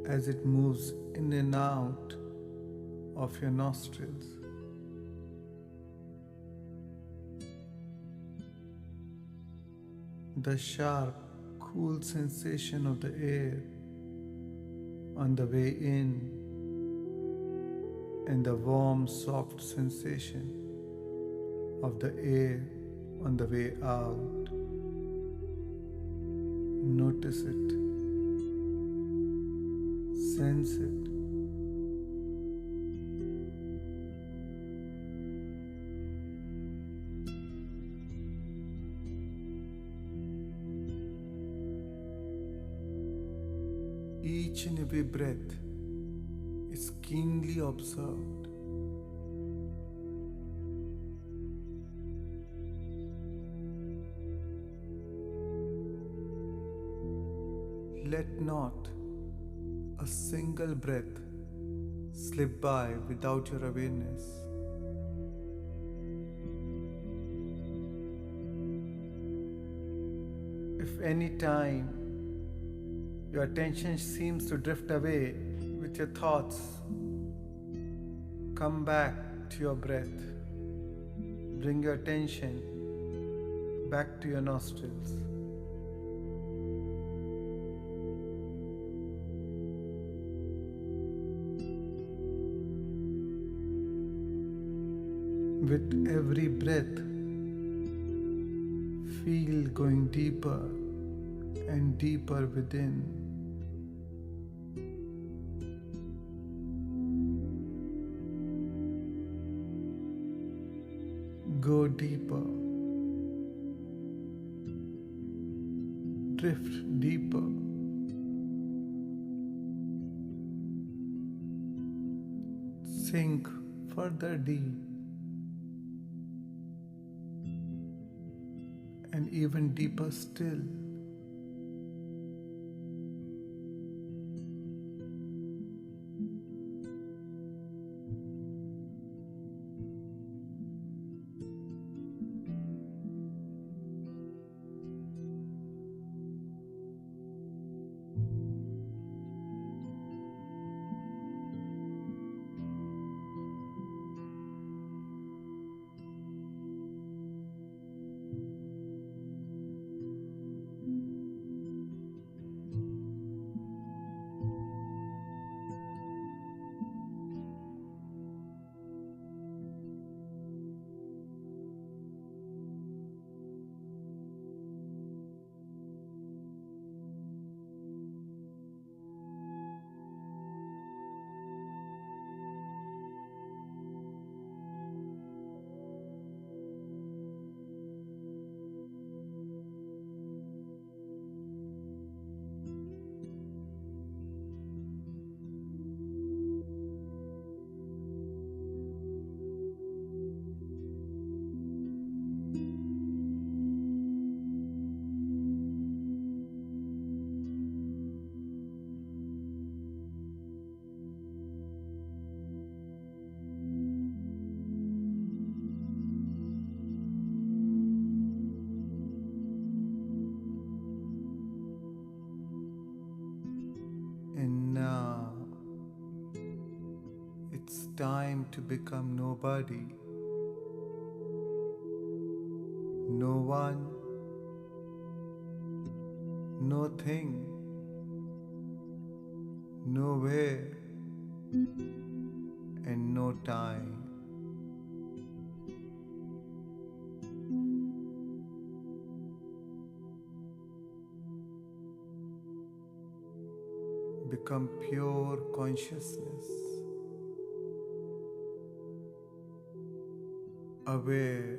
as it moves in and out of your nostrils. The sharp, cool sensation of the air on the way in, and the warm, soft sensation of the air on the way out. Notice it. Sense it. Each and every breath is keenly observed. Let not a single breath slip by without your awareness. If any time your attention seems to drift away with your thoughts, come back to your breath. Bring your attention back to your nostrils. With every breath, feel going deeper and deeper within. Go deeper. Drift deeper. Sink further deep. And even deeper still. time to become nobody. No one, no thing, nowhere, and no time. Become pure consciousness, aware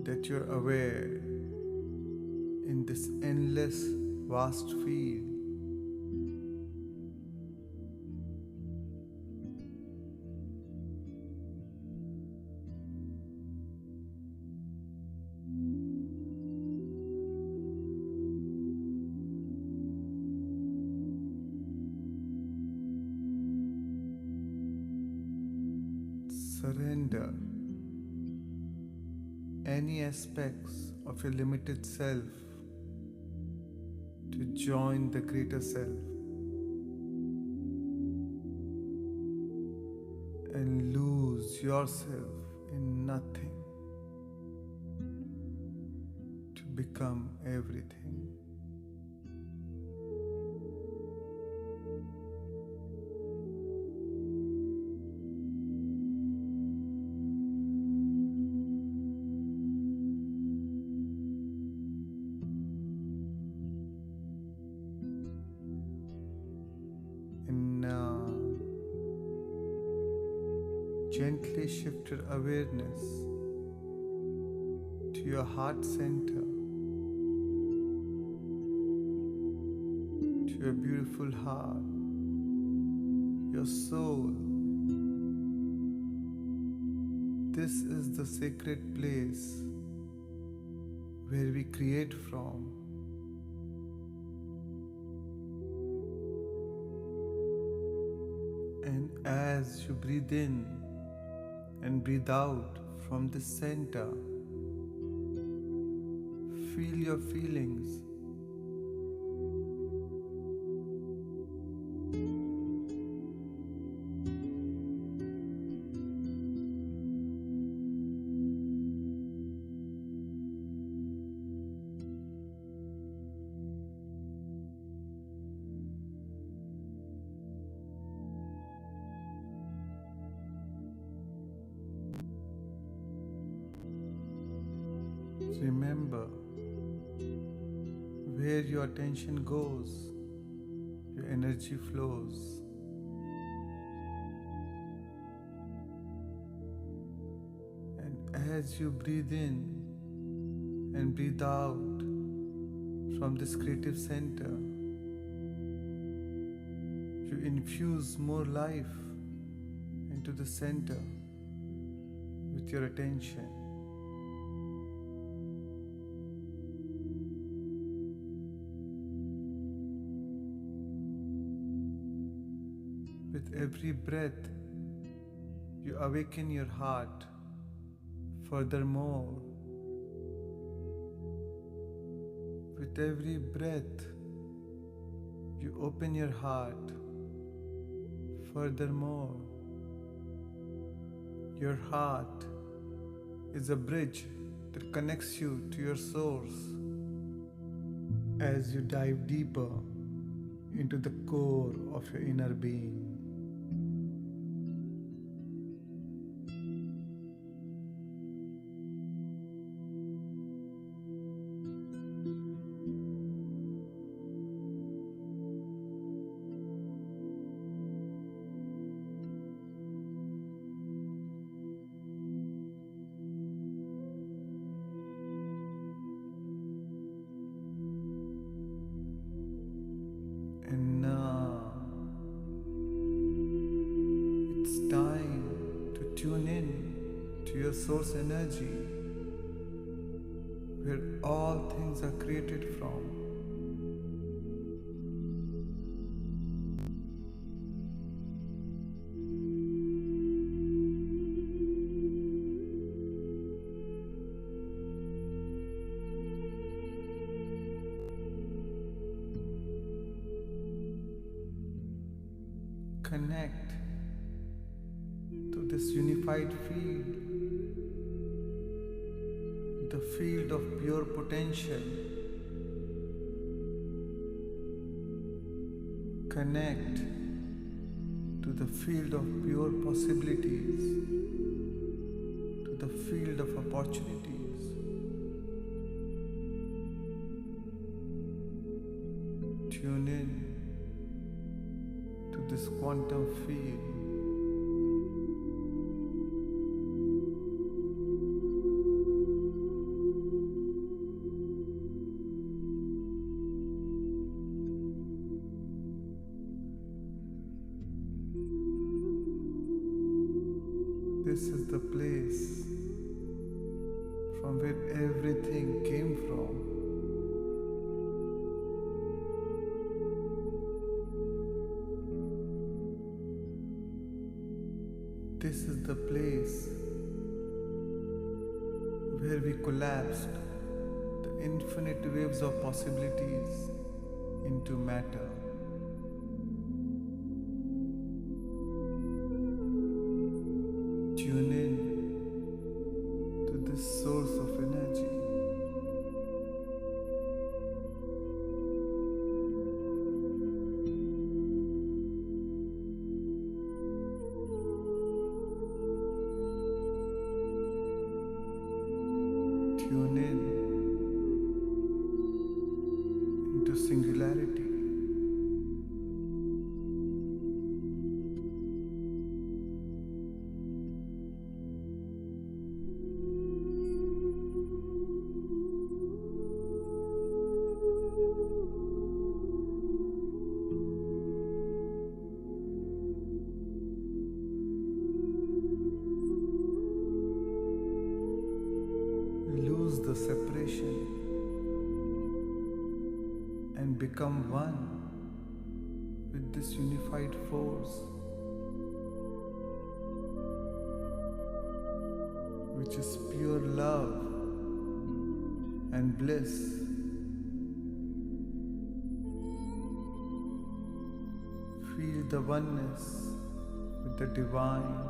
that you're aware in this endless, vast field. Surrender any aspects of your limited self to join the greater self and lose yourself in nothing to become everything. And now, gently shift your awareness to your heart center, to your beautiful heart, your soul. This is the sacred place where we create from. And as you breathe in and breathe out from the center, feel your feelings. Remember, where your attention goes, your energy flows. And as you breathe in and breathe out from this creative center, you infuse more life into the center with your attention. With every breath, you awaken your heart. Furthermore, with every breath, you open your heart. Furthermore, your heart is a bridge that connects you to your source as you dive deeper into the core of your inner being. And now it's time to tune in to your source energy, where all things are created from. Connect this unified field, the field of pure potential. Connect to the field of pure possibilities, to the field of opportunities. Tune in to this quantum field. This is the place from where everything came from. This is the place where we collapsed the infinite waves of possibilities into matter. Tune in to this source of energy. Tune in into singularity. Lose the separation and become one with this unified force, which is pure love and bliss. Feel the oneness with the divine.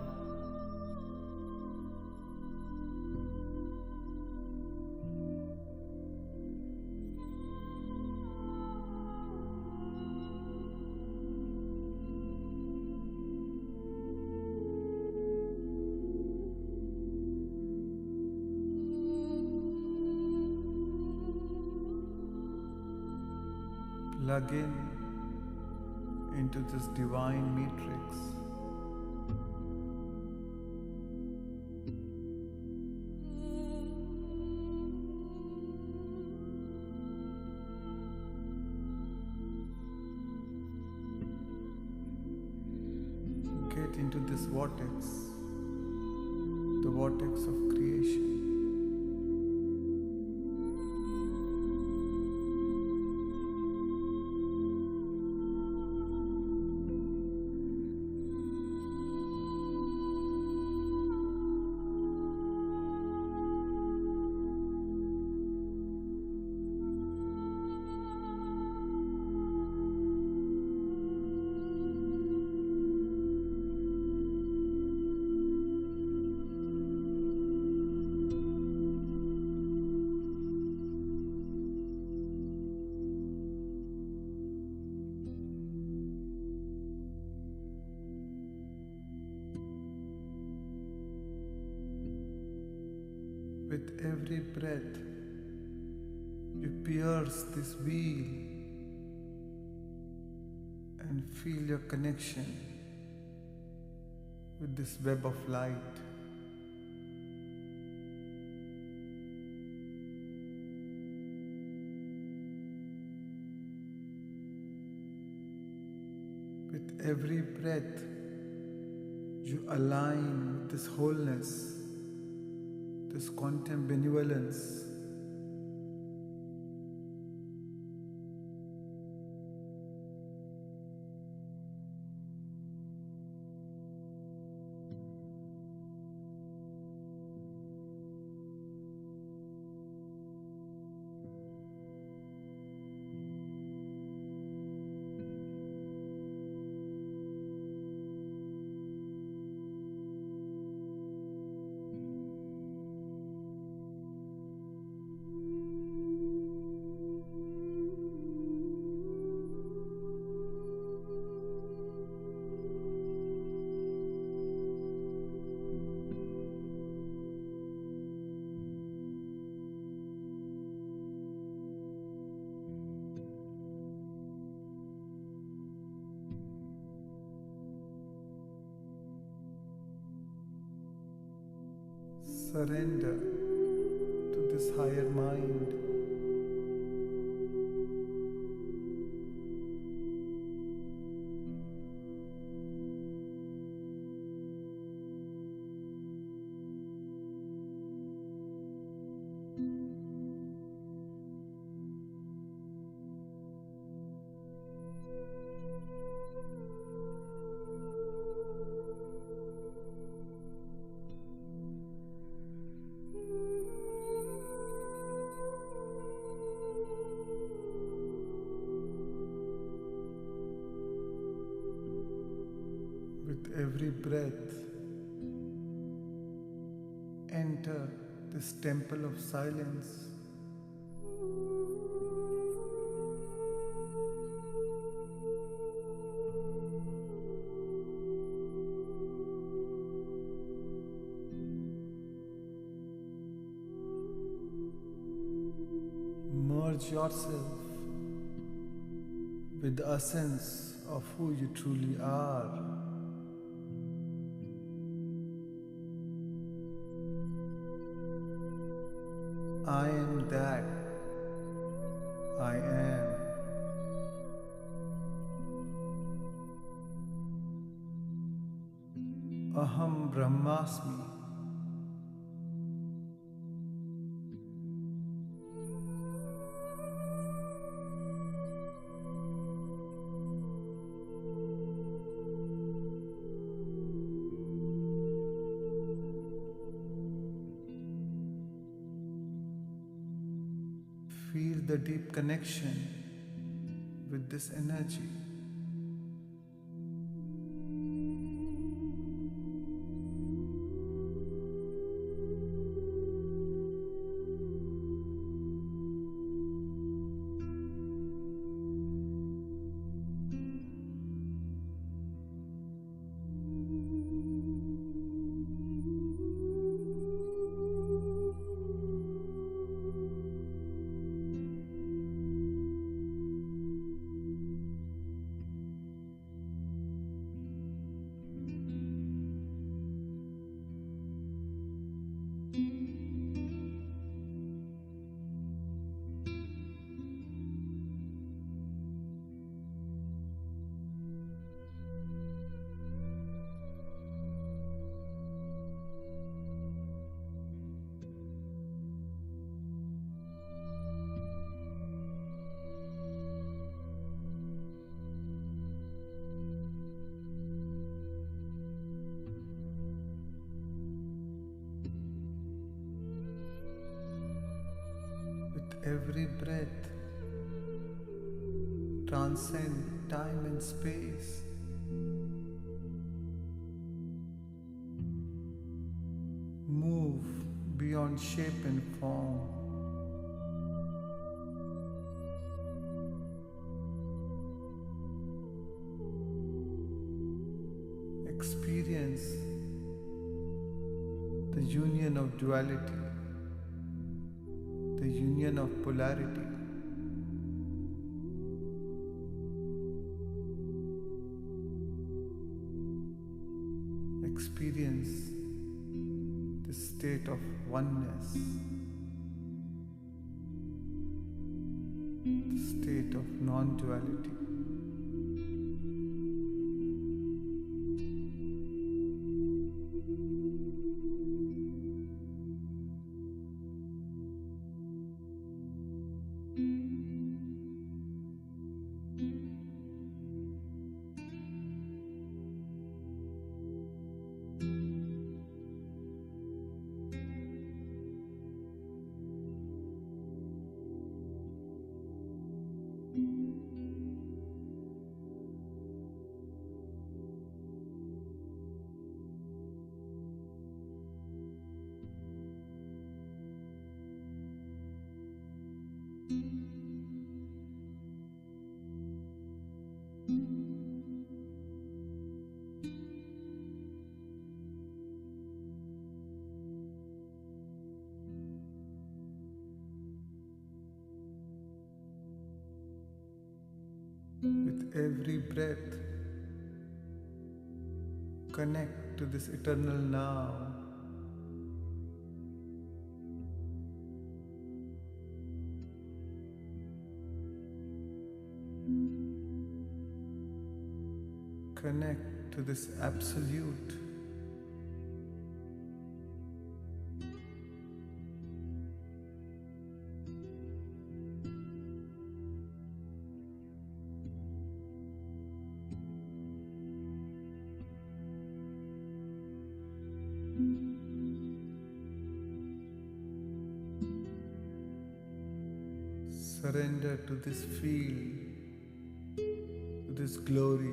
Plug in into this divine matrix. Get into this vortex, the vortex of creation. With every breath, you pierce this wheel and feel your connection with this web of light. With every breath, you align with this wholeness, this quantum benevolence. surrender to this higher mind. With every breath, enter this temple of silence. Merge yourself with the essence of who you truly are. I am that I am. Aham Brahmasmi. Feel the deep connection with this energy. Every breath transcend time and space. Move beyond shape and form. Experience the union of duality, the union of polarity. Experience the state of oneness, the state of non-duality. With every breath, connect to this eternal now. connect to this absolute. Surrender to this feel, to this glory.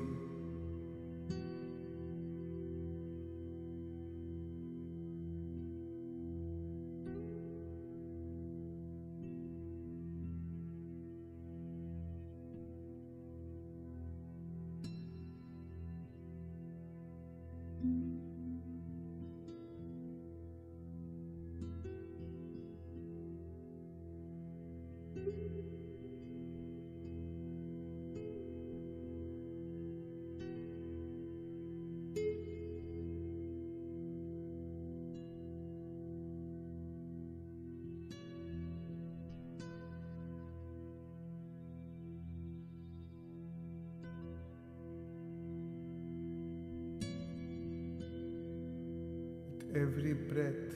Every breath,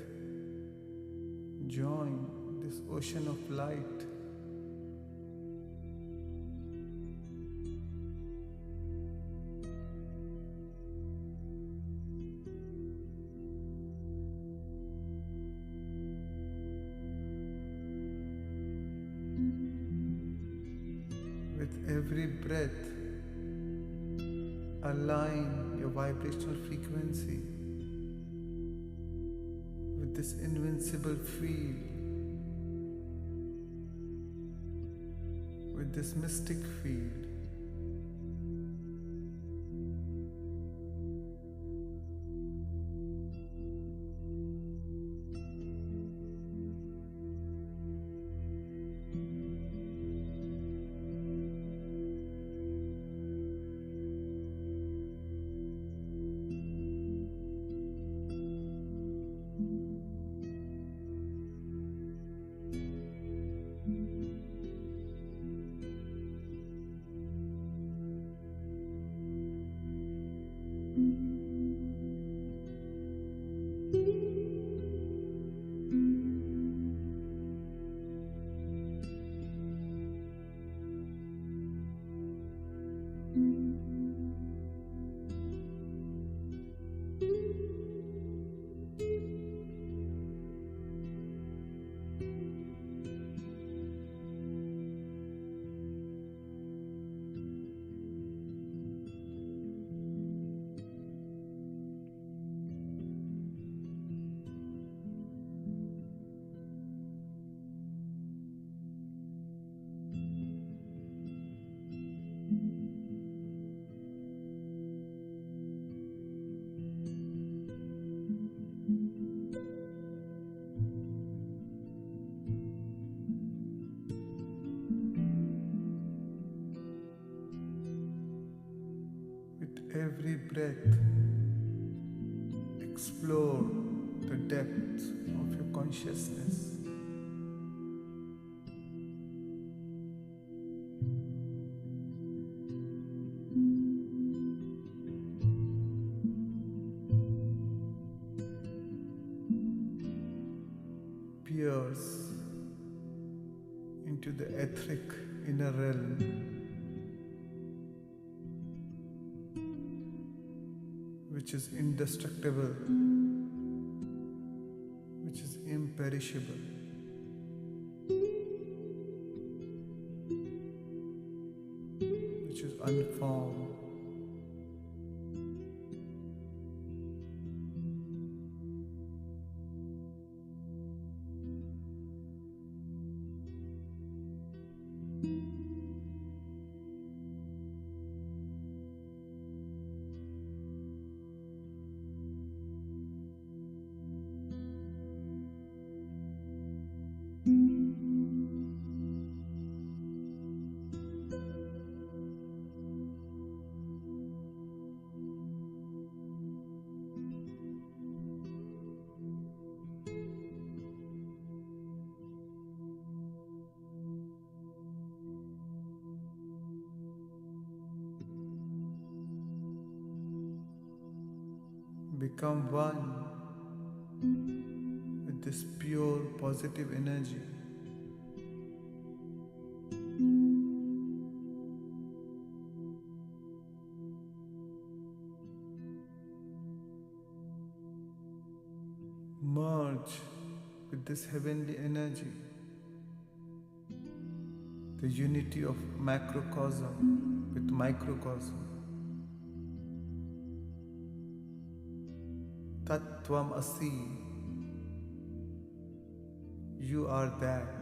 join this ocean of light. With every breath, align your vibrational frequency with this invincible field, with this mystic field. Every breath, explore the depths of your consciousness. Pierce into the etheric inner realm, which is indestructible, which is imperishable. Which is unformed. become one with this pure positive energy. Merge with this heavenly energy, the unity of macrocosm with microcosm. Tat Tvam Asi, you are that.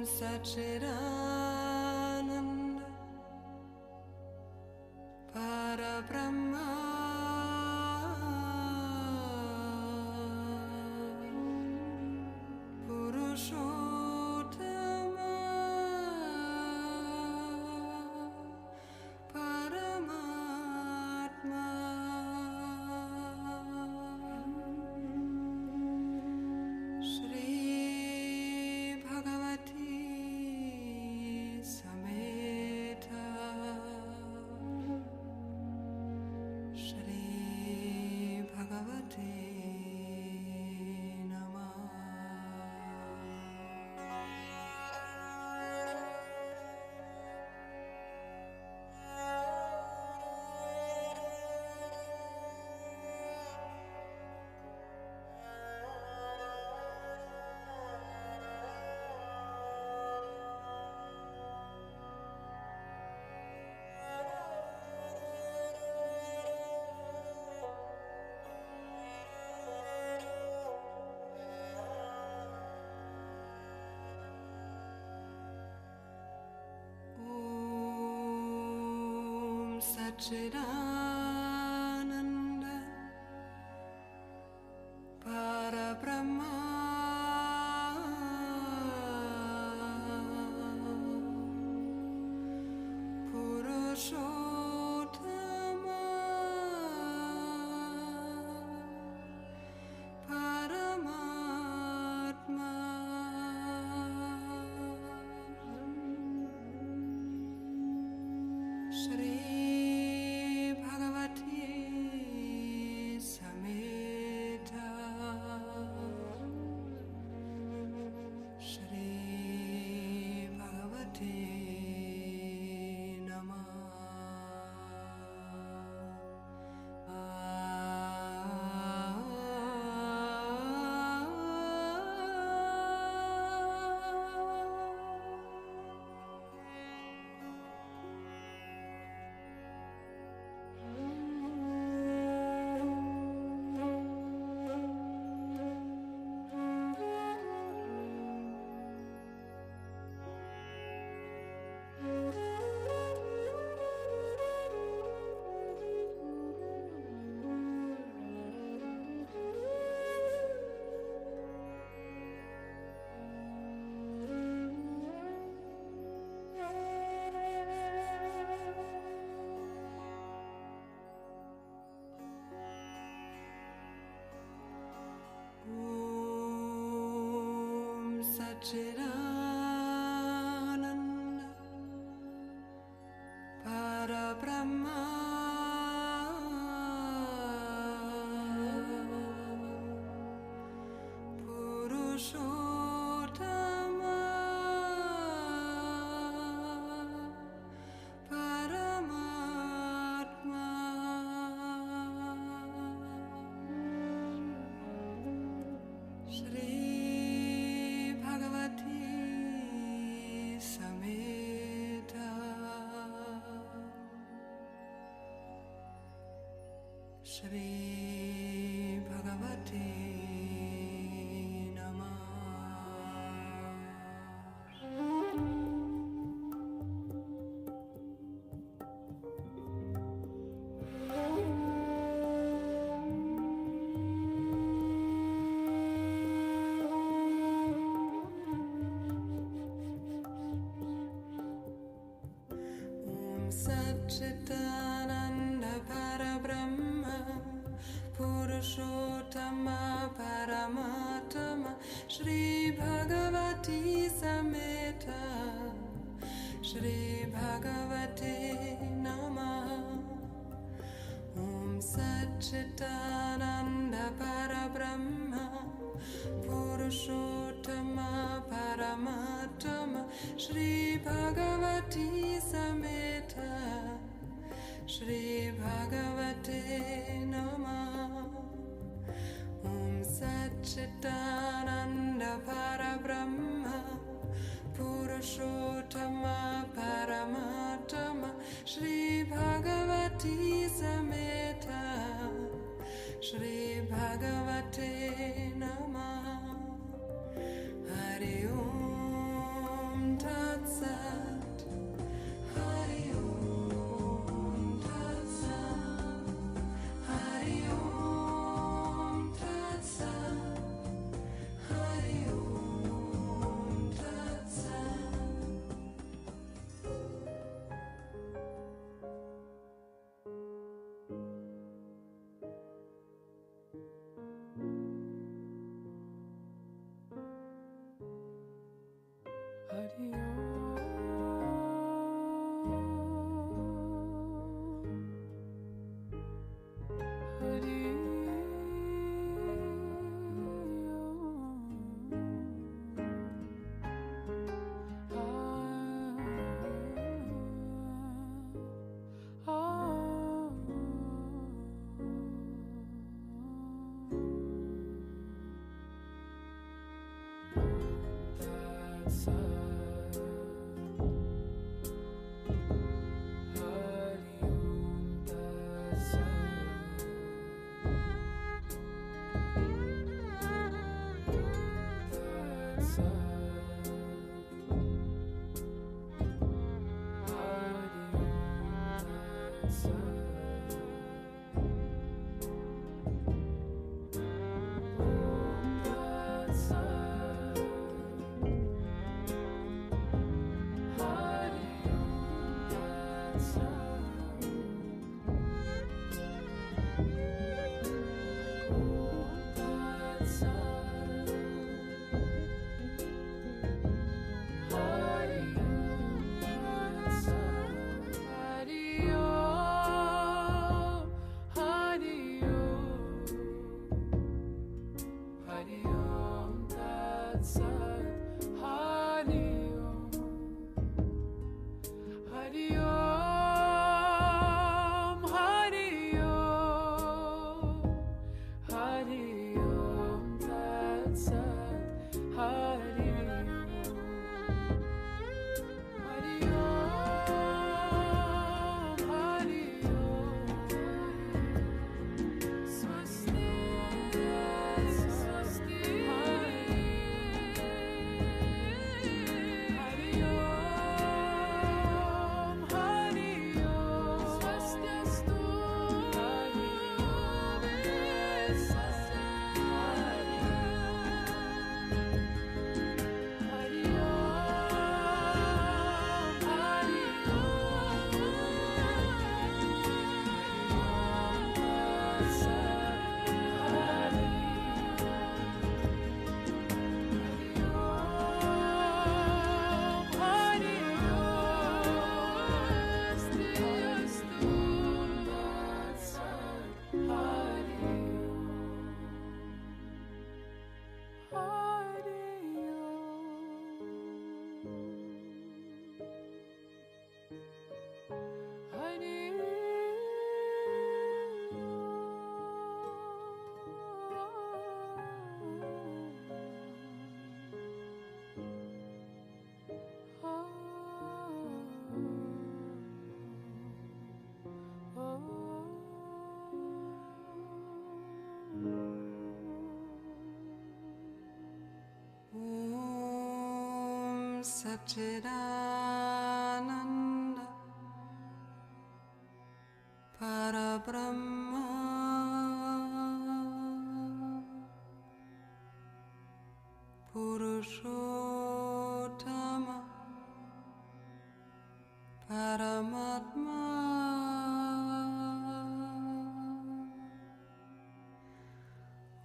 Satchidananda Parabrahma Purushottama Paramatma Shri Bhagavati Sameta Shri Bhagavati Satchidananda Parabrahma Purushottama Paramatma Shri Bhagavati Sameta Shri Bhagavati Satchidananda Parabrahma Purushottama Paramatma Shri Bhagavati Sameta Shri Bhagavati Satchitananda Parabrahma Purushottama Paramatma Shri Bhagavati Sameta Shri Bhagavati Namaha Om Satchitananda Parabrahma Purushottama Paramatma Shri Bhagavati Sameta Shri Bhagavate Namaha Om Satchitananda Parabrahma Purushottama Paramatma Shri Bhagavati Sameta Shri Bhagavate Namaha Hari Om Satchidananda Parabrahma Purushottama Paramatma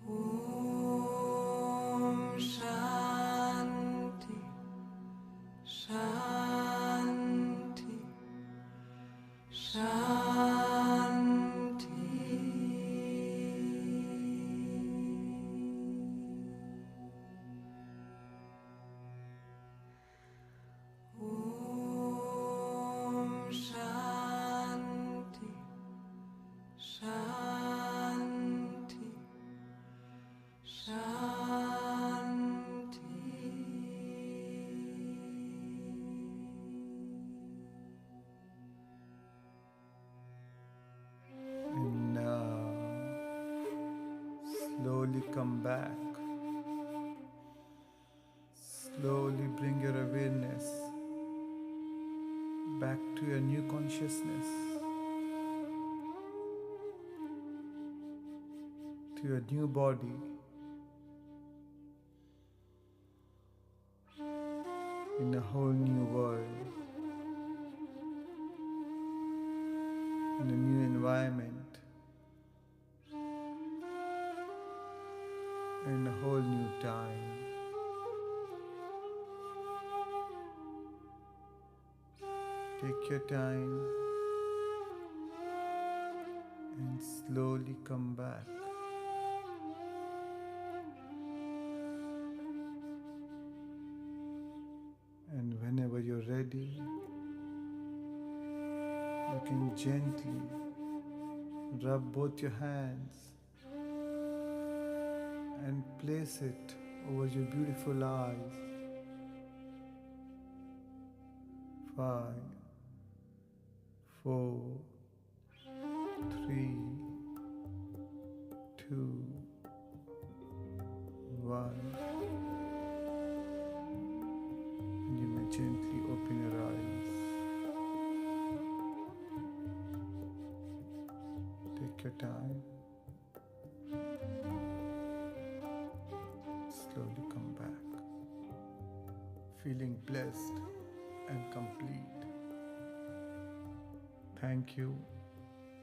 Om Shanti Shanti Shanti Om Shanti Shanti And now, slowly come back. Slowly bring your awareness back to your new consciousness, to your new body, in a whole new world, in a new environment, in a whole new time. Take your time and slowly come back. And whenever you're ready, you can gently rub both your hands and place it over your beautiful eyes. 5, 4, 3, 2, 1. And you may gently open your eyes. Take your time. Slowly come back. Feeling blessed and complete. Thank you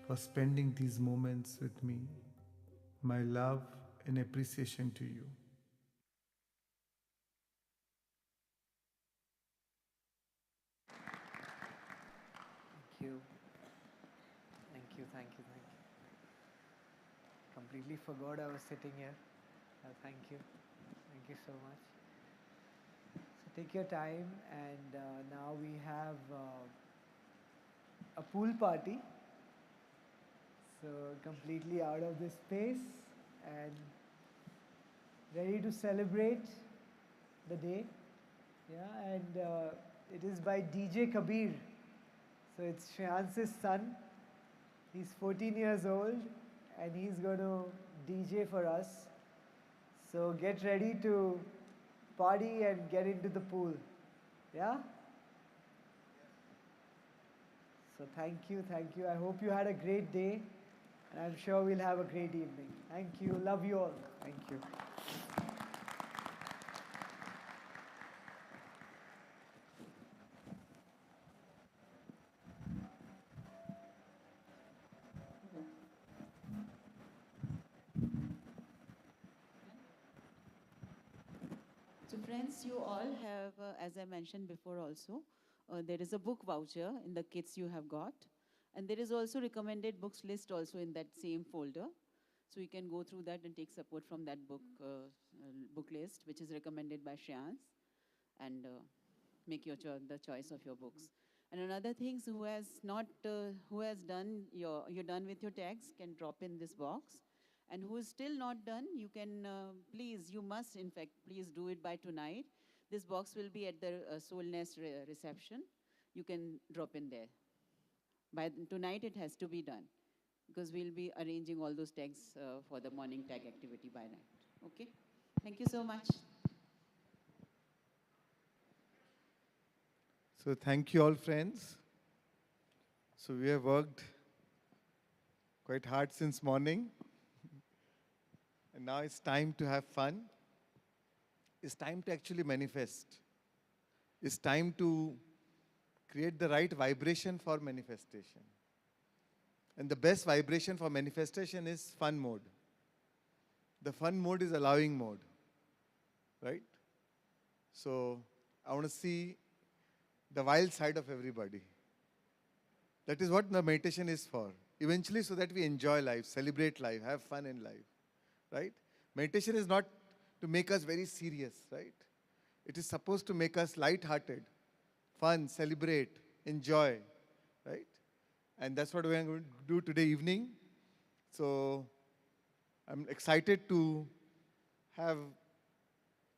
for spending these moments with me. My love and appreciation to you. Thank you. Thank you, thank you, thank you. Completely forgot I was sitting here. Thank you. Thank you so much. So take your time, and now we have a pool party. So completely out of this space and ready to celebrate the day. Yeah, and it is by DJ Kabir. So it's Shreyans's son. He's 14 years old and he's going to DJ for us. So get ready to party and get into the pool. Yeah? So thank you, thank you. I hope you had a great day and I'm sure we'll have a great evening. Thank you. Love you all. Thank you. So friends, you all have, as I mentioned before also, there is a book voucher in the kits you have got. And there is also recommended books list also in that same folder. So you can go through that and take support from that book list, which is recommended by Shreyans, and make your the choice of your books. And another thing, who has not, who has done you're done with your tags, can drop in this box. And who is still not done, you can, please, you must, in fact, please do it by tonight. This box will be at the Soul Nest reception. You can drop in there. By tonight, it has to be done, because we'll be arranging all those tags for the morning tag activity by night. Okay? Thank you so much. So thank you all, friends. So we have worked quite hard since morning. And now it's time to have fun. It's time to actually manifest. It's time to create the right vibration for manifestation. And the best vibration for manifestation is fun mode. The fun mode is allowing mode, right? So I want to see the wild side of everybody. That is what the meditation is for. Eventually, so that we enjoy life, celebrate life, have fun in life, right? Meditation is not to make us very serious, right? It is supposed to make us light-hearted, fun, celebrate, enjoy, right? And that's what we're going to do today evening. So I'm excited to have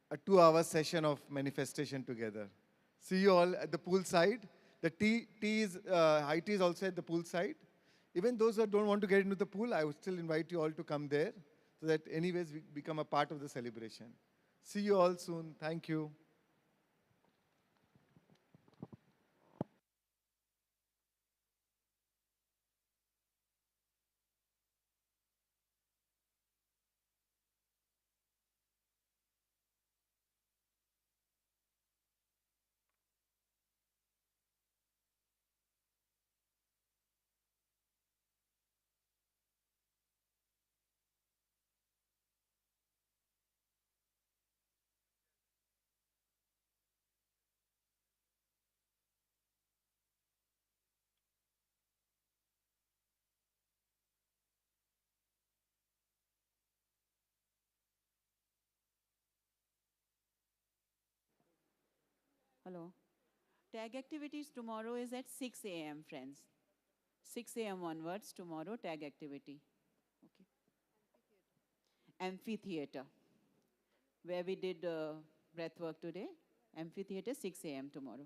a 2-hour session of manifestation together. See you all at the pool side. The high tea is also at the pool side. Even those who don't want to get into the pool, I would still invite you all to come there, so that anyways we become a part of the celebration. See you all soon. Thank you. Hello. Tag activities tomorrow is at 6 a.m., friends. 6 a.m. onwards, tomorrow, tag activity. Okay. Amphitheater, where we did breath work today. Amphitheater, 6 a.m. tomorrow.